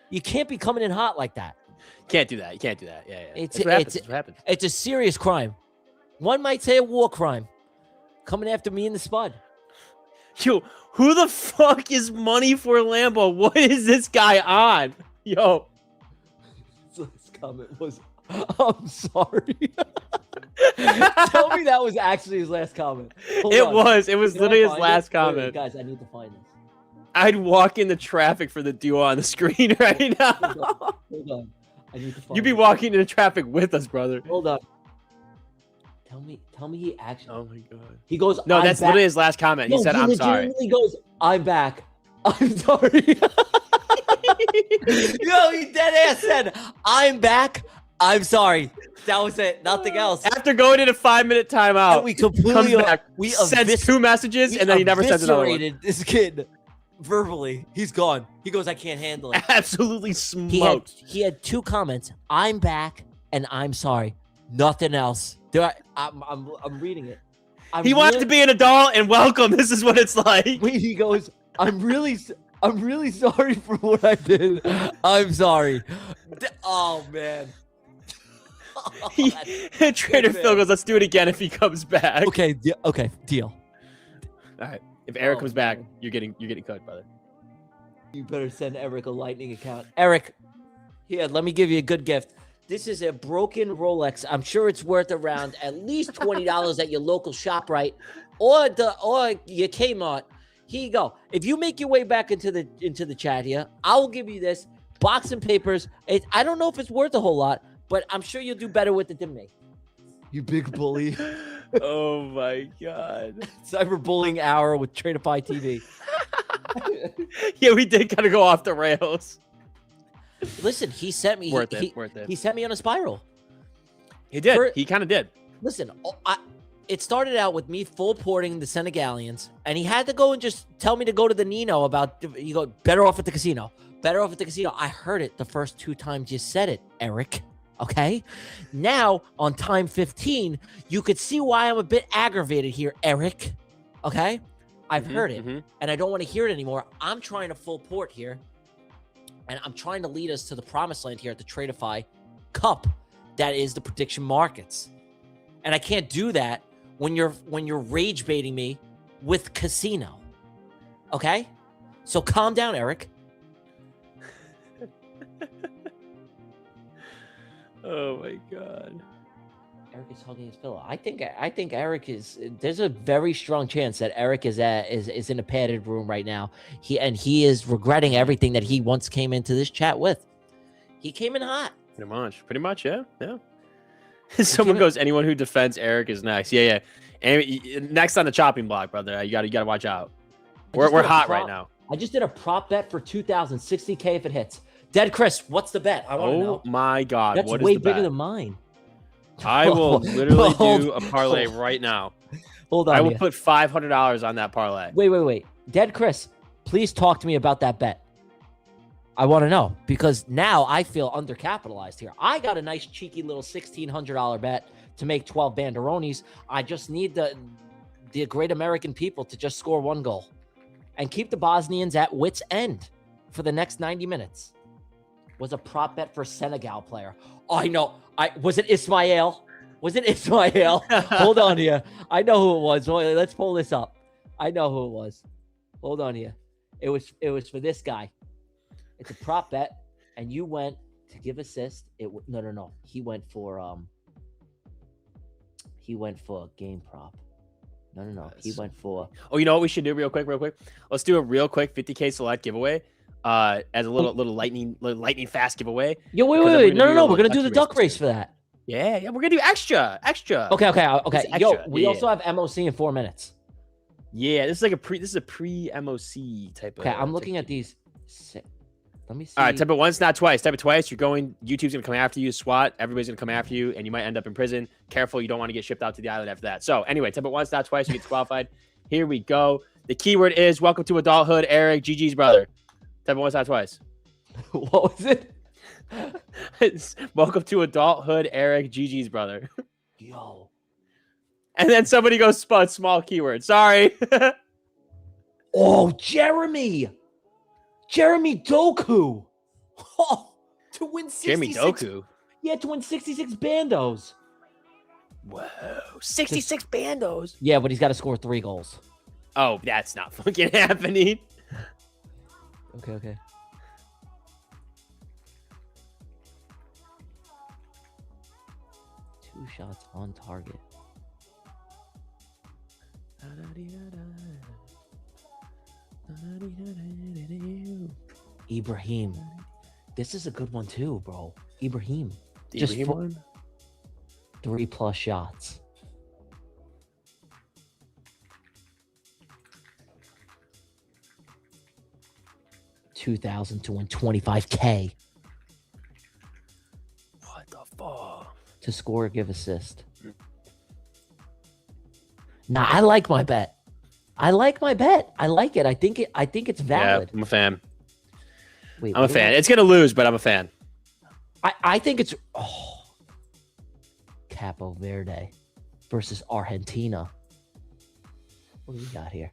You can't be coming in hot like that. Can't do that. You can't do that. Yeah. It's what happens. It's a serious crime. One might say a war crime. Coming after me and the Spud. Yo, who the fuck is Money for Lambo? What is this guy on? Yo. This comment was, I'm sorry. Tell me that was actually his last comment. It was literally his last comment. Wait, guys, I need to find this. I'd walk into traffic for the duo on the screen right now. Hold on. I need to find You'd be walking into traffic with us, brother. Hold on. Tell me he actually. Oh my god. He goes. No, that's literally his last comment. He said, "I'm sorry." He goes, "I'm back. I'm sorry." Yo, he dead ass said, "I'm back. I'm sorry." That was it. Nothing else. After going in a 5-minute timeout, and we completely comes back, sends 2 messages, and then he never sends another one. This kid verbally. He's gone. He goes, "I can't handle it." Absolutely smoked. He had 2 comments. "I'm back," and "I'm sorry." Nothing else. I'm reading it. He wanted to be an adult and welcome. This is what it's like. He goes, I'm really sorry for what I did. I'm sorry. Oh man. Trader Phil goes, let's do it again if he comes back. Okay, deal. All right. If Eric comes back, you're getting cooked, brother. You better send Eric a lightning account. Eric, here, let me give you a good gift. This is a broken Rolex. I'm sure it's worth around at least $20 at your local ShopRite or your Kmart. Here you go. If you make your way back into the chat here, I will give you this box and papers. I don't know if it's worth a whole lot, but I'm sure you'll do better with it than me. You big bully. Oh my god. Cyberbullying hour with Tradeify TV. Yeah, we did kind of go off the rails. Listen, he sent me. Worth it. He sent me on a spiral. He did. He kind of did. Listen, it started out with me full porting the Senegalians, and he had to go and just tell me to go to the Nino about, you go, better off at the casino. Better off at the casino. I heard it the first 2 times you said it, Eric. Okay? Now, on time 15, you could see why I'm a bit aggravated here, Eric. Okay? I've heard it, and I don't want to hear it anymore. I'm trying to full port here. And I'm trying to lead us to the promised land here at the Tradeify Cup. That is the prediction markets. And I can't do that when you're rage baiting me with casino. Okay? So calm down, Eric. Oh my god. Eric is hugging his pillow. I think Eric is. There's a very strong chance that Eric is in a padded room right now. He is regretting everything that he once came into this chat with. He came in hot. Pretty much, yeah. Someone goes, anyone who defends Eric is next. Yeah. And next on the chopping block, brother. You gotta watch out. We're hot right now. I just did a prop bet for 2,060K if it hits. Dead Chris, what's the bet? I want to know. Oh my god, that's what is way the bigger bet? than mine. I will literally do a parlay right now. Hold on. I will put $500 on that parlay. Wait. Dead Chris, Please talk to me about that bet. I want to know because now I feel undercapitalized here. I got a nice cheeky little $1,600 bet to make 12 banderonis. I just need the great American people to just score 1 goal and keep the Bosnians at wit's end for the next 90 minutes. Was a prop bet for a Senegal player. Oh, I know. Was it Ismail? Was it Ismail? Hold on here. I know who it was. Let's pull this up. I know who it was. Hold on here. It was for this guy. It's a prop bet, and you went to give assist. No. He went for game prop. No. He went for. Oh, you know what we should do real quick? Let's do a real quick 50K select giveaway. As a little lightning fast giveaway. Yo, wait. No. We're gonna do the duck race for that. Yeah. We're gonna do extra. Okay. Extra. Yo, we also have MOC in 4 minutes. Yeah, this is a pre MOC type of. Okay, I'm looking at these. Let me see. All right, type it once, not twice. Type it twice. YouTube's gonna come after you. SWAT. Everybody's gonna come after you, and you might end up in prison. Careful, you don't want to get shipped out to the island after that. So anyway, type it once, not twice. You get disqualified. Here we go. The keyword is welcome to adulthood. Eric, GG's brother. Type it once, not twice. What was it? It's welcome to adulthood, Eric, GG's brother. Yo. And then somebody goes small keyword. Sorry. Oh, Jeremy Doku. Oh, to win 66. Jeremy Doku. Yeah, to win 66 bandos. Whoa, 66 bandos. Yeah, but he's got to score 3 goals. Oh, that's not fucking happening. Okay. Two shots on target. Ibrahim. This is a good one too, bro. Ibrahim. Just one? 3+ shots. $2,000 to win $25K. What the fuck? To score or give assist. Nah, I like my bet. I like it. I think it's valid. Yeah, I'm a fan. Wait, I'm a fan. It's gonna lose, but I'm a fan. I think it's Capo Verde versus Argentina. What do we got here?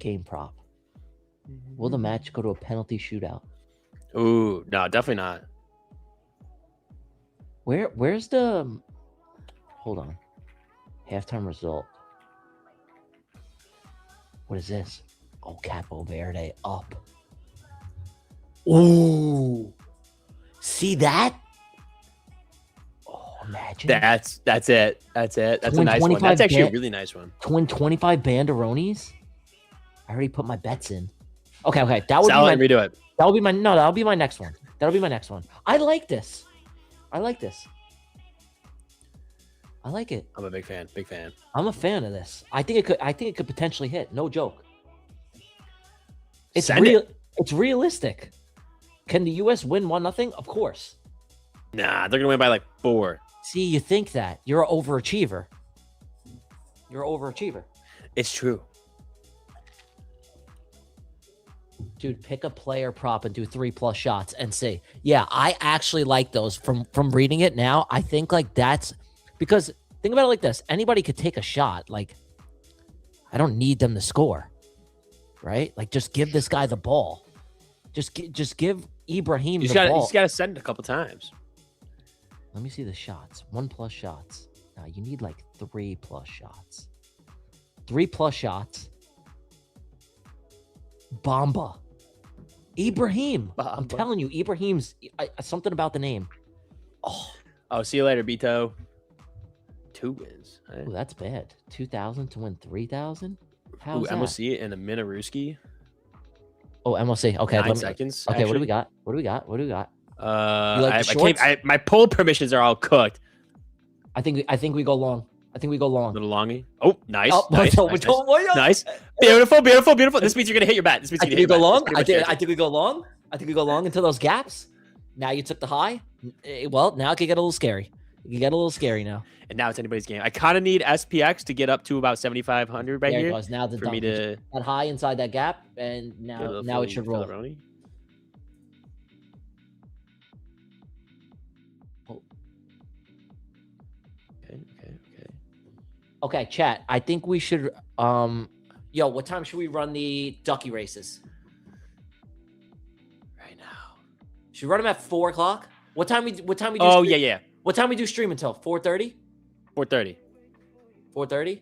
Game prop. Will the match go to a penalty shootout? Ooh, no, definitely not. Where's the hold on. Halftime result. What is this? Oh, Capo Verde up. Ooh. See that? Oh, imagine. That's it. That's a nice one. That's actually a really nice one. To win 25 banderonis? I already put my bets in. Okay. That would redo it. That'll be my next one. I like this. I like it. I'm a big fan. I'm a fan of this. I think it could potentially hit. No joke. It's It's realistic. Can the U.S. win 1-0? Of course. Nah, they're gonna win by like 4. See, you think that you're an overachiever. It's true. Dude, pick a player prop and do 3+ shots and see. Yeah, I actually like those from reading it now. I think like that's because think about it like this. Anybody could take a shot. Like, I don't need them to score, right? Like, just give this guy the ball. Just give Ibrahim the ball. You just got to send it a couple times. Let me see the shots. 1+ shots. Now you need like 3+ shots. 3+ shots. Bamba. Ibrahim. Bamba. I'm telling you, Ibrahim's something about the name. Oh, see you later, Beto. 2 wins. Right? Ooh, that's bad. 2,000 to win 3,000? How's that? MOC and a Minaruski. Oh, MOC. Okay. 9 seconds. Okay, actually. What do we got? My poll permissions are all cooked. I think we go long. Little longy. Oh, nice. Nice. Beautiful. This means you're gonna hit your bat. I think we go long. I think we go long. I think we go long into those gaps. Now you took the high. Well, now it could get a little scary. It can get a little scary now. And now it's anybody's game. I kind of need SPX to get up to about 7,500 right There here it goes. Now the for dump me to that high inside that gap, and now it should roll. Filleroni. Oh. Okay. Okay, chat. I think we should. Yo, what time should we run the ducky races? Right now. Should we run them at 4 o'clock? What time we do? Oh, stream? yeah. What time we do stream until 4:30? 4:30. 4:30.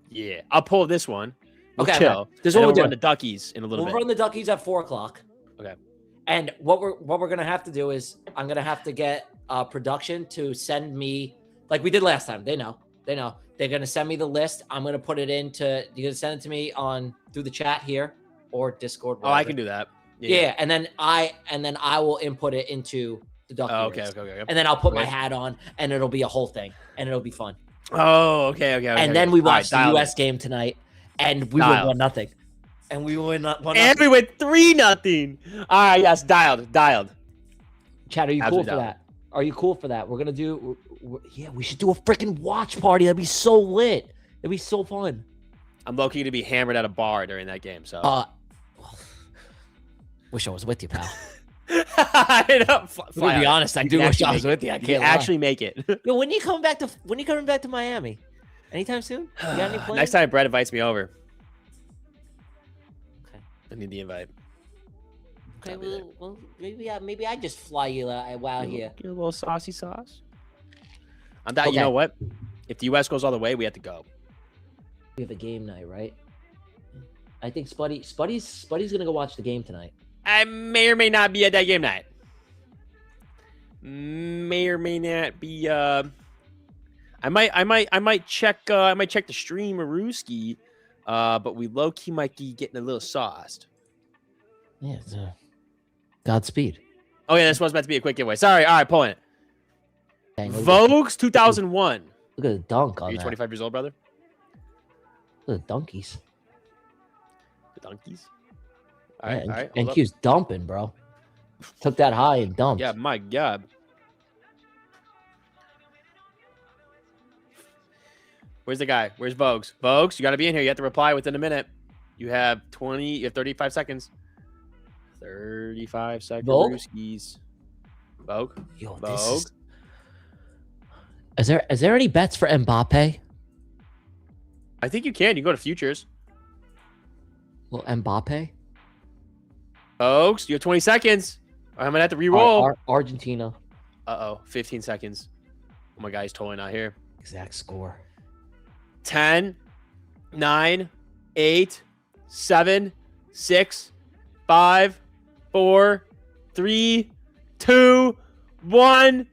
Yeah, I'll pull this one. We'll Okay, chill. This is And what then we'll run do. the duckies in a little We'll bit. run the duckies at 4 o'clock. Okay. And what we're gonna have to do is I'm gonna have to get production to send me like we did last time. They know. They're gonna send me the list. I'm gonna put it into. You're gonna send it to me through the chat here or Discord. Oh, I can do that. Yeah, and then I will input it into the ducky. Oh, okay. And then I'll put my hat on, and it'll be a whole thing, and it'll be fun. Oh, okay. And then we watch the dialed US game tonight, and we win 1-0. And we win 1-0. And we win 3-0. All right, yes, dialed. Chat, are you cool for that? Are you cool for that? We're gonna do. Yeah, we should do a freaking watch party. That'd be so lit. It'd be so fun. I'm low-key to be hammered at a bar during that game. So. Wish I was with you, pal. I know. To be honest, I do wish I was with you. I can't actually make it. Yo, when are you coming back to Miami? Anytime soon? You got any plans? Next time Brett invites me over. Okay. I need the invite. Okay, well, maybe I just fly you while here. Get a little saucy sauce. I'm down. Okay. You know what? If the US goes all the way, we have to go. We have a game night, right? I think Spuddy's gonna go watch the game tonight. I may or may not be at that game night. May or may not be. I might check the stream or Rooski, but we low key might be getting a little sauced. Yeah. Godspeed. Oh yeah, this was meant to be a quick giveaway. Sorry. All right, pulling it. Dang, Vogue's 2001. Look at the dunk on Are you that. 25 years old, brother? Look at the donkeys. The donkeys. All right, all right. hold up. NQ's dumping, bro. Took that high and dumped. Yeah, my God. Where's the guy? Where's Vogues? Vogues, you got to be in here. You have to reply within a minute. You have 35 seconds. 35 seconds. Vogue? Vogue. Yo, Vogue. Is there any bets for Mbappe? I think you can. You go to futures. Well, Mbappe. Vogues, you have 20 seconds. I'm going to have to re-roll. Argentina. Uh-oh. 15 seconds. Oh, my God, he's totally not here. Exact score. 10, 9, 8, 7, 6, 5, 4, 3, 2, 1.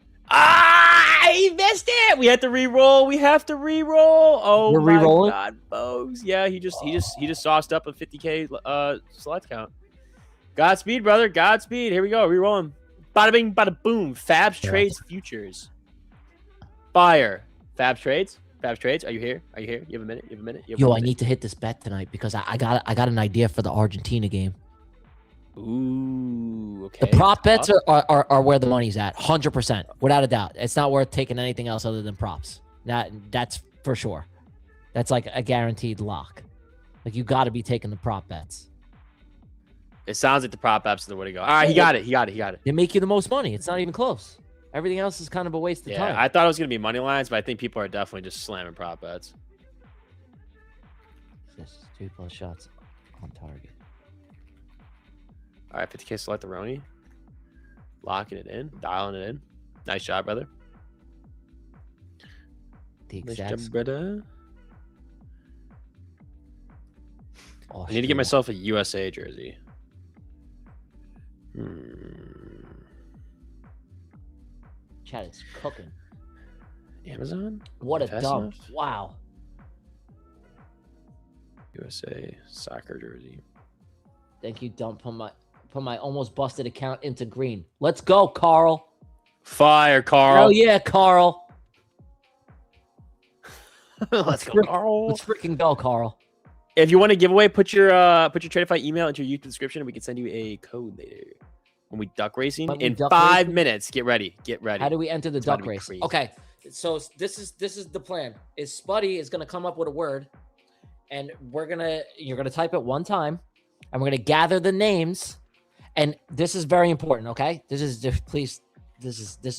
He missed it. We had to re-roll. We have to re-roll. Oh, We're my re-rolling? God, Bogues. Yeah, he just sauced up a 50K select count. Godspeed, brother. Godspeed. Here we go. Re-rolling. Bada bing, bada boom. Fabs Trades Futures. Fire. Fabs Trades. Fabs Trades. Are you here? Are you here? You have a minute? You have a minute? You have Yo, one I minute. need to hit this bet tonight because I got an idea for the Argentina game. Ooh, okay. The prop bets are where the money's at, 100%, without a doubt. It's not worth taking anything else other than props. That's for sure. That's like a guaranteed lock. Like you got to be taking the prop bets. It sounds like the prop apps are the way to go. All right, he got it. They make you the most money. It's not even close. Everything else is kind of a waste of time. I thought it was gonna be money lines, but I think people are definitely just slamming prop bets. Just 2+ shots on target. All right, 50K select the Roni. Locking it in, dialing it in. Nice job, brother. The Nice exact. job, brother. Oh, I need to get myself a USA jersey. Chat, it's cooking. Amazon? What a Fast dump. enough? Wow. USA soccer jersey. Thank you, dump. Put my almost busted account into green. Let's go, Carl. Fire, Carl. Oh yeah, Carl. Let's go, Carl. Let's freaking go, Carl. If you want a giveaway, put your Tradeify email into your YouTube description, and we can send you a code later. when we duck racing When we in duck 5 racing? minutes. Get ready. Get ready. How do we enter the It's about duck to be race? crazy. Okay, so this is the plan. Is Spuddy is gonna come up with a word, and you're gonna type it one time, and we're gonna gather the names. And this is very important. Okay, this is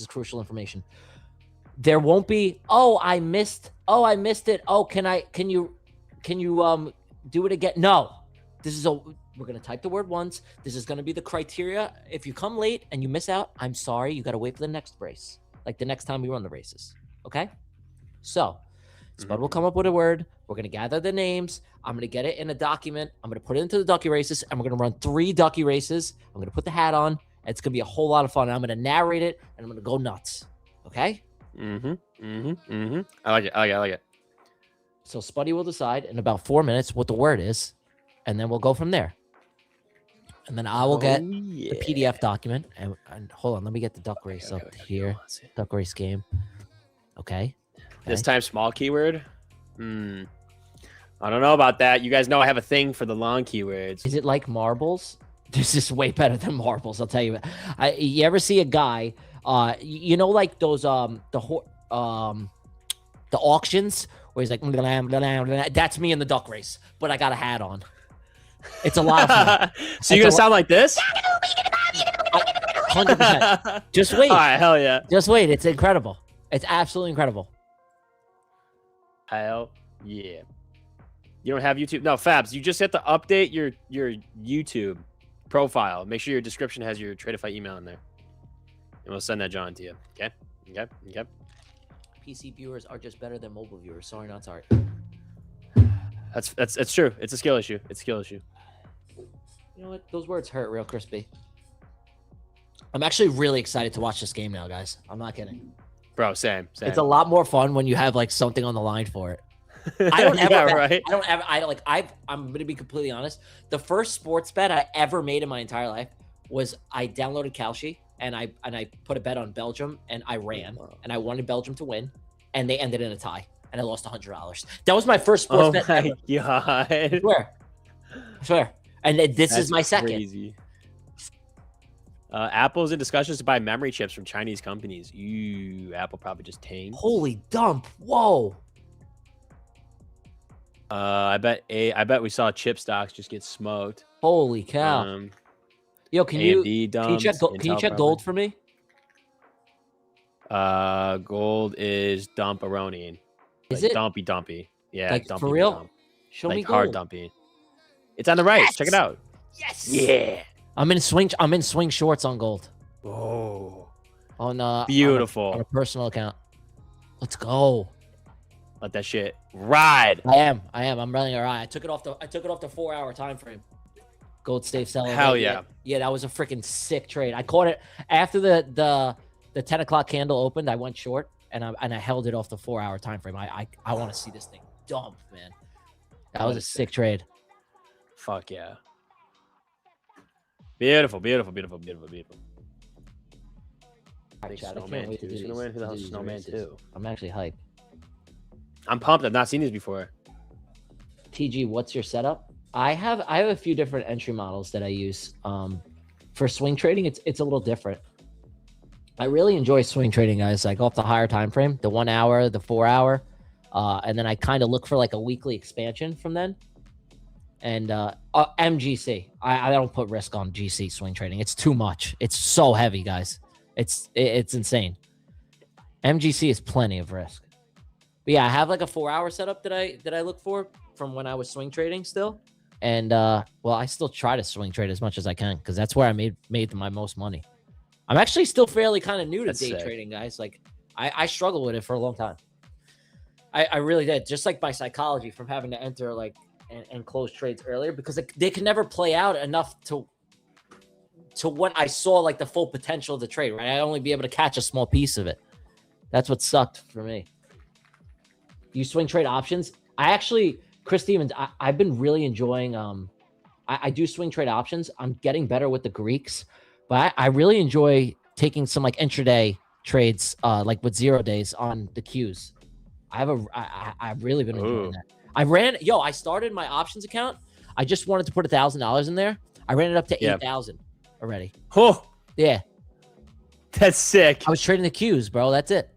crucial information. There won't be, oh, I missed it. Oh, can you do it again? No, we're going to type the word once. This is going to be the criteria. If you come late and you miss out, I'm sorry. You got to wait for the next race, like the next time we run the races. Okay. So Spud will come up with a word. We're going to gather the names. I'm going to get it in a document. I'm going to put it into the ducky races, and we're going to run 3 ducky races. I'm going to put the hat on. And it's going to be a whole lot of fun. I'm going to narrate it, and I'm going to go nuts. Okay. I like it. So Spuddy will decide in about 4 minutes what the word is, and then we'll go from there. And then I will get the PDF document. And hold on, let me get the duck race up here. Duck race game. Okay. This time, small keyword. I don't know about that. You guys know I have a thing for the long keywords. Is it like marbles? This is way better than marbles, I'll tell you. You ever see a guy, like those the auctions where he's like, that's me in the duck race, but I got a hat on. It's a lot of fun. So you're gonna sound like this? 100%. Just wait. All right, hell yeah. Just wait. It's incredible. It's absolutely incredible. Hell yeah. You don't have YouTube? No, Fabs, you just have to update your YouTube profile. Make sure your description has your Tradeify email in there. And we'll send that John to you. Okay? PC viewers are just better than mobile viewers. Sorry, not sorry. That's true. It's a skill issue. You know what? Those words hurt real crispy. I'm actually really excited to watch this game now, guys. I'm not kidding. Bro, same. It's a lot more fun when you have like something on the line for it. I don't ever I'm gonna be completely honest. The first sports bet I ever made in my entire life was I downloaded Kalshi and I put a bet on Belgium and I ran and I wanted Belgium to win and they ended in a tie and I lost $100. That was my first sports bet ever. God. I swear. And this is my second. Crazy. Apple's in discussions to buy memory chips from Chinese companies. Apple probably just tanked. Holy dump. Whoa. I bet we saw chip stocks just get smoked. Holy cow. Yo, can you check gold for me? Gold is dump-a-roni. Is it? Dumpy. Yeah, like dumpy for real? dump. Show like me gold. hard dumpy. It's on the right. Yes! Check it out. Yes. Yeah. I'm in swing shorts on gold. Oh. On Beautiful. On a personal account. Let's go. Let that shit ride. I am. I'm running a ride. I took it off the 4-hour time frame. Gold stave seller. Hell yeah. Yeah, that was a freaking sick trade. I caught it after the 10 o'clock candle opened. I went short and I held it off the 4-hour time frame. I want to see this thing dump, man. That was a sick trade. Fuck yeah. Beautiful. Snowman 2. Who's gonna win? Who the hell's Snowman 2? I'm actually hyped. I'm pumped. I've not seen these before. TG, what's your setup? I have a few different entry models that I use. For swing trading, it's a little different. I really enjoy swing trading, guys. I go up the higher time frame, the 1 hour, the 4 hour, and then I kind of look for like a weekly expansion from then. And MGC, I don't put risk on GC swing trading. It's too much. It's so heavy, guys. It's insane. MGC is plenty of risk. But yeah, I have like a 4-hour setup that I look for from when I was swing trading still. And well, I still try to swing trade as much as I can because that's where I made my most money. I'm actually still fairly kind of new to day trading, guys. Like I struggled with it for a long time. I really did. Just like my psychology from having to enter like and close trades earlier because they could never play out enough to what I saw like the full potential of the trade, right? I'd only be able to catch a small piece of it. That's what sucked for me. You swing trade options. Chris Stevens, I've been really enjoying, I do swing trade options. I'm getting better with the Greeks, but I really enjoy taking some like intraday trades, like with 0 days on the Qs. I've really been enjoying that. I started my options account. I just wanted to put $1,000 in there. I ran it up to 8,000 already. Oh, Yeah. That's sick. I was trading the Qs, bro. That's it.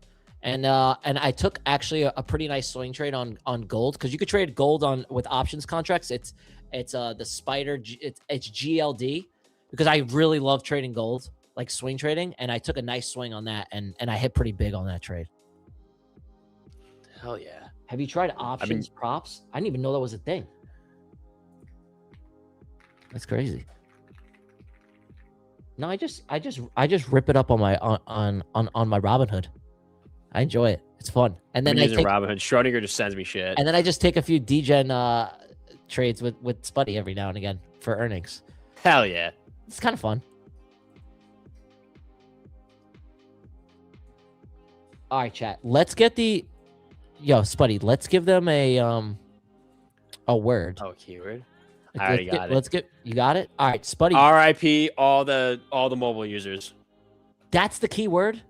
And I took actually a pretty nice swing trade on gold, because you could trade gold on with options contracts. It's the Spider. It's GLD, because I really love trading gold, like swing trading, and I took a nice swing on that, and I hit pretty big on that trade. Hell yeah. Have you tried options props? I didn't even know that was a thing. That's crazy. No, I just rip it up on my on my Robinhood. I enjoy it. It's fun. And then I'm using Robinhood. Schrodinger just sends me shit. And then I just take a few degen trades with Spuddy every now and again for earnings. Hell yeah. It's kind of fun. All right, chat. Let's get Spuddy. Let's give them a word. Oh, keyword. I already got it. You got it? All right, Spuddy. RIP all the mobile users. That's the keyword?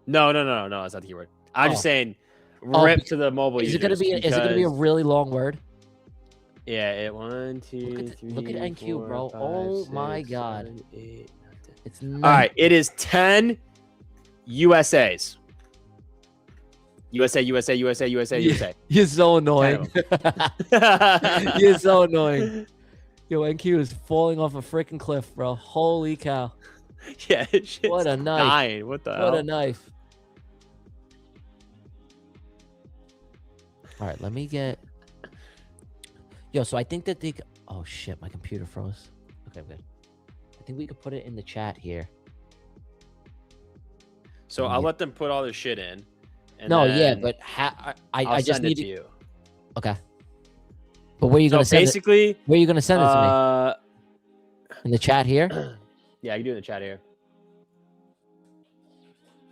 No, that's not the keyword. I'm just saying rip to the mobile users. Is it gonna be a really long word? Yeah, 1, 2, 3. Look at NQ, 4, bro. 5, Oh 6, my god. 7, 8, 9, 10. It's all right. It is 10 USAs. USA. You're so annoying. You're so annoying. Yo, NQ is falling off a freaking cliff, bro. Holy cow. Yeah, what a knife. Dying. What the hell? What a knife. All right, let me get... Yo, so I think that they... Oh, shit, my computer froze. Okay, good. I think we could put it in the chat here. So I'll let them put all their shit in. And yeah, but I just need it to you. Okay. But where are you going to send it? Where are you going to send it to me? In the chat here? Yeah, I can do it in the chat here.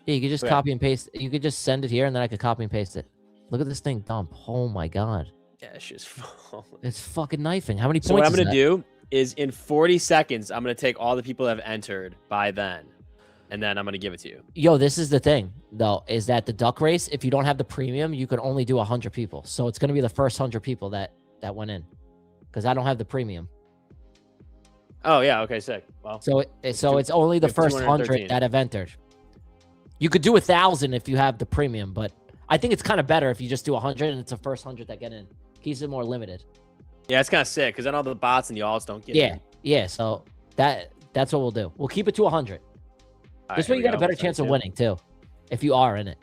Yeah, you could just copy and paste. You could just send it here, and then I could copy and paste it. Look at this thing dump. Oh, my God. Yeah, it's just falling. It's fucking knifing. How many points So what I'm going to do is in 40 seconds, I'm going to take all the people that have entered by then. And then I'm going to give it to you. Yo, this is the thing, though, is that the duck race, if you don't have the premium, you can only do 100 people. So it's going to be the first 100 people that went in. Because I don't have the premium. Oh, yeah. Okay, sick. Well, so it's only the first 100 that have entered. You could do 1,000 if you have the premium, but I think it's kind of better if you just do 100 and it's the first 100 that get in. Keeps it more limited. Yeah, it's kind of sick because then all the bots and the alts don't get in. Yeah. So that's what we'll do. We'll keep it to 100. This way you got a better chance of winning too, if you are in it.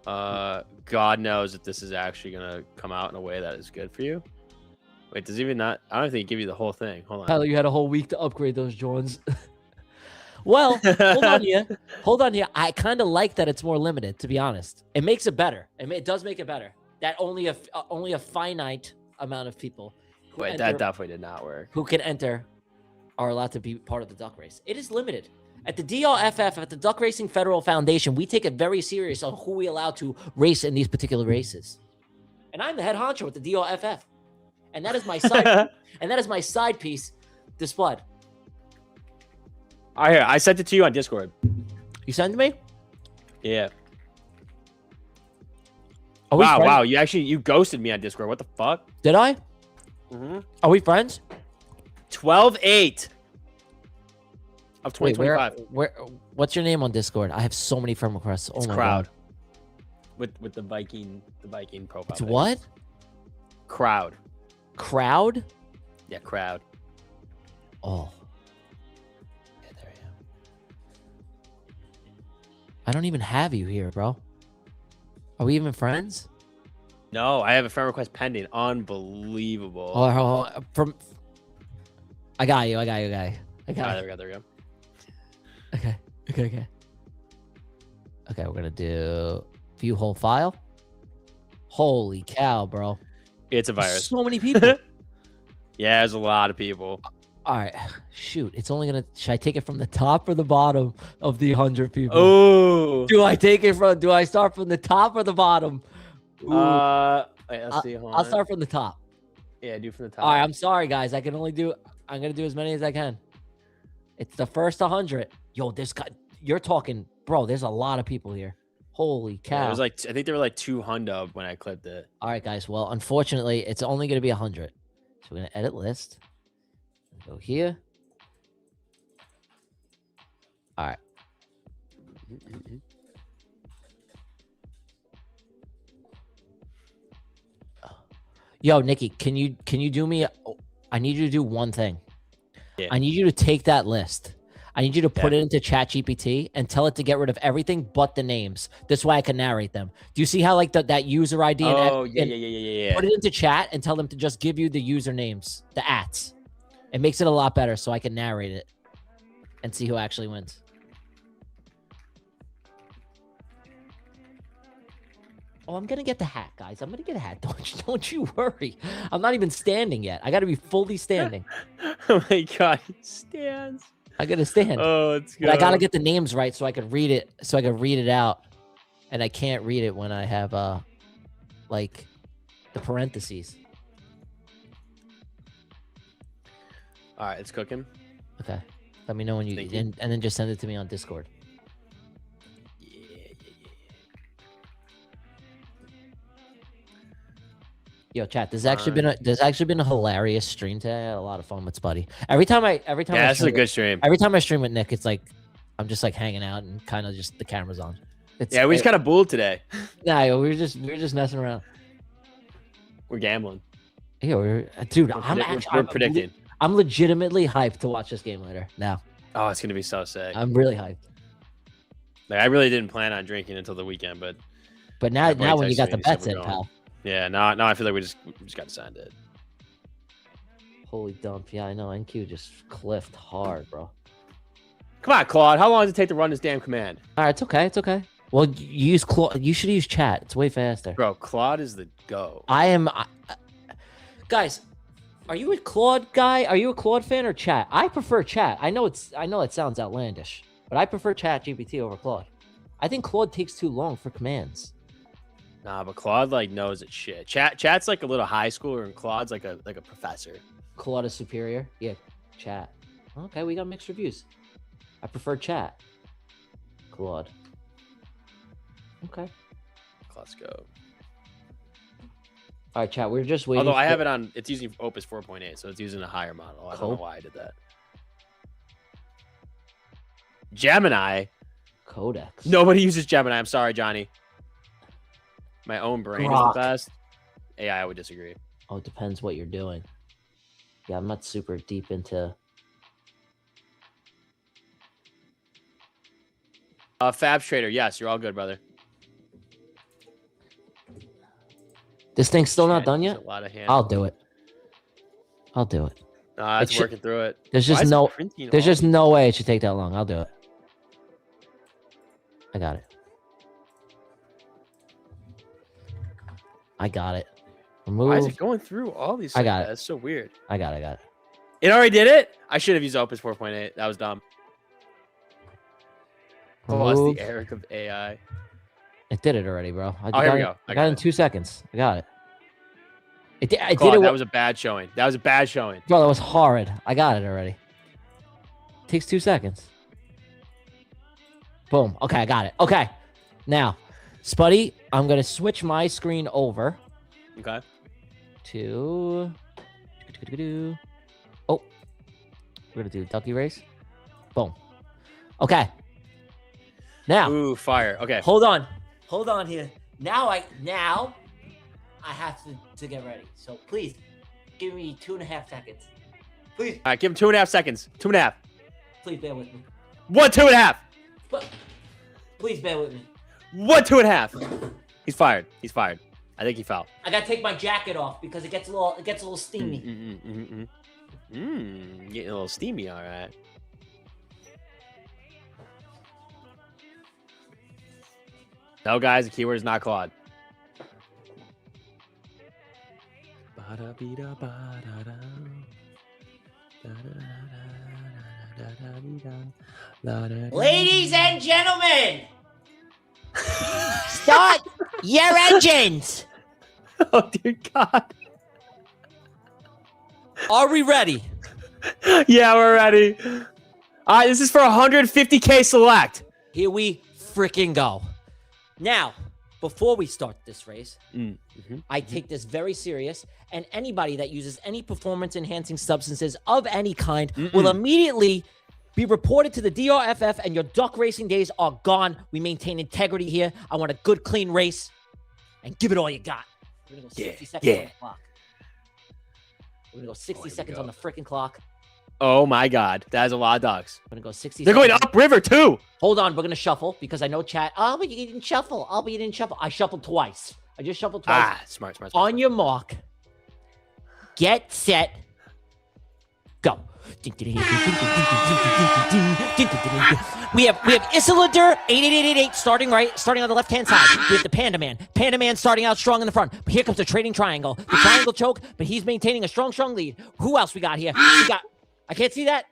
God knows if this is actually gonna come out in a way that is good for you. Wait, does even not? I don't think it give you the whole thing. Hold on. Tyler, you had a whole week to upgrade those Johns. Well, hold on here. I kind of like that it's more limited. To be honest, it makes it better. It does make it better. That only a finite amount of people. Wait, that definitely did not work. Who can enter are allowed to be part of the duck race. It is limited. At the DLFF, at the Duck Racing Federal Foundation, we take it very serious on who we allow to race in these particular races. And I'm the head honcho at the DLFF. And that is my side piece, this blood. All right, I sent it to you on Discord. You sent it to me? Yeah. Wow, you ghosted me on Discord. What the fuck? Did I? Mm-hmm. Are we friends? 12/8 of 2025. Wait, what's your name on Discord? I have so many friend requests. Oh my Crowd. God. With the Viking profile. It's what? Crowd. Crowd? Yeah, crowd. Oh. Yeah, there I am. I don't even have you here, bro. Are we even friends? No, I have a friend request pending. Unbelievable. Oh, I got you, guy. There we go. Okay. Okay, we're gonna do view whole file. Holy cow, bro. It's a virus. So many people. Yeah, there's a lot of people. All right, shoot. It's only gonna. Should I take it from the top or the bottom of the 100 people? Oh. Do I start from the top or the bottom? Wait, let's see. I'll start from the top. Yeah, do from the top. All right, I'm sorry, guys. I'm gonna do as many as I can. It's the first 100. Yo, you're talking, bro. There's a lot of people here. Holy cow! Yeah, I think there were like 200 when I clipped it. All right, guys. Well, unfortunately, it's only gonna be 100. So we're gonna edit list. Go here. All right. Yo, Nikki, can you do me? I need you to do one thing. Yeah. I need you to take that list. I need you to put it into ChatGPT and tell it to get rid of everything but the names. This way I can narrate them. Do you see how like that user ID? Oh, yeah. Put it into chat and tell them to just give you the usernames, the @. It makes it a lot better so I can narrate it and see who actually wins. Oh, I'm gonna get the hat, guys. I'm gonna get a hat. Don't you worry. I'm not even standing yet. I gotta be fully standing. Oh my god, he stands. I gotta stand. Oh, it's good. But I gotta get the names right so I can read it. So I can read it out, and I can't read it when I have like the parentheses. All right, it's cooking. Okay, let me know when you and then just send it to me on Discord. Yo, chat. There's actually been a hilarious stream today. I had a lot of fun with Spuddy. Every time Yeah, this is a good stream. Every time I stream with Nick, it's like I'm just like hanging out and kind of just the camera's on. We just kind of bulled today. Nah, we were just messing around. We're gambling. Yeah, we're predicting. I'm legitimately hyped to watch this game later. Now. Oh, it's gonna be so sick. I'm really hyped. Like, I really didn't plan on drinking until the weekend, but now when you got the bets in, pal. Yeah, now I feel like we just got to send it. Holy dump. Yeah, I know. NQ just cliffed hard, bro. Come on, Claude. How long does it take to run this damn command? All right, it's okay. It's okay. Well, you use Claude. You should use chat. It's way faster. Bro, Claude is the go. Guys, are you a Claude guy? Are you a Claude fan or chat? I prefer chat. I know it sounds outlandish, but I prefer chat GPT over Claude. I think Claude takes too long for commands. Nah, but Claude like knows its shit. Chat's like a little high schooler, and Claude's like a professor. Claude is superior. Yeah, chat. Okay, we got mixed reviews. I prefer chat. Claude. Okay. Let's go. All right, chat. We're just waiting. Although I have it on, it's using Opus 4.8, so it's using a higher model. I don't know why I did that. Gemini. Codex. Nobody uses Gemini. I'm sorry, Johnny. My own brain is the best. AI, I would disagree. Oh, it depends what you're doing. Yeah, I'm not super deep into... Fabs Trader. Yes, you're all good, brother. This thing's still not done yet? A lot of I'll do it. I'll do it. It's working through it. There's just no way it should take that long. I'll do it. I got it. I got it. Remove. Why is it going through all these? I got it. That's so weird. I got it. It already did it? I should have used Opus 4.8. That was dumb. Oh, it's the Eric of AI. It did it already, bro. Here we go. I got it in 2 seconds. I got it. I did it. That was a bad showing. Bro, that was horrid. I got it already. It takes 2 seconds. Boom. Okay, I got it. Okay. Now, Spuddy, I'm going to switch my screen over. Okay. To... Oh. We're going to do ducky race. Boom. Okay. Now. Ooh, fire. Okay. Hold on here. Now I have to get ready. So please give me 2.5 seconds. Please. All right, give him 2.5 seconds. 2.5. Please bear with me. What? 2.5. Please bear with me. What? 2.5. He's fired. I think he fell. I gotta take my jacket off because it gets a little steamy. Getting a little steamy, all right. No, guys, the keyword is not Claude. Ladies and gentlemen, start your engines. Oh, dear God. Are we ready? Yeah, we're ready. All right, this is for 150K select. Here we freaking go. Now, before we start this race, Mm-hmm. I take this very serious, and anybody that uses any performance-enhancing substances of any kind will immediately be reported to the DRFF, and your duck racing days are gone. We maintain integrity here. I want a good, clean race, and give it all you got. We're gonna go 60 seconds on the clock. We're gonna go 60 seconds on the freaking clock. Oh my God, that is a lot of ducks. I'm gonna go 60 They're seconds. going upriver too. Hold on, we're gonna shuffle because I know chat. Oh, but you didn't shuffle. Oh, but you didn't shuffle. I shuffled twice. I just shuffled twice. Ah, smart. On your mark, get set, go. We have Isilander 88888 starting on the left hand side. We have the Panda Man. Panda Man starting out strong in the front. But here comes the trading triangle. The triangle choke, but he's maintaining a strong lead. Who else we got here? We got I can't see that.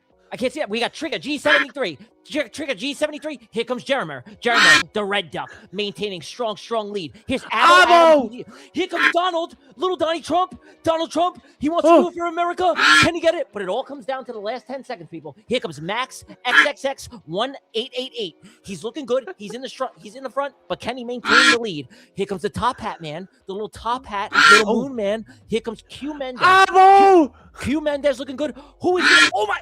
We got Trigger G73. Trigger G73. Here comes Jeremy, the red duck, maintaining strong lead. Here's Adam. Here comes Donald, little Donald Trump. He wants to do it for America. Can he get it? But it all comes down to the last 10 seconds, people. Here comes Max XXX 1888. He's looking good. He's in the front, but can he maintain the lead? Here comes the top hat man, the little top hat, little moon man. Here comes Q Mendez. Q Mendez looking good. Who is it? Oh my!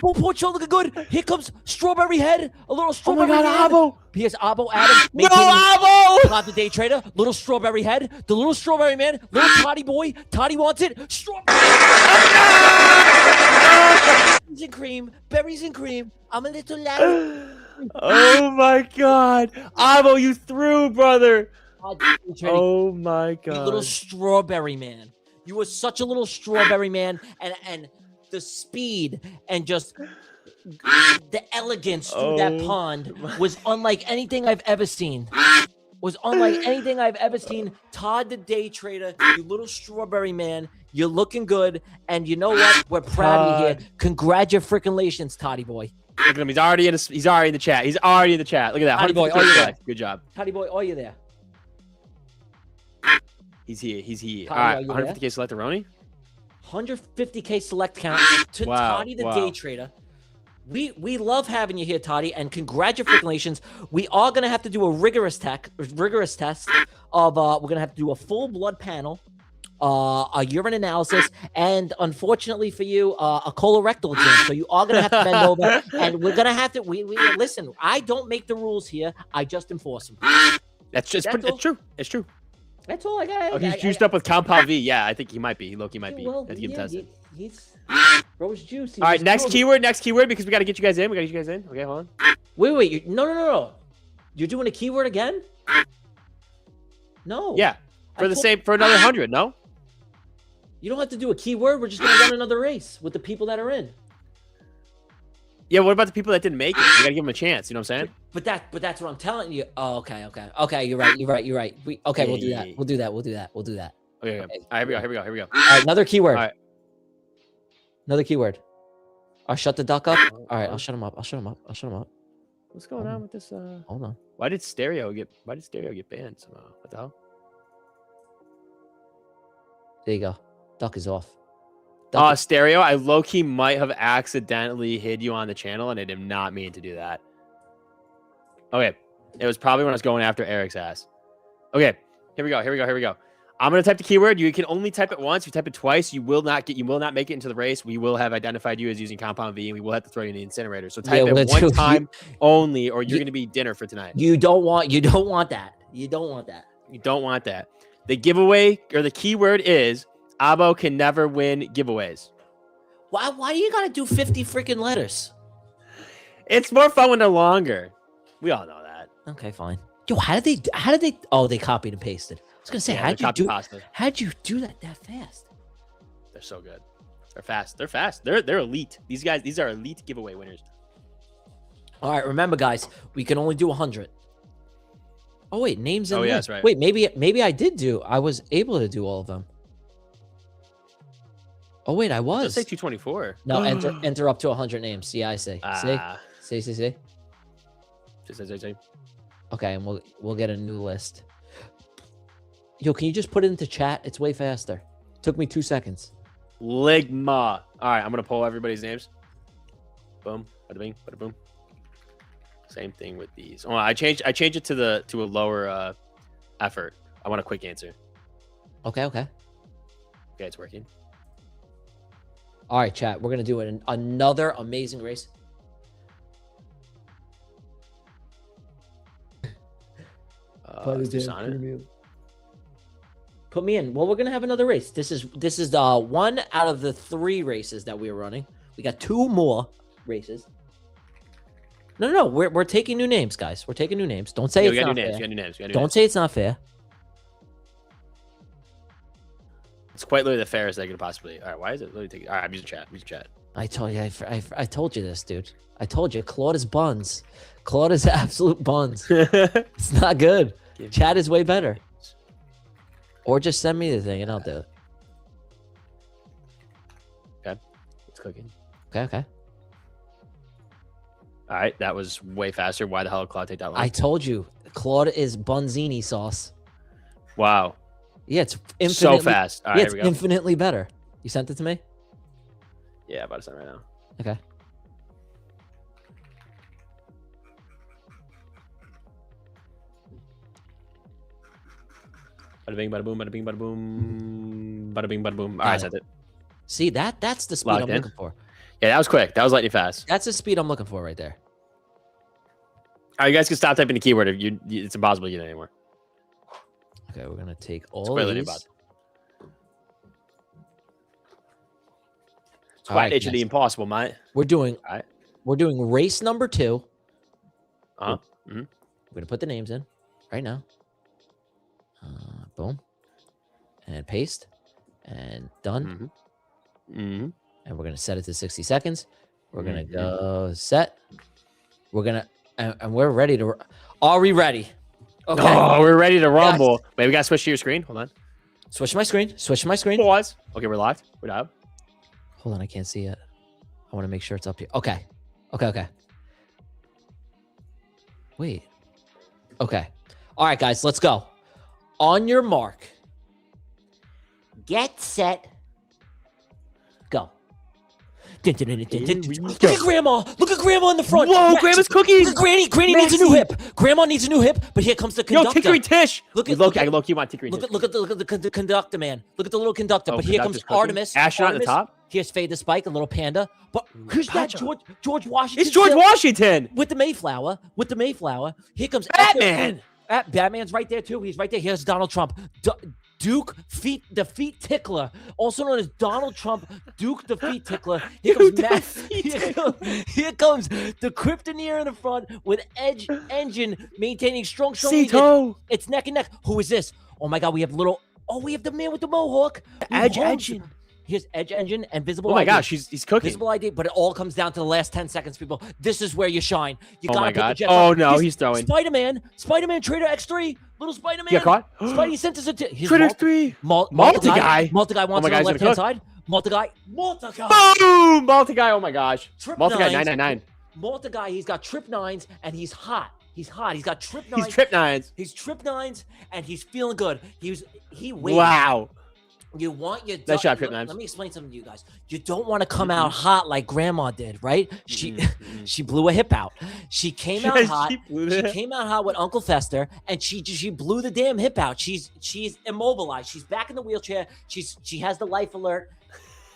Full port short looking good. Here comes Strawberry Head. A little Strawberry Head. Abo. Here's Abo Adam. No, Abo! Not the day trader. Little Strawberry Head. The little Strawberry Man. Little Toddy Boy. Toddy wants it. Strawberry. Berries and cream. I'm a little loud. Oh my God. Abo, you threw, brother. Oh my God. You little Strawberry Man. You were such a little Strawberry Man. And the speed and just the elegance through that pond was unlike anything I've ever seen. Todd the day trader, you little Strawberry Man, you're looking good, and you know what? We're proud of you here. Congratulations, Toddy boy. Look at him. He's already in the chat. Look at that. Toddy boy, are you there? Good job. Toddy boy, are you there? He's here. Toddy, all right, 150K select Roni. 150K select count to Toddy the day trader. We love having you here, Toddy, and congratulations. We are gonna have to do a rigorous test of we're gonna have to do a full blood panel, a urine analysis, and unfortunately for you, a colorectal exam. So you are gonna have to bend over, and we're gonna have to. We listen. I don't make the rules here. I just enforce them. It's true. It's true. That's all I got. He's juiced up with Compound V. Yeah, I think he might be. Loki might be. Well, I think he tested. He's bro's juicy. All right, next keyword, because we got to get you guys in. Okay, hold on. Wait. No. You're doing a keyword again? No. Yeah, for another 100. No. You don't have to do a keyword. We're just gonna run another race with the people that are in. Yeah, what about the people that didn't make it? You got to give them a chance. You know what I'm saying? But that's what I'm telling you. Oh, okay. You're right. We'll do that. We'll do that. Okay. All right, here we go. All right, another keyword. All right. Another keyword. I'll shut the duck up. All right, I'll shut him up. What's going on with this? Hold on. Why did stereo get banned somehow? What the hell? There you go. Duck is off. Stereo. I low-key might have accidentally hid you on the channel, and I did not mean to do that. Okay. It was probably when I was going after Eric's ass. Okay. Here we go. I'm gonna type the keyword. You can only type it once. If you type it twice, you will not make it into the race. We will have identified you as using Compound V, and we will have to throw you in the incinerator. So type it one time only, or you're gonna be dinner for tonight. You don't want that. You don't want that. The giveaway or the keyword is Abo can never win giveaways. Why do you gotta do 50 freaking letters? It's more fun when they're longer. We all know that. Okay, fine. Yo, how did they? Oh, they copied and pasted. I was gonna say, how'd you do that fast? They're so good. They're fast. They're elite. These are elite giveaway winners. All right, remember, guys, we can only do 100. Oh wait, names and yeah, that's right. Wait, maybe I was able to do all of them. Oh wait, I was. Let's say 224. No, enter up to 100 names. Yeah, I see. See. Say. Okay, and we'll get a new list. Yo, can you just put it into chat? It's way faster. Took me 2 seconds. Ligma. All right, I'm gonna pull everybody's names. Boom. Bada bing. Bada boom. Same thing with these. Oh, I changed it to a lower effort. I want a quick answer. Okay. Okay, it's working. All right, chat. We're gonna do another amazing race. Put me in. Well, we're gonna have another race. This is one out of the 3 races that we are running. We got 2 more races. No. We're taking new names, guys. We're taking new names. Don't say it's not fair. We got new names. Don't say it's not fair. It's quite literally the fairest I could possibly. All right, why is it literally taking? All right, I'm using chat. I told you. I told you this, dude. I told you. Claude is buns. Claude is absolute buns. It's not good. Chat is way better. Or just send me the thing and I'll do it. Okay, it's cooking. Okay. All right, that was way faster. Why the hell did Claude take that long? I told you. Claude is bunzini sauce. Wow. Yeah, it's infinitely so fast. All right, it's here we go. infinitely better. You sent it to me? Yeah, about to send right now. Okay. Bada bing, bada boom, bada bing, bada boom, bada bing, bada boom. All right, sent it. See, that's the speed Locked I'm in. looking for. Yeah, that was quick. That was lightning fast. That's the speed I'm looking for right there. All right, you guys can stop typing the keyword. It's impossible to get it anymore. Okay, we're gonna take It's all quite of literally these. impossible. It's All quite right, literally guys. impossible, mate. We're doing All right. we're doing race number 2. Uh-huh. We're gonna put the names in right now. Boom. And paste. And done. And we're gonna set it to 60 seconds. We're gonna go set. We're gonna and we're ready to. Are we ready? Okay. Oh, we're ready to rumble. Yes. Wait, we gotta switch to your screen. Hold on. Switch my screen. Pause. Okay, we're locked. We're live. Hold on, I can't see it. I want to make sure it's up here. Okay. Wait. Okay. All right, guys, let's go. On your mark. Get set. Go. Look at Grandma. Look at Grandma in the front. Whoa, Grandma's cookies. Granny needs a new hip. Grandma needs a new hip, but here comes the conductor. Yo, Tickery Tish. Look at Loki want Tickery Tish. Look at the conductor, man. Look at the little conductor. Oh, but here comes Artemis. Astronaut at the top. Here's Fade the Spike, a little panda. But here's that George Washington. It's George Washington with the Mayflower. Here comes Batman. Batman's right there too. He's right there. Here's Donald Trump. Duke the feet tickler, also known as Donald Trump, Duke the feet tickler. Here comes the Kryptoneer in the front with Edge Engine maintaining strong. It's neck and neck. Who is this? Oh my God, we have the man with the mohawk. Edge Engine. Here's Edge Engine and Visible. Oh my ID. gosh, he's cooking. Visible ID, but it all comes down to the last 10 seconds, people. This is where you shine. You gotta put the jets Oh on. no, he's throwing. Spider-Man, Trader X3, little Spider-Man. Get caught. Spidey sent us a Trader X3. Multi-guy wants on the left-hand side. Multi-guy. Boom! Multi-guy, oh my gosh. Multi-guy 999. Multi-guy, he's got trip 9s and he's hot. He's got trip 9s. He's trip 9s. And he's feeling good. He waited. Wow. You want your nice shot, let me explain something to you guys. You don't want to come out hot like Grandma did, right? She blew a hip out. She came out hot. She came out hot with Uncle Fester, and she blew the damn hip out. She's immobilized. She's back in the wheelchair. She has the life alert.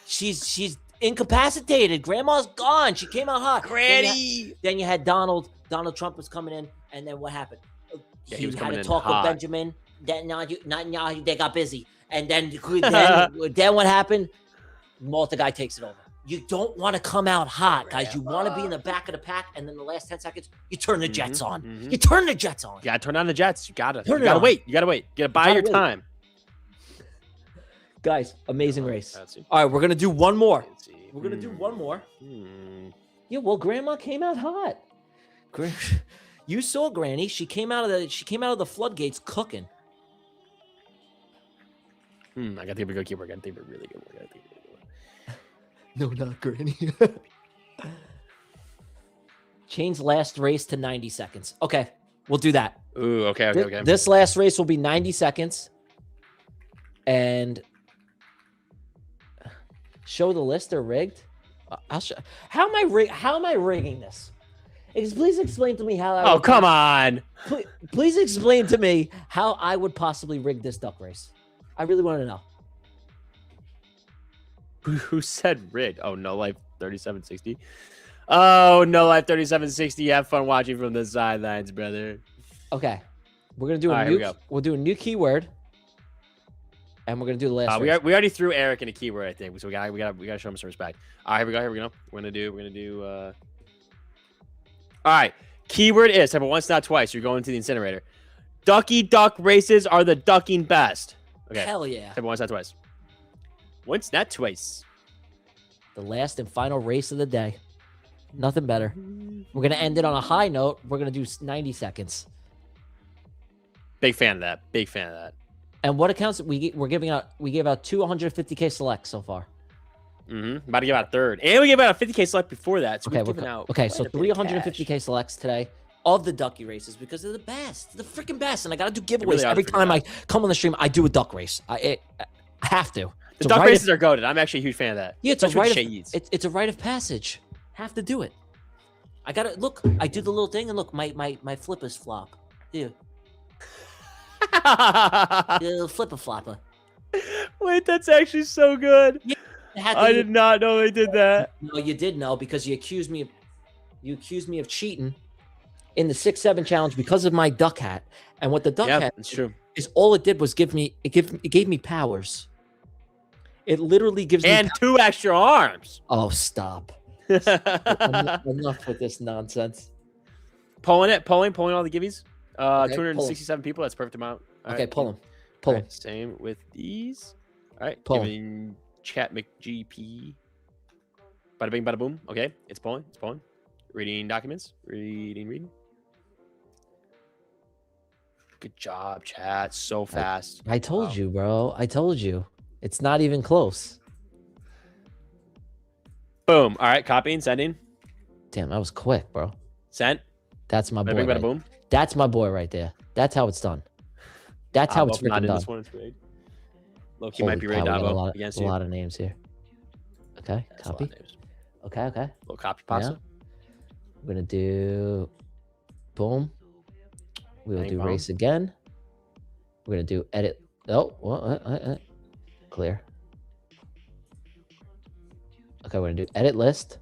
She's incapacitated. Grandma's gone. She came out hot. Granny. Then you had Donald Trump was coming in, and then what happened? Yeah, he was had a in talk hot. with Benjamin. Then they got busy. And then what happened? Multi-guy takes it over. You don't want to come out hot, guys. You want to be in the back of the pack, and then the last 10 seconds, you turn the jets on. You turn the jets on. You gotta turn on the jets. You gotta wait. You gotta buy your time. Guys, amazing race. All right, we're gonna do one more. Yeah, well, Grandma came out hot. You saw Granny. She came out of the floodgates cooking. I got the good keeper. I got the really good one. No, not Granny. Change last race to 90 seconds. Okay, we'll do that. Ooh, okay. This last race will be 90 seconds. And show the list or rigged. I'll show. How am I rigging this? Please explain to me how. Oh, come on. Please explain to me how I would possibly rig this duck race. I really want to know. Who said rigged? Oh, no life 3760. Oh, no life 3760. Have fun watching from the sidelines, brother. Okay, we're gonna do a new. We'll do a new keyword, and we're gonna do the last. We already threw Eric in a keyword, I think. So we gotta show him some respect. All right, here we go. We're gonna do. All right, keyword is type of once, not twice. You're going to the incinerator. Ducky duck races are the ducking best. Okay. Hell yeah. Type of once, not twice. Once, not twice. The last and final race of the day. Nothing better. We're gonna end it on a high note. We're gonna do 90 seconds. Big fan of that. Big fan of that. And what accounts we gave out 250K select so far. About to give out a third, and we gave out a 50K select before that. So okay, we're giving out. Okay, so 350K selects today of the ducky races because they're the best, the freaking best. And I gotta do giveaways really every time I come on the stream. I do a duck race. I have to. The duck races are goated. I'm actually a huge fan of that. Yeah, it's a rite of, it's a rite of passage. Have to do it. I gotta look. I do the little thing, and look, my flippers flop. Yeah. The flipper flopper. Wait, that's actually so good. Yeah, I did not know they did that. No, you did know because you accused me of cheating in the 6-7 challenge because of my duck hat. And what the duck hat is all it did was it gave me powers. It literally gives me 2 extra arms. Oh, stop. Enough with this nonsense. Polling all the gibbies. 267 people. That's perfect amount. All okay, right. pull them. Same with these. All right, giving chat McGP. Bada bing, bada boom. Okay, it's pulling. Reading documents. Reading. Good job, chat. So fast. I told you, bro. I told you. It's not even close. Boom. All right, copying, sending. Damn, that was quick, bro. Sent. That's my boy. Bada bing, bada boom. That's my boy right there. That's how it's done. That's how it's freaking done. This one, it's raid. Loki might be raid Davo against you. A lot of names here. Okay, copy. Okay. Little copy pasta. We're gonna do boom. We'll do race again. We're gonna do edit. Oh, what? Clear. Okay, we're gonna do edit list.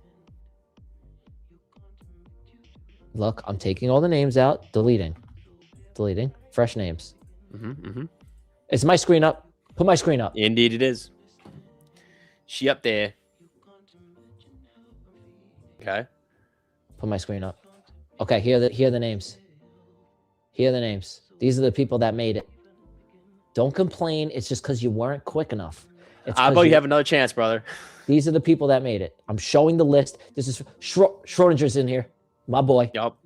Look, I'm taking all the names out, deleting, fresh names. Is my screen up? Put my screen up. Indeed, it is. She up there. Okay. Put my screen up. Okay, here are the names. Here are the names. These are the people that made it. Don't complain. It's just because you weren't quick enough. Albo, you have another chance, brother. These are the people that made it. I'm showing the list. This is Schrodinger's in here. My boy. Yup.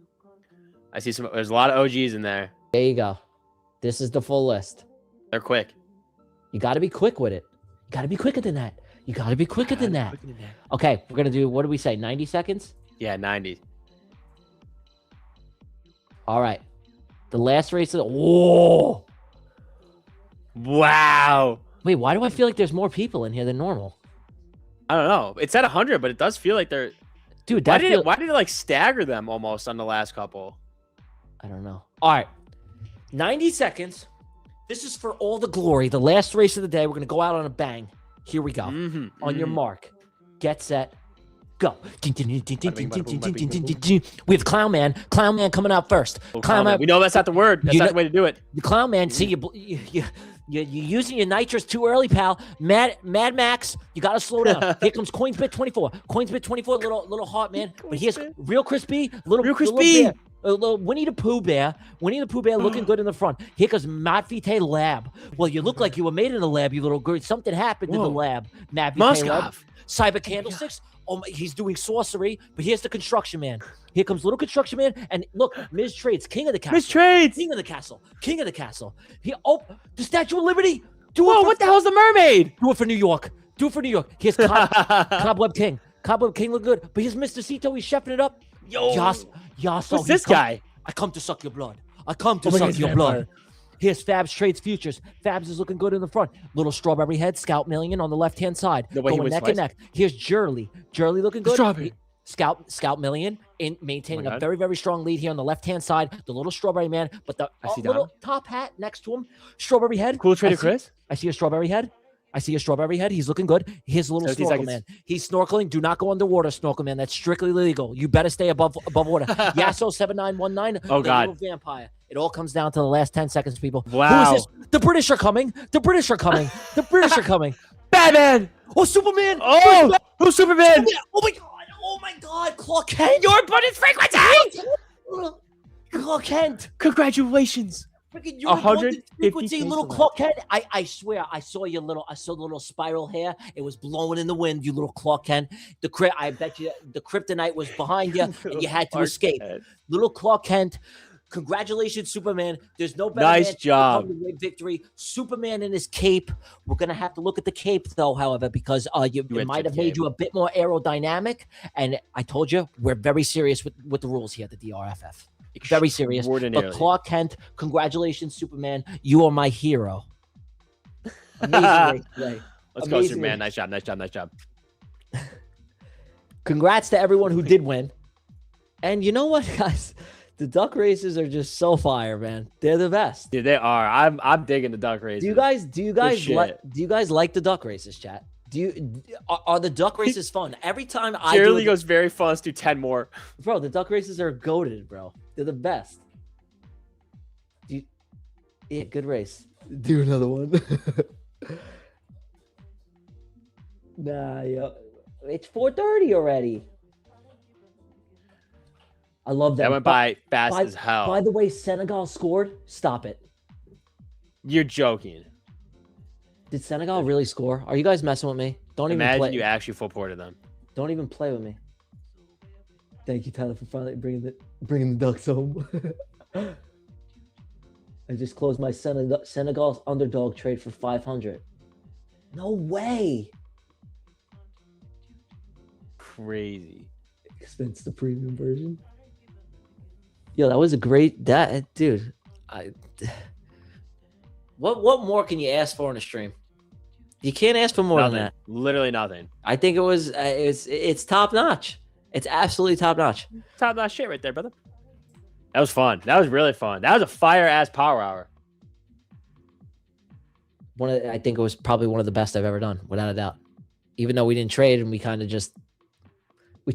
I see there's a lot of OGs in there. There you go. This is the full list. They're quick. You got to be quick with it. You got to be quicker than that. Okay, we're going to do, what do we say, 90 seconds? Yeah, 90. All right. The last race of the... Whoa! Wow. Wait, why do I feel like there's more people in here than normal? I don't know. It's at 100, but it does feel like they're... Dude, why did it like stagger them almost on the last couple? I don't know. All right. 90 seconds. This is for all the glory. The last race of the day. We're going to go out on a bang. Here we go. On your mark. Get set. Go. We have Clown Man. Clown Man coming out first. Clown Man. We know that's not the word. That's not the way to do it. The Clown Man. See, you're using your nitrous too early, pal. Mad Max, you gotta slow down. Here comes Coinsbit 24. Coinsbit 24, little hot man. But here's Real Crispy, little bear, little Winnie the Pooh bear. Winnie the Pooh bear looking good in the front. Here comes Mavite Lab. Well, you look like you were made in the lab, you little girl. Something happened in the lab. Mavite Lab. Cyber Candlesticks. Oh my, he's doing sorcery, but here's the Construction Man. Here comes little Construction Man, and look, Ms. Trades, King of the Castle. Ms. Trades, King of the Castle. Here, the Statue of Liberty. What the hell's the mermaid? Do it for New York. Here's Cobweb King. Cobweb King look good, but here's Mr. Cito. He's chefing it up. Yo, Yas. Who's this guy? I come to suck your blood. Suck your blood. Here's Fabs Trades Futures. Fabs is looking good in the front. Little Strawberry Head, Scout Million on the left-hand side. Going neck and neck. Here's Jurley. Jurley looking good. Strawberry. Scout Million in maintaining a very, very strong lead here on the left-hand side. The little strawberry man, but the little top hat next to him, strawberry head. Cool trader Chris. I see a strawberry head. He's looking good. Here's a little snorkel man. He's snorkeling. Do not go underwater, snorkel man. That's strictly legal. You better stay above water. Yasso 7919. Oh God. Little vampire. It all comes down to the last 10 seconds, people. Wow. Who is this? The British are coming. The British are coming. Batman. Oh, Superman. Oh, who's Superman? Oh my God. Oh my God. Clark Kent. Your abundance frequency. Clark Kent. Congratulations. Freaking your 150 frequency, little Clark Kent. I swear, I saw the little spiral hair. It was blowing in the wind, you little Clark Kent. I bet you the kryptonite was behind you, and you had to escape. Little Clark Kent. Congratulations, Superman. There's no better nice job. Victory. Superman in his cape. We're gonna have to look at the cape though, however, because it might have made you a bit more aerodynamic. And I told you, we're very serious with the rules here at the DRFF. Very serious. But Clark Kent, congratulations, Superman. You are my hero. Amazing race today. Let's go, Superman. Nice job. Congrats to everyone who did win. And you know what, guys? The duck races are just so fire, man. They're the best. Dude, they are. I'm digging the duck races. Do you guys like the duck races, chat? Are the duck races fun? Every time I Cheerily goes very fun. Let's do 10 more. Bro, the duck races are goated, bro. They're the best. Yeah, good race. Do another one. Nah, yo. It's 4:30 already. I love that. That went by fast as hell. By the way, Senegal scored. Stop it. You're joking. Did Senegal really score? Are you guys messing with me? Don't even imagine you actually full ported them. Don't even play with me. Thank you, Tyler, for finally bringing the Ducks home. I just closed my Senegal's underdog trade for 500. No way. Crazy. Expense the premium version. Yo, that was a great dude. What more can you ask for in a stream? You can't ask for more than that. Literally nothing. I think it's top notch. It's absolutely top notch. Top notch shit right there, brother. That was fun. That was really fun. That was a fire ass power hour. I think it was probably one of the best I've ever done, without a doubt. Even though we didn't trade and we kind of just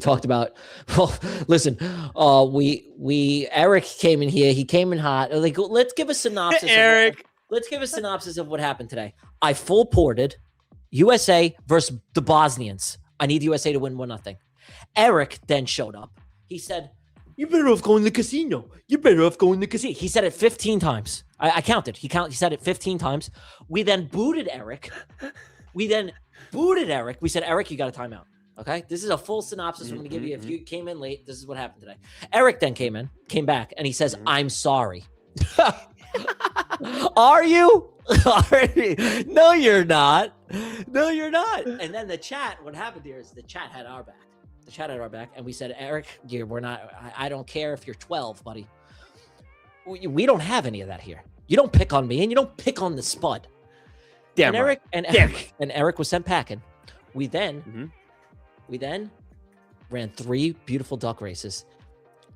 talked about. Well, listen, Eric came in here. He came in hot. Like, let's give a synopsis. Eric. Let's give a synopsis of what happened today. I full ported USA versus the Bosnians. I need USA to win 1-0. Eric then showed up. He said, "You're better off going to the casino. You're better off going to the casino." He said it 15 times. I counted. He said it 15 times. We then booted Eric. We said, "Eric, you got a timeout." Okay, this is a full synopsis. I'm going to give you. If you came in late, this is what happened today. Eric then came back, and he says, "I'm sorry." Are you? No, you're not. No, you're not. And then the chat, what happened here is the chat had our back. The chat had our back, and we said, "Eric, we're not. I don't care if you're 12, buddy. We don't have any of that here. You don't pick on me, and you don't pick on the spud." Damn. And Eric was sent packing. We then ran 3 beautiful duck races.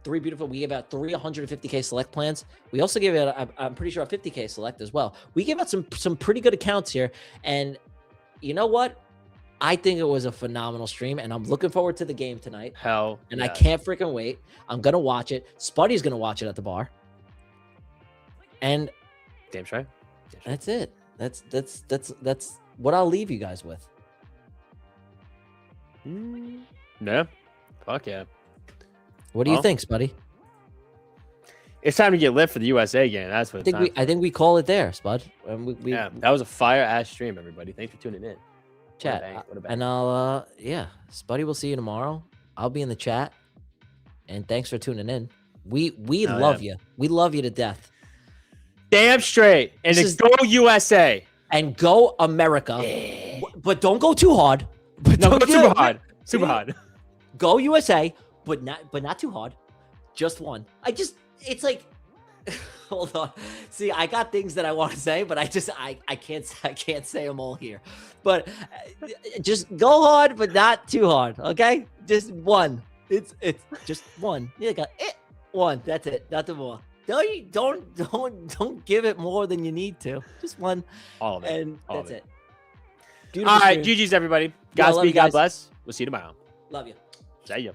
We gave out 3 150K select plans. We also gave out, I'm pretty sure, a 50K select as well. We gave out some pretty good accounts here. And you know what? I think it was a phenomenal stream, and I'm looking forward to the game tonight. Hell, and yes. I can't freaking wait. I'm gonna watch it. Spuddy's gonna watch it at the bar. And damn straight. That's it. That's what I'll leave you guys with. Yeah. Fuck yeah. What do you think, Spuddy? It's time to get lit for the USA game. That's what I think we call it there, Spud. Yeah, that was a fire ass stream, everybody. Thanks for tuning in. Chat. And I'll Spuddy, we'll see you tomorrow. I'll be in the chat. And thanks for tuning in. We love you. We love you to death. Damn straight. And go USA. And go America. Yeah. But don't go too hard. Don't go super hard. Super hard. Go USA, but not too hard. Just one. It's like hold on. See, I got things that I want to say, but I can't say them all here. But just go hard, but not too hard. Okay? Just one. It's just one. You got it. One. That's it. Nothing more. Don't give it more than you need to. Just one. All of it. And All that's of it. All right, Beautiful stream. GG's everybody. Yeah, love Godspeed. you God guys. bless. We'll see you tomorrow. Love you. See ya.